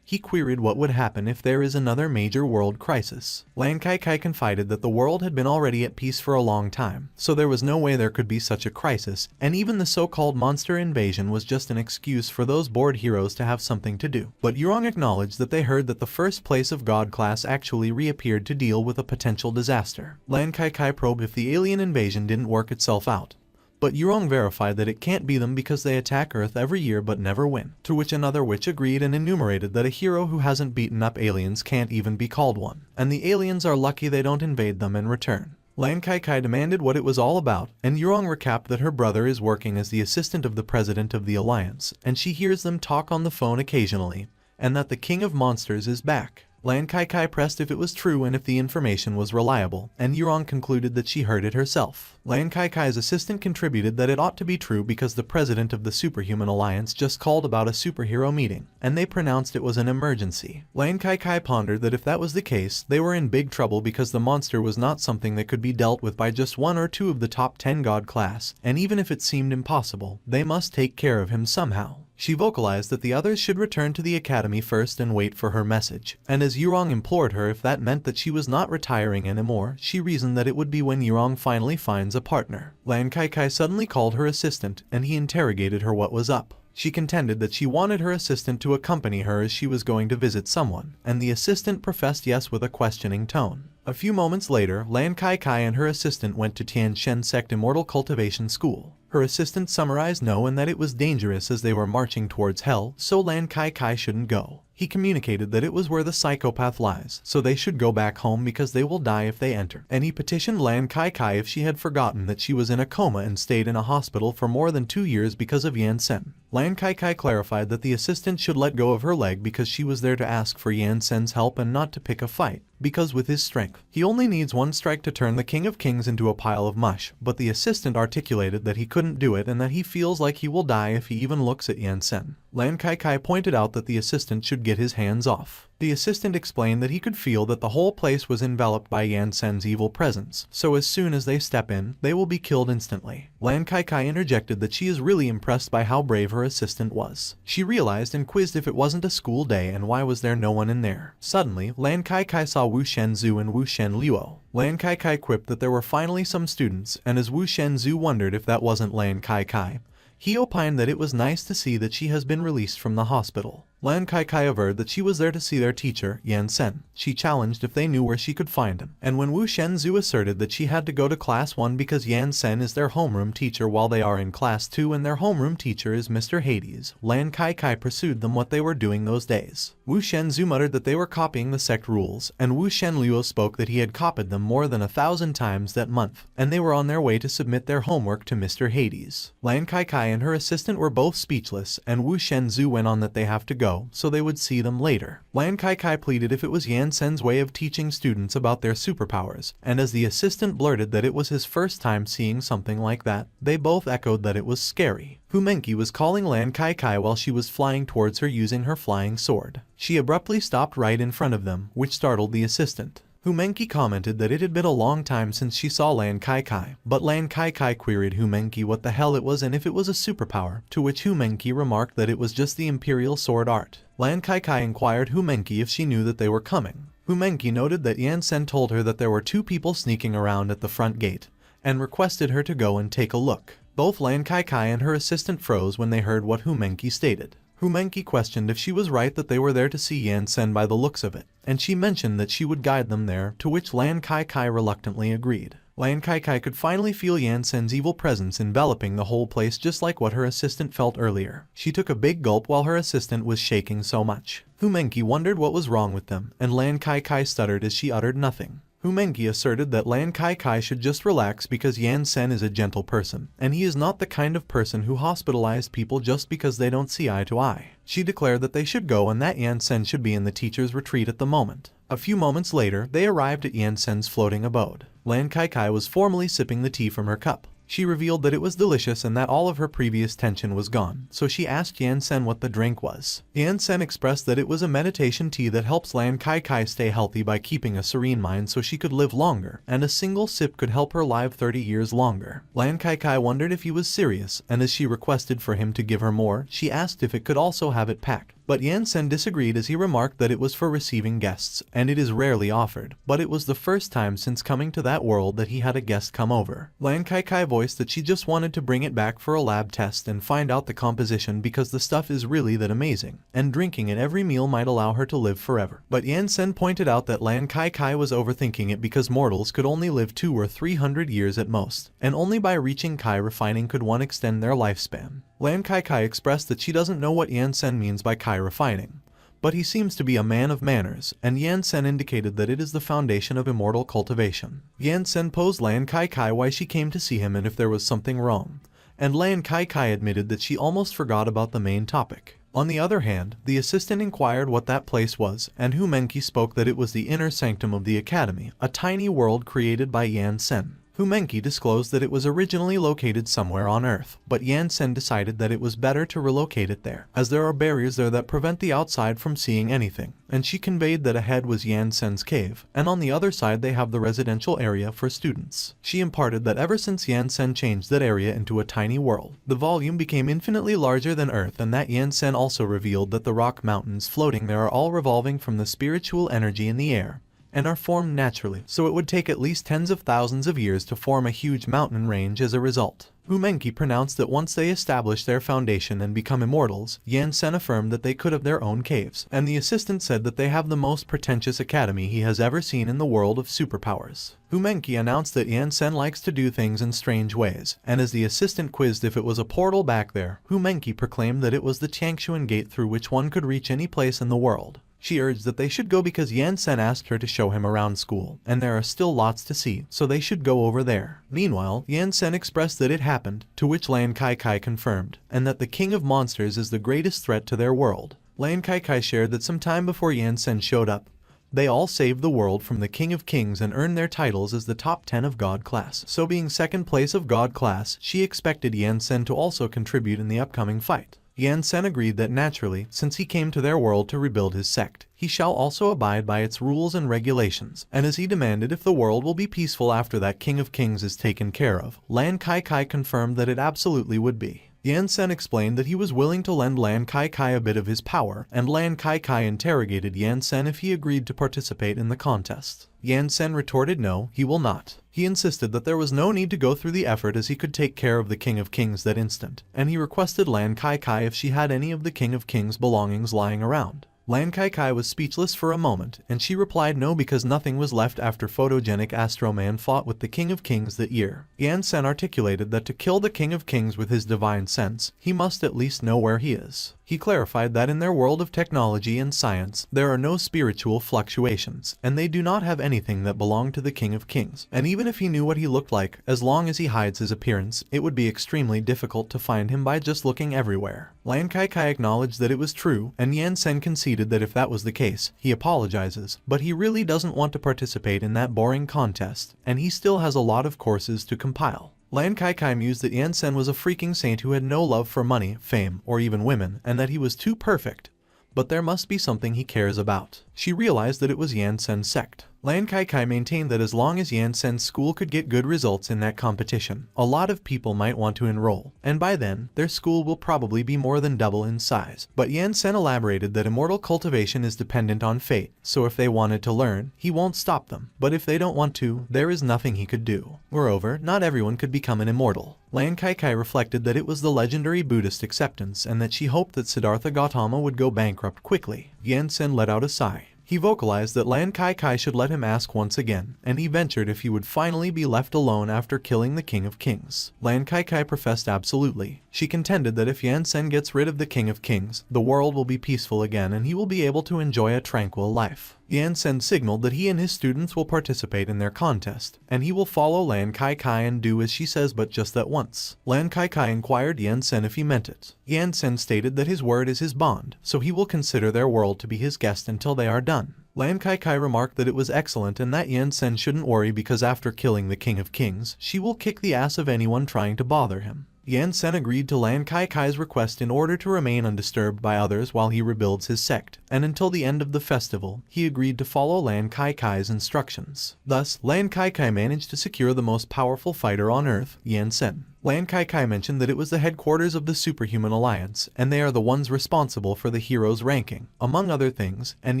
he queried what would happen if there is another major world crisis. Lan Kai Kai confided that the world had been already at peace for a long time, so there was no way there could be such a crisis, and even the so-called monster invasion was just an excuse for those bored heroes to have something to do. But Yurong acknowledged that they heard that the first place of God class actually reappeared to deal with a potential disaster. Lan Kai Kai probed if the alien invasion didn't work itself out, but Yurong verified that it can't be them because they attack Earth every year but never win. To which another witch agreed and enumerated that a hero who hasn't beaten up aliens can't even be called one, and the aliens are lucky they don't invade them in return. Lan Kai Kai demanded what it was all about, and Yurong recapped that her brother is working as the assistant of the president of the Alliance, and she hears them talk on the phone occasionally, and that the King of Monsters is back. Lan Kai Kai pressed if it was true and if the information was reliable, and Yurong concluded that she heard it herself. Lan Kai Kai's assistant contributed that it ought to be true because the president of the Superhuman Alliance just called about a superhero meeting, and they pronounced it was an emergency. Lan Kai Kai pondered that if that was the case, they were in big trouble because the monster was not something that could be dealt with by just one or two of the top 10 God class, and even if it seemed impossible, they must take care of him somehow. She vocalized that the others should return to the academy first and wait for her message, and as Yurong implored her if that meant that she was not retiring anymore, she reasoned that it would be when Yurong finally finds a partner. Lan Kai Kai suddenly called her assistant, and he interrogated her what was up. She contended that she wanted her assistant to accompany her as she was going to visit someone, and the assistant professed yes with a questioning tone. A few moments later, Lan Kai Kai and her assistant went to Tianchen Sect Immortal Cultivation School. Her assistant summarized no and that it was dangerous as they were marching towards hell, so Lan Kai Kai shouldn't go. He communicated that it was where the psychopath lies, so they should go back home because they will die if they enter. And he petitioned Lan Kai Kai if she had forgotten that she was in a coma and stayed in a hospital for more than 2 years because of Yan Sen. Lan Kai Kai clarified that the assistant should let go of her leg because she was there to ask for Yan Sen's help and not to pick a fight, because with his strength, he only needs one strike to turn the King of Kings into a pile of mush. But the assistant articulated that he couldn't do it and that he feels like he will die if he even looks at Yan Sen. Lan Kai Kai pointed out that the assistant should get his hands off. The assistant explained that he could feel that the whole place was enveloped by Yan Sen's evil presence, so as soon as they step in, they will be killed instantly. Lan Kai Kai interjected that she is really impressed by how brave her assistant was. She realized and quizzed if it wasn't a school day and why was there no one in there. Suddenly, Lan Kai Kai saw Wu Shenzhou and Wu Shenluo. Lan Kai Kai quipped that there were finally some students, and as Wu Shenzhou wondered if that wasn't Lan Kai Kai, he opined that it was nice to see that she has been released from the hospital. Lan Kai Kai averred that she was there to see their teacher, Yan Sen. She challenged if they knew where she could find him. And when Wu Shenzhou asserted that she had to go to class 1 because Yan Sen is their homeroom teacher while they are in class 2 and their homeroom teacher is Mr. Hades, Lan Kai Kai pursued them what they were doing those days. Wu Shenzhou muttered that they were copying the sect rules, and Wu Shenluo spoke that he had copied them more than 1,000 times that month, and they were on their way to submit their homework to Mr. Hades. Lan Kai Kai and her assistant were both speechless, and Wu Shenzhou went on that they have to go, so they would see them later. Lan Kai Kai pleaded if it was Yan Sen's way of teaching students about their superpowers, and as the assistant blurted that it was his first time seeing something like that, they both echoed that it was scary. Humenki was calling Lan Kai Kai while she was flying towards her using her flying sword. She abruptly stopped right in front of them, which startled the assistant. Humenki commented that it had been a long time since she saw Lan Kai Kai, but Lan Kai Kai queried Humenki what the hell it was and if it was a superpower, to which Humenki remarked that it was just the Imperial Sword Art. Lan Kai Kai inquired Humenki if she knew that they were coming. Humenki noted that Yan Sen told her that there were 2 people sneaking around at the front gate, and requested her to go and take a look. Both Lan Kai Kai and her assistant froze when they heard what Humenki stated. Humenki questioned if she was right that they were there to see Yan Sen by the looks of it, and she mentioned that she would guide them there, to which Lan Kai Kai reluctantly agreed. Lan Kai Kai could finally feel Yan Sen's evil presence enveloping the whole place just like what her assistant felt earlier. She took a big gulp while her assistant was shaking so much. Humenki wondered what was wrong with them, and Lan Kai Kai stuttered as she uttered nothing. Humenki asserted that Lan Kai Kai should just relax because Yan Sen is a gentle person, and he is not the kind of person who hospitalizes people just because they don't see eye to eye. She declared that they should go and that Yan Sen should be in the teacher's retreat at the moment. A few moments later, they arrived at Yan Sen's floating abode. Lan Kai Kai was formally sipping the tea from her cup. She revealed that it was delicious and that all of her previous tension was gone, so she asked Yan Sen what the drink was. Yan Sen expressed that it was a meditation tea that helps Lan Kai Kai stay healthy by keeping a serene mind so she could live longer, and a single sip could help her live 30 years longer. Lan Kai Kai wondered if he was serious, and as she requested for him to give her more, she asked if it could also have it packed. But Yan Sen disagreed as he remarked that it was for receiving guests, and it is rarely offered, but it was the first time since coming to that world that he had a guest come over. Lan Kai Kai voiced that she just wanted to bring it back for a lab test and find out the composition because the stuff is really that amazing, and drinking it every meal might allow her to live forever. But Yan Sen pointed out that Lan Kai Kai was overthinking it because mortals could only live 200 or 300 years at most, and only by reaching Kai refining could one extend their lifespan. Lan Kai Kai expressed that she doesn't know what Yan Sen means by Kai refining, but he seems to be a man of manners, and Yan Sen indicated that it is the foundation of immortal cultivation. Yan Sen posed Lan Kai Kai why she came to see him and if there was something wrong, and Lan Kai Kai admitted that she almost forgot about the main topic. On the other hand, the assistant inquired what that place was, and Humenki spoke that it was the inner sanctum of the academy, a tiny world created by Yan Sen. Humenki disclosed that it was originally located somewhere on Earth, but Yan Sen decided that it was better to relocate it there, as there are barriers there that prevent the outside from seeing anything, and she conveyed that ahead was Yan Sen's cave, and on the other side they have the residential area for students. She imparted that ever since Yan Sen changed that area into a tiny world, the volume became infinitely larger than Earth, and that Yan Sen also revealed that the rock mountains floating there are all revolving from the spiritual energy in the air, and are formed naturally, so it would take at least tens of thousands of years to form a huge mountain range as a result. Umenki pronounced that once they establish their foundation and become immortals, Yansen affirmed that they could have their own caves, and the assistant said that they have the most pretentious academy he has ever seen in the world of superpowers. Umenki announced that Yansen likes to do things in strange ways, and as the assistant quizzed if it was a portal back there, Umenki proclaimed that it was the Changshuan gate through which one could reach any place in the world. She urged that they should go because Yansen asked her to show him around school, and there are still lots to see, so they should go over there. Meanwhile, Yansen expressed that it happened, to which Lan Kai confirmed, and that the King of Monsters is the greatest threat to their world. Lan Kai shared that some time before Yansen showed up, they all saved the world from the King of Kings and earned their titles as the top 10 of God class. So being second place of God class, she expected Yansen to also contribute in the upcoming fight. Yansen agreed that naturally, since he came to their world to rebuild his sect, he shall also abide by its rules and regulations, and as he demanded if the world will be peaceful after that King of Kings is taken care of, Lan Kai confirmed that it absolutely would be. Yansen explained that he was willing to lend Lan Kai a bit of his power, and Lan Kai interrogated Yansen if he agreed to participate in the contest. Yansen retorted no, he will not. He insisted that there was no need to go through the effort as he could take care of the King of Kings that instant, and he requested Lan Kai if she had any of the King of Kings' belongings lying around. Lan Kai was speechless for a moment, and she replied no because nothing was left after photogenic Astro Man fought with the King of Kings that year. Yansen articulated that to kill the King of Kings with his divine sense, he must at least know where he is. He clarified that in their world of technology and science, there are no spiritual fluctuations, and they do not have anything that belonged to the King of Kings. And even if he knew what he looked like, as long as he hides his appearance, it would be extremely difficult to find him by just looking everywhere. Lan Kai acknowledged that it was true, and Yansen conceded that if that was the case, he apologizes, but he really doesn't want to participate in that boring contest, and he still has a lot of courses to compile. Lan Kai mused that Yansen was a freaking saint who had no love for money, fame, or even women, and that he was too perfect. But there must be something he cares about. She realized that it was Yansen's sect. Lan Kai maintained that as long as Yansen's school could get good results in that competition, a lot of people might want to enroll, and by then, their school will probably be more than double in size. But Yansen elaborated that immortal cultivation is dependent on fate, so if they wanted to learn, he won't stop them. But if they don't want to, there is nothing he could do. Moreover, not everyone could become an immortal. Lan Kai reflected that it was the legendary Buddhist acceptance and that she hoped that Siddhartha Gautama would go bankrupt quickly. Yansen let out a sigh. He vocalized that Lan Kai should let him ask once again, and he ventured if he would finally be left alone after killing the King of Kings. Lan Kai professed absolutely. She contended that if Yansen gets rid of the King of Kings, the world will be peaceful again and he will be able to enjoy a tranquil life. Yansen signaled that he and his students will participate in their contest, and he will follow Lan Kai and do as she says, but just that once. Lan Kai inquired Yansen if he meant it. Yansen stated that his word is his bond, so he will consider their world to be his guest until they are done. Lan Kai remarked that it was excellent and that Yansen shouldn't worry because after killing the King of Kings, she will kick the ass of anyone trying to bother him. Yansen agreed to Lan Kai's request in order to remain undisturbed by others while he rebuilds his sect, and until the end of the festival, he agreed to follow Lan Kai's instructions. Thus, Lan Kai managed to secure the most powerful fighter on Earth, Yansen. Lan Kai mentioned that it was the headquarters of the Superhuman Alliance, and they are the ones responsible for the hero's ranking, among other things, and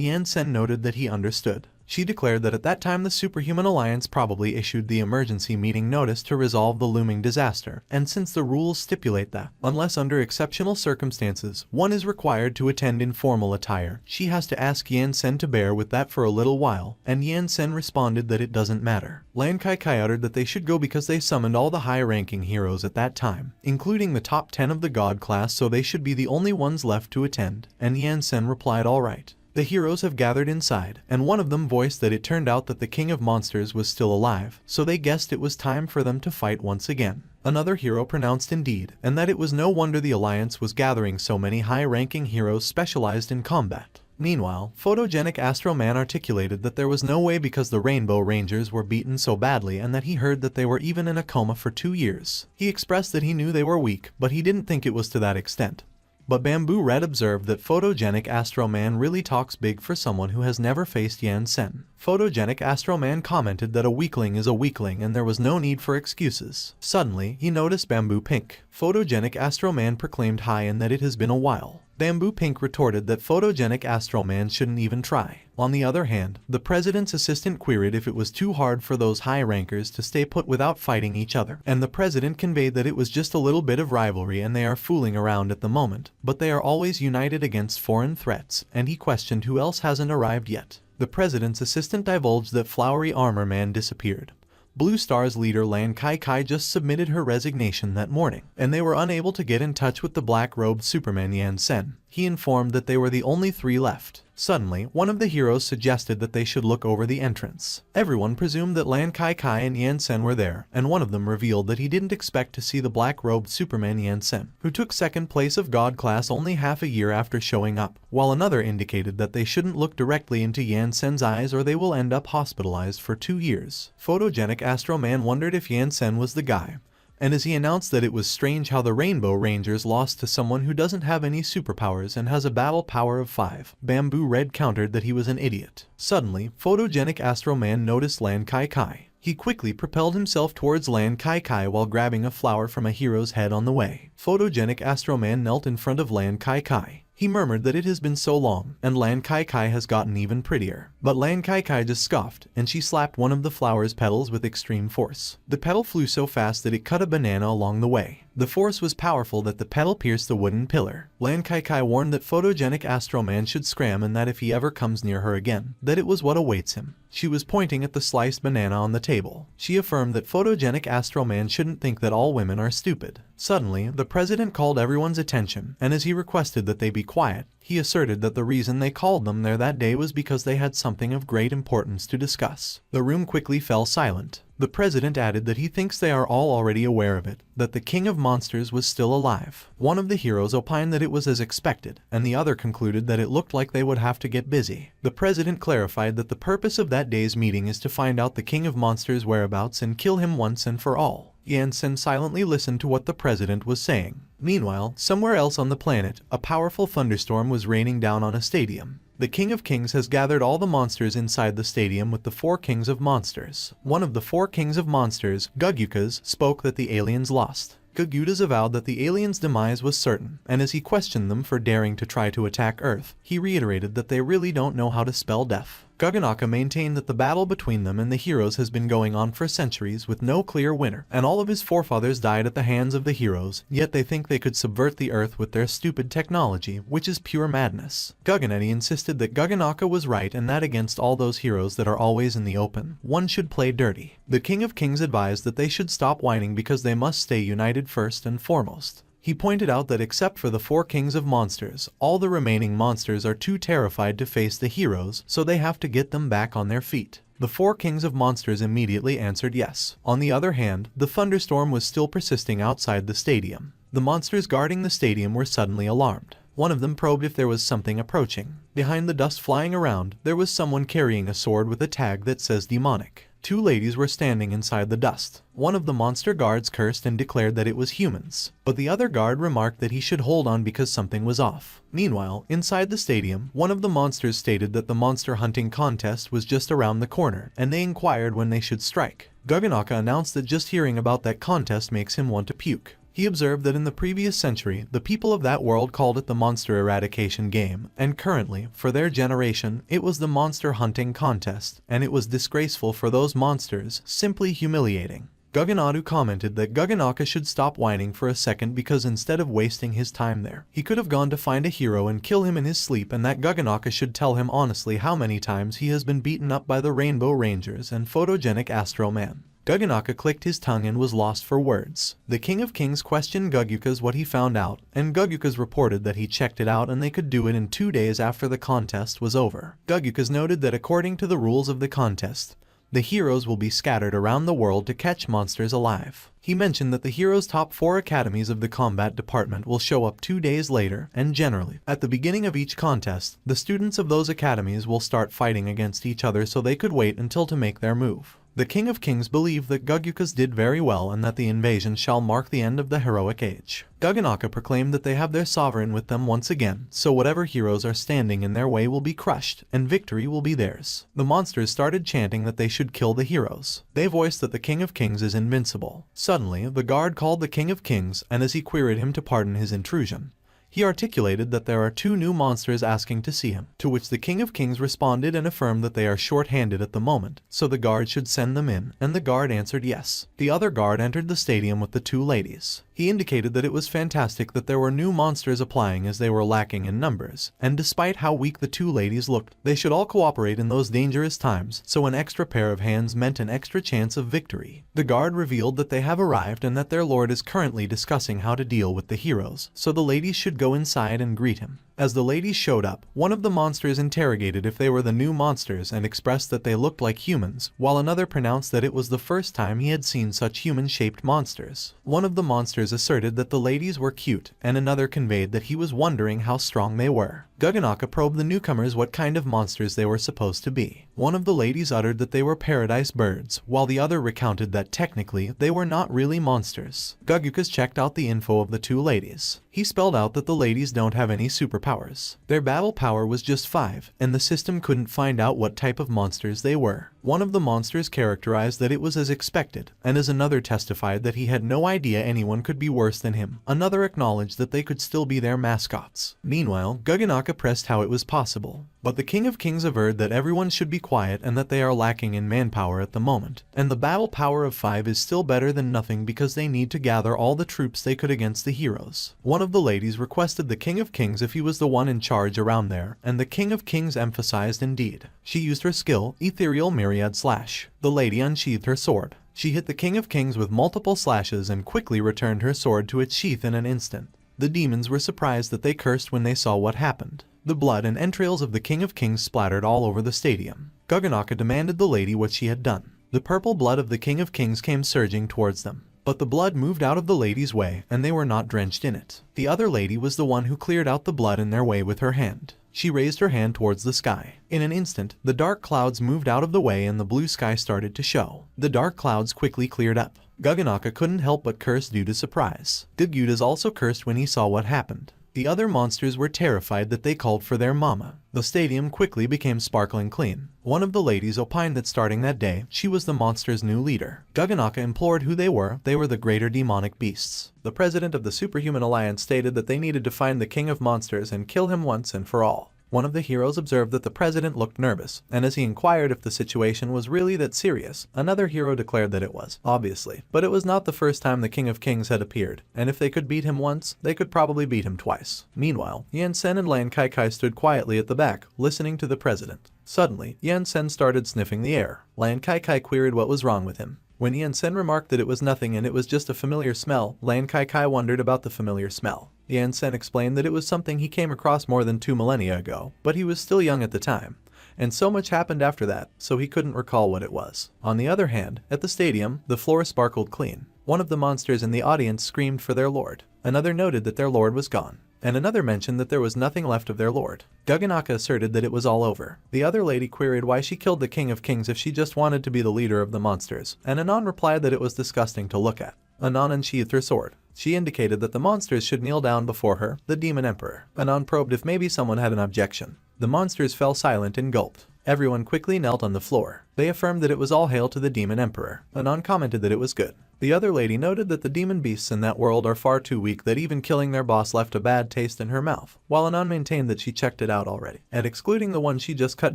Yansen noted that he understood. She declared that at that time the Superhuman Alliance probably issued the emergency meeting notice to resolve the looming disaster, and since the rules stipulate that, unless under exceptional circumstances, one is required to attend in formal attire, she has to ask Yansen to bear with that for a little while, and Yansen responded that it doesn't matter. Lan Kai uttered that they should go because they summoned all the high-ranking heroes at that time, including the top 10 of the God class, so they should be the only ones left to attend, and Yansen replied all right. The heroes have gathered inside, and one of them voiced that it turned out that the King of Monsters was still alive, so they guessed it was time for them to fight once again. Another hero pronounced indeed, and that it was no wonder the Alliance was gathering so many high-ranking heroes specialized in combat. Meanwhile, photogenic Astro Man articulated that there was no way because the Rainbow Rangers were beaten so badly and that he heard that they were even in a coma for 2 years. He expressed that he knew they were weak, but he didn't think it was to that extent. But Bamboo Red observed that photogenic Astro Man really talks big for someone who has never faced Yansen. Photogenic Astro Man commented that a weakling is a weakling and there was no need for excuses. Suddenly, he noticed Bamboo Pink. Photogenic Astro Man proclaimed hi and that it has been a while. Bamboo Pink retorted that photogenic Astral Man shouldn't even try. On the other hand, the president's assistant queried if it was too hard for those high rankers to stay put without fighting each other, and the president conveyed that it was just a little bit of rivalry and they are fooling around at the moment, but they are always united against foreign threats, and he questioned who else hasn't arrived yet. The president's assistant divulged that Flowery Armor Man disappeared. Blue Star's leader Lan Kai just submitted her resignation that morning, and they were unable to get in touch with the black-robed Superman Yan Sen. He informed that they were the only 3 left. Suddenly, one of the heroes suggested that they should look over the entrance. Everyone presumed that Lan Kai and Yan Sen were there, and one of them revealed that he didn't expect to see the black-robed Superman Yan Sen, who took second place of God class only half a year after showing up, while another indicated that they shouldn't look directly into Yan Sen's eyes or they will end up hospitalized for 2 years. Photogenic Astro Man wondered if Yan Sen was the guy, and as he announced that it was strange how the Rainbow Rangers lost to someone who doesn't have any superpowers and has a battle power of 5, Bamboo Red countered that he was an idiot. Suddenly, photogenic Astro Man noticed Lan Kai. He quickly propelled himself towards Lan Kai while grabbing a flower from a hero's head on the way. Photogenic Astro Man knelt in front of Lan Kai. He murmured that it has been so long, and Lan Kai has gotten even prettier. But Lan Kai just scoffed, and she slapped one of the flower's petals with extreme force. The petal flew so fast that it cut a banana along the way. The force was powerful that the petal pierced the wooden pillar. Lan Kai warned that photogenic Astro Man should scram and that if he ever comes near her again, that it was what awaits him. She was pointing at the sliced banana on the table. She affirmed that photogenic Astro Man shouldn't think that all women are stupid. Suddenly, the president called everyone's attention, and as he requested that they be quiet, he asserted that the reason they called them there that day was because they had something of great importance to discuss. The room quickly fell silent. The president added that he thinks they are all already aware of it, that the king of monsters was still alive. One of the heroes opined that it was as expected, and the other concluded that it looked like they would have to get busy. The president clarified that the purpose of that day's meeting is to find out the king of monsters' whereabouts and kill him once and for all. Yan Sen silently listened to what the president was saying. Meanwhile, somewhere else on the planet, a powerful thunderstorm was raining down on a stadium. The King of Kings has gathered all the monsters inside the stadium with the 4 kings of monsters. One of the 4 kings of monsters, Gugukas, spoke that the aliens lost. Gugudas avowed that the aliens' demise was certain, and as he questioned them for daring to try to attack Earth, he reiterated that they really don't know how to spell death. Guganaka maintained that the battle between them and the heroes has been going on for centuries with no clear winner, and all of his forefathers died at the hands of the heroes, yet they think they could subvert the Earth with their stupid technology, which is pure madness. Guganetti insisted that Guganaka was right and that against all those heroes that are always in the open, one should play dirty. The King of Kings advised that they should stop whining because they must stay united first and foremost. He pointed out that except for the 4 kings of monsters, all the remaining monsters are too terrified to face the heroes, so they have to get them back on their feet. The 4 kings of monsters immediately answered yes. On the other hand, the thunderstorm was still persisting outside the stadium. The monsters guarding the stadium were suddenly alarmed. One of them probed if there was something approaching. Behind the dust flying around, there was someone carrying a sword with a tag that says demonic. 2 ladies were standing inside the dust. One of the monster guards cursed and declared that it was humans, but the other guard remarked that he should hold on because something was off. Meanwhile, inside the stadium, one of the monsters stated that the monster hunting contest was just around the corner, and they inquired when they should strike. Guganaka announced that just hearing about that contest makes him want to puke. He observed that in the previous century, the people of that world called it the Monster Eradication Game, and currently, for their generation, it was the Monster Hunting Contest, and it was disgraceful for those monsters, simply humiliating. Guganadu commented that Guganaka should stop whining for a second because instead of wasting his time there, he could have gone to find a hero and kill him in his sleep, and that Guganaka should tell him honestly how many times he has been beaten up by the Rainbow Rangers and photogenic Astro Man. Guganaka clicked his tongue and was lost for words. The King of Kings questioned Gugukas what he found out, and Gugukas reported that he checked it out and they could do it in 2 days after the contest was over. Gugukas noted that according to the rules of the contest, the heroes will be scattered around the world to catch monsters alive. He mentioned that the heroes' top 4 academies of the combat department will show up 2 days later, and generally, at the beginning of each contest, the students of those academies will start fighting against each other so they could wait until to make their move. The King of Kings believed that Gugukas did very well and that the invasion shall mark the end of the heroic age. Guganaka proclaimed that they have their sovereign with them once again, so whatever heroes are standing in their way will be crushed, and victory will be theirs. The monsters started chanting that they should kill the heroes. They voiced that the King of Kings is invincible. Suddenly, the guard called the King of Kings, and as he queried him to pardon his intrusion, He articulated that there are 2 new monsters asking to see him, to which the King of Kings responded and affirmed that they are short-handed at the moment, so the guard should send them in, and the guard answered yes. The other guard entered the stadium with the 2 ladies. He indicated that it was fantastic that there were new monsters applying as they were lacking in numbers, and despite how weak the 2 ladies looked, they should all cooperate in those dangerous times, so an extra pair of hands meant an extra chance of victory. The guard revealed that they have arrived and that their lord is currently discussing how to deal with the heroes, so the ladies should go inside and greet him. As the ladies showed up, one of the monsters interrogated if they were the new monsters and expressed that they looked like humans, while another pronounced that it was the first time he had seen such human-shaped monsters. One of the monsters asserted that the ladies were cute, and another conveyed that he was wondering how strong they were. Guganaka probed the newcomers what kind of monsters they were supposed to be. One of the ladies uttered that they were paradise birds, while the other recounted that technically they were not really monsters. Gugukas checked out the info of the 2 ladies. He spelled out that the ladies don't have any superpowers. Their battle power was just 5, and the system couldn't find out what type of monsters they were. One of the monsters characterized that it was as expected, and as another testified that he had no idea anyone could be worse than him. Another acknowledged that they could still be their mascots. Meanwhile, Guganaka pressed how it was possible. But the King of Kings averred that everyone should be quiet and that they are lacking in manpower at the moment, and the battle power of 5 is still better than nothing because they need to gather all the troops they could against the heroes. One of the ladies requested the King of Kings if he was the one in charge around there, and the King of Kings emphasized indeed. She used her skill, Ethereal Myriad Slash. The lady unsheathed her sword. She hit the King of Kings with multiple slashes and quickly returned her sword to its sheath in an instant. The demons were surprised that they cursed when they saw what happened. The blood and entrails of the King of Kings splattered all over the stadium. Guganaka demanded the lady what she had done. The purple blood of the King of Kings came surging towards them. But the blood moved out of the lady's way, and they were not drenched in it. The other lady was the one who cleared out the blood in their way with her hand. She raised her hand towards the sky. In an instant, the dark clouds moved out of the way and the blue sky started to show. The dark clouds quickly cleared up. Guganaka couldn't help but curse due to surprise. Gugudas also cursed when he saw what happened. The other monsters were terrified that they called for their mama. The stadium quickly became sparkling clean. One of the ladies opined that starting that day, she was the monster's new leader. Guganaka implored who they were the greater demonic beasts. The president of the Superhuman Alliance stated that they needed to find the king of monsters and kill him once and for all. One of the heroes observed that the president looked nervous, and as he inquired if the situation was really that serious, another hero declared that it was, obviously. But it was not the first time the King of Kings had appeared, and if they could beat him once, they could probably beat him twice. Meanwhile, Yansen and Lan Kai stood quietly at the back, listening to the president. Suddenly, Yansen started sniffing the air. Lan Kai queried what was wrong with him. When Yansen remarked that it was nothing and it was just a familiar smell, Lan Kai wondered about the familiar smell. Yansen explained that it was something he came across more than 2 millennia ago, but he was still young at the time. And so much happened after that, so he couldn't recall what it was. On the other hand, at the stadium, the floor sparkled clean. One of the monsters in the audience screamed for their lord. Another noted that their lord was gone. And another mentioned that there was nothing left of their lord. Guganaka asserted that it was all over. The other lady queried why she killed the King of Kings if she just wanted to be the leader of the monsters, and Anon replied that it was disgusting to look at. Anon unsheathed her sword. She indicated that the monsters should kneel down before her, the Demon Emperor. Anon probed if maybe someone had an objection. The monsters fell silent and gulped. Everyone quickly knelt on the floor. They affirmed that it was all hail to the Demon Emperor. Anon commented that it was good. The other lady noted that the demon beasts in that world are far too weak that even killing their boss left a bad taste in her mouth, while Anon maintained that she checked it out already. And excluding the one she just cut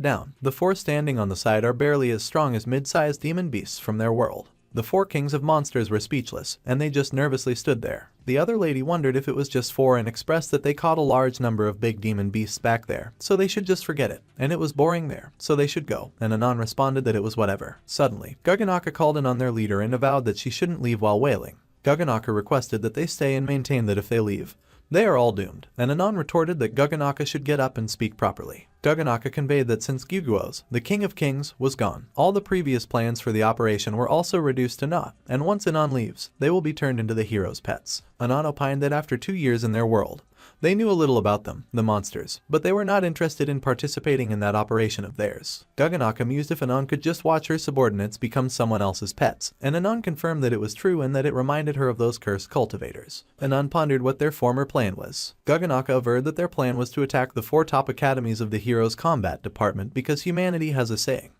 down, the 4 standing on the side are barely as strong as mid-sized demon beasts from their world. The 4 kings of monsters were speechless, and they just nervously stood there. The other lady wondered if it was just 4 and expressed that they caught a large number of big demon beasts back there, so they should just forget it, and it was boring there, so they should go, and Anon responded that it was whatever. Suddenly, Guganaka called in on their leader and avowed that she shouldn't leave while wailing. Guganaka requested that they stay and maintain that if they leave, they are all doomed, and Anon retorted that Guganaka should get up and speak properly. Guganaka conveyed that since Guguos, the King of Kings, was gone, all the previous plans for the operation were also reduced to naught, and once Anon leaves, they will be turned into the heroes' pets. Anon opined that after 2 years in their world, they knew a little about them, the monsters, but they were not interested in participating in that operation of theirs. Guganaka mused if Anon could just watch her subordinates become someone else's pets, and Anon confirmed that it was true and that it reminded her of those cursed cultivators. Anon pondered what their former plan was. Guganaka averred that their plan was to attack the 4 top academies of the Heroes Combat Department because humanity has a saying.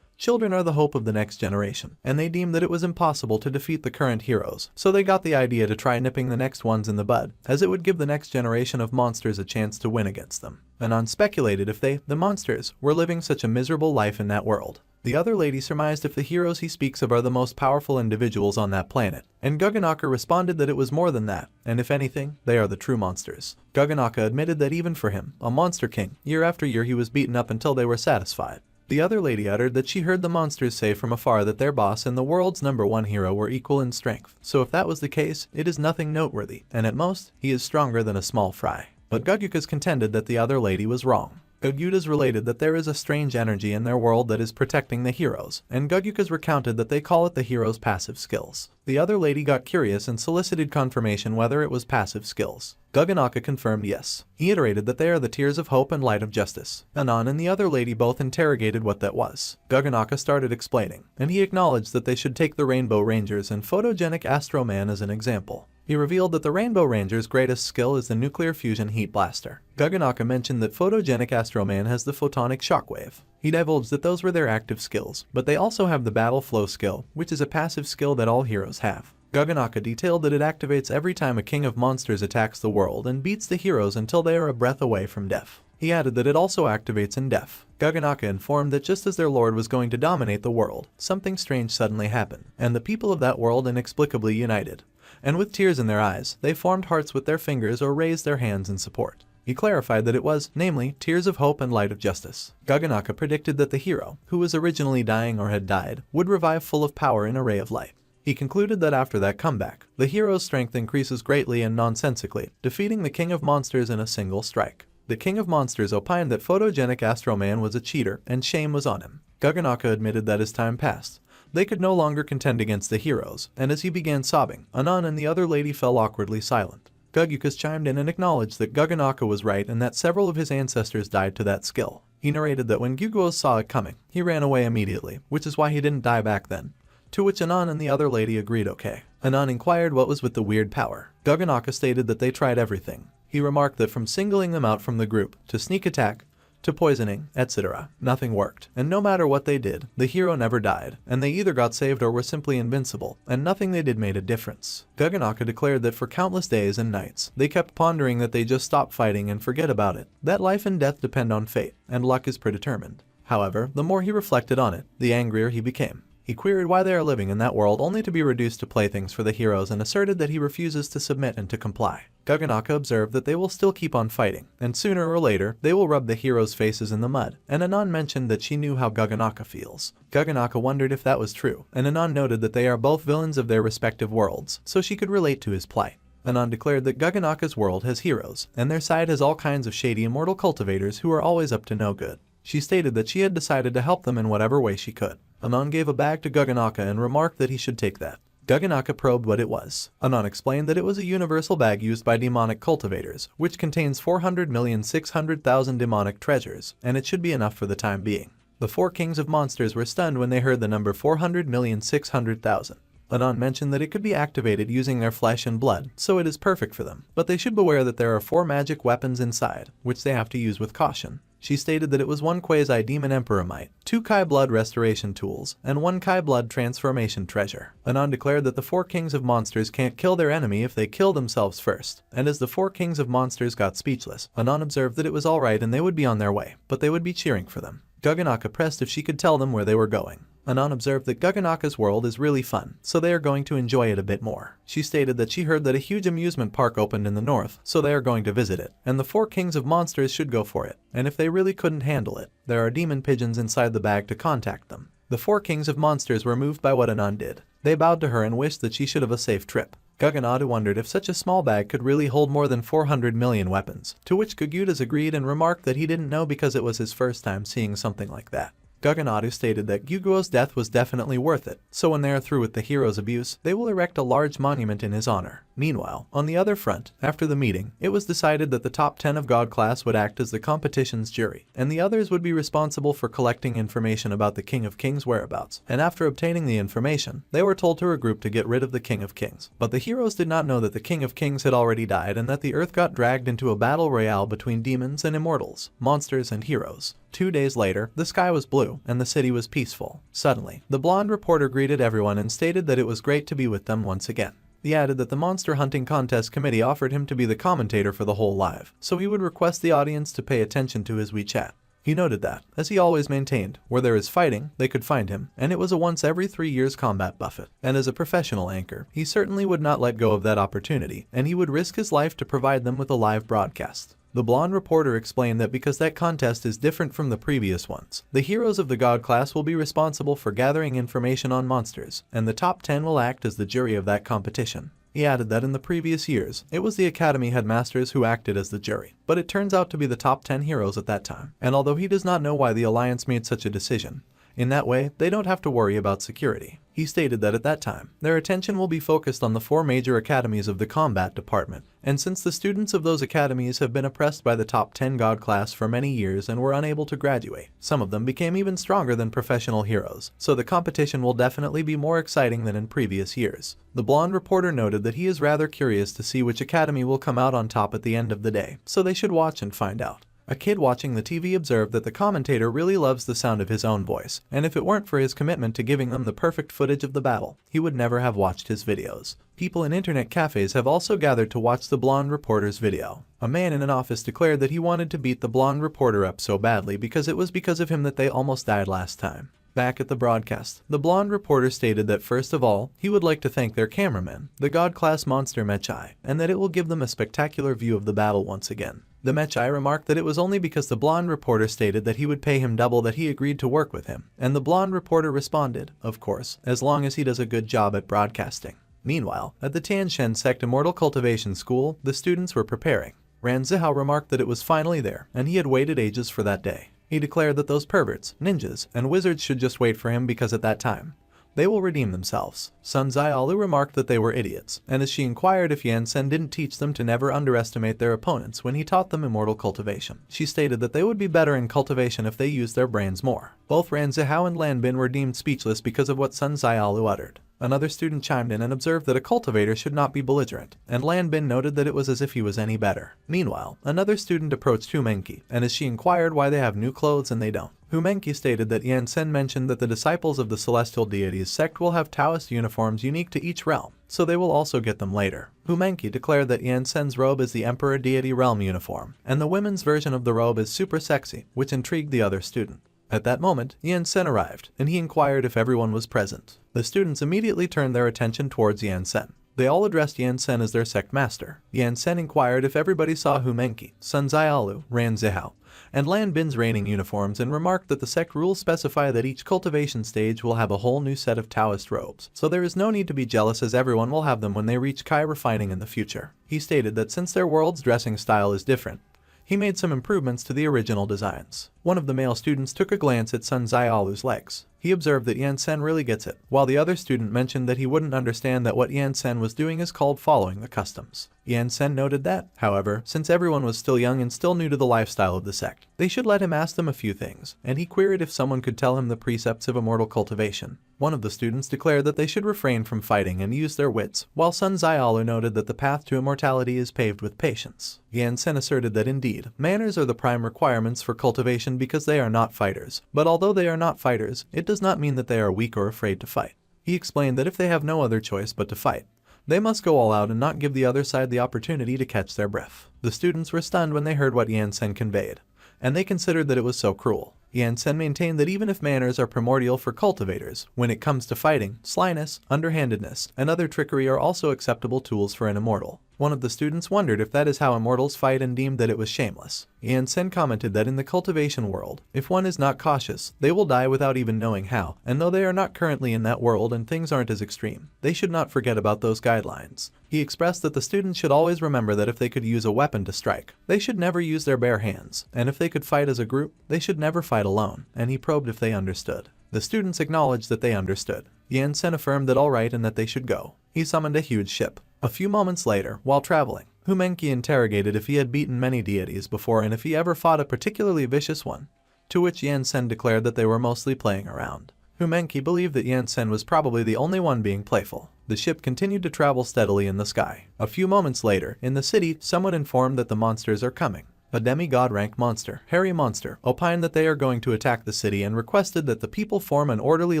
Children are the hope of the next generation, and they deemed that it was impossible to defeat the current heroes, so they got the idea to try nipping the next ones in the bud, as it would give the next generation of monsters a chance to win against them. Anon speculated if they, the monsters, were living such a miserable life in that world. The other lady surmised if the heroes he speaks of are the most powerful individuals on that planet, and Guganaka responded that it was more than that, and if anything, they are the true monsters. Guganaka admitted that even for him, a monster king, year after year he was beaten up until they were satisfied. The other lady uttered that she heard the monsters say from afar that their boss and the world's #1 hero were equal in strength, so if that was the case, it is nothing noteworthy, and at most, he is stronger than a small fry. But Gugukas contended that the other lady was wrong. Gugudas related that there is a strange energy in their world that is protecting the heroes, and Gugukas recounted that they call it the heroes' passive skills. The other lady got curious and solicited confirmation whether it was passive skills. Guganaka confirmed yes. He iterated that they are the tears of hope and light of justice. Anon and the other lady both interrogated what that was. Guganaka started explaining, and he acknowledged that they should take the Rainbow Rangers and photogenic Astro Man as an example. He revealed that the Rainbow Ranger's greatest skill is the nuclear fusion heat blaster. Guganaka mentioned that photogenic Astro Man has the photonic shockwave. He divulged that those were their active skills, but they also have the battle flow skill, which is a passive skill that all heroes have. Guganaka detailed that it activates every time a king of monsters attacks the world and beats the heroes until they are a breath away from death. He added that it also activates in death. Guganaka informed that just as their lord was going to dominate the world, something strange suddenly happened, and the people of that world inexplicably united. And with tears in their eyes, they formed hearts with their fingers or raised their hands in support. He clarified that it was, namely, tears of hope and light of justice. Guganaka predicted that the hero, who was originally dying or had died, would revive full of power in a ray of light. He concluded that after that comeback, the hero's strength increases greatly and nonsensically, defeating the King of Monsters in a single strike. The King of Monsters opined that photogenic Astro Man was a cheater and shame was on him. Guganaka admitted that as time passed, they could no longer contend against the heroes, and as he began sobbing, Anon and the other lady fell awkwardly silent. Gugukas chimed in and acknowledged that Guganaka was right and that several of his ancestors died to that skill. He narrated that when Guguos saw it coming, he ran away immediately, which is why he didn't die back then. To which Anon and the other lady agreed okay. Anon inquired what was with the weird power. Guganaka stated that they tried everything. He remarked that from singling them out from the group, to sneak attack, to poisoning, etc., nothing worked, and no matter what they did, the hero never died, and they either got saved or were simply invincible, and nothing they did made a difference. Guganaka declared that for countless days and nights, they kept pondering that they just stop fighting and forget about it, that life and death depend on fate, and luck is predetermined. However, the more he reflected on it, the angrier he became. He queried why they are living in that world only to be reduced to playthings for the heroes and asserted that he refuses to submit and to comply. Guganaka observed that they will still keep on fighting, and sooner or later, they will rub the heroes' faces in the mud, and Anon mentioned that she knew how Guganaka feels. Guganaka wondered if that was true, and Anon noted that they are both villains of their respective worlds, so she could relate to his plight. Anon declared that Guganaka's world has heroes, and their side has all kinds of shady immortal cultivators who are always up to no good. She stated that she had decided to help them in whatever way she could. Anon gave a bag to Guganaka and remarked that he should take that. Guganaka probed what it was. Anon explained that it was a universal bag used by demonic cultivators, which contains 400,600,000 demonic treasures, and it should be enough for the time being. The 4 kings of monsters were stunned when they heard the number 400,600,000. Anon mentioned that it could be activated using their flesh and blood, so it is perfect for them, but they should beware that there are 4 magic weapons inside, which they have to use with caution. She stated that it was 1 quasi-demon emperor might, 2 Kai blood restoration tools, and 1 Kai blood transformation treasure. Anon declared that the 4 kings of monsters can't kill their enemy if they kill themselves first, and as the 4 kings of monsters got speechless, Anon observed that it was alright and they would be on their way, but they would be cheering for them. Guganaka pressed if she could tell them where they were going. Anon observed that Guganaka's world is really fun, so they are going to enjoy it a bit more. She stated that she heard that a huge amusement park opened in the north, so they are going to visit it, and the 4 kings of monsters should go for it, and if they really couldn't handle it, there are demon pigeons inside the bag to contact them. The 4 kings of monsters were moved by what Anon did. They bowed to her and wished that she should have a safe trip. Guganaka wondered if such a small bag could really hold more than 400 million weapons, to which Gugudas agreed and remarked that he didn't know because it was his first time seeing something like that. Guganaka stated that Guguo's death was definitely worth it, so when they are through with the hero's abuse, they will erect a large monument in his honor. Meanwhile, on the other front, after the meeting, it was decided that the top 10 of God class would act as the competition's jury, and the others would be responsible for collecting information about the King of Kings' whereabouts. And after obtaining the information, they were told to regroup to get rid of the King of Kings. But the heroes did not know that the King of Kings had already died and that the earth got dragged into a battle royale between demons and immortals, monsters and heroes. 2 days later, the sky was blue, and the city was peaceful. Suddenly, the blonde reporter greeted everyone and stated that it was great to be with them once again. He added that the Monster Hunting Contest Committee offered him to be the commentator for the whole live, so he would request the audience to pay attention to his WeChat. He noted that, as he always maintained, where there is fighting, they could find him, and it was a once every 3 years combat buffet. And as a professional anchor, he certainly would not let go of that opportunity, and he would risk his life to provide them with a live broadcast. The blonde reporter explained that because that contest is different from the previous ones, the heroes of the God class will be responsible for gathering information on monsters, and the top 10 will act as the jury of that competition. He added that in the previous years, it was the Academy headmasters who acted as the jury, but it turns out to be the top 10 heroes at that time. And although he does not know why the Alliance made such a decision, in that way, they don't have to worry about security. He stated that at that time, their attention will be focused on the 4 major academies of the combat department, and since the students of those academies have been oppressed by the top 10 God class for many years and were unable to graduate, some of them became even stronger than professional heroes, so the competition will definitely be more exciting than in previous years. The blonde reporter noted that he is rather curious to see which academy will come out on top at the end of the day, so they should watch and find out. A kid watching the TV observed that the commentator really loves the sound of his own voice, and if it weren't for his commitment to giving them the perfect footage of the battle, he would never have watched his videos. People in internet cafes have also gathered to watch the blonde reporter's video. A man in an office declared that he wanted to beat the blonde reporter up so badly because it was because of him that they almost died last time. Back at the broadcast, the blonde reporter stated that first of all, he would like to thank their cameraman, the God-class monster Mechai, and that it will give them a spectacular view of the battle once again. The Mechai remarked that it was only because the blonde reporter stated that he would pay him double that he agreed to work with him, and the blonde reporter responded, of course, as long as he does a good job at broadcasting. Meanwhile, at the Tianshan Sect Immortal Cultivation School, the students were preparing. Ran Zihao remarked that it was finally there, and he had waited ages for that day. He declared that those perverts, ninjas, and wizards should just wait for him because at that time, they will redeem themselves. Sun Zaialu remarked that they were idiots, and as she inquired if Yansen didn't teach them to never underestimate their opponents when he taught them immortal cultivation, she stated that they would be better in cultivation if they used their brains more. Both Ran Zihao and Lan Bin were deemed speechless because of what Sun Zaialu uttered. Another student chimed in and observed that a cultivator should not be belligerent, and Lan Bin noted that it was as if he was any better. Meanwhile, another student approached Humenki, and as she inquired why they have new clothes and they don't, Humenki stated that Yansen mentioned that the disciples of the celestial deities sect will have Taoist uniforms unique to each realm, so they will also get them later. Humenki declared that Yansen's robe is the Emperor Deity Realm uniform, and the women's version of the robe is super sexy, which intrigued the other student. At that moment, Yansen arrived, and he inquired if everyone was present. The students immediately turned their attention towards Yansen. They all addressed Yansen as their sect master. Yansen inquired if everybody saw Humenki, Sun Zaialu, Ran Zihao, and Lan Bin's reigning uniforms and remarked that the sect rules specify that each cultivation stage will have a whole new set of Taoist robes, so there is no need to be jealous as everyone will have them when they reach Kai refining in the future. He stated that since their world's dressing style is different, he made some improvements to the original designs. One of the male students took a glance at Sun Zaialu's legs. He observed that Yansen really gets it, while the other student mentioned that he wouldn't understand that what Yansen was doing is called following the customs. Yansen noted that, however, since everyone was still young and still new to the lifestyle of the sect, they should let him ask them a few things, and he queried if someone could tell him the precepts of immortal cultivation. One of the students declared that they should refrain from fighting and use their wits, while Sun Zaialu noted that the path to immortality is paved with patience. Yansen asserted that indeed, manners are the prime requirements for cultivation because they are not fighters, but although they are not fighters, it does not mean that they are weak or afraid to fight. He explained that if they have no other choice but to fight, they must go all out and not give the other side the opportunity to catch their breath. The students were stunned when they heard what Yansen conveyed, and they considered that it was so cruel. Yansen maintained that even if manners are primordial for cultivators, when it comes to fighting, slyness, underhandedness, and other trickery are also acceptable tools for an immortal. One of the students wondered if that is how immortals fight and deemed that it was shameless. Yansen commented that in the cultivation world, if one is not cautious, they will die without even knowing how, and though they are not currently in that world and things aren't as extreme, they should not forget about those guidelines. He expressed that the students should always remember that if they could use a weapon to strike, they should never use their bare hands, and if they could fight as a group, they should never fight alone, and he probed if they understood. The students acknowledged that they understood. Yansen affirmed that all right and that they should go. He summoned a huge ship. A few moments later, while traveling, Humenki interrogated if he had beaten many deities before and if he ever fought a particularly vicious one, to which Yansen declared that they were mostly playing around. Humenki believed that Yansen was probably the only one being playful. The ship continued to travel steadily in the sky. A few moments later, in the city, someone informed that the monsters are coming. A demigod-rank monster, Hairy Monster, opined that they are going to attack the city and requested that the people form an orderly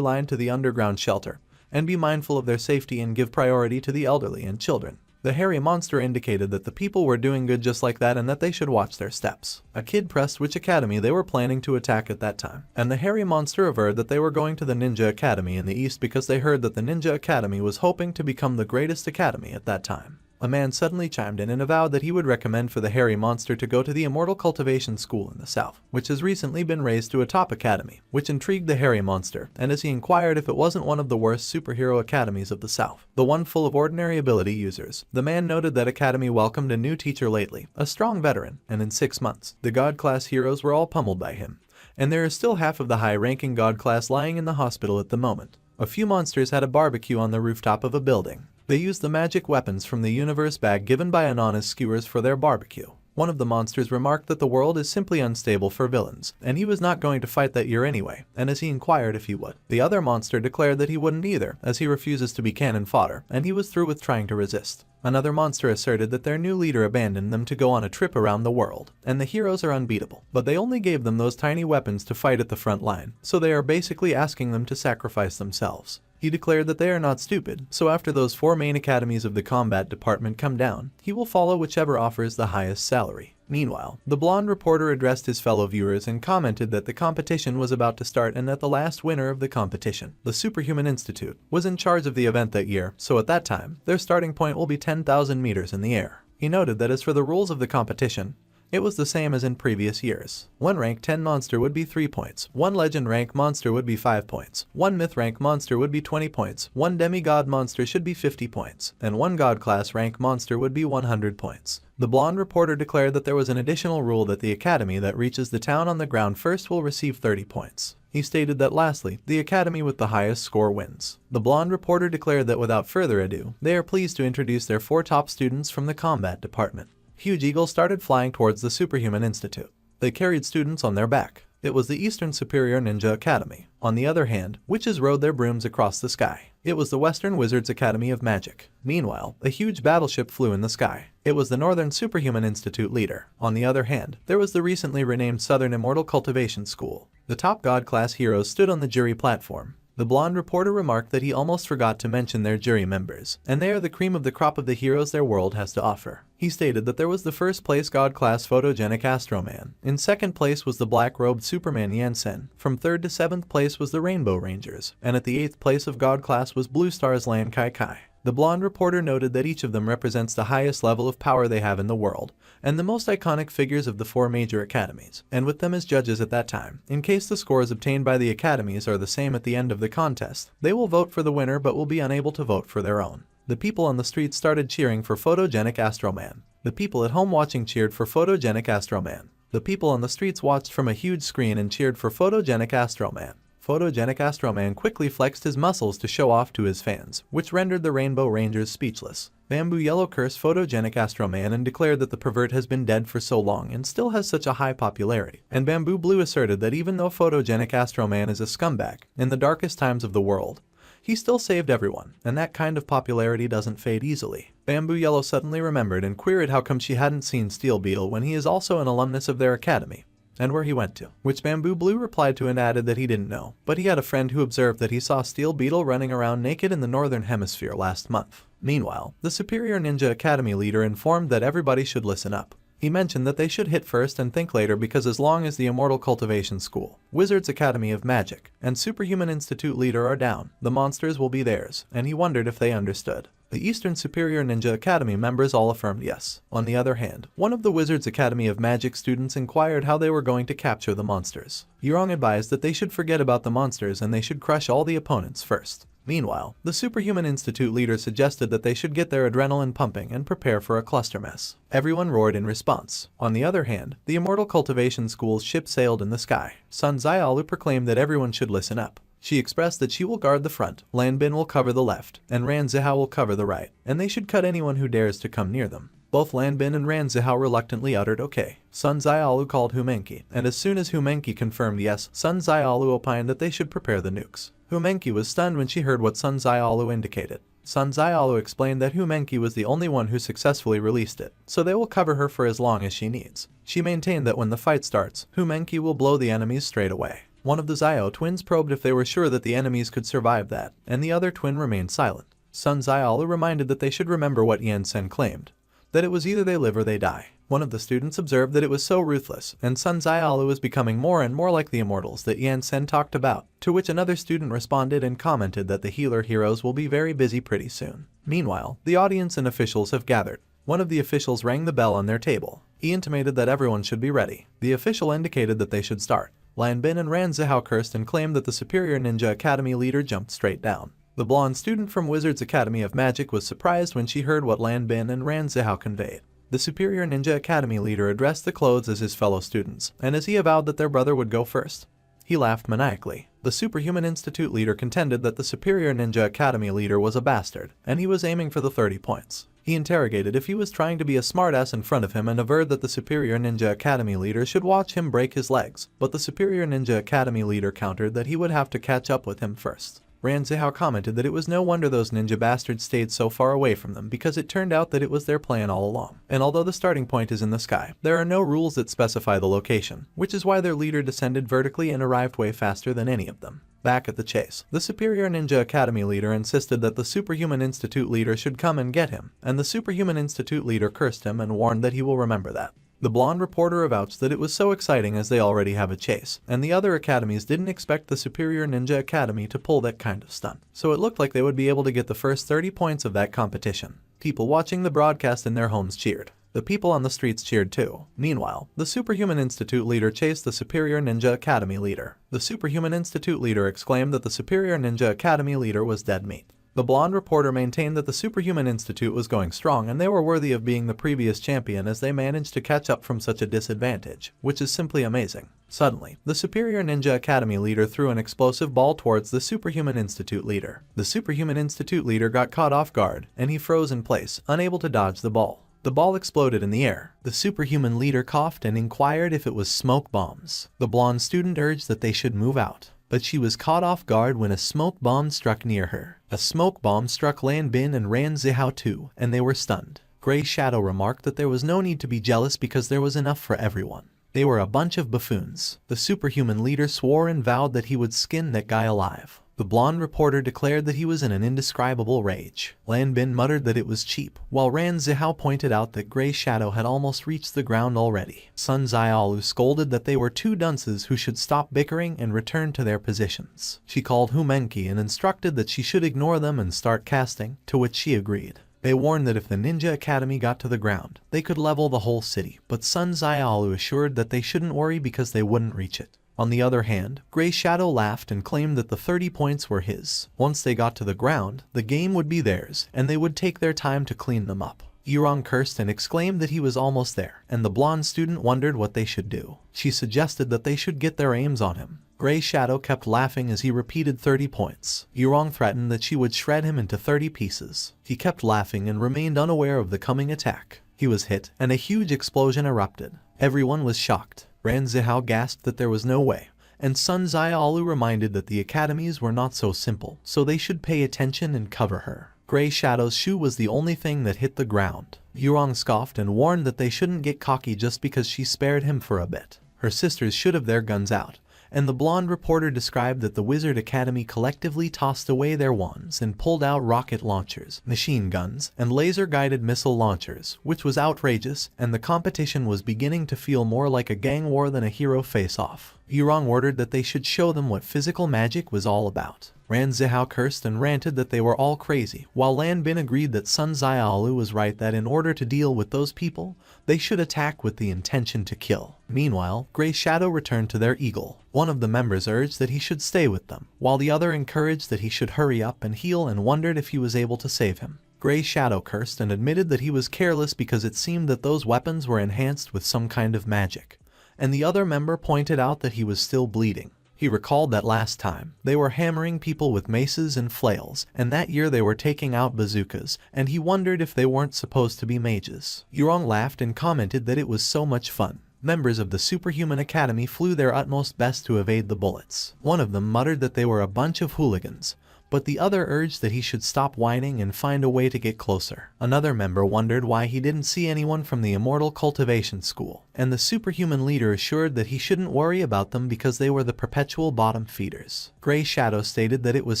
line to the underground shelter and be mindful of their safety and give priority to the elderly and children. The hairy monster indicated that the people were doing good just like that and that they should watch their steps. A kid pressed which academy they were planning to attack at that time, and the hairy monster averred that they were going to the Ninja Academy in the east because they heard that the Ninja Academy was hoping to become the greatest academy at that time. A man suddenly chimed in and avowed that he would recommend for the hairy monster to go to the Immortal Cultivation School in the south, which has recently been raised to a top academy, which intrigued the hairy monster, and as he inquired if it wasn't one of the worst superhero academies of the south, the one full of ordinary ability users, the man noted that academy welcomed a new teacher lately, a strong veteran, and in 6 months, the God-class heroes were all pummeled by him, and there is still half of the high-ranking God class lying in the hospital at the moment. A few monsters had a barbecue on the rooftop of a building. They used the magic weapons from the universe bag given by Anon as skewers for their barbecue. One of the monsters remarked that the world is simply unstable for villains, and he was not going to fight that year anyway, and as he inquired if he would, the other monster declared that he wouldn't either, as he refuses to be cannon fodder, and he was through with trying to resist. Another monster asserted that their new leader abandoned them to go on a trip around the world, and the heroes are unbeatable, but they only gave them those tiny weapons to fight at the front line, so they are basically asking them to sacrifice themselves. He declared that they are not stupid, so after those 4 main academies of the combat department come down, he will follow whichever offers the highest salary. Meanwhile, the blonde reporter addressed his fellow viewers and commented that the competition was about to start and that the last winner of the competition, the Superhuman Institute, was in charge of the event that year, so at that time, their starting point will be 10,000 meters in the air. He noted that as for the rules of the competition, it was the same as in previous years. One rank 10 monster would be 3 points, one legend rank monster would be 5 points, one myth rank monster would be 20 points, one demigod monster should be 50 points, and one god class rank monster would be 100 points. The blonde reporter declared that there was an additional rule that the academy that reaches the town on the ground first will receive 30 points. He stated that lastly, the academy with the highest score wins. The blonde reporter declared that without further ado, they are pleased to introduce their 4 top students from the combat department. Huge eagles started flying towards the Superhuman Institute. They carried students on their back. It was the Eastern Superior Ninja Academy. On the other hand, witches rode their brooms across the sky. It was the Western Wizards Academy of Magic. Meanwhile, a huge battleship flew in the sky. It was the Northern Superhuman Institute leader. On the other hand, there was the recently renamed Southern Immortal Cultivation School. The top god-class heroes stood on the jury platform. The blonde reporter remarked that he almost forgot to mention their jury members, and they are the cream of the crop of the heroes their world has to offer. He stated that there was the first place god-class photogenic Astroman. In second place was the black-robed Superman Yansen. From third to 7th place was the Rainbow Rangers, and at the 8th place of god-class was Blue Star's Lan Kai Kai. The blonde reporter noted that each of them represents the highest level of power they have in the world, and the most iconic figures of the 4 major academies, and with them as judges at that time, in case the scores obtained by the academies are the same at the end of the contest, they will vote for the winner but will be unable to vote for their own. The people on the streets started cheering for photogenic Astroman. The people at home watching cheered for photogenic Astroman. The people on the streets watched from a huge screen and cheered for photogenic Astroman. Photogenic Astroman quickly flexed his muscles to show off to his fans, which rendered the Rainbow Rangers speechless. Bamboo Yellow cursed Photogenic Astroman and declared that the pervert has been dead for so long and still has such a high popularity. And Bamboo Blue asserted that even though Photogenic Astroman is a scumbag, in the darkest times of the world, he still saved everyone, and that kind of popularity doesn't fade easily. Bamboo Yellow suddenly remembered and queried how come she hadn't seen Steel Beetle when he is also an alumnus of their academy, and where he went to, which Bamboo Blue replied to and added that he didn't know, but he had a friend who observed that he saw Steel Beetle running around naked in the Northern Hemisphere last month. Meanwhile, the Superior Ninja Academy leader informed that everybody should listen up. He mentioned that they should hit first and think later because as long as the Immortal Cultivation School, Wizards Academy of Magic, and Superhuman Institute leader are down, the monsters will be theirs, and he wondered if they understood. The Eastern Superior Ninja Academy members all affirmed yes. On the other hand, one of the Wizards Academy of Magic students inquired how they were going to capture the monsters. Yurong advised that they should forget about the monsters and they should crush all the opponents first. Meanwhile, the Superhuman Institute leader suggested that they should get their adrenaline pumping and prepare for a cluster mess. Everyone roared in response. On the other hand, the Immortal Cultivation School's ship sailed in the sky. Sun Zaialu proclaimed that everyone should listen up. She expressed that she will guard the front, Lanbin will cover the left, and Ranzihao will cover the right, and they should cut anyone who dares to come near them. Both Lanbin and Ranzihao reluctantly uttered okay. Sun Xiaolu called Humenki, and as soon as Humenki confirmed yes, Sun Xiaolu opined that they should prepare the nukes. Humenki was stunned when she heard what Sun Xiaolu indicated. Sun Xiaolu explained that Humenki was the only one who successfully released it, so they will cover her for as long as she needs. She maintained that when the fight starts, Humenki will blow the enemies straight away. One of the Xiao twins probed if they were sure that the enemies could survive that, and the other twin remained silent. Sun Xiaolu reminded that they should remember what Yansen claimed, that it was either they live or they die. One of the students observed that it was so ruthless, and Sun Xiaolu was becoming more and more like the immortals that Yansen talked about, to which another student responded and commented that the healer heroes will be very busy pretty soon. Meanwhile, the audience and officials have gathered. One of the officials rang the bell on their table. He intimated that everyone should be ready. The official indicated that they should start. Lanbin and Ranzihao cursed and claimed that the Superior Ninja Academy leader jumped straight down. The blonde student from Wizards Academy of Magic was surprised when she heard what Lanbin and Ranzihao conveyed. The Superior Ninja Academy leader addressed the clothes as his fellow students, and as he avowed that their brother would go first, he laughed maniacally. The Superhuman Institute leader contended that the Superior Ninja Academy leader was a bastard, and he was aiming for the 30 points. He interrogated if he was trying to be a smartass in front of him and averred that the Superior Ninja Academy leader should watch him break his legs, but the Superior Ninja Academy leader countered that he would have to catch up with him first. Ranzihao commented that it was no wonder those ninja bastards stayed so far away from them because it turned out that it was their plan all along. And although the starting point is in the sky, there are no rules that specify the location, which is why their leader descended vertically and arrived way faster than any of them. Back at the chase, the Superior Ninja Academy leader insisted that the Superhuman Institute leader should come and get him, and the Superhuman Institute leader cursed him and warned that he will remember that. The blonde reporter avouched that it was so exciting as they already have a chase, and the other academies didn't expect the Superior Ninja Academy to pull that kind of stunt, so it looked like they would be able to get the first 30 points of that competition. People watching the broadcast in their homes cheered. The people on the streets cheered too. Meanwhile, the Superhuman Institute leader chased the Superior Ninja Academy leader. The Superhuman Institute leader exclaimed that the Superior Ninja Academy leader was dead meat. The blonde reporter maintained that the Superhuman Institute was going strong and they were worthy of being the previous champion as they managed to catch up from such a disadvantage, which is simply amazing. Suddenly, the Superior Ninja Academy leader threw an explosive ball towards the Superhuman Institute leader. The Superhuman Institute leader got caught off guard, and he froze in place, unable to dodge the ball. The ball exploded in the air. The superhuman leader coughed and inquired if it was smoke bombs. The blonde student urged that they should move out, but she was caught off guard when a smoke bomb struck near her. A smoke bomb struck Lanbin and Ranzihao too, and they were stunned. Grey Shadow remarked that there was no need to be jealous because there was enough for everyone. They were a bunch of buffoons. The superhuman leader swore and vowed that he would skin that guy alive. The blonde reporter declared that he was in an indescribable rage. Lanbin muttered that it was cheap, while Ranzihao pointed out that Grey Shadow had almost reached the ground already. Sun Xiaolu scolded that they were two dunces who should stop bickering and return to their positions. She called Humenki and instructed that she should ignore them and start casting, to which she agreed. They warned that if the Ninja Academy got to the ground, they could level the whole city, but Sun Xiaolu assured that they shouldn't worry because they wouldn't reach it. On the other hand, Grey Shadow laughed and claimed that the 30 points were his. Once they got to the ground, the game would be theirs, and they would take their time to clean them up. Yurong cursed and exclaimed that he was almost there, and the blonde student wondered what they should do. She suggested that they should get their aims on him. Grey Shadow kept laughing as he repeated 30 points. Yurong threatened that she would shred him into 30 pieces. He kept laughing and remained unaware of the coming attack. He was hit, and a huge explosion erupted. Everyone was shocked. Ranzihao gasped that there was no way, and Sun Xiaolu reminded that the academies were not so simple, so they should pay attention and cover her. Grey Shadow's shoe was the only thing that hit the ground. Yurong scoffed and warned that they shouldn't get cocky just because she spared him for a bit. Her sisters should have their guns out, and the blonde reporter described that the Wizard Academy collectively tossed away their wands and pulled out rocket launchers, machine guns, and laser-guided missile launchers, which was outrageous, and the competition was beginning to feel more like a gang war than a hero face-off. Yurong ordered that they should show them what physical magic was all about. Ranzihao cursed and ranted that they were all crazy, while Lanbin agreed that Sun Xiaolu was right that in order to deal with those people, they should attack with the intention to kill. Meanwhile, Grey Shadow returned to their eagle. One of the members urged that he should stay with them, while the other encouraged that he should hurry up and heal and wondered if he was able to save him. Grey Shadow cursed and admitted that he was careless because it seemed that those weapons were enhanced with some kind of magic, and the other member pointed out that he was still bleeding. He recalled that last time, they were hammering people with maces and flails, and that year they were taking out bazookas, and he wondered if they weren't supposed to be mages. Yurong laughed and commented that it was so much fun. Members of the Superhuman Academy flew their utmost best to evade the bullets. One of them muttered that they were a bunch of hooligans, but the other urged that he should stop whining and find a way to get closer. Another member wondered why he didn't see anyone from the Immortal Cultivation School, and the superhuman leader assured that he shouldn't worry about them because they were the perpetual bottom feeders. Grey Shadow stated that it was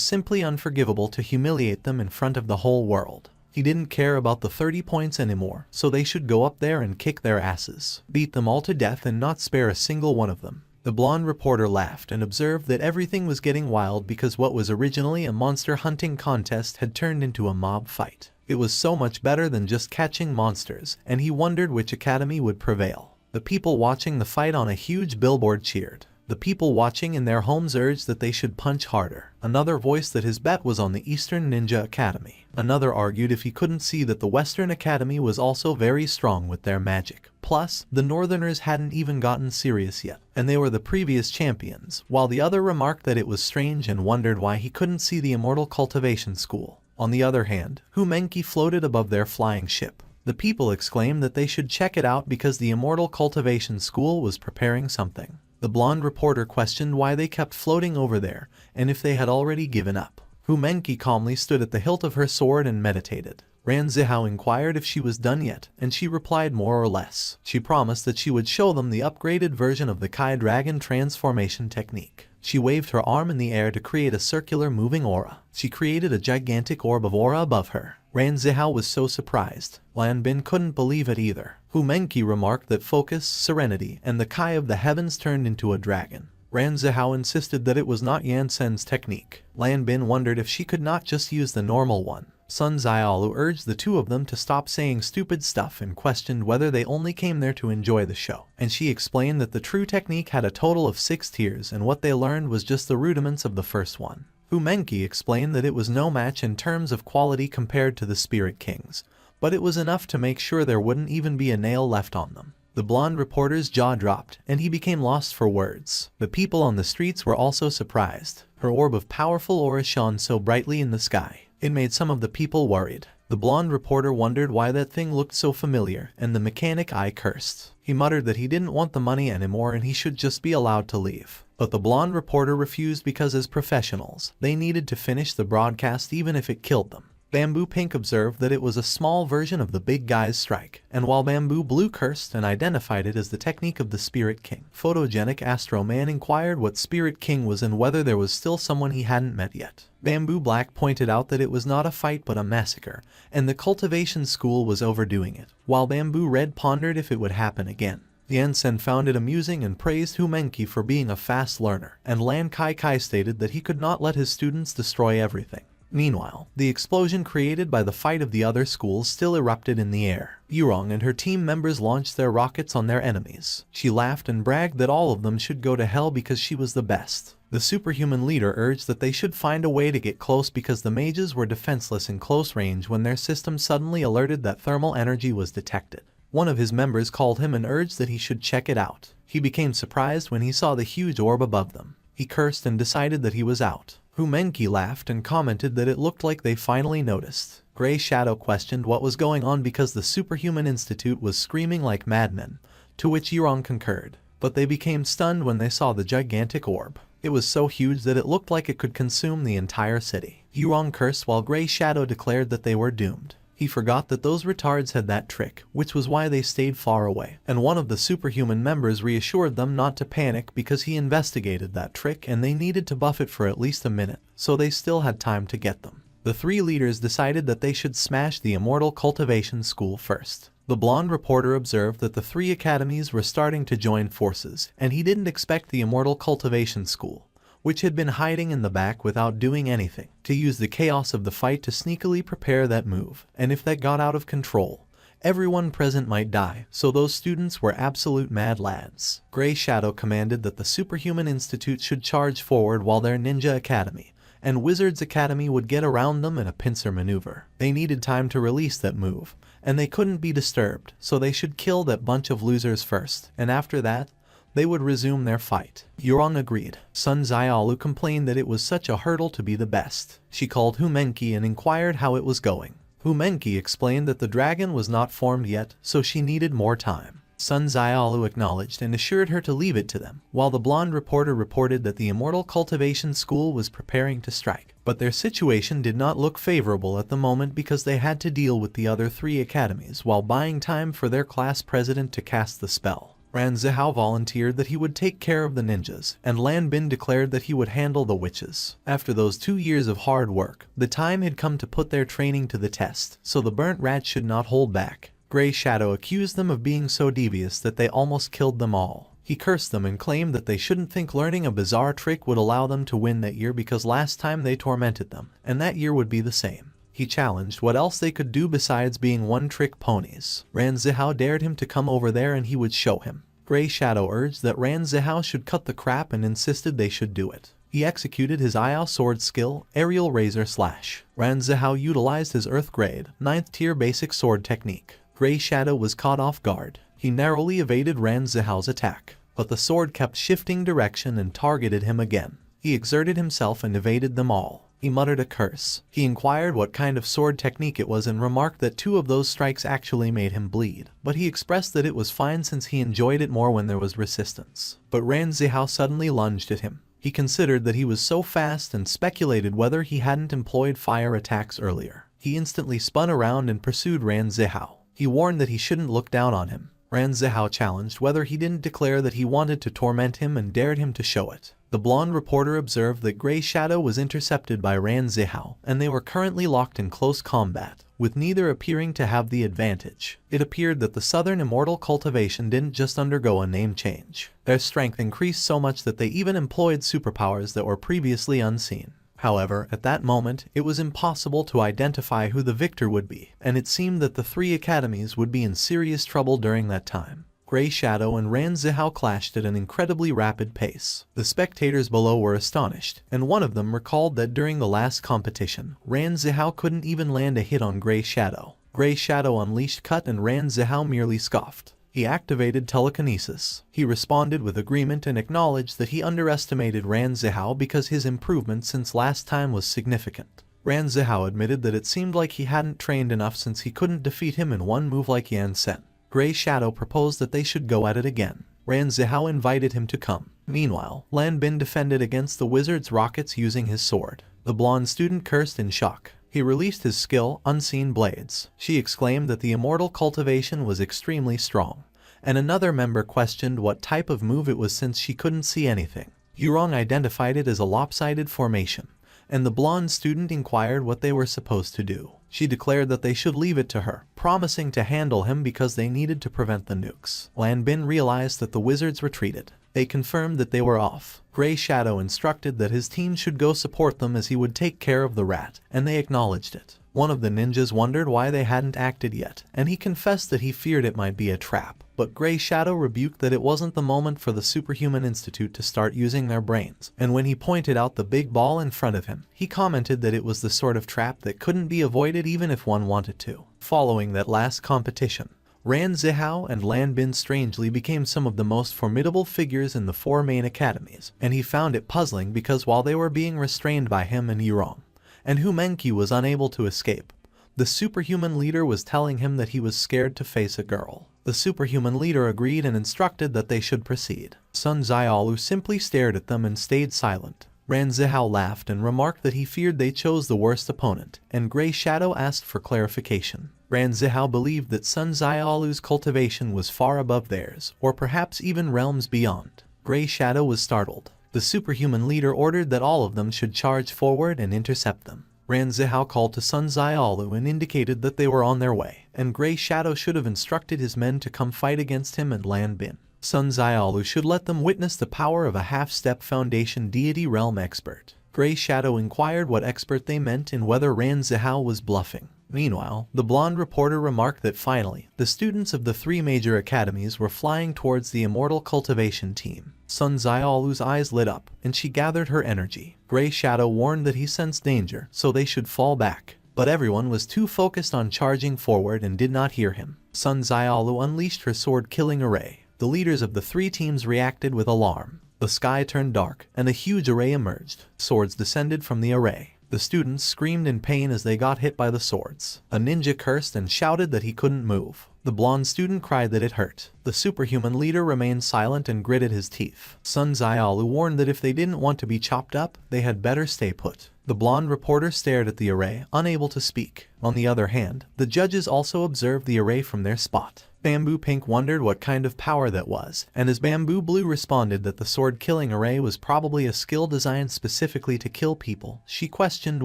simply unforgivable to humiliate them in front of the whole world. He didn't care about the 30 points anymore, so they should go up there and kick their asses, beat them all to death and not spare a single one of them. The blonde reporter laughed and observed that everything was getting wild because what was originally a monster hunting contest had turned into a mob fight. It was so much better than just catching monsters, and he wondered which academy would prevail. The people watching the fight on a huge billboard cheered. The people watching in their homes urged that they should punch harder. Another voiced that his bet was on the Eastern Ninja Academy. Another argued if he couldn't see that the Western Academy was also very strong with their magic. Plus, the Northerners hadn't even gotten serious yet, and they were the previous champions, while the other remarked that it was strange and wondered why he couldn't see the Immortal Cultivation School. On the other hand, Humenki floated above their flying ship. The people exclaimed that they should check it out because the Immortal Cultivation School was preparing something. The blonde reporter questioned why they kept floating over there, and if they had already given up. Humenki calmly stood at the hilt of her sword and meditated. Ran Zihao inquired if she was done yet, and she replied more or less. She promised that she would show them the upgraded version of the Kai Dragon transformation technique. She waved her arm in the air to create a circular moving aura. She created a gigantic orb of aura above her. Ran Zihao was so surprised. Lan Bin couldn't believe it either. Humenki remarked that focus, serenity, and the Kai of the heavens turned into a dragon. Ran Zihao insisted that it was not Yansen's technique. Lan Bin wondered if she could not just use the normal one. Sun Xiaolu urged the two of them to stop saying stupid stuff and questioned whether they only came there to enjoy the show. And she explained that the true technique had a total of 6 tiers and what they learned was just the rudiments of the first one. Humenki explained that it was no match in terms of quality compared to the Spirit Kings, but it was enough to make sure there wouldn't even be a nail left on them. The blonde reporter's jaw dropped, and he became lost for words. The people on the streets were also surprised. Her orb of powerful aura shone so brightly in the sky. It made some of the people worried. The blonde reporter wondered why that thing looked so familiar, and the mechanic eye cursed. He muttered that he didn't want the money anymore and he should just be allowed to leave. But the blonde reporter refused because as professionals, they needed to finish the broadcast even if it killed them. Bamboo Pink observed that it was a small version of the big guy's strike, and while Bamboo Blue cursed and identified it as the technique of the Spirit King, Photogenic Astro Man inquired what Spirit King was and whether there was still someone he hadn't met yet. Bamboo Black pointed out that it was not a fight but a massacre, and the cultivation school was overdoing it, while Bamboo Red pondered if it would happen again. Yansen found it amusing and praised Humenki for being a fast learner, and Lan Kai Kai stated that he could not let his students destroy everything. Meanwhile, the explosion created by the fight of the other schools still erupted in the air. Yurong and her team members launched their rockets on their enemies. She laughed and bragged that all of them should go to hell because she was the best. The superhuman leader urged that they should find a way to get close because the mages were defenseless in close range when their system suddenly alerted that thermal energy was detected. One of his members called him and urged that he should check it out. He became surprised when he saw the huge orb above them. He cursed and decided that he was out. Humenki laughed and commented that it looked like they finally noticed. Grey Shadow questioned what was going on because the Superhuman Institute was screaming like madmen, to which Yurong concurred. But they became stunned when they saw the gigantic orb. It was so huge that it looked like it could consume the entire city. Yurong cursed while Grey Shadow declared that they were doomed. He forgot that those retards had that trick, which was why they stayed far away, and one of the superhuman members reassured them not to panic because he investigated that trick and they needed to buff it for at least a minute, so they still had time to get them. The 3 leaders decided that they should smash the Immortal Cultivation School first. The blonde reporter observed that the 3 academies were starting to join forces, and he didn't expect the Immortal Cultivation School, which had been hiding in the back without doing anything, to use the chaos of the fight to sneakily prepare that move, and if that got out of control, everyone present might die, so those students were absolute mad lads. Grey Shadow commanded that the Superhuman Institute should charge forward while their Ninja Academy and Wizards Academy would get around them in a pincer maneuver. They needed time to release that move, and they couldn't be disturbed, so they should kill that bunch of losers first, and after that, they would resume their fight. Yurong agreed. Sun Xiaolu complained that it was such a hurdle to be the best. She called Humenki and inquired how it was going. Humenki explained that the dragon was not formed yet, so she needed more time. Sun Xiaolu acknowledged and assured her to leave it to them, while the blonde reporter reported that the Immortal Cultivation School was preparing to strike. But their situation did not look favorable at the moment because they had to deal with the other 3 academies while buying time for their class president to cast the spell. Ran Zihao volunteered that he would take care of the ninjas, and Lan Bin declared that he would handle the witches. After those 2 years of hard work, the time had come to put their training to the test, so the burnt rat should not hold back. Grey Shadow accused them of being so devious that they almost killed them all. He cursed them and claimed that they shouldn't think learning a bizarre trick would allow them to win that year because last time they tormented them, and that year would be the same. He challenged what else they could do besides being one-trick ponies. Ran Zihao dared him to come over there and he would show him. Grey Shadow urged that Ran Zihao should cut the crap and insisted they should do it. He executed his Ayao sword skill, Aerial Razor Slash. Ran Zihao utilized his Earth Grade, 9th tier basic sword technique. Grey Shadow was caught off guard. He narrowly evaded Ran Zihao's attack, but the sword kept shifting direction and targeted him again. He exerted himself and evaded them all. He muttered a curse. He inquired what kind of sword technique it was and remarked that 2 of those strikes actually made him bleed, but he expressed that it was fine since he enjoyed it more when there was resistance. But Ran Zihao suddenly lunged at him. He considered that he was so fast and speculated whether he hadn't employed fire attacks earlier. He instantly spun around and pursued Ran Zihao. He warned that he shouldn't look down on him. Ran Zihao challenged whether he didn't declare that he wanted to torment him and dared him to show it. The blonde reporter observed that Grey Shadow was intercepted by Ran Zihao, and they were currently locked in close combat, with neither appearing to have the advantage. It appeared that the Southern Immortal Cultivation didn't just undergo a name change. Their strength increased so much that they even employed superpowers that were previously unseen. However, at that moment, it was impossible to identify who the victor would be, and it seemed that the 3 academies would be in serious trouble during that time. Grey Shadow and Ran Zihao clashed at an incredibly rapid pace. The spectators below were astonished, and one of them recalled that during the last competition, Ran Zihao couldn't even land a hit on Grey Shadow. Grey Shadow unleashed Cut and Ran Zihao merely scoffed. He activated telekinesis. He responded with agreement and acknowledged that he underestimated Ran Zihao because his improvement since last time was significant. Ran Zihao admitted that it seemed like he hadn't trained enough since he couldn't defeat him in one move like Yan Sen. Grey Shadow proposed that they should go at it again. Ran Zihao invited him to come. Meanwhile, Lan Bin defended against the wizard's rockets using his sword. The blonde student cursed in shock. He released his skill, Unseen Blades. She exclaimed that the immortal cultivation was extremely strong, and another member questioned what type of move it was since she couldn't see anything. Yurong identified it as a lopsided formation, and the blonde student inquired what they were supposed to do. She declared that they should leave it to her, promising to handle him because they needed to prevent the nukes. Lan Bin realized that the wizards retreated. They confirmed that they were off. Grey Shadow instructed that his team should go support them as he would take care of the rat, and they acknowledged it. One of the ninjas wondered why they hadn't acted yet, and he confessed that he feared it might be a trap. But Grey Shadow rebuked that it wasn't the moment for the Superhuman Institute to start using their brains, and when he pointed out the big ball in front of him, he commented that it was the sort of trap that couldn't be avoided even if one wanted to. Following that last competition, Ran Zihao and Lan Bin strangely became some of the most formidable figures in the 4 main academies, and he found it puzzling because while they were being restrained by him and Yurong, and Humenki was unable to escape, the superhuman leader was telling him that he was scared to face a girl. The superhuman leader agreed and instructed that they should proceed. Sun Xiaolu simply stared at them and stayed silent. Ran Zihao laughed and remarked that he feared they chose the worst opponent, and Grey Shadow asked for clarification. Ran Zihao believed that Sun Xiaolu's cultivation was far above theirs, or perhaps even realms beyond. Grey Shadow was startled. The superhuman leader ordered that all of them should charge forward and intercept them. Ran Zihao called to Sun Xiaolu and indicated that they were on their way, and Grey Shadow should have instructed his men to come fight against him and Lan Bin. Sun Xiaolu should let them witness the power of a half-step foundation deity realm expert. Grey Shadow inquired what expert they meant and whether Ran Zihao was bluffing. Meanwhile, the blonde reporter remarked that finally, the students of the 3 major academies were flying towards the Immortal Cultivation team. Sun Xiaolu's eyes lit up, and she gathered her energy. Grey Shadow warned that he sensed danger, so they should fall back. But everyone was too focused on charging forward and did not hear him. Sun Xiaolu unleashed her sword-killing array. The leaders of the three teams reacted with alarm. The sky turned dark, and a huge array emerged. Swords descended from the array. The students screamed in pain as they got hit by the swords. A ninja cursed and shouted that he couldn't move. The blonde student cried that it hurt. The superhuman leader remained silent and gritted his teeth. Sun Xiaolu warned that if they didn't want to be chopped up, they had better stay put. The blonde reporter stared at the array, unable to speak. On the other hand, the judges also observed the array from their spot. Bamboo Pink wondered what kind of power that was, and as Bamboo Blue responded that the sword-killing array was probably a skill designed specifically to kill people, she questioned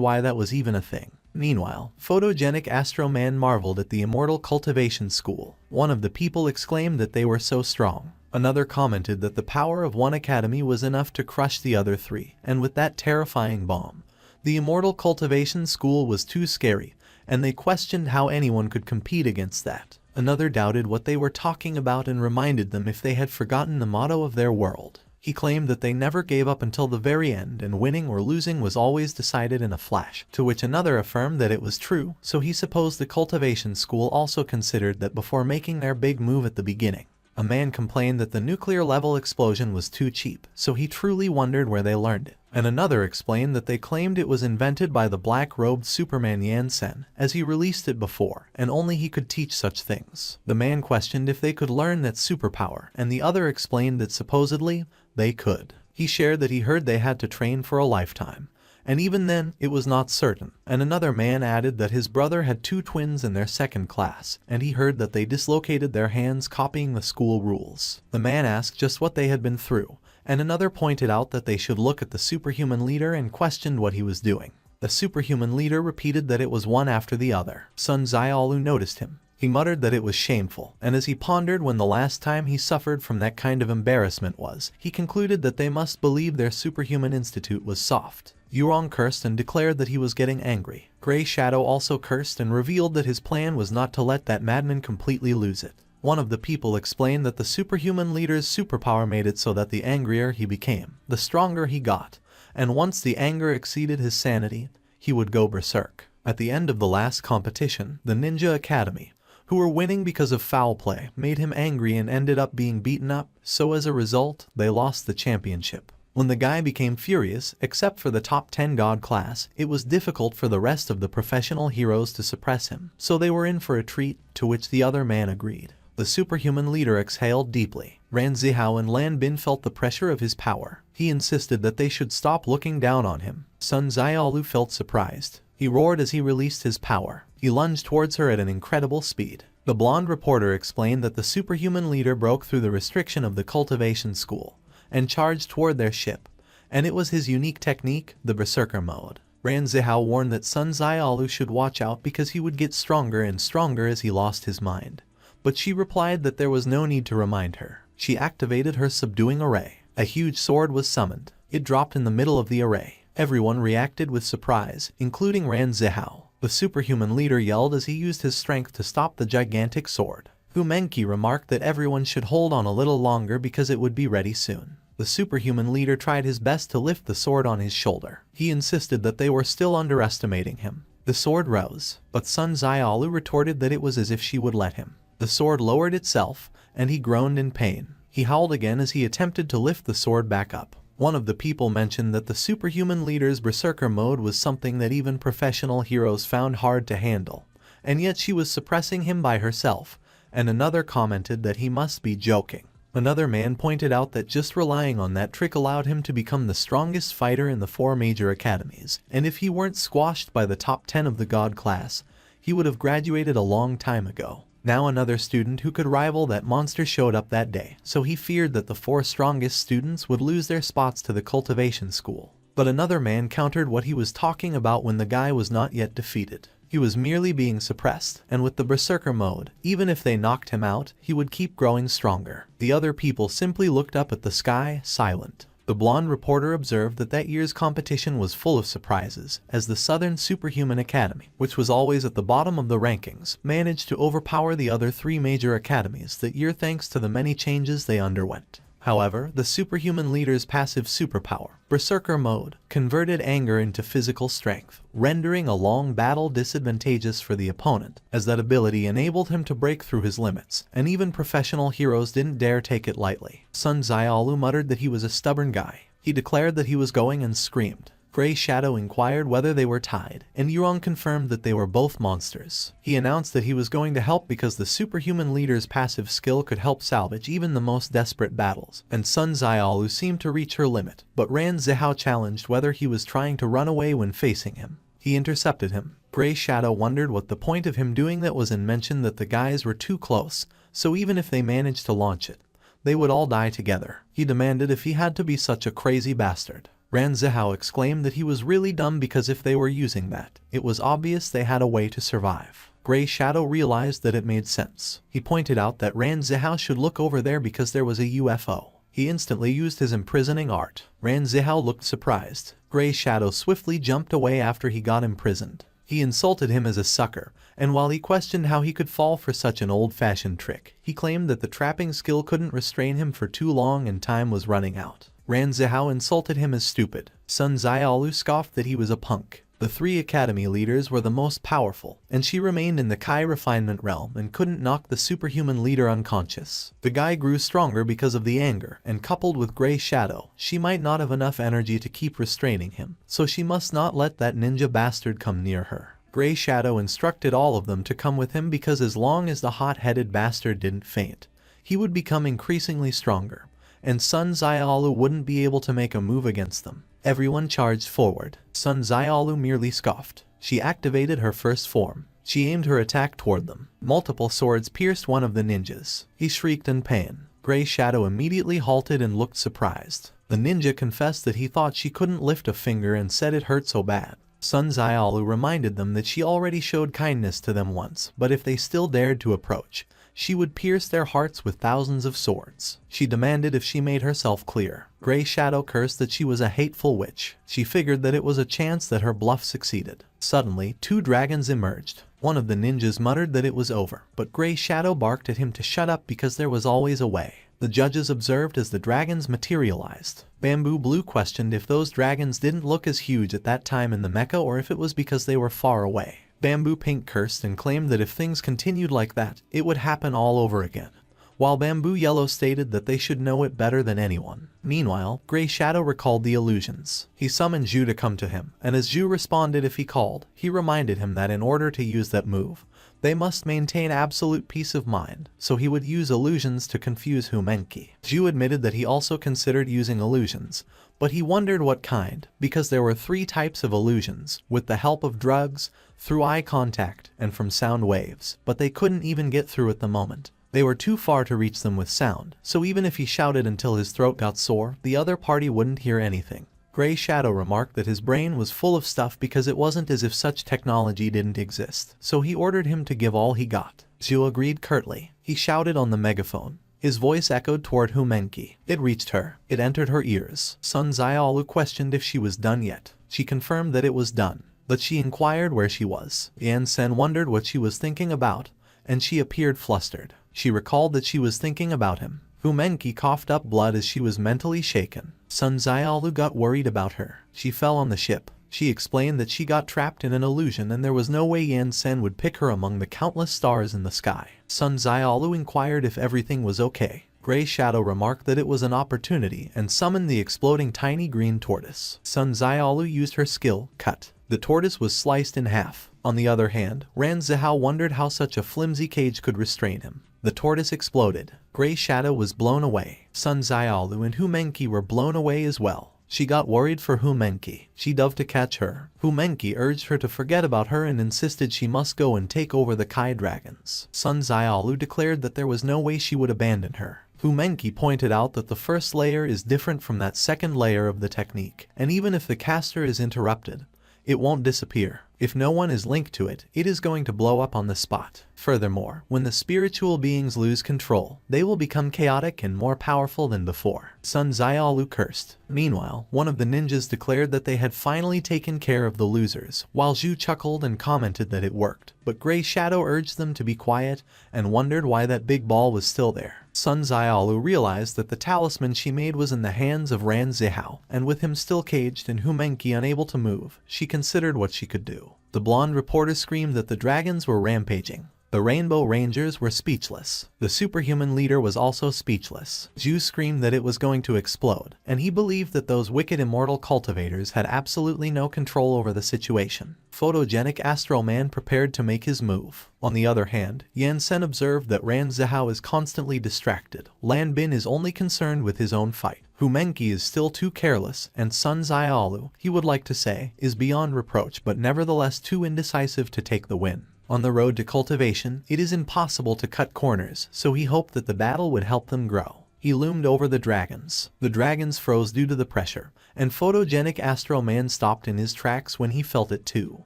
why that was even a thing. Meanwhile, photogenic Astro Man marveled at the immortal cultivation school. One of the people exclaimed that they were so strong. Another commented that the power of one academy was enough to crush the other three, and with that terrifying bomb, the immortal cultivation school was too scary, and they questioned how anyone could compete against that. Another doubted what they were talking about and reminded them if they had forgotten the motto of their world. He claimed that they never gave up until the very end and winning or losing was always decided in a flash, to which another affirmed that it was true, so he supposed the cultivation school also considered that before making their big move at the beginning. A man complained that the nuclear level explosion was too cheap, so he truly wondered where they learned it. And another explained that they claimed it was invented by the black-robed Superman Yansen, as he released it before, and only he could teach such things. The man questioned if they could learn that superpower, and the other explained that supposedly, they could. He shared that he heard they had to train for a lifetime, and even then, it was not certain. And another man added that his brother had two twins in their second class, and he heard that they dislocated their hands copying the school rules. The man asked just what they had been through, and another pointed out that they should look at the superhuman leader and questioned what he was doing. The superhuman leader repeated that it was one after the other. Sun Xiaolu noticed him. He muttered that it was shameful, and as he pondered when the last time he suffered from that kind of embarrassment was, he concluded that they must believe their superhuman institute was soft. Yurong cursed and declared that he was getting angry. Grey Shadow also cursed and revealed that his plan was not to let that madman completely lose it. One of the people explained that the superhuman leader's superpower made it so that the angrier he became, the stronger he got, and once the anger exceeded his sanity, he would go berserk. At the end of the last competition, the Ninja Academy, who were winning because of foul play, made him angry and ended up being beaten up, so as a result, they lost the championship. When the guy became furious, except for the top 10 god class, it was difficult for the rest of the professional heroes to suppress him, so they were in for a treat, to which the other man agreed. The superhuman leader exhaled deeply. Ran Zihao and Lan Bin felt the pressure of his power. He insisted that they should stop looking down on him. Sun Xiaolu felt surprised. He roared as he released his power. He lunged towards her at an incredible speed. The blonde reporter explained that the superhuman leader broke through the restriction of the cultivation school and charged toward their ship, and it was his unique technique, the berserker mode. Ran Zihao warned that Sun Xiaolu should watch out because he would get stronger and stronger as he lost his mind. But she replied that there was no need to remind her. She activated her subduing array. A huge sword was summoned. It dropped in the middle of the array. Everyone reacted with surprise, including Ran Zihao. The superhuman leader yelled as he used his strength to stop the gigantic sword. Hu Menqi remarked that everyone should hold on a little longer because it would be ready soon. The superhuman leader tried his best to lift the sword on his shoulder. He insisted that they were still underestimating him. The sword rose, but Sun Xiaolu retorted that it was as if she would let him. The sword lowered itself, and he groaned in pain. He howled again as he attempted to lift the sword back up. One of the people mentioned that the superhuman leader's berserker mode was something that even professional heroes found hard to handle, and yet she was suppressing him by herself, and another commented that he must be joking. Another man pointed out that just relying on that trick allowed him to become the strongest fighter in the 4 major academies, and if he weren't squashed by the top 10 of the god class, he would have graduated a long time ago. Now another student who could rival that monster showed up that day, so he feared that the 4 strongest students would lose their spots to the cultivation school. But another man countered what he was talking about when the guy was not yet defeated. He was merely being suppressed, and with the berserker mode, even if they knocked him out, he would keep growing stronger. The other people simply looked up at the sky, silent. The blonde reporter observed that that year's competition was full of surprises, as the Southern Superhuman Academy, which was always at the bottom of the rankings, managed to overpower the other 3 major academies that year thanks to the many changes they underwent. However, the superhuman leader's passive superpower, Berserker Mode, converted anger into physical strength, rendering a long battle disadvantageous for the opponent, as that ability enabled him to break through his limits, and even professional heroes didn't dare take it lightly. Sun Xiaolu muttered that he was a stubborn guy. He declared that he was going and screamed. Gray Shadow inquired whether they were tied, and Yuan confirmed that they were both monsters. He announced that he was going to help because the superhuman leader's passive skill could help salvage even the most desperate battles, and Sun Xiaolu seemed to reach her limit, but Ran Zihao challenged whether he was trying to run away when facing him. He intercepted him. Gray Shadow wondered what the point of him doing that was, and mentioned that the guys were too close, so even if they managed to launch it, they would all die together. He demanded if he had to be such a crazy bastard. Ran Zihao exclaimed that he was really dumb because if they were using that, it was obvious they had a way to survive. Gray Shadow realized that it made sense. He pointed out that Ran Zihao should look over there because there was a UFO. He instantly used his imprisoning art. Ran Zihao looked surprised. Gray Shadow swiftly jumped away after he got imprisoned. He insulted him as a sucker, and while he questioned how he could fall for such an old-fashioned trick, he claimed that the trapping skill couldn't restrain him for too long and time was running out. Ran Zihao insulted him as stupid. Sun Xiaolu scoffed that he was a punk. The three academy leaders were the most powerful, and she remained in the Kai refinement realm and couldn't knock the superhuman leader unconscious. The guy grew stronger because of the anger, and coupled with Gray Shadow, she might not have enough energy to keep restraining him, so she must not let that ninja bastard come near her. Gray Shadow instructed all of them to come with him because as long as the hot-headed bastard didn't faint, he would become increasingly stronger, and Sun Xiaolu wouldn't be able to make a move against them. Everyone charged forward. Sun Xiaolu merely scoffed. She activated her first form. She aimed her attack toward them. Multiple swords pierced one of the ninjas. He shrieked in pain. Gray Shadow immediately halted and looked surprised. The ninja confessed that he thought she couldn't lift a finger and said it hurt so bad. Sun Xiaolu reminded them that she already showed kindness to them once, but if they still dared to approach, she would pierce their hearts with thousands of swords. She demanded if she made herself clear. Gray Shadow cursed that she was a hateful witch. She figured that it was a chance that her bluff succeeded. Suddenly, two dragons emerged. One of the ninjas muttered that it was over, but Gray Shadow barked at him to shut up because there was always a way. The judges observed as the dragons materialized. Bamboo Blue questioned if those dragons didn't look as huge at that time in the mecha or if it was because they were far away. Bamboo Pink cursed and claimed that if things continued like that, it would happen all over again, while Bamboo Yellow stated that they should know it better than anyone. Meanwhile, Gray Shadow recalled the illusions. He summoned Zhu to come to him, and as Zhu responded if he called, he reminded him that in order to use that move, they must maintain absolute peace of mind, so he would use illusions to confuse Humenki. Zhu admitted that he also considered using illusions, but he wondered what kind, because there were 3 types of illusions, with the help of drugs, through eye contact, and from sound waves, but they couldn't even get through at the moment. They were too far to reach them with sound, so even if he shouted until his throat got sore, the other party wouldn't hear anything. Gray Shadow remarked that his brain was full of stuff because it wasn't as if such technology didn't exist, so he ordered him to give all he got. Zhu agreed curtly. He shouted on the megaphone. His voice echoed toward Humenki. It reached her. It entered her ears. Sun Xiaolu questioned if she was done yet. She confirmed that it was done, but she inquired where she was. Yan Sen wondered what she was thinking about, and she appeared flustered. She recalled that she was thinking about him. Humenki coughed up blood as she was mentally shaken. Sun Xiaolu got worried about her. She fell on the ship. She explained that she got trapped in an illusion and there was no way Yan Sen would pick her among the countless stars in the sky. Sun Xiaolu inquired if everything was okay. Gray Shadow remarked that it was an opportunity and summoned the exploding tiny green tortoise. Sun Xiaolu used her skill, cut. The tortoise was sliced in half. On the other hand, Ran Zihao wondered how such a flimsy cage could restrain him. The tortoise exploded. Gray Shadow was blown away. Sun Xiaolu and Humenki were blown away as well. She got worried for Humenki. She dove to catch her. Humenki urged her to forget about her and insisted she must go and take over the Kai dragons. Sun Xiaolu declared that there was no way she would abandon her. Humenki pointed out that the first layer is different from that second layer of the technique, and even if the caster is interrupted, it won't disappear. If no one is linked to it, it is going to blow up on the spot. Furthermore, when the spiritual beings lose control, they will become chaotic and more powerful than before. Sun Xiaolu cursed. Meanwhile, one of the ninjas declared that they had finally taken care of the losers, while Zhu chuckled and commented that it worked. But Gray Shadow urged them to be quiet and wondered why that big ball was still there. Sun Xiaolu realized that the talisman she made was in the hands of Ran Zihao, and with him still caged and Hu Menqi unable to move, she considered what she could do. The blonde reporter screamed that the dragons were rampaging. The Rainbow Rangers were speechless. The superhuman leader was also speechless. Zhu screamed that it was going to explode, and he believed that those wicked immortal cultivators had absolutely no control over the situation. Photogenic Astro Man prepared to make his move. On the other hand, Yan Sen observed that Ran Zihao is constantly distracted. Lan Bin is only concerned with his own fight. Hu Menqi is still too careless, and Sun Xiaolu, he would like to say, is beyond reproach but nevertheless too indecisive to take the win. On the road to cultivation, it is impossible to cut corners, so he hoped that the battle would help them grow. He loomed over the dragons. The dragons froze due to the pressure, and Photogenic Astro Man stopped in his tracks when he felt it too.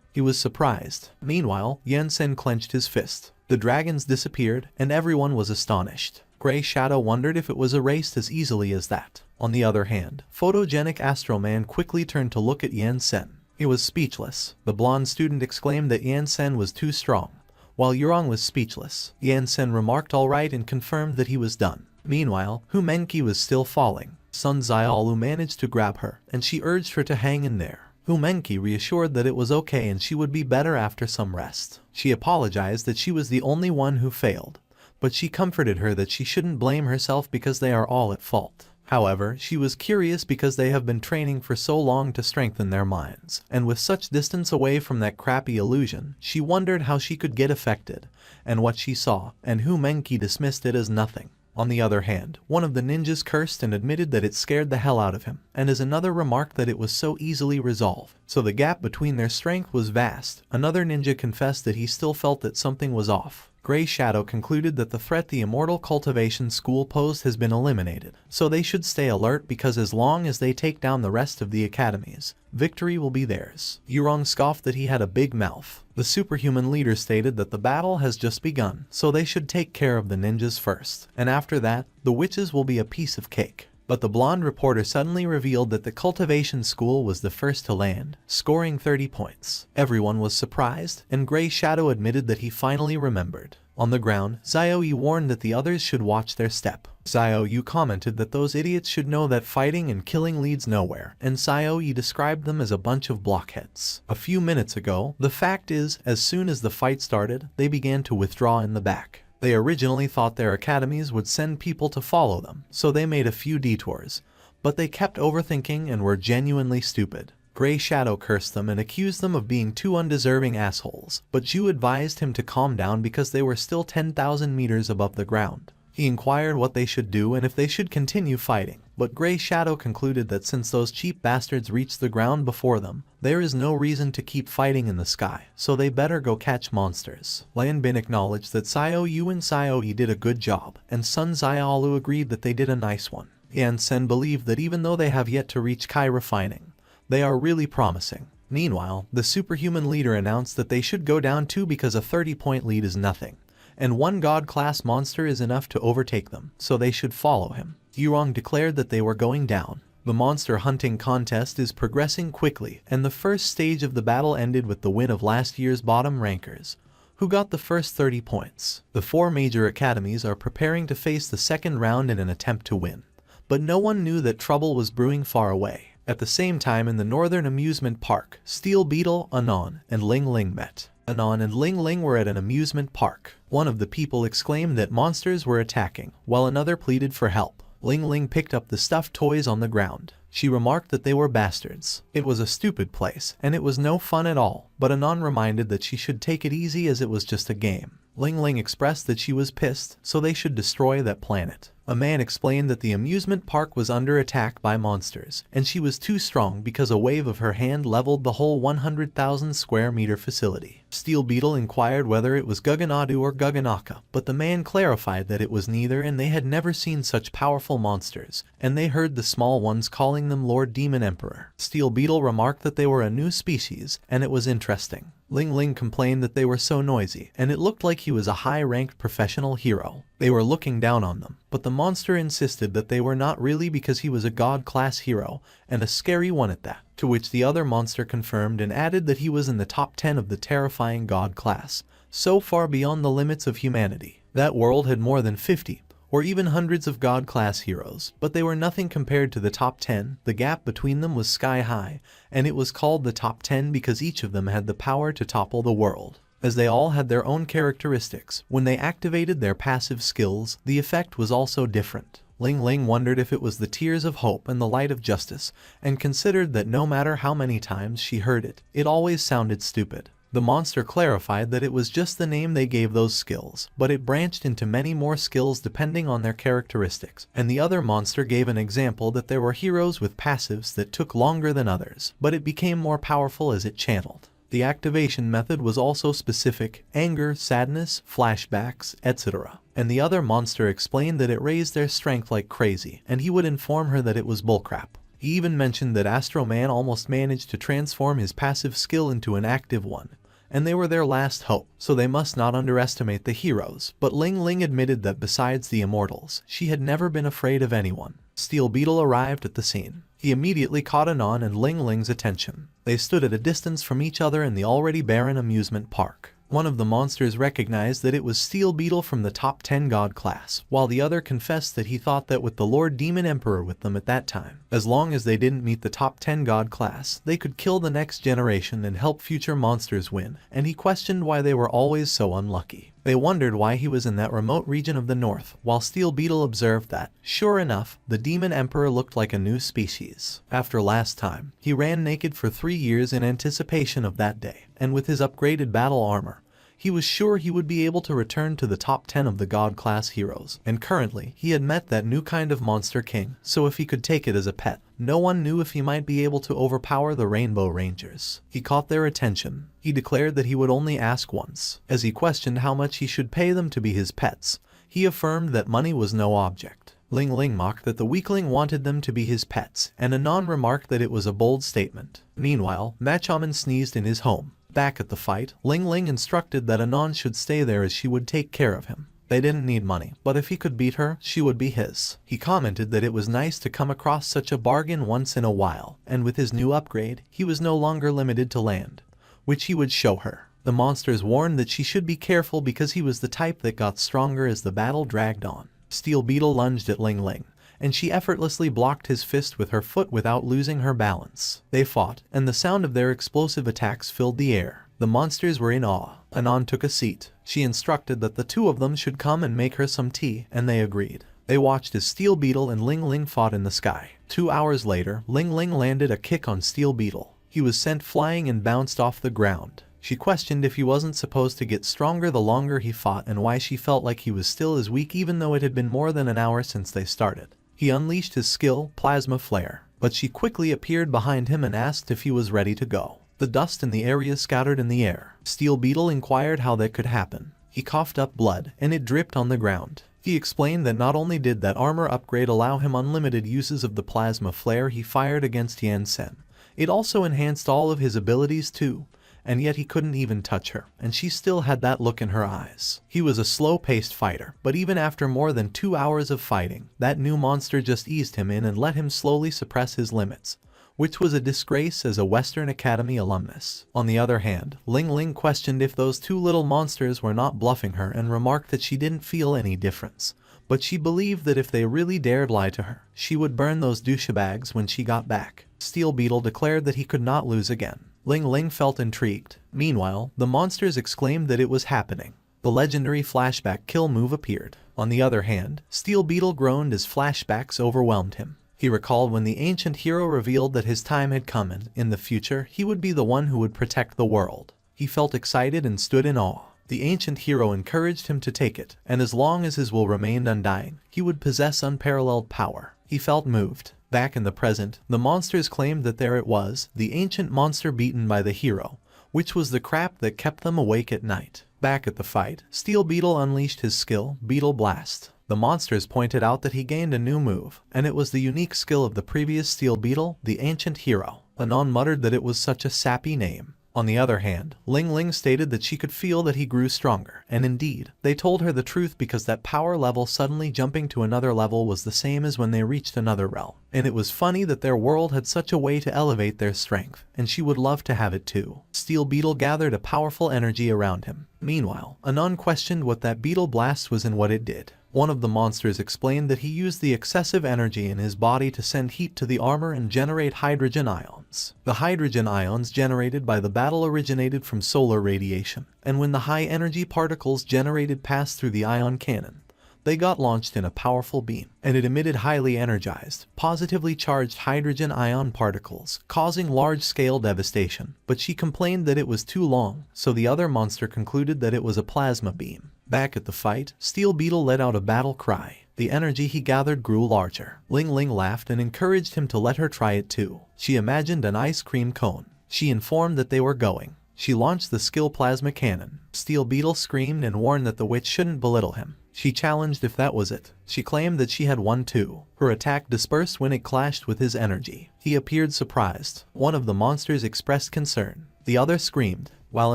He was surprised. Meanwhile, Yan Sen clenched his fist. The dragons disappeared, and everyone was astonished. Grey Shadow wondered if it was erased as easily as that. On the other hand, Photogenic Astro Man quickly turned to look at Yan Sen. He was speechless. The blonde student exclaimed that Yan Sen was too strong. While Yurong was speechless, Yan Sen remarked all right and confirmed that he was done. Meanwhile, Hu Menqi was still falling. Sun Xiaolu managed to grab her, and she urged her to hang in there. Hu Menqi reassured that it was okay and she would be better after some rest. She apologized that she was the only one who failed, but she comforted her that she shouldn't blame herself because they are all at fault. However, she was curious because they have been training for so long to strengthen their minds, and with such distance away from that crappy illusion, she wondered how she could get affected, and what she saw, and Hu Menqi dismissed it as nothing. On the other hand, one of the ninjas cursed and admitted that it scared the hell out of him, and as another remarked that it was so easily resolved. So the gap between their strength was vast. Another ninja confessed that he still felt that something was off. Grey Shadow concluded that the threat the Immortal Cultivation School posed has been eliminated, so they should stay alert because as long as they take down the rest of the academies, victory will be theirs. Yurong scoffed that he had a big mouth. The superhuman leader stated that the battle has just begun, so they should take care of the ninjas first, and after that, the witches will be a piece of cake. But the blonde reporter suddenly revealed that the cultivation school was the first to land, scoring 30 points. Everyone was surprised, and Grey Shadow admitted that he finally remembered. On the ground, Xiaoyu warned that the others should watch their step. Xiaoyu commented that those idiots should know that fighting and killing leads nowhere, and Xiaoyu described them as a bunch of blockheads. A few minutes ago, the fact is, as soon as the fight started, they began to withdraw in the back. They originally thought their academies would send people to follow them, so they made a few detours, but they kept overthinking and were genuinely stupid. Grey Shadow cursed them and accused them of being two undeserving assholes, but Zhu advised him to calm down because they were still 10,000 meters above the ground. He inquired what they should do and if they should continue fighting, but Grey Shadow concluded that since those cheap bastards reached the ground before them, there is no reason to keep fighting in the sky, so they better go catch monsters. Lan Bin acknowledged that Xiaoyu and Xiaoyi did a good job, and Sun Xiaolu agreed that they did a nice one. Yan Sen believed that even though they have yet to reach Kai refining, they are really promising. Meanwhile, the superhuman leader announced that they should go down too because a 30-point lead is nothing, and one god-class monster is enough to overtake them, so they should follow him. Yurong declared that they were going down. The monster hunting contest is progressing quickly, and the first stage of the battle ended with the win of last year's bottom rankers, who got the first 30 points. The 4 major academies are preparing to face the second round in an attempt to win, but no one knew that trouble was brewing far away. At the same time in the northern amusement park, Steel Beetle, Anon, and Ling Ling met. Anon and Ling Ling were at an amusement park. One of the people exclaimed that monsters were attacking, while another pleaded for help. Ling Ling picked up the stuffed toys on the ground. She remarked that they were bastards. It was a stupid place, and it was no fun at all, but Anon reminded that she should take it easy as it was just a game. Ling Ling expressed that she was pissed, so they should destroy that planet. A man explained that the amusement park was under attack by monsters, and she was too strong because a wave of her hand leveled the whole 100,000 square meter facility. Steel Beetle inquired whether it was Guganadu or Guganaka, but the man clarified that it was neither and they had never seen such powerful monsters, and they heard the small ones calling them Lord Demon Emperor. Steel Beetle remarked that they were a new species, and it was interesting. Ling Ling complained that they were so noisy, and it looked like he was a high-ranked professional hero. They were looking down on them, but the monster insisted that they were not really because he was a god-class hero, and a scary one at that, to which the other monster confirmed and added that he was in the top 10 of the terrifying god class, so far beyond the limits of humanity. That world had more than 50, or even hundreds of God-class heroes, but they were nothing compared to the top 10. The gap between them was sky high, and it was called the top 10 because each of them had the power to topple the world. As they all had their own characteristics, when they activated their passive skills, the effect was also different. Ling Ling wondered if it was the tears of hope and the light of justice, and considered that no matter how many times she heard it, it always sounded stupid. The monster clarified that it was just the name they gave those skills, but it branched into many more skills depending on their characteristics, and the other monster gave an example that there were heroes with passives that took longer than others, but it became more powerful as it channeled. The activation method was also specific: anger, sadness, flashbacks, etc. And the other monster explained that it raised their strength like crazy, and he would inform her that it was bullcrap. He even mentioned that Astro Man almost managed to transform his passive skill into an active one, and they were their last hope, so they must not underestimate the heroes. But Ling Ling admitted that besides the immortals, she had never been afraid of anyone. Steel Beetle arrived at the scene. He immediately caught Anon and Ling Ling's attention. They stood at a distance from each other in the already barren amusement park. One of the monsters recognized that it was Steel Beetle from the top 10 god class, while the other confessed that he thought that with the Lord Demon Emperor with them at that time, as long as they didn't meet the top 10 god class, they could kill the next generation and help future monsters win, and he questioned why they were always so unlucky. They wondered why he was in that remote region of the north, while Steel Beetle observed that, sure enough, the Demon Emperor looked like a new species. After last time, he ran naked for 3 years in anticipation of that day, and with his upgraded battle armor, he was sure he would be able to return to the top 10 of the god-class heroes, and currently, he had met that new kind of monster king, so if he could take it as a pet, no one knew if he might be able to overpower the Rainbow Rangers. He caught their attention. He declared that he would only ask once. As he questioned how much he should pay them to be his pets, he affirmed that money was no object. Ling Ling mocked that the weakling wanted them to be his pets, and Anon remarked that it was a bold statement. Meanwhile, Machaman sneezed in his home. Back at the fight, Ling Ling instructed that Anon should stay there as she would take care of him. They didn't need money, but if he could beat her, she would be his. He commented that it was nice to come across such a bargain once in a while, and with his new upgrade, he was no longer limited to land, which he would show her. The monsters warned that she should be careful because he was the type that got stronger as the battle dragged on. Steel Beetle lunged at Ling Ling, and she effortlessly blocked his fist with her foot without losing her balance. They fought, and the sound of their explosive attacks filled the air. The monsters were in awe. Anon took a seat. She instructed that the two of them should come and make her some tea, and they agreed. They watched as Steel Beetle and Ling Ling fought in the sky. 2 hours later, Ling Ling landed a kick on Steel Beetle. He was sent flying and bounced off the ground. She questioned if he wasn't supposed to get stronger the longer he fought and why she felt like he was still as weak even though it had been more than an hour since they started. He unleashed his skill, Plasma Flare, but she quickly appeared behind him and asked if he was ready to go. The dust in the area scattered in the air. Steel Beetle inquired how that could happen. He coughed up blood, and it dripped on the ground. He explained that not only did that armor upgrade allow him unlimited uses of the Plasma Flare he fired against Yansen, it also enhanced all of his abilities too. And yet he couldn't even touch her, and she still had that look in her eyes. He was a slow-paced fighter, but even after more than 2 hours of fighting, that new monster just eased him in and let him slowly suppress his limits, which was a disgrace as a Western Academy alumnus. On the other hand, Ling Ling questioned if those two little monsters were not bluffing her and remarked that she didn't feel any difference, but she believed that if they really dared lie to her, she would burn those douchebags when she got back. Steel Beetle declared that he could not lose again. Ling Ling felt intrigued. Meanwhile, the monsters exclaimed that it was happening. The legendary flashback kill move appeared. On the other hand, Steel Beetle groaned as flashbacks overwhelmed him. He recalled when the ancient hero revealed that his time had come and, in the future, he would be the one who would protect the world. He felt excited and stood in awe. The ancient hero encouraged him to take it, and as long as his will remained undying, he would possess unparalleled power. He felt moved. Back in the present, the monsters claimed that there it was, the ancient monster beaten by the hero, which was the crap that kept them awake at night. Back at the fight, Steel Beetle unleashed his skill, Beetle Blast. The monsters pointed out that he gained a new move, and it was the unique skill of the previous Steel Beetle, the ancient hero. Anon muttered that it was such a sappy name. On the other hand, Ling Ling stated that she could feel that he grew stronger, and indeed, they told her the truth because that power level suddenly jumping to another level was the same as when they reached another realm. And it was funny that their world had such a way to elevate their strength, and she would love to have it too. Steel Beetle gathered a powerful energy around him. Meanwhile, Anon questioned what that Beetle Blast was and what it did. One of the monsters explained that he used the excessive energy in his body to send heat to the armor and generate hydrogen ions. The hydrogen ions generated by the battle originated from solar radiation, and when the high-energy particles generated passed through the ion cannon, they got launched in a powerful beam, and it emitted highly energized, positively charged hydrogen ion particles, causing large-scale devastation. But she complained that it was too long, so the other monster concluded that it was a plasma beam. Back at the fight, Steel Beetle let out a battle cry. The energy he gathered grew larger. Ling Ling laughed and encouraged him to let her try it too. She imagined an ice cream cone. She informed that they were going. She launched the skill plasma cannon. Steel Beetle screamed and warned that the witch shouldn't belittle him. She challenged if that was it. She claimed that she had won too. Her attack dispersed when it clashed with his energy. He appeared surprised. One of the monsters expressed concern. The other screamed, while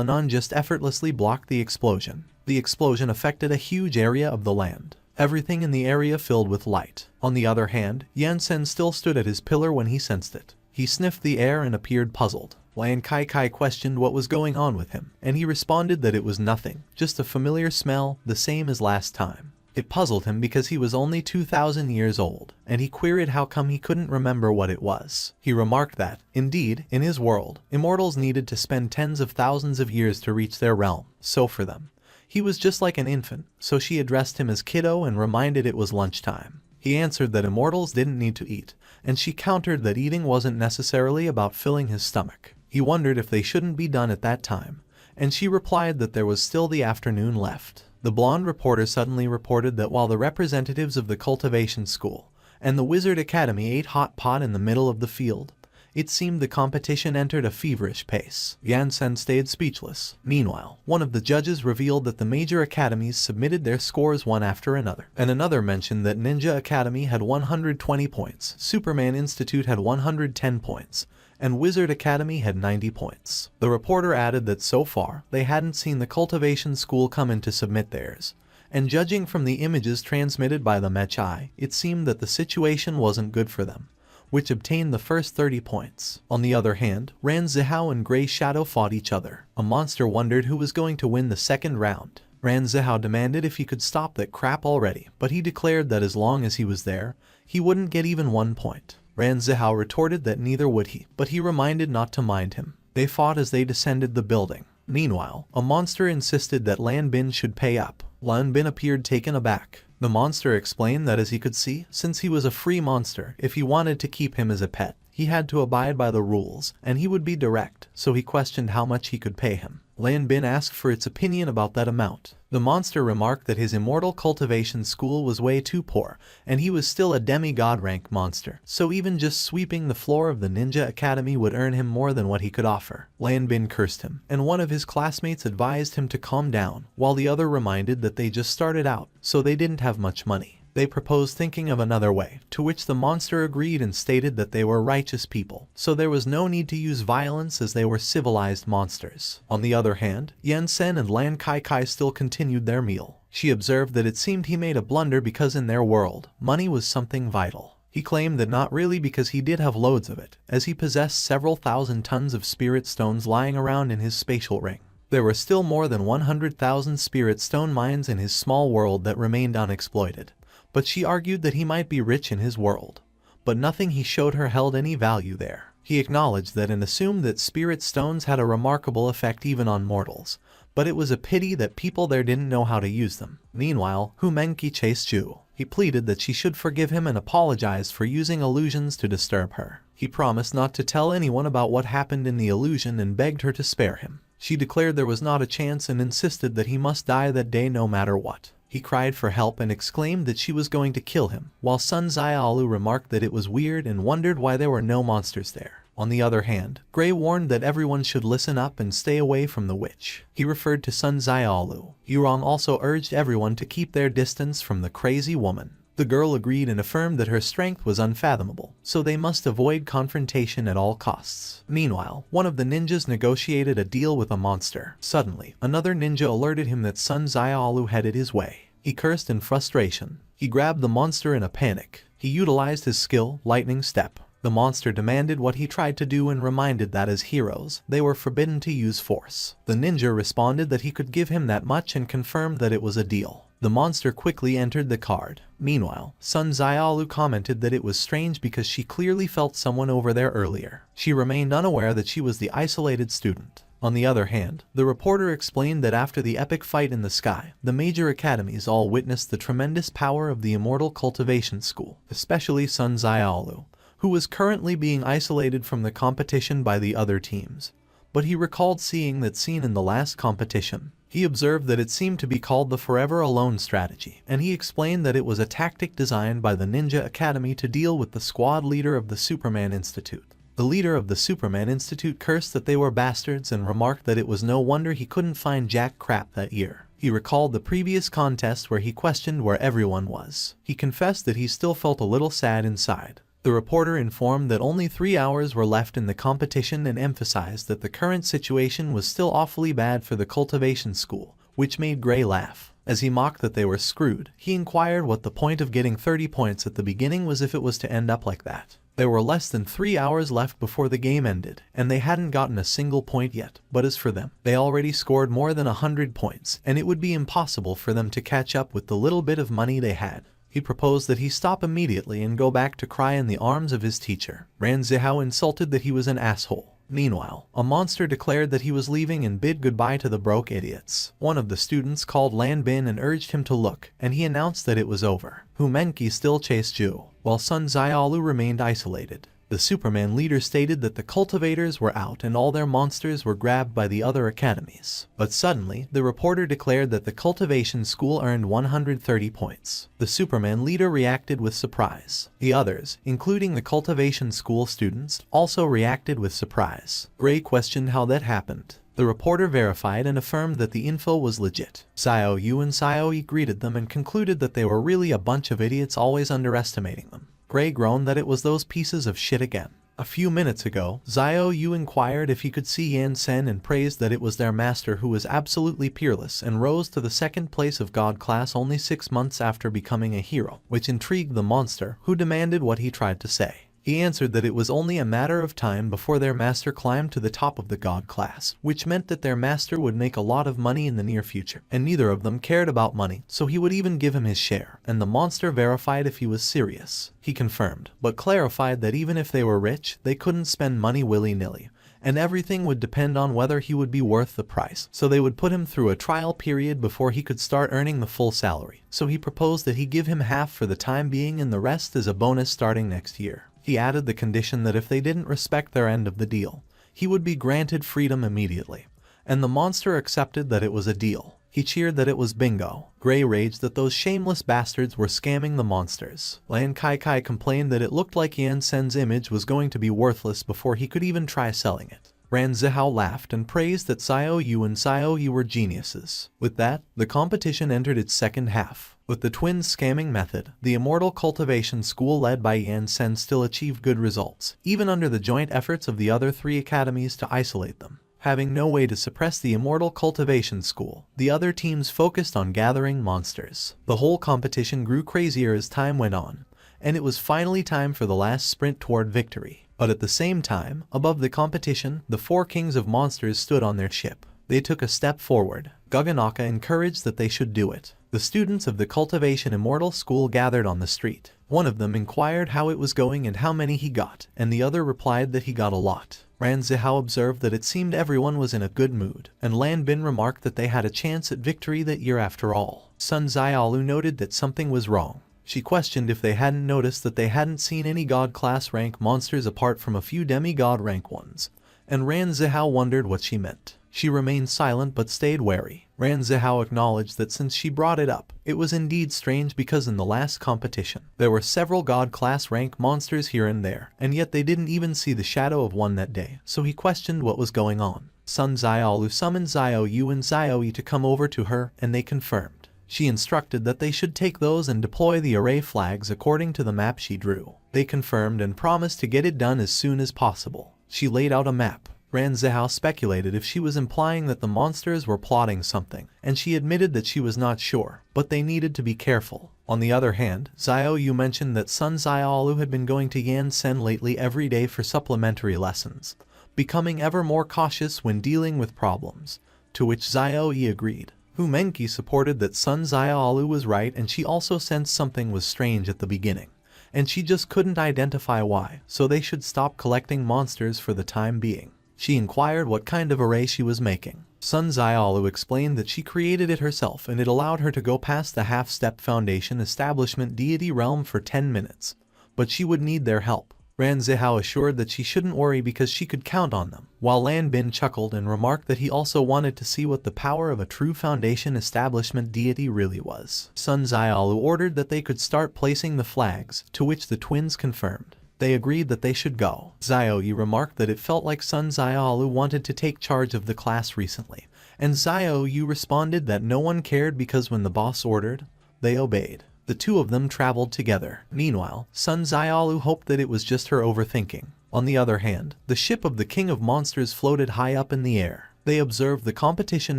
Anon just effortlessly blocked the explosion. The explosion affected a huge area of the land. Everything in the area filled with light. On the other hand, Yansen still stood at his pillar when he sensed it. He sniffed the air and appeared puzzled. Lan Kai Kai questioned what was going on with him, and he responded that it was nothing, just a familiar smell, the same as last time. It puzzled him because he was only 2,000 years old, and he queried how come he couldn't remember what it was. He remarked that, indeed, in his world, immortals needed to spend tens of thousands of years to reach their realm, so for them, he was just like an infant, so she addressed him as kiddo and reminded it was lunchtime. He answered that immortals didn't need to eat, and she countered that eating wasn't necessarily about filling his stomach. He wondered if they shouldn't be done at that time, and she replied that there was still the afternoon left. The blonde reporter suddenly reported that while the representatives of the Cultivation School and the Wizard Academy ate hot pot in the middle of the field, it seemed the competition entered a feverish pace. Yansen stayed speechless. Meanwhile, one of the judges revealed that the major academies submitted their scores one after another, and another mentioned that Ninja Academy had 120 points, Superman Institute had 110 points, and Wizard Academy had 90 points. The reporter added that so far, they hadn't seen the Cultivation School come in to submit theirs, and judging from the images transmitted by the Mechai, it seemed that the situation wasn't good for them, which obtained the first 30 points. On the other hand, Ran Zihao and Grey Shadow fought each other. A monster wondered who was going to win the second round. Ran Zihao demanded if he could stop that crap already, but he declared that as long as he was there, he wouldn't get even 1 point. Ran Zihao retorted that neither would he, but he reminded not to mind him. They fought as they descended the building. Meanwhile, a monster insisted that Lan Bin should pay up. Lan Bin appeared taken aback. The monster explained that as he could see, since he was a free monster, if he wanted to keep him as a pet, he had to abide by the rules, and he would be direct, so he questioned how much he could pay him. Lan Bin asked for its opinion about that amount. The monster remarked that his immortal cultivation school was way too poor, and he was still a demigod rank monster, so even just sweeping the floor of the Ninja Academy would earn him more than what he could offer. Lan Bin cursed him, and one of his classmates advised him to calm down, while the other reminded that they just started out, so they didn't have much money. They proposed thinking of another way, to which the monster agreed and stated that they were righteous people, so there was no need to use violence as they were civilized monsters. On the other hand, Yansen and Lan Kai Kai still continued their meal. She observed that it seemed he made a blunder because in their world, money was something vital. He claimed that not really because he did have loads of it, as he possessed several thousand tons of spirit stones lying around in his spatial ring. There were still more than 100,000 spirit stone mines in his small world that remained unexploited. But she argued that he might be rich in his world, but nothing he showed her held any value there. He acknowledged that and assumed that spirit stones had a remarkable effect even on mortals, but it was a pity that people there didn't know how to use them. Meanwhile, Hu Menki chased Ju. He pleaded that she should forgive him and apologized for using illusions to disturb her. He promised not to tell anyone about what happened in the illusion and begged her to spare him. She declared there was not a chance and insisted that he must die that day no matter what. He cried for help and exclaimed that she was going to kill him, while Sun Xiaolu remarked that it was weird and wondered why there were no monsters there. On the other hand, Gray warned that everyone should listen up and stay away from the witch. He referred to Sun Xiaolu. Yurong also urged everyone to keep their distance from the crazy woman. The girl agreed and affirmed that her strength was unfathomable, so they must avoid confrontation at all costs. Meanwhile, one of the ninjas negotiated a deal with a monster. Suddenly, another ninja alerted him that Sun Xiaolu headed his way. He cursed in frustration. He grabbed the monster in a panic. He utilized his skill, Lightning Step. The The monster demanded what he tried to do and reminded that as heroes, they were forbidden to use force. The ninja responded that he could give him that much and confirmed that it was a deal. The monster quickly entered the card. Meanwhile, Sun Xiaolu commented that it was strange because she clearly felt someone over there earlier. She remained unaware that she was the isolated student. On the other hand, the reporter explained that after the epic fight in the sky, the major academies all witnessed the tremendous power of the Immortal Cultivation School, especially Sun Xiaolu, who was currently being isolated from the competition by the other teams. But he recalled seeing that scene in the last competition. He observed that it seemed to be called the Forever Alone strategy, and he explained that it was a tactic designed by the Ninja Academy to deal with the squad leader of the Superman Institute. The leader of the Superman Institute cursed that they were bastards and remarked that it was no wonder he couldn't find jack crap that year. He recalled the previous contest where he questioned where everyone was. He confessed that he still felt a little sad inside. The reporter informed that only 3 hours were left in the competition and emphasized that the current situation was still awfully bad for the cultivation school, which made Gray laugh. As he mocked that they were screwed, he inquired what the point of getting 30 points at the beginning was if it was to end up like that. There were less than 3 hours left before the game ended, and they hadn't gotten a single point yet. But as for them, they already scored more than 100 points, and it would be impossible for them to catch up with the little bit of money they had. He proposed that he stop immediately and go back to cry in the arms of his teacher. Ran Zihao insulted that he was an asshole. Meanwhile, a monster declared that he was leaving and bid goodbye to the broke idiots. One of the students called Lan Bin and urged him to look, and he announced that it was over. Hu Menki still chased Ju, while Sun Xiaolu remained isolated. The Superman leader stated that the cultivators were out and all their monsters were grabbed by the other academies. But suddenly, the reporter declared that the cultivation school earned 130 points. The Superman leader reacted with surprise. The others, including the cultivation school students, also reacted with surprise. Gray questioned how that happened. The reporter verified and affirmed that the info was legit. Xiao Yu and Xiao Yi greeted them and concluded that they were really a bunch of idiots always underestimating them. Gray groaned that it was those pieces of shit again. A few minutes ago, Xiao Yu inquired if he could see Yan Sen and praised that it was their master who was absolutely peerless and rose to the second place of God class only 6 months after becoming a hero, which intrigued the monster, who demanded what he tried to say. He answered that it was only a matter of time before their master climbed to the top of the God class, which meant that their master would make a lot of money in the near future, and neither of them cared about money, so he would even give him his share, and the monster verified if he was serious. He confirmed, but clarified that even if they were rich, they couldn't spend money willy-nilly, and everything would depend on whether he would be worth the price, so they would put him through a trial period before he could start earning the full salary. So he proposed that he give him half for the time being and the rest as a bonus starting next year. He added the condition that if they didn't respect their end of the deal, he would be granted freedom immediately. And the monster accepted that it was a deal. He cheered that it was bingo. Gray raged that those shameless bastards were scamming the monsters. Lan Kai complained that it looked like Yan Sen's image was going to be worthless before he could even try selling it. Ran Zihao laughed and praised that Xiao Yu and Xiao Yi were geniuses. With that, the competition entered its second half. With the twins' scamming method, the Immortal Cultivation School led by Yan Sen still achieved good results, even under the joint efforts of the other 3 academies to isolate them. Having no way to suppress the Immortal Cultivation School, the other teams focused on gathering monsters. The whole competition grew crazier as time went on, and it was finally time for the last sprint toward victory. But at the same time, above the competition, the 4 kings of monsters stood on their ship. They took a step forward. Gaganaka encouraged that they should do it. The students of the Cultivation Immortal School gathered on the street. One of them inquired how it was going and how many he got, and the other replied that he got a lot. Ran Zihao observed that it seemed everyone was in a good mood, and Lan Bin remarked that they had a chance at victory that year after all. Sun Xiaolu noted that something was wrong. She questioned if they hadn't noticed that they hadn't seen any God class rank monsters apart from a few demigod rank ones, and Ran Zihao wondered what she meant. She remained silent but stayed wary. Ran Zihao acknowledged that since she brought it up, it was indeed strange because in the last competition, there were several God class rank monsters here and there, and yet they didn't even see the shadow of one that day, so he questioned what was going on. Sun Xiaolu summoned Xiao Yu and Xiao Yi to come over to her, and they confirmed. She instructed that they should take those and deploy the array flags according to the map she drew. They confirmed and promised to get it done as soon as possible. She laid out a map. Ran Zihao speculated if she was implying that the monsters were plotting something, and she admitted that she was not sure, but they needed to be careful. On the other hand, Xiao Yu mentioned that Sun Xiaolu had been going to Yansen lately every day for supplementary lessons, becoming ever more cautious when dealing with problems, to which Xiao Yi agreed. Hu Menqi supported that Sun Xiaolu was right, and she also sensed something was strange at the beginning, and she just couldn't identify why, so they should stop collecting monsters for the time being. She inquired what kind of array she was making. Sun Xiaolu explained that she created it herself and it allowed her to go past the half-step foundation establishment deity realm for 10 minutes, but she would need their help. Ran Zihao assured that she shouldn't worry because she could count on them, while Lan Bin chuckled and remarked that he also wanted to see what the power of a true foundation establishment deity really was. Sun Xiaolu ordered that they could start placing the flags, to which the twins confirmed. They agreed that they should go. Xiao Yi remarked that it felt like Sun Xiaolu wanted to take charge of the class recently, and Xiao Yu responded that no one cared because when the boss ordered, they obeyed. The two of them traveled together. Meanwhile, Sun Xiaolu hoped that it was just her overthinking. On the other hand, the ship of the King of Monsters floated high up in the air. They observed the competition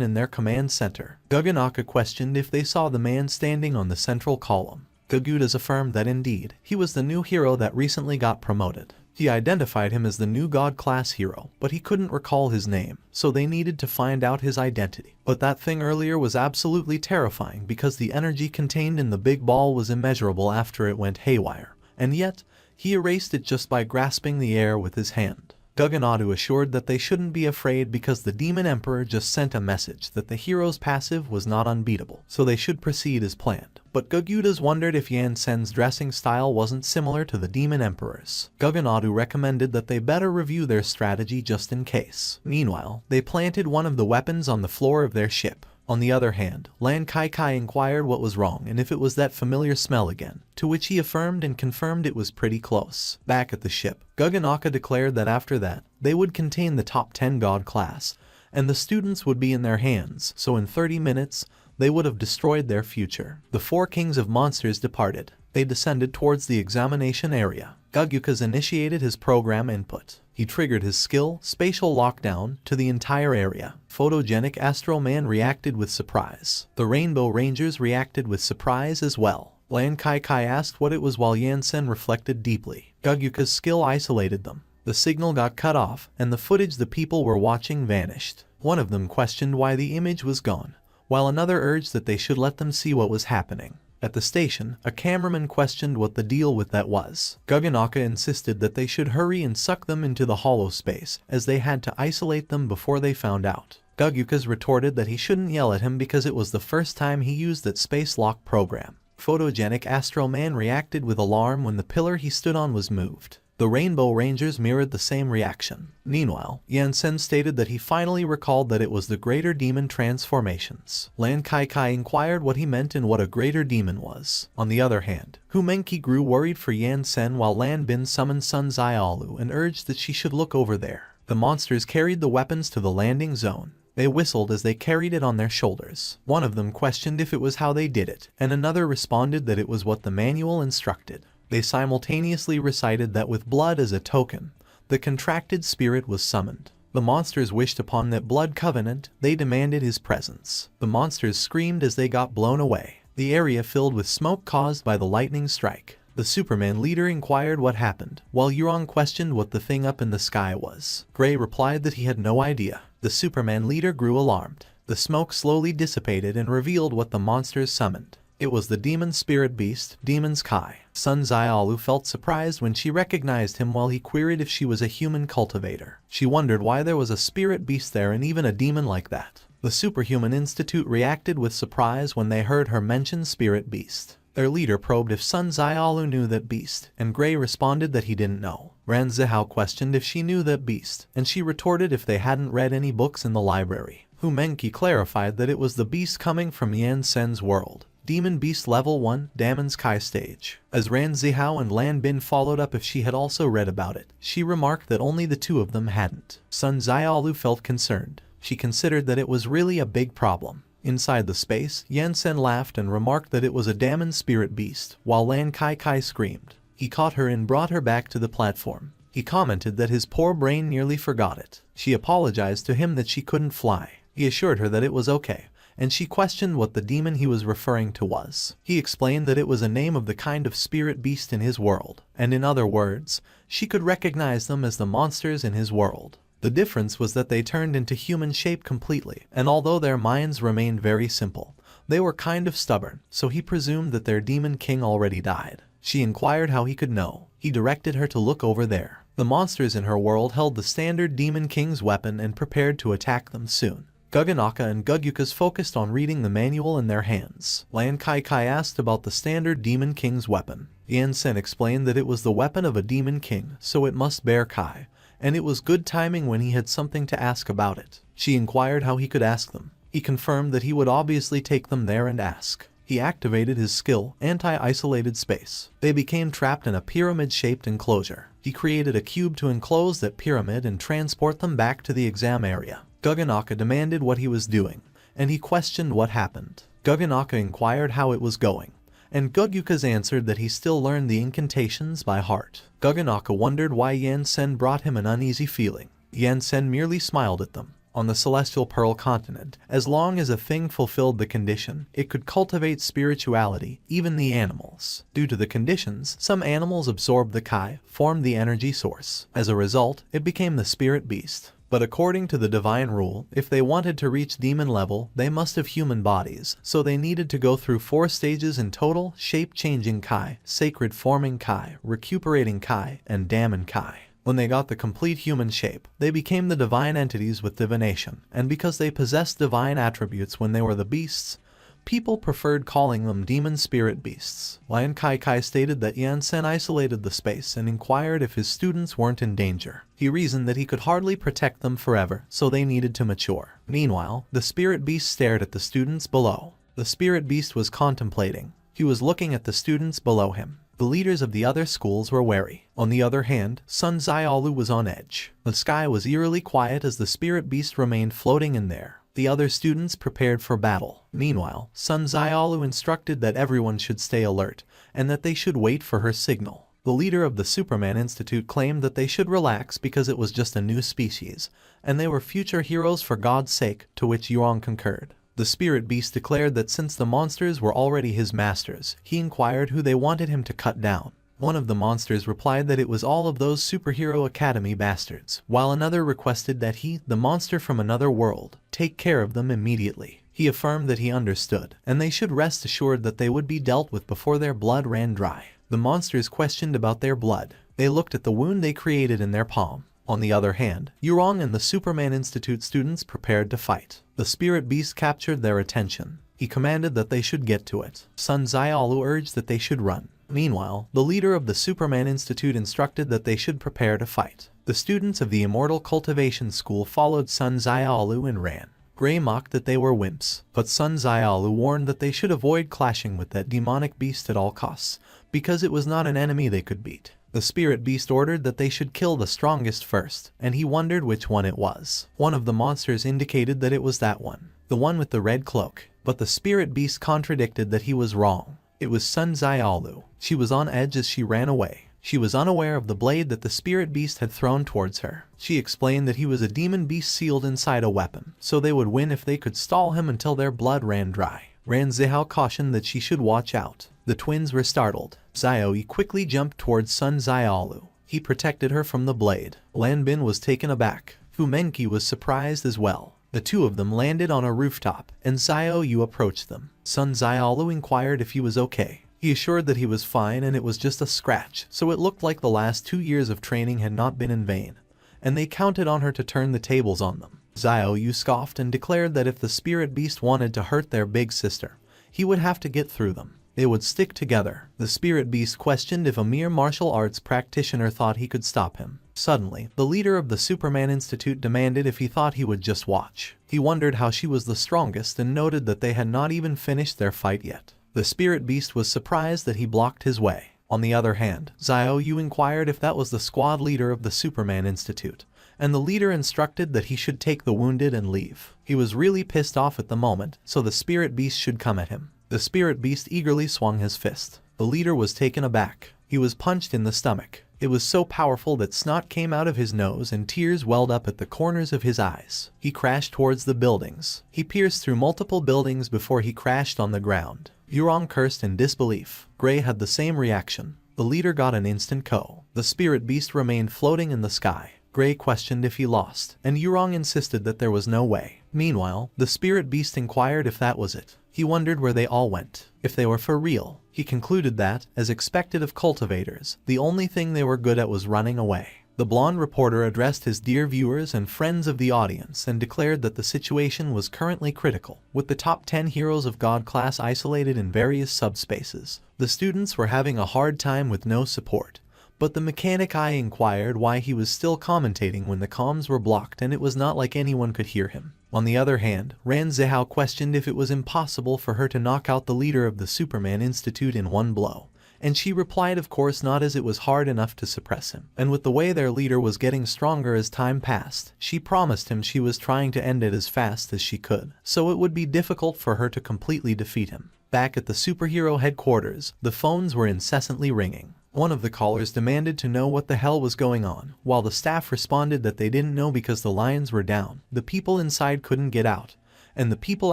in their command center. Guganaka questioned if they saw the man standing on the central column. Gagudas affirmed that indeed, he was the new hero that recently got promoted. He identified him as the new God-class hero, but he couldn't recall his name, so they needed to find out his identity. But that thing earlier was absolutely terrifying because the energy contained in the big ball was immeasurable after it went haywire, and yet, he erased it just by grasping the air with his hand. Guganadu assured that they shouldn't be afraid because the Demon Emperor just sent a message that the hero's passive was not unbeatable, so they should proceed as planned. But Gagudas wondered if Yansen's dressing style wasn't similar to the Demon Emperor's. Guganadu recommended that they better review their strategy just in case. Meanwhile, they planted one of the weapons on the floor of their ship. On the other hand, Lan Kai inquired what was wrong and if it was that familiar smell again, to which he affirmed and confirmed it was pretty close. Back at the ship, Guganaka declared that after that, they would contain the top 10 god class, and the students would be in their hands, so in 30 minutes, they would have destroyed their future. The 4 kings of monsters departed. They descended towards the examination area. Gugukas initiated his program input. He triggered his skill, Spatial Lockdown, to the entire area. Photogenic Astral Man reacted with surprise. The Rainbow Rangers reacted with surprise as well. Lan Kai asked what it was while Yansen reflected deeply. Guguka's skill isolated them. The signal got cut off, and the footage the people were watching vanished. One of them questioned why the image was gone, while another urged that they should let them see what was happening. At the station, a cameraman questioned what the deal with that was. Guganaka insisted that they should hurry and suck them into the hollow space, as they had to isolate them before they found out. Gugukas retorted that he shouldn't yell at him because it was the first time he used that space lock program. Photogenic Astral Man reacted with alarm when the pillar he stood on was moved. The Rainbow Rangers mirrored the same reaction. Meanwhile, Yansen stated that he finally recalled that it was the Greater Demon transformations. Lan Kai inquired what he meant and what a Greater Demon was. On the other hand, Hu Menqi grew worried for Yansen while Lan Bin summoned Sun Xiaolu and urged that she should look over there. The monsters carried the weapons to the landing zone. They whistled as they carried it on their shoulders. One of them questioned if it was how they did it, and another responded that it was what the manual instructed. They simultaneously recited that with blood as a token, the contracted spirit was summoned. The monsters wished upon that blood covenant, they demanded his presence. The monsters screamed as they got blown away. The area filled with smoke caused by the lightning strike. The Superman leader inquired what happened, while Yurong questioned what the thing up in the sky was. Gray replied that he had no idea. The Superman leader grew alarmed. The smoke slowly dissipated and revealed what the monsters summoned. It was the demon spirit beast, Demon's Kai. Sun Xiaolu felt surprised when she recognized him while he queried if she was a human cultivator. She wondered why there was a spirit beast there and even a demon like that. The Superhuman Institute reacted with surprise when they heard her mention spirit beast. Their leader probed if Sun Xiaolu knew that beast, and Gray responded that he didn't know. Ran Zihao questioned if she knew that beast, and she retorted if they hadn't read any books in the library. Hu Menqi clarified that it was the beast coming from Yansen's world. Demon Beast Level 1, Damon's Kai Stage. As Ran Zihao and Lan Bin followed up if she had also read about it, she remarked that only the two of them hadn't. Sun Xiaolu felt concerned. She considered that it was really a big problem. Inside the space, Yansen laughed and remarked that it was a Damon spirit beast, while Lan Kai screamed. He caught her and brought her back to the platform. He commented that his poor brain nearly forgot it. She apologized to him that she couldn't fly. He assured her that it was okay, and she questioned what the demon he was referring to was. He explained that it was a name of the kind of spirit beast in his world, and in other words, she could recognize them as the monsters in his world. The difference was that they turned into human shape completely, and although their minds remained very simple, they were kind of stubborn, so he presumed that their demon king already died. She inquired how he could know. He directed her to look over there. The monsters in her world held the standard demon king's weapon and prepared to attack them soon. Guganaka and Gugyukas focused on reading the manual in their hands. Lan Kai Kai asked about the standard demon king's weapon. Yansen explained that it was the weapon of a demon king, so it must bear Kai, and it was good timing when he had something to ask about it. She inquired how he could ask them. He confirmed that he would obviously take them there and ask. He activated his skill, Anti-Isolated Space. They became trapped in a pyramid-shaped enclosure. He created a cube to enclose that pyramid and transport them back to the exam area. Guganaka demanded what he was doing, and he questioned what happened. Guganaka inquired how it was going, and Gugyukas answered that he still learned the incantations by heart. Guganaka wondered why Yansen brought him an uneasy feeling. Yansen merely smiled at them. On the Celestial Pearl continent, as long as a thing fulfilled the condition, it could cultivate spirituality, even the animals. Due to the conditions, some animals absorbed the Kai, formed the energy source. As a result, it became the spirit beast. But according to the divine rule, if they wanted to reach demon level, they must have human bodies, so they needed to go through 4 stages in total: shape-changing Kai, sacred forming Kai, recuperating Kai, and damon Kai. When they got the complete human shape, they became the divine entities with divination, and because they possessed divine attributes when they were the beasts, people preferred calling them demon spirit beasts. Lion Kai Kai stated that Yansen isolated the space and inquired if his students weren't in danger. He reasoned that he could hardly protect them forever, so they needed to mature. Meanwhile, the spirit beast stared at the students below. The spirit beast was contemplating. He was looking at the students below him. The leaders of the other schools were wary. On the other hand, Sun Xiaolu was on edge. The sky was eerily quiet as the spirit beast remained floating in there. The other students prepared for battle. Meanwhile, Sun Xiaolu instructed that everyone should stay alert, and that they should wait for her signal. The leader of the Superman Institute claimed that they should relax because it was just a new species, and they were future heroes for God's sake, to which Yuan concurred. The spirit beast declared that since the monsters were already his masters, he inquired who they wanted him to cut down. One of the monsters replied that it was all of those Superhero Academy bastards, while another requested that he, the monster from another world, take care of them immediately. He affirmed that he understood, and they should rest assured that they would be dealt with before their blood ran dry. The monsters questioned about their blood. They looked at the wound they created in their palm. On the other hand, Yurong and the Superman Institute students prepared to fight. The spirit beast captured their attention. He commanded that they should get to it. Sun Xiaolu urged that they should run. Meanwhile, the leader of the Superman Institute instructed that they should prepare to fight. The students of the Immortal Cultivation School followed Sun Xiaolu and ran. Gray mocked that they were wimps, but Sun Xiaolu warned that they should avoid clashing with that demonic beast at all costs, because it was not an enemy they could beat. The spirit beast ordered that they should kill the strongest first, and he wondered which one it was. One of the monsters indicated that it was that one, the one with the red cloak, but the spirit beast contradicted that he was wrong. It was Sun Xiaolu. She was on edge as she ran away. She was unaware of the blade that the spirit beast had thrown towards her. She explained that he was a demon beast sealed inside a weapon, so they would win if they could stall him until their blood ran dry. Ran Zihao cautioned that she should watch out. The twins were startled. Xiaoyi quickly jumped towards Sun Xiaolu. He protected her from the blade. Lan Bin was taken aback. Fu Menqi was surprised as well. The two of them landed on a rooftop, and Xiaoyu approached them. Sun Xiaolu inquired if he was okay. He assured that he was fine and it was just a scratch, so it looked like the last 2 years of training had not been in vain, and they counted on her to turn the tables on them. Xiaoyu scoffed and declared that if the spirit beast wanted to hurt their big sister, he would have to get through them. They would stick together. The spirit beast questioned if a mere martial arts practitioner thought he could stop him. Suddenly, the leader of the Superman Institute demanded if he thought he would just watch. He wondered how she was the strongest and noted that they had not even finished their fight yet. The spirit beast was surprised that he blocked his way. On the other hand, Xiaoyu inquired if that was the squad leader of the Superman Institute, and the leader instructed that he should take the wounded and leave. He was really pissed off at the moment, so the spirit beast should come at him. The spirit beast eagerly swung his fist. The leader was taken aback. He was punched in the stomach. It was so powerful that snot came out of his nose and tears welled up at the corners of his eyes. He crashed towards the buildings. He pierced through multiple buildings before he crashed on the ground. Yurong cursed in disbelief. Gray had the same reaction. The leader got an instant KO. The spirit beast remained floating in the sky. Gray questioned if he lost, and Yurong insisted that there was no way. Meanwhile, the spirit beast inquired if that was it. He wondered where they all went, if they were for real. He concluded that, as expected of cultivators, the only thing they were good at was running away. The blonde reporter addressed his dear viewers and friends of the audience and declared that the situation was currently critical, with the top 10 heroes of God class isolated in various subspaces. The students were having a hard time with no support. But the mechanic I inquired why he was still commentating when the comms were blocked and it was not like anyone could hear him. On the other hand, Ran Zihao questioned if it was impossible for her to knock out the leader of the Superman Institute in one blow. And she replied of course not, as it was hard enough to suppress him. And with the way their leader was getting stronger as time passed, she promised him she was trying to end it as fast as she could, so it would be difficult for her to completely defeat him. Back at the superhero headquarters, the phones were incessantly ringing. One of the callers demanded to know what the hell was going on, while the staff responded that they didn't know because the lines were down, the people inside couldn't get out, and the people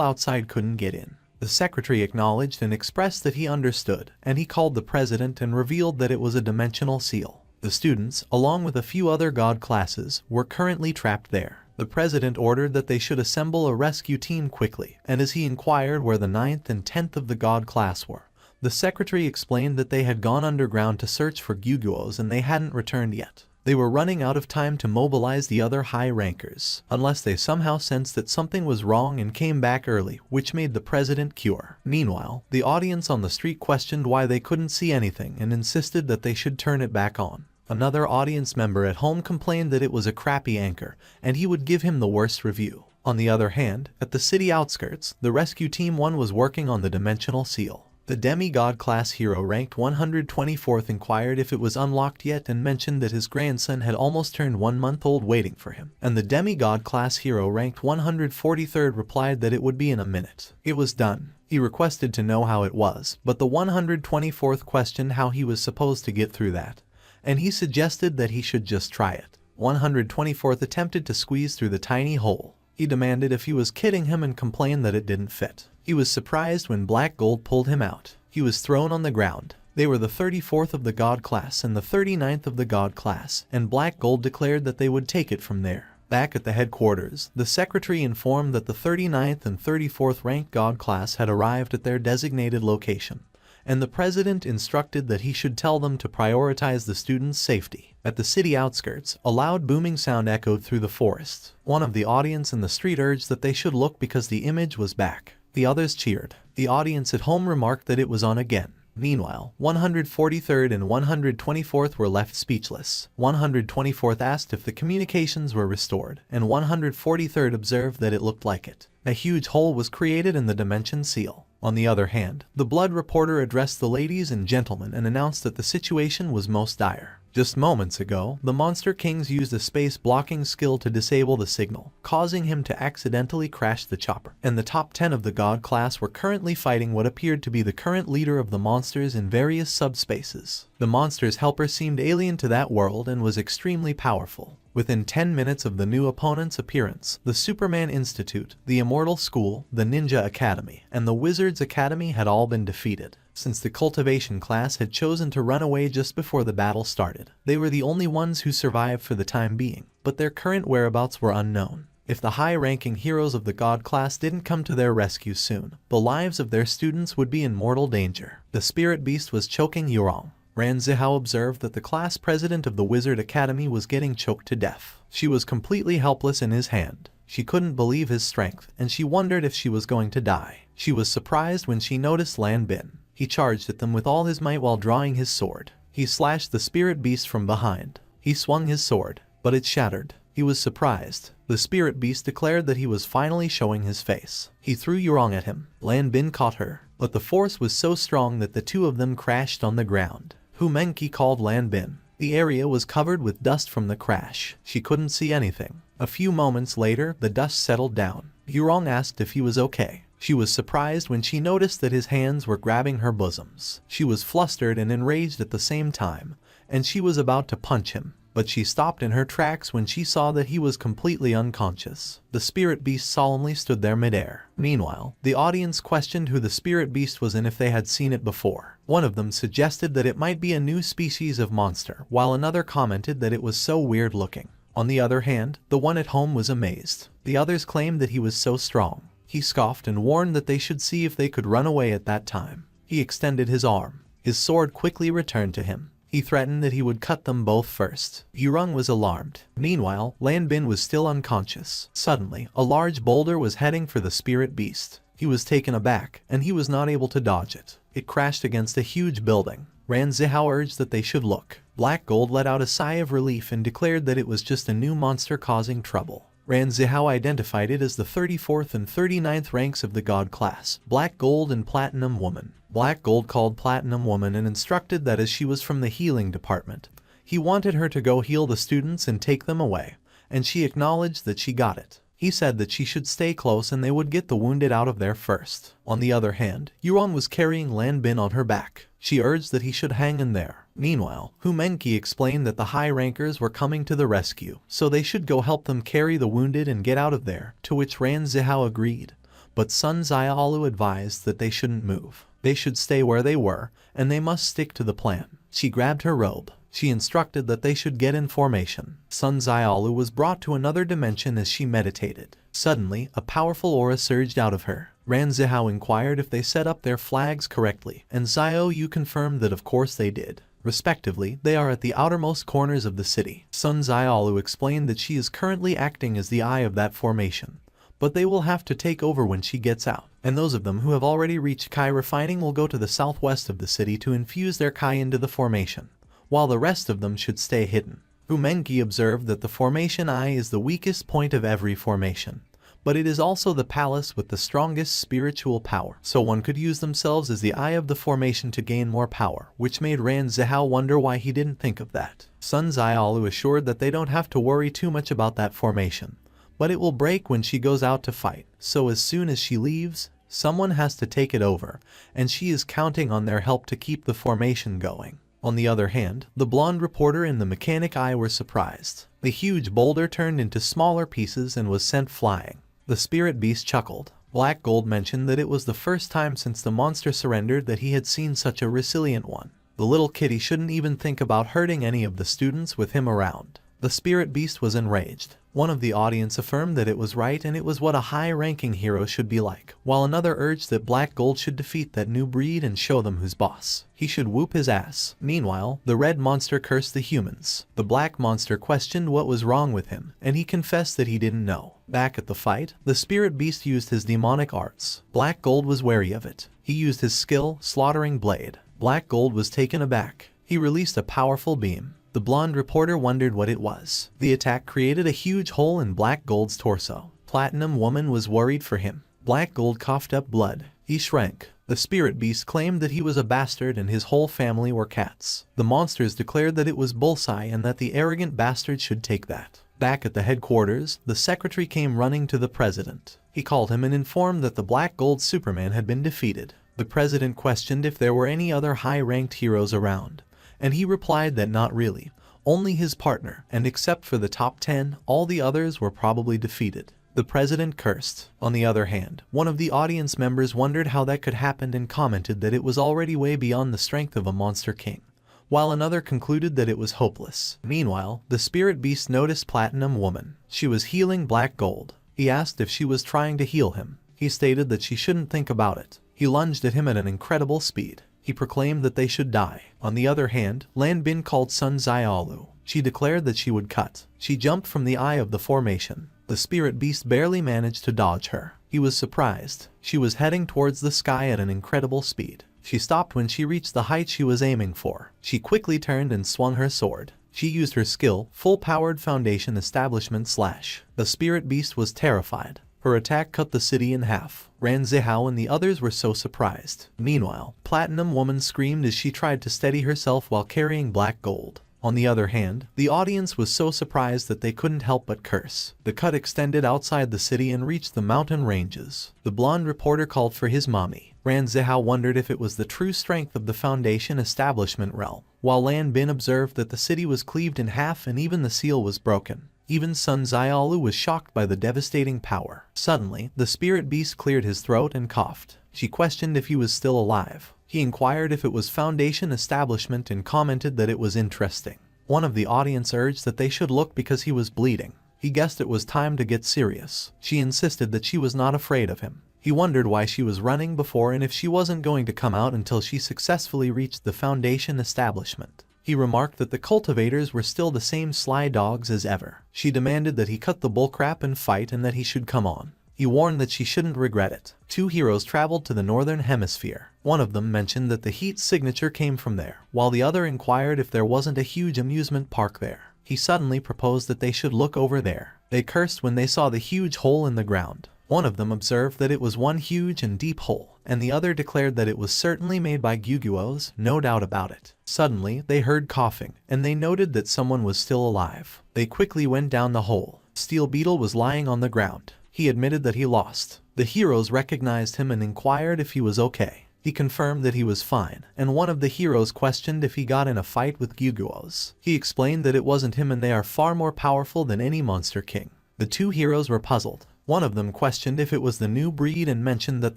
outside couldn't get in. The secretary acknowledged and expressed that he understood, and he called the president and revealed that it was a dimensional seal. The students, along with a few other god classes, were currently trapped there. The president ordered that they should assemble a rescue team quickly, and as he inquired where the 9th and 10th of the god class were, the secretary explained that they had gone underground to search for Gyuguos and they hadn't returned yet. They were running out of time to mobilize the other high rankers, unless they somehow sensed that something was wrong and came back early, which made the president cure. Meanwhile, the audience on the street questioned why they couldn't see anything and insisted that they should turn it back on. Another audience member at home complained that it was a crappy anchor, and he would give him the worst review. On the other hand, at the city outskirts, the rescue team 1 was working on the dimensional seal. The demigod class hero ranked 124th inquired if it was unlocked yet and mentioned that his grandson had almost turned 1 month old waiting for him. And the demigod class hero ranked 143rd replied that it would be in a minute. It was done. He requested to know how it was, but the 124th questioned how he was supposed to get through that, and he suggested that he should just try it. 124th attempted to squeeze through the tiny hole. He demanded if he was kidding him and complained that it didn't fit. He was surprised when Black Gold pulled him out. He was thrown on the ground. They were the 34th of the god class and the 39th of the god class, and Black Gold declared that they would take it from there. Back at the headquarters, the secretary informed that the 39th and 34th ranked god class had arrived at their designated location, and the president instructed that he should tell them to prioritize the students' safety. At the city outskirts, a loud booming sound echoed through the forest. One of the audience in the street urged that they should look because the image was back. The others cheered. The audience at home remarked that it was on again. Meanwhile, 143rd and 124th were left speechless. 124th asked if the communications were restored, and 143rd observed that it looked like it. A huge hole was created in the dimension seal. On the other hand, the blood reporter addressed the ladies and gentlemen and announced that the situation was most dire. Just moments ago, the Monster Kings used a space blocking skill to disable the signal, causing him to accidentally crash the chopper. And the top 10 of the god class were currently fighting what appeared to be the current leader of the monsters in various subspaces. The monster's helper seemed alien to that world and was extremely powerful. Within 10 minutes of the new opponent's appearance, the Superman Institute, the Immortal School, the Ninja Academy, and the Wizards Academy had all been defeated. Since the cultivation class had chosen to run away just before the battle started, they were the only ones who survived for the time being, but their current whereabouts were unknown. If the high-ranking heroes of the god class didn't come to their rescue soon, the lives of their students would be in mortal danger. The spirit beast was choking Yurong. Ran Zihao observed that the class president of the Wizard Academy was getting choked to death. She was completely helpless in his hand. She couldn't believe his strength, and she wondered if she was going to die. She was surprised when she noticed Lan Bin. He charged at them with all his might while drawing his sword. He slashed the spirit beast from behind. He swung his sword, but it shattered. He was surprised. The spirit beast declared that he was finally showing his face. He threw Yurong at him. Lan Bin caught her, but the force was so strong that the two of them crashed on the ground. Hu Mengqi called Lan Bin. The area was covered with dust from the crash. She couldn't see anything. A few moments later, the dust settled down. Yurong asked if he was okay. She was surprised when she noticed that his hands were grabbing her bosoms. She was flustered and enraged at the same time, and she was about to punch him. But she stopped in her tracks when she saw that he was completely unconscious. The spirit beast solemnly stood there midair. Meanwhile, the audience questioned who the spirit beast was and if they had seen it before. One of them suggested that it might be a new species of monster, while another commented that it was so weird looking. On the other hand, the one at home was amazed. The others claimed that he was so strong. He scoffed and warned that they should see if they could run away at that time. He extended his arm. His sword quickly returned to him. He threatened that he would cut them both first. Yurong was alarmed. Meanwhile, Lanbin was still unconscious. Suddenly, a large boulder was heading for the spirit beast. He was taken aback, and he was not able to dodge it. It crashed against a huge building. Ran Zihao urged that they should look. Black Gold let out a sigh of relief and declared that it was just a new monster causing trouble. Ran Zihao identified it as the 34th and 39th ranks of the god class, Black Gold and Platinum Woman. Black Gold called Platinum Woman and instructed that as she was from the healing department, he wanted her to go heal the students and take them away, and she acknowledged that she got it. He said that she should stay close and they would get the wounded out of there first. On the other hand, Yuan was carrying Lanbin on her back. She urged that he should hang in there. Meanwhile, Hu Menqi explained that the high rankers were coming to the rescue, so they should go help them carry the wounded and get out of there, to which Ran Zihao agreed. But Sun Xiaolu advised that they shouldn't move. They should stay where they were, and they must stick to the plan. She grabbed her robe. She instructed that they should get in formation. Sun Xiaolu was brought to another dimension as she meditated. Suddenly, a powerful aura surged out of her. Ran Zihao inquired if they set up their flags correctly, and Xiao Yu confirmed that of course they did. Respectively, they are at the outermost corners of the city. Sun Xiaolu explained that she is currently acting as the eye of that formation, but they will have to take over when she gets out, and those of them who have already reached Kai refining will go to the southwest of the city to infuse their Kai into the formation, while the rest of them should stay hidden. Hu Menqi observed that the formation eye is the weakest point of every formation, but it is also the palace with the strongest spiritual power, so one could use themselves as the eye of the formation to gain more power, which made Ran Zihao wonder why he didn't think of that. Sun Xiaolu assured that they don't have to worry too much about that formation, but it will break when she goes out to fight, so as soon as she leaves, someone has to take it over, and she is counting on their help to keep the formation going. On the other hand, the blonde reporter and the mechanic eye were surprised. The huge boulder turned into smaller pieces and was sent flying. The spirit beast chuckled. Black Gold mentioned that it was the first time since the monster surrendered that he had seen such a resilient one. The little kitty shouldn't even think about hurting any of the students with him around. The spirit beast was enraged. One of the audience affirmed that it was right and it was what a high-ranking hero should be like, while another urged that Black Gold should defeat that new breed and show them who's boss. He should whoop his ass. Meanwhile, the red monster cursed the humans. The black monster questioned what was wrong with him, and he confessed that he didn't know. Back at the fight, the spirit beast used his demonic arts. Black Gold was wary of it. He used his skill, Slaughtering Blade. Black Gold was taken aback. He released a powerful beam. The blonde reporter wondered what it was. The attack created a huge hole in Black Gold's torso. Platinum Woman was worried for him. Black Gold coughed up blood. He shrank. The spirit beast claimed that he was a bastard and his whole family were cats. The monsters declared that it was Bullseye and that the arrogant bastard should take that. Back at the headquarters, the secretary came running to the president. He called him and informed that the Black Gold Superman had been defeated. The president questioned if there were any other high-ranked heroes around, and he replied that not really, only his partner, and except for the top 10, all the others were probably defeated. The president cursed. On the other hand, one of the audience members wondered how that could happen and commented that it was already way beyond the strength of a monster king, while another concluded that it was hopeless. Meanwhile, the spirit beast noticed Platinum Woman. She was healing Black Gold. He asked if she was trying to heal him. He stated that she shouldn't think about it. He lunged at him at an incredible speed. He proclaimed that they should die. On the other hand, Lan Bin called Sun Xiaolu. She declared that she would cut. She jumped from the eye of the formation. The spirit beast barely managed to dodge her. He was surprised. She was heading towards the sky at an incredible speed. She stopped when she reached the height she was aiming for. She quickly turned and swung her sword. She used her skill, Full-Powered Foundation Establishment Slash. The spirit beast was terrified. Her attack cut the city in half. Ran Zihao and the others were so surprised. Meanwhile, Platinum Woman screamed as she tried to steady herself while carrying Black Gold. On the other hand, the audience was so surprised that they couldn't help but curse. The cut extended outside the city and reached the mountain ranges. The blonde reporter called for his mommy. Ran Zihao wondered if it was the true strength of the Foundation Establishment realm. while Lan Bin observed that the city was cleaved in half and even the seal was broken. Even Sun Xiaolu was shocked by the devastating power. Suddenly, the spirit beast cleared his throat and coughed. She questioned if he was still alive. He inquired if it was Foundation establishment and commented that it was interesting. One of the audience urged that they should look because he was bleeding. He guessed it was time to get serious. She insisted that she was not afraid of him. He wondered why she was running before and if she wasn't going to come out until she successfully reached the Foundation establishment. He remarked that the cultivators were still the same sly dogs as ever. She demanded that he cut the bullcrap and fight and that he should come on. He warned that she shouldn't regret it. Two heroes traveled to the northern hemisphere. One of them mentioned that the heat signature came from there, while the other inquired if there wasn't a huge amusement park there. He suddenly proposed that they should look over there. They cursed when they saw the huge hole in the ground. One of them observed that it was one huge and deep hole, and the other declared that it was certainly made by Gyuguos, no doubt about it. Suddenly, they heard coughing, and they noted that someone was still alive. They quickly went down the hole. Steel Beetle was lying on the ground. He admitted that he lost. The heroes recognized him and inquired if he was okay. He confirmed that he was fine, and one of the heroes questioned if he got in a fight with Gyuguos. He explained that it wasn't him and they are far more powerful than any monster king. The two heroes were puzzled. One of them questioned if it was the new breed and mentioned that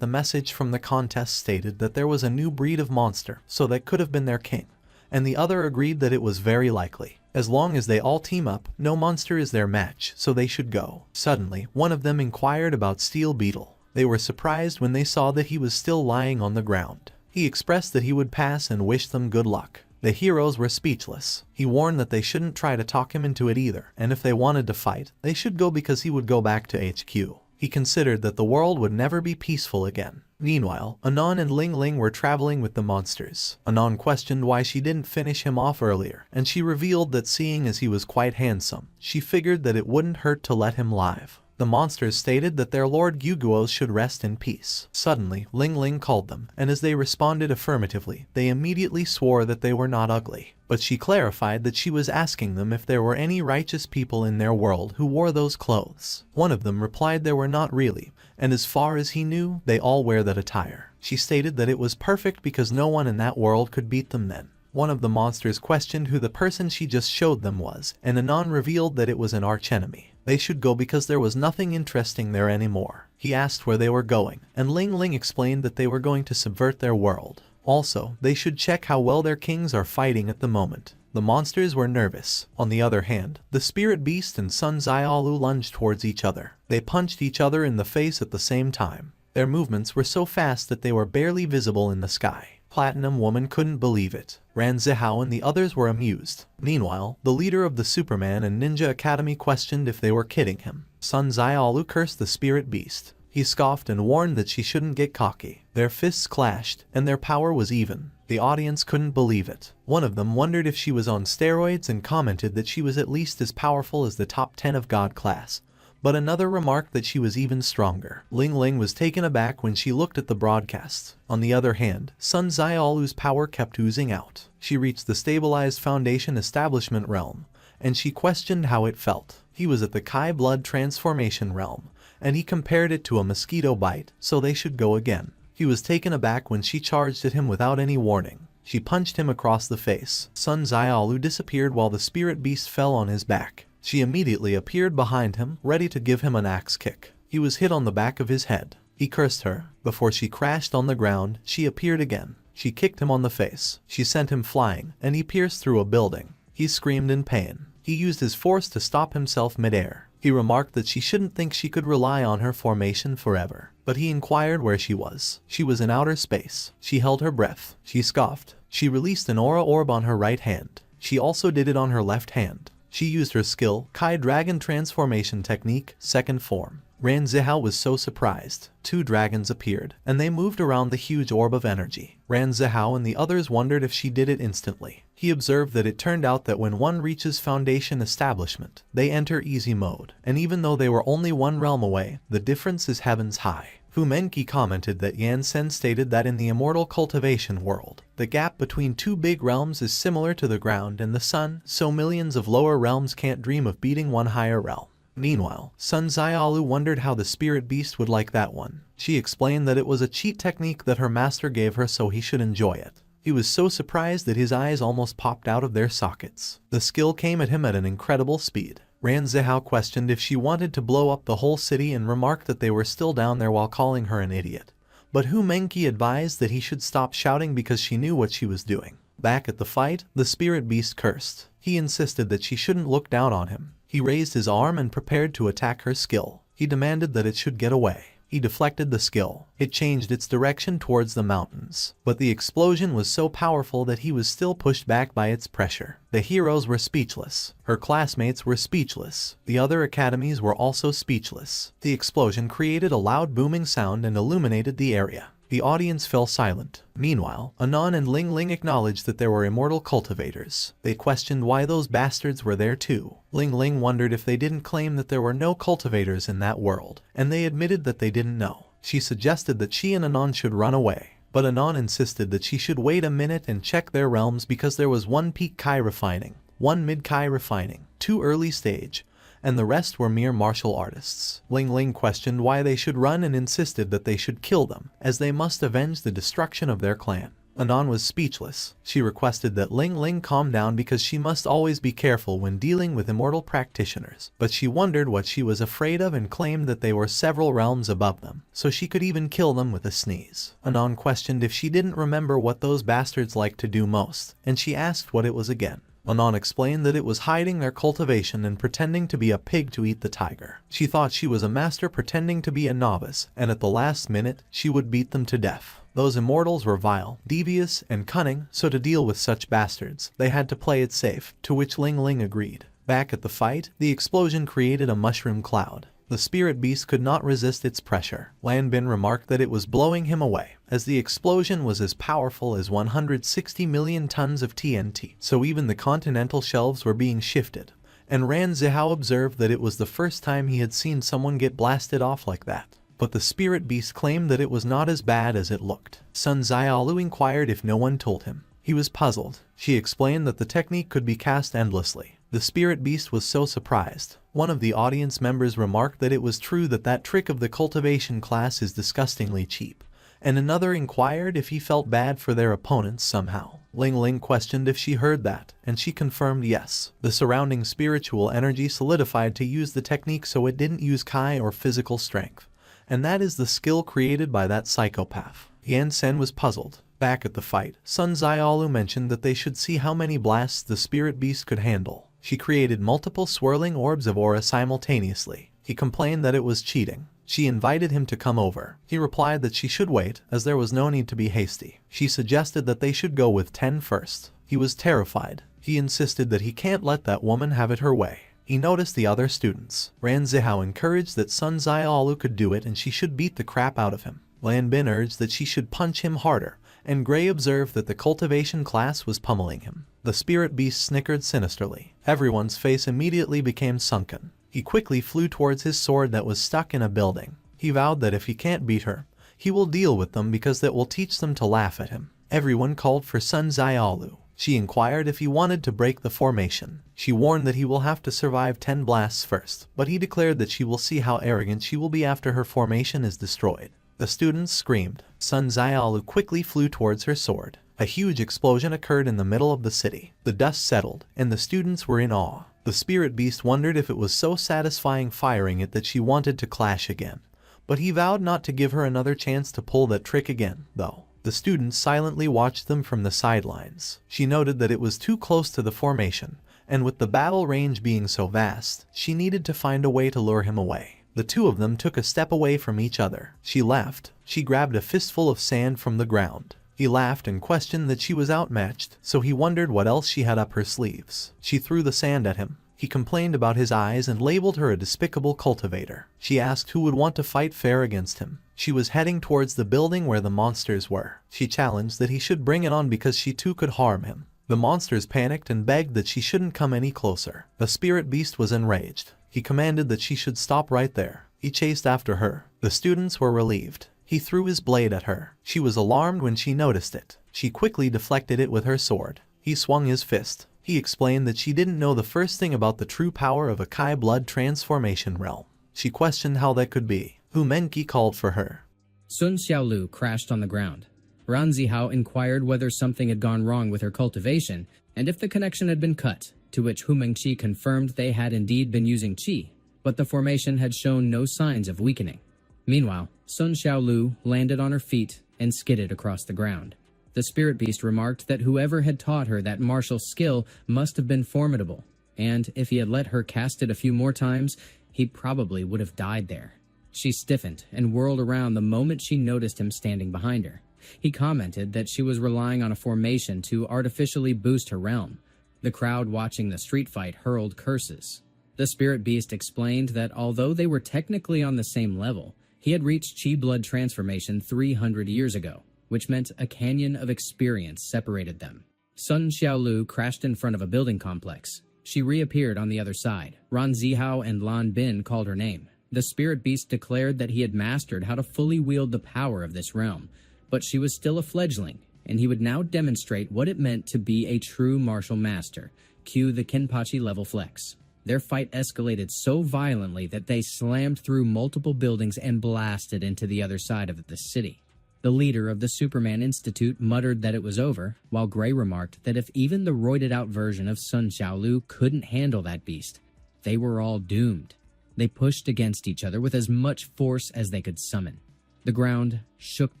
the message from the contest stated that there was a new breed of monster, so that could have been their king. And the other agreed that it was very likely. As long as they all team up, no monster is their match, so they should go. Suddenly, one of them inquired about Steel Beetle. They were surprised when they saw that he was still lying on the ground. He expressed that he would pass and wished them good luck. The heroes were speechless. He warned that they shouldn't try to talk him into it either, and if they wanted to fight, they should go because he would go back to HQ. He considered that the world would never be peaceful again. Meanwhile, Anon and Ling Ling were traveling with the monsters. Anon questioned why she didn't finish him off earlier, and she revealed that seeing as he was quite handsome, she figured that it wouldn't hurt to let him live. The monsters stated that their Lord Gyuguos should rest in peace. Suddenly, Ling Ling called them, and as they responded affirmatively, they immediately swore that they were not ugly. But she clarified that she was asking them if there were any righteous people in their world who wore those clothes. One of them replied there were not really, and as far as he knew, they all wear that attire. She stated that it was perfect because no one in that world could beat them then. One of the monsters questioned who the person she just showed them was, and Anon revealed that it was an archenemy. They should go because there was nothing interesting there anymore. He asked where they were going, and Ling Ling explained that they were going to subvert their world. Also, they should check how well their kings are fighting at the moment. The monsters were nervous. On the other hand, the spirit beast and Sun Xiaolu lunged towards each other. They punched each other in the face at the same time. Their movements were so fast that they were barely visible in the sky. Platinum Woman couldn't believe it. Ran Zihao and the others were amused. Meanwhile, the leader of the Superman and Ninja Academy questioned if they were kidding him. Sun Xiaolu cursed the spirit beast. He scoffed and warned that she shouldn't get cocky. Their fists clashed, and their power was even. The audience couldn't believe it. One of them wondered if she was on steroids and commented that she was at least as powerful as the top 10 of God class. But another remarked that she was even stronger. Ling Ling was taken aback when she looked at the broadcasts. On the other hand, Sun Xiaolu's power kept oozing out. She reached the stabilized Foundation establishment realm, and she questioned how it felt. He was at the Kai blood transformation realm, and he compared it to a mosquito bite, so they should go again. He was taken aback when she charged at him without any warning. She punched him across the face. Sun Xiaolu disappeared while the spirit beast fell on his back. She immediately appeared behind him, ready to give him an axe kick. He was hit on the back of his head. He cursed her. Before she crashed on the ground, she appeared again. She kicked him on the face. She sent him flying, and he pierced through a building. He screamed in pain. He used his force to stop himself midair. He remarked that she shouldn't think she could rely on her formation forever. But he inquired where she was. She was in outer space. She held her breath. She scoffed. She released an aura orb on her right hand. She also did it on her left hand. She used her skill, Kai Dragon Transformation Technique, second form. Ran Zihao was so surprised. Two dragons appeared, and they moved around the huge orb of energy. Ran Zihao and the others wondered if she did it instantly. He observed that it turned out that when one reaches Foundation establishment, they enter easy mode, and even though they were only one realm away, the difference is heavens high. Fu Menki commented that Yan Sen stated that in the immortal cultivation world, the gap between two big realms is similar to the ground and the sun, so millions of lower realms can't dream of beating one higher realm. Meanwhile, Sun Xiaolu wondered how the spirit beast would like that one. She explained that it was a cheat technique that her master gave her so he should enjoy it. He was so surprised that his eyes almost popped out of their sockets. The skill came at him at an incredible speed. Ran Zihao questioned if she wanted to blow up the whole city and remarked that they were still down there while calling her an idiot. But Hu Menki advised that he should stop shouting because she knew what she was doing. Back at the fight, the spirit beast cursed. He insisted that she shouldn't look down on him. He raised his arm and prepared to attack her skill. He demanded that it should get away. He deflected the skill. It changed its direction towards the mountains. But the explosion was so powerful that he was still pushed back by its pressure. The heroes were speechless. Her classmates were speechless. The other academies were also speechless. The explosion created a loud booming sound and illuminated the area. The audience fell silent. Meanwhile, Anon and Ling Ling acknowledged that there were immortal cultivators. They questioned why those bastards were there too. Ling Ling wondered if they didn't claim that there were no cultivators in that world, and they admitted that they didn't know. She suggested that she and Anon should run away, but Anon insisted that she should wait a minute and check their realms because there was one peak Kai refining, one mid Kai refining, two early stage, and the rest were mere martial artists. Ling Ling questioned why they should run and insisted that they should kill them, as they must avenge the destruction of their clan. Anon was speechless. She requested that Ling Ling calm down because she must always be careful when dealing with immortal practitioners, but she wondered what she was afraid of and claimed that they were several realms above them, so she could even kill them with a sneeze. Anon questioned if she didn't remember what those bastards liked to do most, and she asked what it was again. Anon explained that it was hiding their cultivation and pretending to be a pig to eat the tiger. She thought she was a master pretending to be a novice, and at the last minute, she would beat them to death. Those immortals were vile, devious, and cunning, so to deal with such bastards, they had to play it safe, to which Ling Ling agreed. Back at the fight, the explosion created a mushroom cloud. The spirit beast could not resist its pressure. Lan Bin remarked that it was blowing him away, as the explosion was as powerful as 160 million tons of TNT, so even the continental shelves were being shifted. And Ran Zihao observed that it was the first time he had seen someone get blasted off like that. But the spirit beast claimed that it was not as bad as it looked. Sun Xiaolu inquired if no one told him. He was puzzled. She explained that the technique could be cast endlessly. The spirit beast was so surprised. One of the audience members remarked that it was true that that trick of the cultivation class is disgustingly cheap, and another inquired if he felt bad for their opponents somehow. Ling Ling questioned if she heard that, and she confirmed yes. The surrounding spiritual energy solidified to use the technique so it didn't use Kai or physical strength, and that is the skill created by that psychopath. Yan Sen was puzzled. Back at the fight, Sun Xiaolu mentioned that they should see how many blasts the spirit beast could handle. She created multiple swirling orbs of aura simultaneously. He complained that it was cheating. She invited him to come over. He replied that she should wait, as there was no need to be hasty. She suggested that they should go with 10 first. He was terrified. He insisted that he can't let that woman have it her way. He noticed the other students. Ran Zihao encouraged that Sun Xiaolu could do it and she should beat the crap out of him. Lan Bin urged that she should punch him harder, and Gray observed that the cultivation class was pummeling him. The spirit beast snickered sinisterly. Everyone's face immediately became sunken. He quickly flew towards his sword that was stuck in a building. He vowed that if he can't beat her, he will deal with them because that will teach them to laugh at him. Everyone called for Sun Xiaolu. She inquired if he wanted to break the formation. She warned that he will have to survive 10 blasts first, but he declared that she will see how arrogant she will be after her formation is destroyed. The students screamed. Sun Xiaolu quickly flew towards her sword. A huge explosion occurred in the middle of the city. The dust settled, and the students were in awe. The spirit beast wondered if it was so satisfying firing it that she wanted to clash again. But he vowed not to give her another chance to pull that trick again, though. The students silently watched them from the sidelines. She noted that it was too close to the formation, and with the battle range being so vast, she needed to find a way to lure him away. The two of them took a step away from each other. She laughed. She grabbed a fistful of sand from the ground. He laughed and questioned that she was outmatched, so he wondered what else she had up her sleeves. She threw the sand at him. He complained about his eyes and labeled her a despicable cultivator. She asked who would want to fight fair against him. She was heading towards the building where the monsters were. She challenged that he should bring it on because she too could harm him. The monsters panicked and begged that she shouldn't come any closer. The spirit beast was enraged. He commanded that she should stop right there. He chased after her. The students were relieved. He threw his blade at her. She was alarmed when she noticed it. She quickly deflected it with her sword. He swung his fist. He explained that she didn't know the first thing about the true power of a Kai blood transformation realm. She questioned how that could be. Hu Menki called for her. Sun Xiaolu crashed on the ground. Ran Zihao inquired whether something had gone wrong with her cultivation and if the connection had been cut, to which Hu Mengqi confirmed they had indeed been using qi, but the formation had shown no signs of weakening. Meanwhile, Sun Xiaolu landed on her feet and skidded across the ground. The spirit beast remarked that whoever had taught her that martial skill must have been formidable, and if he had let her cast it a few more times, he probably would have died there. She stiffened and whirled around the moment she noticed him standing behind her. He commented that she was relying on a formation to artificially boost her realm. The crowd watching the street fight hurled curses. The spirit beast explained that although they were technically on the same level, he had reached Qi blood transformation 300 years ago, which meant a canyon of experience separated them. Sun Xiaolu crashed in front of a building complex. She reappeared on the other side. Ran Zihao and Lan Bin called her name. The spirit beast declared that he had mastered how to fully wield the power of this realm, but she was still a fledgling, and he would now demonstrate what it meant to be a true martial master. Cue the Kenpachi level flex. Their fight escalated so violently that they slammed through multiple buildings and blasted into the other side of the city. The leader of the Superman Institute muttered that it was over, while Gray remarked that if even the roided-out version of Sun Xiaolu couldn't handle that beast, they were all doomed. They pushed against each other with as much force as they could summon. The ground shook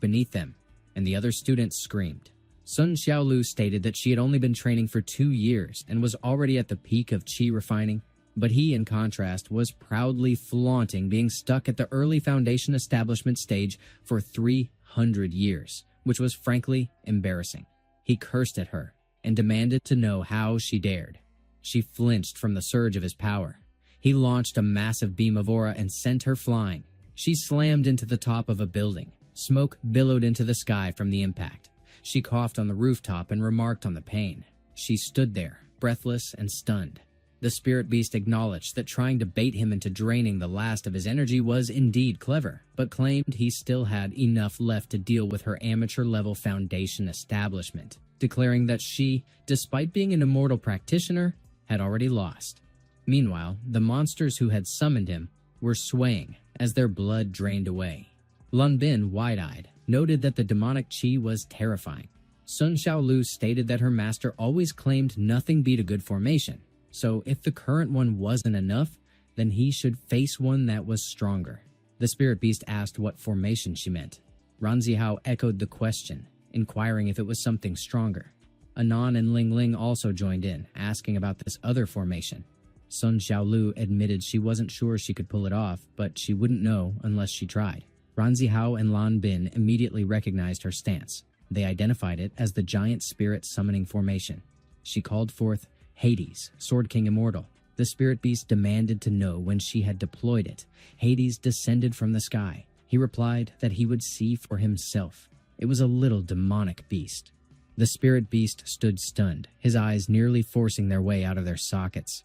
beneath them, and the other students screamed. Sun Xiaolu stated that she had only been training for 2 years and was already at the peak of qi refining, but he, in contrast, was proudly flaunting being stuck at the early foundation establishment stage for 300 years, which was frankly embarrassing. He cursed at her and demanded to know how she dared. She flinched from the surge of his power. He launched a massive beam of aura and sent her flying. She slammed into the top of a building. Smoke billowed into the sky from the impact. She coughed on the rooftop and remarked on the pain. She stood there, breathless and stunned. The spirit beast acknowledged that trying to bait him into draining the last of his energy was indeed clever, but claimed he still had enough left to deal with her amateur-level foundation establishment, declaring that she, despite being an immortal practitioner, had already lost. Meanwhile, the monsters who had summoned him were swaying as their blood drained away. Lun Bin, wide-eyed, noted that the demonic qi was terrifying. Sun Xiaolu stated that her master always claimed nothing beat a good formation, so if the current one wasn't enough, then he should face one that was stronger. The spirit beast asked what formation she meant. Ran Zihao echoed the question, inquiring if it was something stronger. Anan and Ling Ling also joined in, asking about this other formation. Sun Xiaolu admitted she wasn't sure she could pull it off, but she wouldn't know unless she tried. Ran Zihao and Lan Bin immediately recognized her stance. They identified it as the giant spirit summoning formation. She called forth Hades, Sword King Immortal. The spirit beast demanded to know when she had deployed it. Hades descended from the sky. He replied that he would see for himself. It was a little demonic beast. The spirit beast stood stunned, his eyes nearly forcing their way out of their sockets.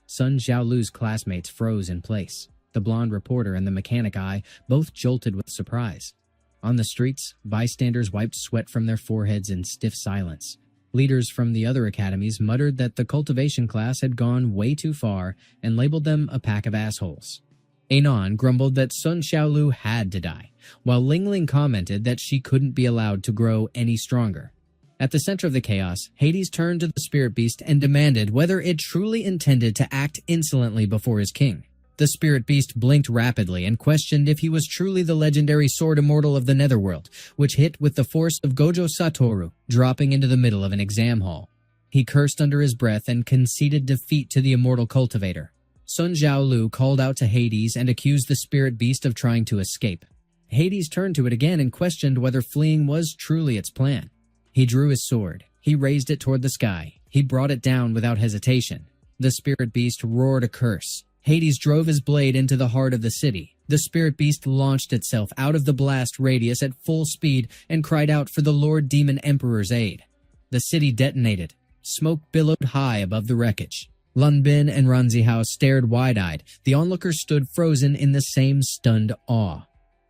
Sun Xiaolu's classmates froze in place. The blonde reporter and the mechanic eye both jolted with surprise. On the streets, bystanders wiped sweat from their foreheads in stiff silence. Leaders from the other academies muttered that the cultivation class had gone way too far and labeled them a pack of assholes. Anon grumbled that Sun Xiaolu had to die, while Ling Ling commented that she couldn't be allowed to grow any stronger. At the center of the chaos, Hades turned to the spirit beast and demanded whether it truly intended to act insolently before his king. The spirit beast blinked rapidly and questioned if he was truly the legendary sword immortal of the netherworld, which hit with the force of Gojo Satoru, dropping into the middle of an exam hall. He cursed under his breath and conceded defeat to the immortal cultivator. Sun Xiaolu called out to Hades and accused the spirit beast of trying to escape. Hades turned to it again and questioned whether fleeing was truly its plan. He drew his sword. He raised it toward the sky. He brought it down without hesitation. The spirit beast roared a curse. Hades drove his blade into the heart of the city. The spirit beast launched itself out of the blast radius at full speed and cried out for the Lord Demon Emperor's aid. The city detonated. Smoke billowed high above the wreckage. Lun Bin and Ran Zihao stared wide-eyed. The onlookers stood frozen in the same stunned awe.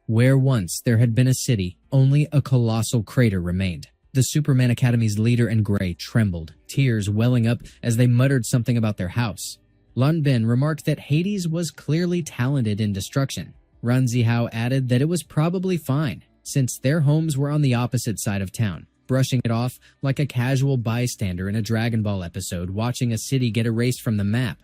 Where once there had been a city, only a colossal crater remained. The Superman Academy's leader and Gray trembled, tears welling up as they muttered something about their house. Lun Bin remarked that Hades was clearly talented in destruction. Ran Zihao added that it was probably fine. since their homes were on the opposite side of town, brushing it off like a casual bystander in a Dragon Ball episode watching a city get erased from the map.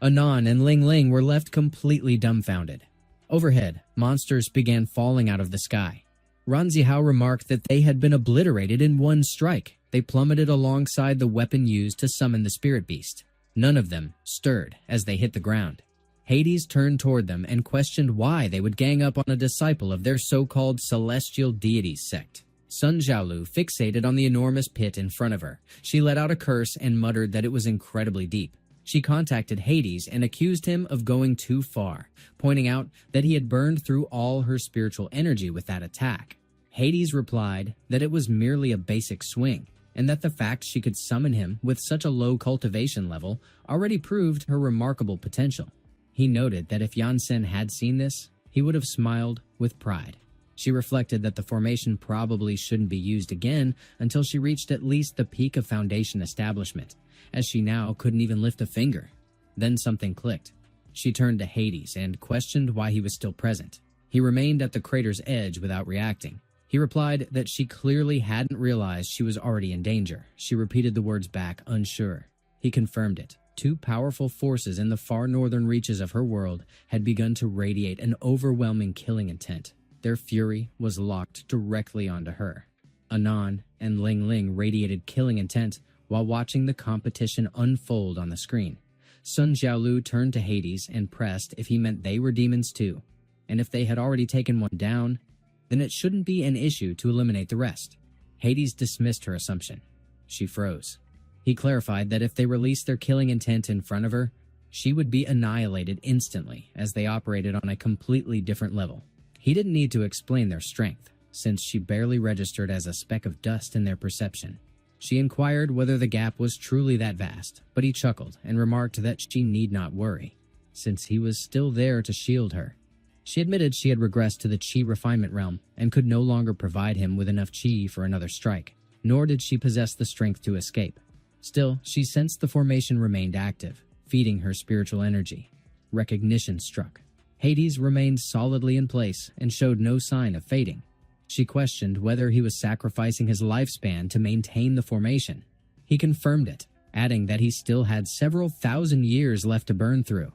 Anon and Ling Ling were left completely dumbfounded. Overhead, monsters began falling out of the sky. Ranzihao remarked that they had been obliterated in one strike. They plummeted alongside the weapon used to summon the spirit beast. None of them stirred as they hit the ground. Hades turned toward them and questioned why they would gang up on a disciple of their so-called celestial deities sect. Sun Xiaolu fixated on the enormous pit in front of her. She let out a curse and muttered that it was incredibly deep. She contacted Hades and accused him of going too far, pointing out that he had burned through all her spiritual energy with that attack. Hades replied that it was merely a basic swing, and that the fact she could summon him with such a low cultivation level already proved her remarkable potential. He noted that if Yansen had seen this, he would have smiled with pride. She reflected that the formation probably shouldn't be used again until she reached at least the peak of Foundation establishment, as she now couldn't even lift a finger. Then something clicked. She turned to Hades and questioned why he was still present. He remained at the crater's edge without reacting. He replied that she clearly hadn't realized she was already in danger. She repeated the words back, unsure. He confirmed it. Two powerful forces in the far northern reaches of her world had begun to radiate an overwhelming killing intent. Their fury was locked directly onto her. Anon and Ling Ling radiated killing intent while watching the competition unfold on the screen. Sun Xiaolu turned to Hades and pressed if he meant they were demons too, and if they had already taken one down, then it shouldn't be an issue to eliminate the rest. Hades dismissed her assumption. She froze. He clarified that if they released their killing intent in front of her, she would be annihilated instantly, as they operated on a completely different level. He didn't need to explain their strength, since she barely registered as a speck of dust in their perception. She inquired whether the gap was truly that vast, but he chuckled and remarked that she need not worry, since he was still there to shield her. She admitted she had regressed to the chi refinement realm and could no longer provide him with enough chi for another strike, nor did she possess the strength to escape. Still, she sensed the formation remained active, feeding her spiritual energy. Recognition struck. Hades remained solidly in place and showed no sign of fading. She questioned whether he was sacrificing his lifespan to maintain the formation. He confirmed it, adding that he still had several thousand years left to burn through,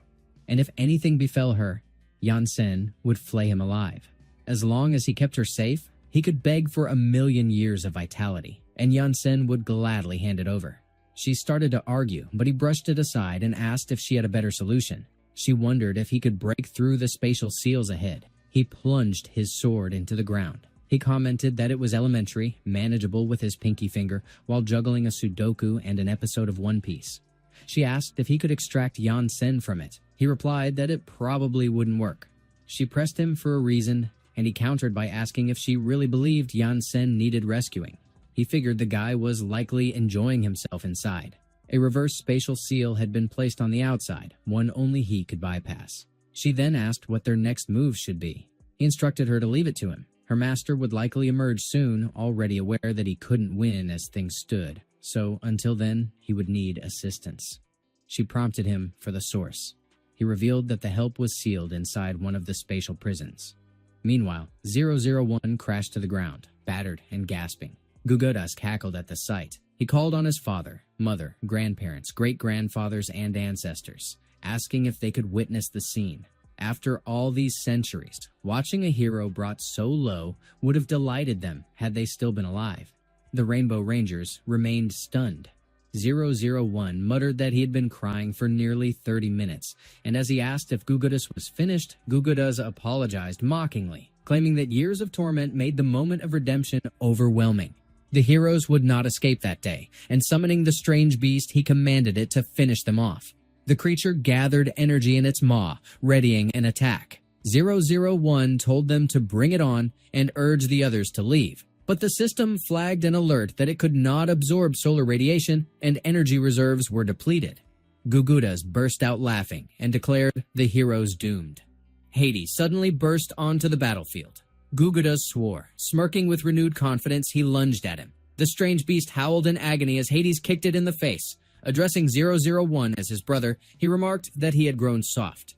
and if anything befell her, Yansen would flay him alive. As long as he kept her safe, he could beg for 1,000,000 years of vitality, and Yansen would gladly hand it over. She started to argue, but he brushed it aside and asked if she had a better solution. She wondered if he could break through the spatial seals ahead. He plunged his sword into the ground. He commented that it was elementary, manageable with his pinky finger, while juggling a Sudoku and an episode of One Piece. She asked if he could extract Yansen from it. He replied that it probably wouldn't work. She pressed him for a reason, and he countered by asking if she really believed Yansen needed rescuing. He figured the guy was likely enjoying himself inside. A reverse spatial seal had been placed on the outside, one only he could bypass. She then asked what their next move should be. He instructed her to leave it to him. Her master would likely emerge soon, already aware that he couldn't win as things stood, so until then, he would need assistance. She prompted him for the source. He revealed that the help was sealed inside one of the spatial prisons. Meanwhile, 001 crashed to the ground, battered and gasping. Gugudas cackled at the sight. He called on his father, mother, grandparents, great-grandfathers, and ancestors, asking if they could witness the scene. After all these centuries, watching a hero brought so low would have delighted them had they still been alive. The Rainbow Rangers remained stunned. 001 muttered that he had been crying for nearly 30 minutes, and as he asked if Gugudas was finished, Gugudas apologized mockingly, claiming that years of torment made the moment of redemption overwhelming. The heroes would not escape that day, and summoning the strange beast, he commanded it to finish them off. The creature gathered energy in its maw, readying an attack. 001 told them to bring it on and urged the others to leave. But the system flagged an alert that it could not absorb solar radiation and energy reserves were depleted. Gugudas burst out laughing and declared the heroes doomed. Hades suddenly burst onto the battlefield. Gugudas swore. Smirking with renewed confidence, he lunged at him. The strange beast howled in agony as Hades kicked it in the face. Addressing 001 as his brother, he remarked that he had grown soft.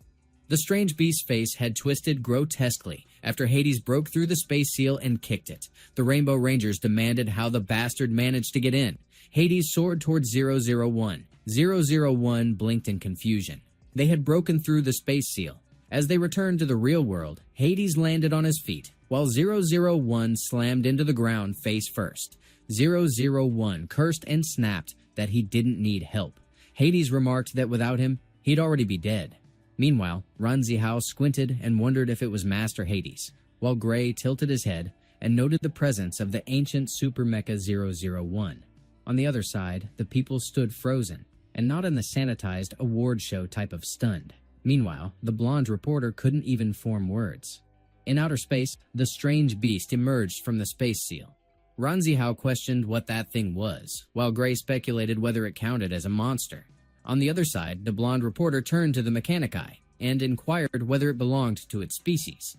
The strange beast's face had twisted grotesquely after Hades broke through the space seal and kicked it. The Rainbow Rangers demanded how the bastard managed to get in. Hades soared towards 001. 001 blinked in confusion. They had broken through the space seal. As they returned to the real world, Hades landed on his feet, while 001 slammed into the ground face first. 001 cursed and snapped that he didn't need help. Hades remarked that without him, he'd already be dead. Meanwhile, Ranzihao squinted and wondered if it was Master Hades, while Gray tilted his head and noted the presence of the ancient Super Mecha 001. On the other side, the people stood frozen, and not in the sanitized award show type of stunned. Meanwhile, the blonde reporter couldn't even form words. In outer space, the strange beast emerged from the space seal. Ranzihao questioned what that thing was, while Gray speculated whether it counted as a monster. On the other side, the blonde reporter turned to the Mechanici and inquired whether it belonged to its species.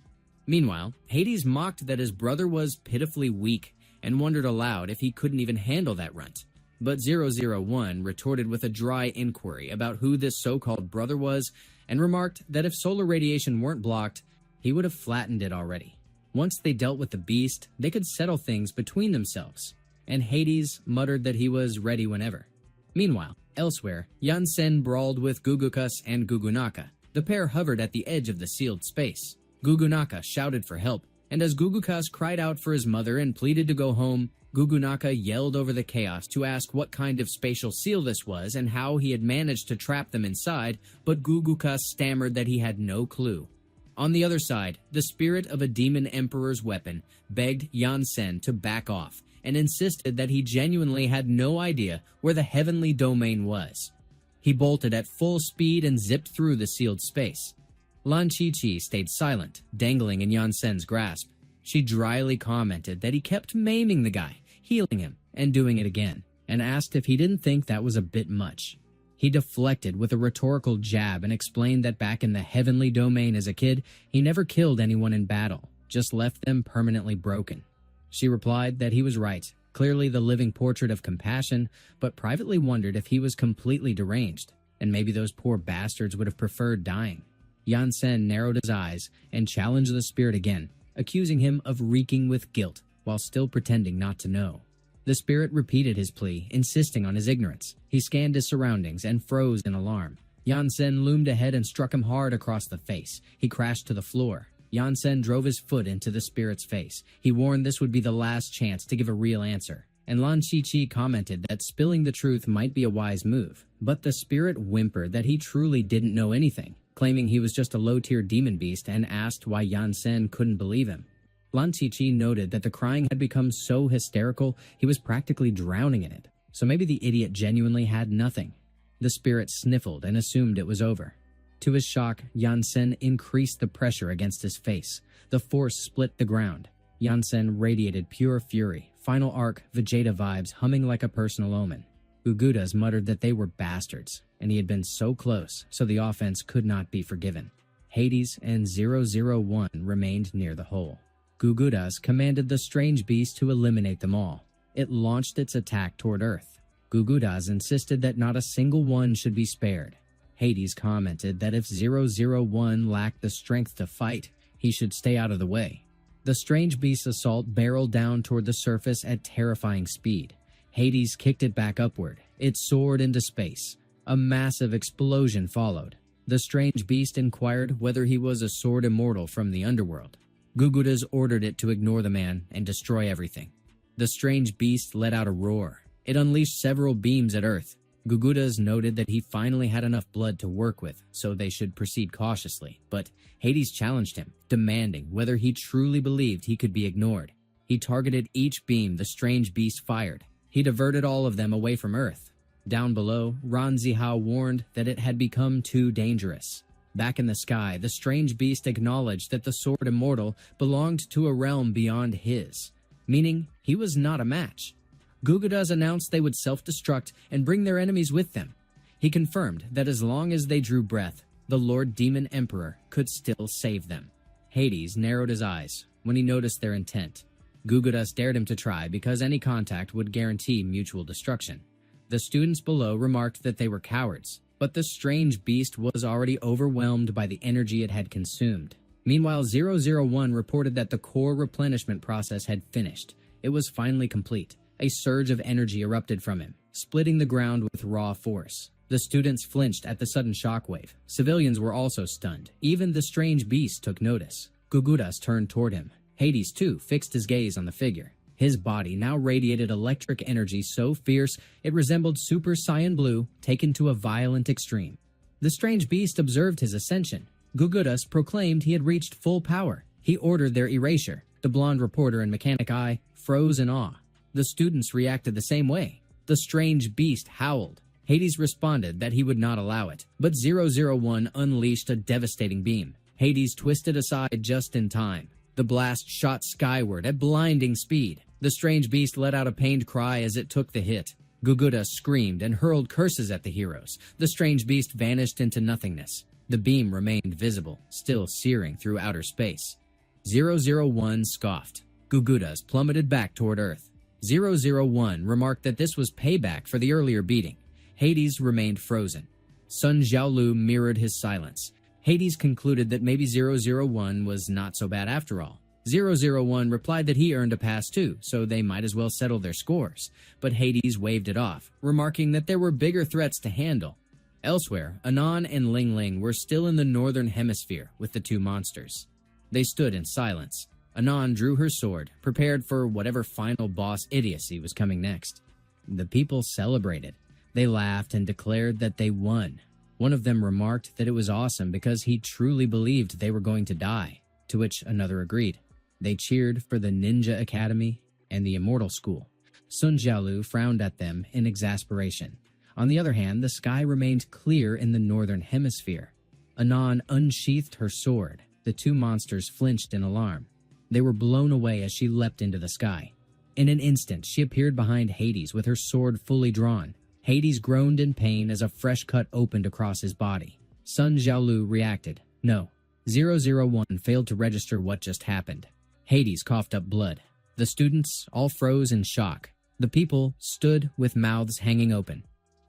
Meanwhile, Hades mocked that his brother was pitifully weak and wondered aloud if he couldn't even handle that runt. But 001 retorted with a dry inquiry about who this so-called brother was and remarked that if solar radiation weren't blocked, he would have flattened it already. Once they dealt with the beast, they could settle things between themselves, and Hades muttered that he was ready whenever. Meanwhile, elsewhere, Yansen brawled with Gugukas and Gugunaka. The pair hovered at the edge of the sealed space. Gugunaka shouted for help, and as Gugukas cried out for his mother and pleaded to go home, Gugunaka yelled over the chaos to ask what kind of spatial seal this was and how he had managed to trap them inside, but Gugukas stammered that he had no clue. On the other side, the spirit of a demon emperor's weapon begged Yansen to back off and insisted that he genuinely had no idea where the heavenly domain was. He bolted at full speed and zipped through the sealed space. Lan Chi-Chi stayed silent, dangling in Yansen's grasp. She dryly commented that he kept maiming the guy, healing him, and doing it again, and asked if he didn't think that was a bit much. He deflected with a rhetorical jab and explained that back in the heavenly domain as a kid, he never killed anyone in battle, just left them permanently broken. She replied that he was right, clearly the living portrait of compassion, but privately wondered if he was completely deranged, and maybe those poor bastards would have preferred dying. Yansen narrowed his eyes and challenged the spirit again, accusing him of reeking with guilt while still pretending not to know. The spirit repeated his plea, insisting on his ignorance. He scanned his surroundings and froze in alarm. Yansen loomed ahead and struck him hard across the face. He crashed to the floor. Yansen drove his foot into the spirit's face. He warned this would be the last chance to give a real answer. And Lan Chi-Chi commented that spilling the truth might be a wise move. But the spirit whimpered that he truly didn't know anything, claiming he was just a low-tier demon beast, and asked why Yansen couldn't believe him. Lan Chi-Chi noted that the crying had become so hysterical he was practically drowning in it, so maybe the idiot genuinely had nothing. The spirit sniffled and assumed it was over. To his shock, Yansen increased the pressure against his face. The force split the ground. Yansen radiated pure fury, final arc Vegeta vibes humming like a personal omen. Gugudas muttered that they were bastards, and he had been so close, so the offense could not be forgiven. Hades and 001 remained near the hole. Gugudas commanded the strange beast to eliminate them all. It launched its attack toward Earth. Gugudas insisted that not a single one should be spared. Hades commented that if 001 lacked the strength to fight, he should stay out of the way. The strange beast's assault barreled down toward the surface at terrifying speed. Hades kicked it back upward. It soared into space. A massive explosion followed. The strange beast inquired whether he was a sword immortal from the underworld. Gugudas ordered it to ignore the man and destroy everything. The strange beast let out a roar. It unleashed several beams at Earth. Gugudas noted that he finally had enough blood to work with, so they should proceed cautiously, but Hades challenged him, demanding whether he truly believed he could be ignored. He targeted each beam the strange beast fired. He diverted all of them away from Earth. Down below, Ranzihao warned that it had become too dangerous. Back in the sky, the strange beast acknowledged that the sword immortal belonged to a realm beyond his, meaning he was not a match. Gugudas announced they would self-destruct and bring their enemies with them. He confirmed that as long as they drew breath, the Lord Demon Emperor could still save them. Hades narrowed his eyes when he noticed their intent. Gugudas dared him to try because any contact would guarantee mutual destruction. The students below remarked that they were cowards, but the strange beast was already overwhelmed by the energy it had consumed. Meanwhile, 001 reported that the core replenishment process had finished. It was finally complete. A surge of energy erupted from him, splitting the ground with raw force. The students flinched at the sudden shockwave. Civilians were also stunned. Even the strange beast took notice. Gugudas turned toward him. Hades, too, fixed his gaze on the figure. His body now radiated electric energy so fierce it resembled Super Saiyan Blue taken to a violent extreme. The strange beast observed his ascension. Gugudas proclaimed he had reached full power. He ordered their erasure. The blonde reporter and mechanic eye froze in awe. The students reacted the same way. The strange beast howled. Hades responded that he would not allow it, but 001 unleashed a devastating beam. Hades twisted aside just in time. The blast shot skyward at blinding speed. The strange beast let out a pained cry as it took the hit. Gugudas screamed and hurled curses at the heroes. The strange beast vanished into nothingness. The beam remained visible, still searing through outer space. 001 scoffed. Gugudas plummeted back toward Earth. 001 remarked that this was payback for the earlier beating. Hades remained frozen. Sun Xiaolu mirrored his silence. Hades concluded that maybe 001 was not so bad after all. 001 replied that he earned a pass too, so they might as well settle their scores. But Hades waved it off, remarking that there were bigger threats to handle. Elsewhere, Anon and Ling Ling were still in the northern hemisphere with the two monsters. They stood in silence. Anon drew her sword, prepared for whatever final boss idiocy was coming next. The people celebrated. They laughed and declared that they won. One of them remarked that it was awesome because he truly believed they were going to die, to which another agreed. They cheered for the Ninja Academy and the Immortal School. Sun Xiaolu frowned at them in exasperation. On the other hand, the sky remained clear in the northern hemisphere. Anon unsheathed her sword. The two monsters flinched in alarm. They were blown away as she leapt into the sky. In an instant, she appeared behind Hades with her sword fully drawn. Hades groaned in pain as a fresh cut opened across his body. Sun Xiaolu reacted. No. 001 failed to register what just happened. Hades coughed up blood. The students all froze in shock. The people stood with mouths hanging open.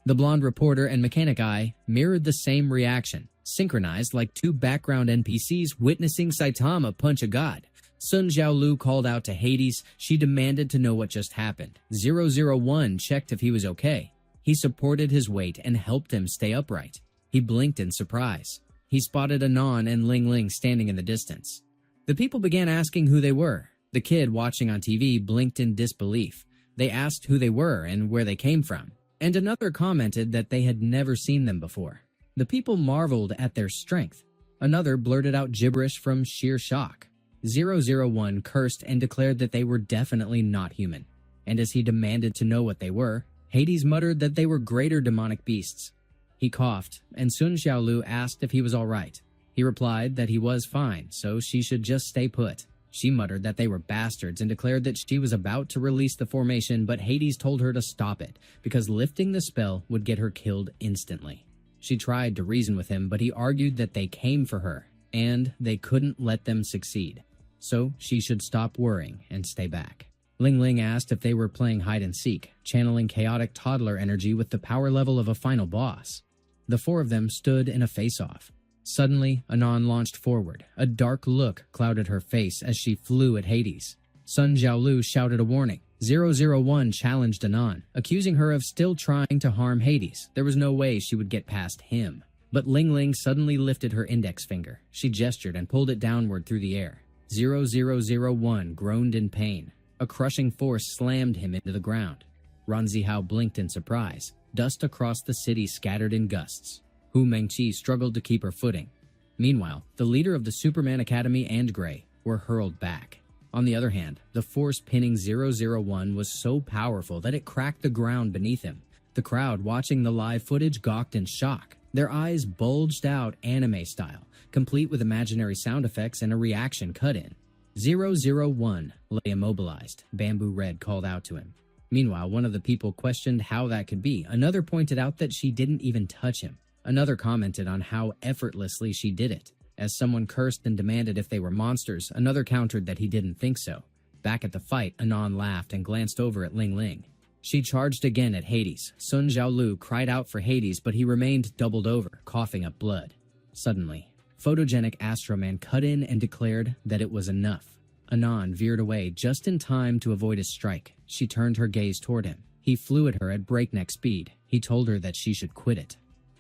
The blonde reporter and mechanic eye mirrored the same reaction, synchronized like two background NPCs witnessing Saitama punch a god. Sun Xiaolu called out to Hades. She demanded to know what just happened. 001 checked if he was okay. He supported his weight and helped him stay upright. He blinked in surprise. He spotted Anon and Ling Ling standing in the distance. The people began asking who they were. The kid watching on TV blinked in disbelief. They asked who they were and where they came from. And another commented that they had never seen them before. The people marveled at their strength. Another blurted out gibberish from sheer shock. 001 cursed and declared that they were definitely not human. And as he demanded to know what they were, Hades muttered that they were greater demonic beasts. He coughed, and Sun Xiaolu asked if he was all right. He replied that he was fine, so she should just stay put. She muttered that they were bastards and declared that she was about to release the formation, but Hades told her to stop it, because lifting the spell would get her killed instantly. She tried to reason with him, but he argued that they came for her, and they couldn't let them succeed. So she should stop worrying and stay back. Ling Ling asked if they were playing hide-and-seek, channeling chaotic toddler energy with the power level of a final boss. The four of them stood in a face-off. Suddenly, Anon launched forward. A dark look clouded her face as she flew at Hades. Sun Xiaolu shouted a warning. 001 challenged Anon, accusing her of still trying to harm Hades. There was no way she would get past him. But Ling Ling suddenly lifted her index finger. She gestured and pulled it downward through the air. 0001 groaned in pain. A crushing force slammed him into the ground. Ranzihao blinked in surprise. Dust across the city scattered in gusts. Hu Mengqi struggled to keep her footing. Meanwhile, the leader of the Superman Academy and Gray were hurled back. On the other hand, the force pinning 001 was so powerful that it cracked the ground beneath him. The crowd watching the live footage gawked in shock. Their eyes bulged out anime style, complete with imaginary sound effects and a reaction cut in. 001 lay immobilized. Bamboo Red called out to him. Meanwhile, one of the people questioned how that could be. Another pointed out that she didn't even touch him. Another commented on how effortlessly she did it. As someone cursed and demanded if they were monsters, another countered that he didn't think so. Back at the fight, Anon laughed and glanced over at Ling Ling. She charged again at Hades. Sun Xiaolu cried out for Hades, but he remained doubled over, coughing up blood. Suddenly, photogenic Astroman cut in and declared that it was enough. Anon veered away just in time to avoid his strike. She turned her gaze toward him. He flew at her at breakneck speed. He told her that she should quit it.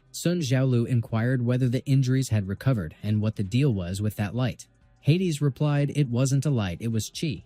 Sun Xiaolu inquired whether the injuries had recovered and what the deal was with that light. Hades replied it wasn't a light, it was chi.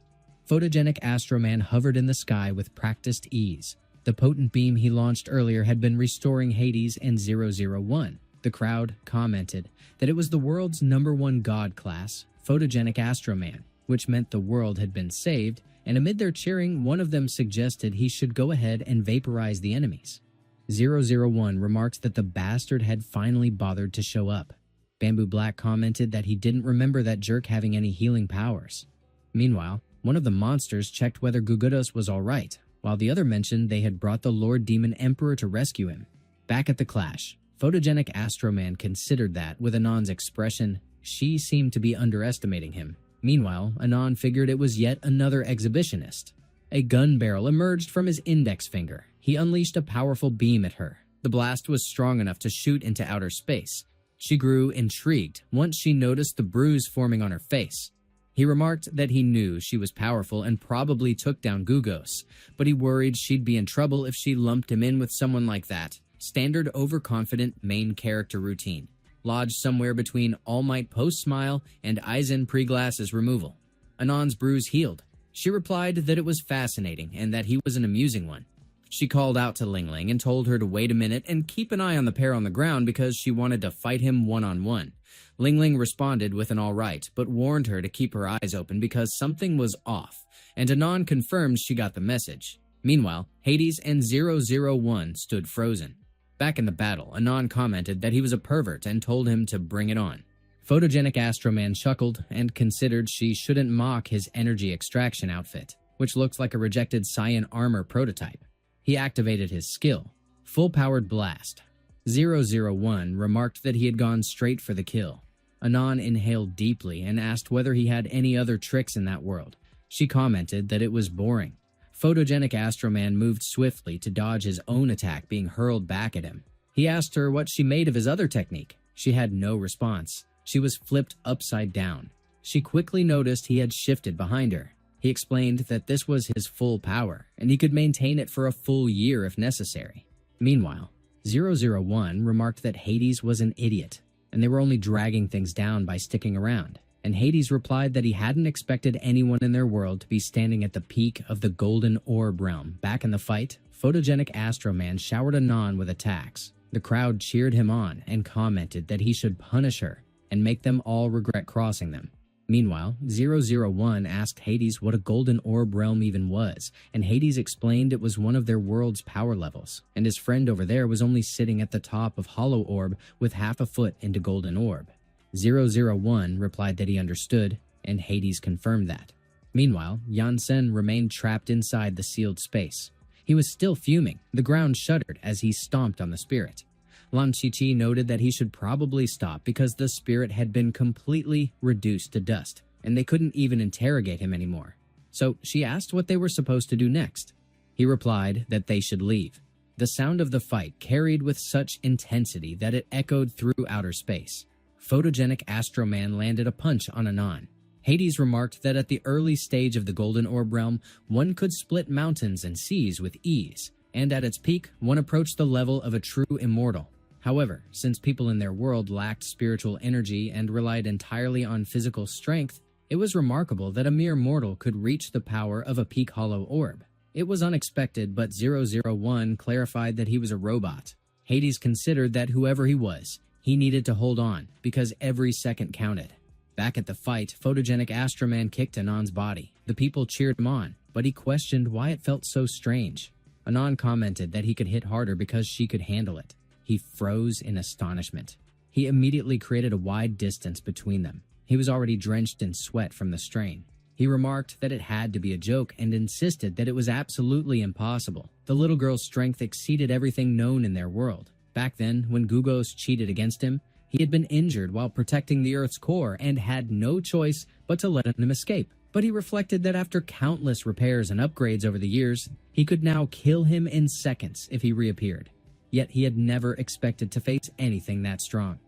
Photogenic Astroman hovered in the sky with practiced ease. The potent beam he launched earlier had been restoring Hades and 001. The crowd commented that it was the world's #1 god class, Photogenic Astroman, which meant the world had been saved, and amid their cheering, one of them suggested he should go ahead and vaporize the enemies. 001 remarked that the bastard had finally bothered to show up. Bamboo Black commented that he didn't remember that jerk having any healing powers. Meanwhile, one of the monsters checked whether Gugudos was alright, while the other mentioned they had brought the Lord Demon Emperor to rescue him. Back at the clash, Photogenic Astroman considered that, with Anon's expression, she seemed to be underestimating him. Meanwhile, Anon figured it was yet another exhibitionist. A gun barrel emerged from his index finger. He unleashed a powerful beam at her. The blast was strong enough to shoot into outer space. She grew intrigued once she noticed the bruise forming on her face. He remarked that he knew she was powerful and probably took down Gugos, but he worried she'd be in trouble if she lumped him in with someone like that. Standard overconfident main character routine, lodged somewhere between All Might post-smile and Aizen pre-glasses removal. Anon's bruise healed. She replied that it was fascinating and that he was an amusing one. She called out to Ling Ling and told her to wait a minute and keep an eye on the pair on the ground because she wanted to fight him one-on-one. Ling Ling responded with an alright, but warned her to keep her eyes open because something was off, and Anon confirmed she got the message. Meanwhile, Hades and 001 stood frozen. Back in the battle, Anon commented that he was a pervert and told him to bring it on. Photogenic Astroman chuckled and considered she shouldn't mock his energy extraction outfit, which looks like a rejected Cyan armor prototype. He activated his skill, full-powered blast. 001 remarked that he had gone straight for the kill. Anon inhaled deeply and asked whether he had any other tricks in that world. She commented that it was boring. Photogenic Astroman moved swiftly to dodge his own attack being hurled back at him. He asked her what she made of his other technique. She had no response. She was flipped upside down. She quickly noticed he had shifted behind her. He explained that this was his full power, and he could maintain it for a full year if necessary. Meanwhile, 001 remarked that Hades was an idiot, and they were only dragging things down by sticking around. And Hades replied that he hadn't expected anyone in their world to be standing at the peak of the Golden Orb realm. Back in the fight, Photogenic Astroman showered Anon with attacks. The crowd cheered him on and commented that he should punish her and make them all regret crossing them. Meanwhile, 001 asked Hades what a Golden Orb realm even was, and Hades explained it was one of their world's power levels, and his friend over there was only sitting at the top of Hollow Orb with half a foot into Golden Orb. 001 replied that he understood, and Hades confirmed that. Meanwhile, Yansen remained trapped inside the sealed space. He was still fuming. The ground shuddered as he stomped on the spirit. Lan Chichi noted that he should probably stop because the spirit had been completely reduced to dust, and they couldn't even interrogate him anymore. So she asked what they were supposed to do next. He replied that they should leave. The sound of the fight carried with such intensity that it echoed through outer space. Photogenic Astroman landed a punch on Anon. Hades remarked that at the early stage of the Golden Orb realm, one could split mountains and seas with ease, and at its peak, one approached the level of a true immortal. However, since people in their world lacked spiritual energy and relied entirely on physical strength, it was remarkable that a mere mortal could reach the power of a peak hollow orb. It was unexpected, but 001 clarified that he was a robot. Hades considered that whoever he was, he needed to hold on, because every second counted. Back at the fight, Photogenic Astroman kicked Anon's body. The people cheered him on, but he questioned why it felt so strange. Anon commented that he could hit harder because she could handle it. He froze in astonishment. He immediately created a wide distance between them. He was already drenched in sweat from the strain. He remarked that it had to be a joke and insisted that it was absolutely impossible. The little girl's strength exceeded everything known in their world. Back then, when Gugos cheated against him, he had been injured while protecting the Earth's core and had no choice but to let him escape. But he reflected that after countless repairs and upgrades over the years, he He could now kill him in seconds if he reappeared. Yet he had never expected to face anything that strong.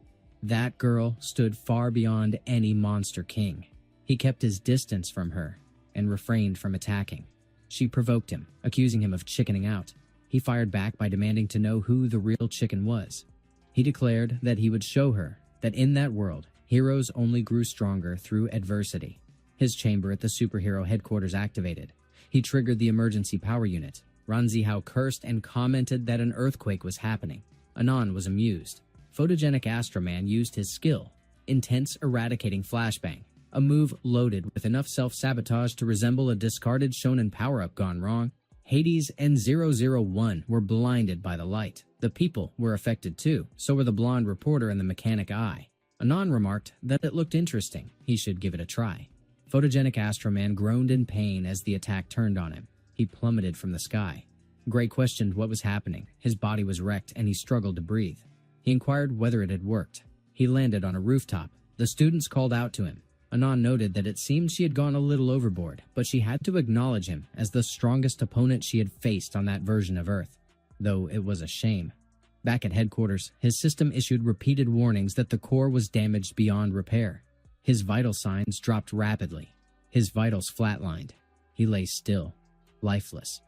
That girl stood far beyond any monster king. He kept his distance from her and refrained from attacking. She provoked him, accusing him of chickening out. He fired back by demanding to know who the real chicken was. He declared that he would show her that in that world, heroes only grew stronger through adversity. His chamber at the superhero headquarters activated. He triggered the emergency power unit. Ranzihao cursed and commented that an earthquake was happening. Anon was amused. Photogenic Astroman used his skill, Intense Eradicating Flashbang, a move loaded with enough self-sabotage to resemble a discarded shonen power-up gone wrong. Hades and 001 were blinded by the light. The people were affected too, so were the blonde reporter and the mechanic eye. Anon remarked that it looked interesting, he should give it a try. Photogenic Astroman groaned in pain as the attack turned on him. He plummeted from the sky. Gray questioned what was happening. His body was wrecked and he struggled to breathe. He inquired whether it had worked. He landed on a rooftop. The students called out to him. Anon noted that it seemed she had gone a little overboard, but she had to acknowledge him as the strongest opponent she had faced on that version of Earth, though it was a shame. Back at headquarters, his system issued repeated warnings that the core was damaged beyond repair. His vital signs dropped rapidly. His vitals flatlined. He lay still, lifeless.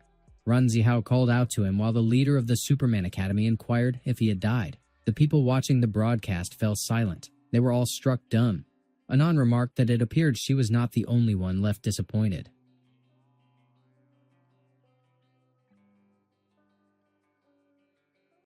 Ranzihao called out to him while the leader of the Superman Academy inquired if he had died. The people watching the broadcast fell silent. They were all struck dumb. Anon remarked that it appeared she was not the only one left disappointed.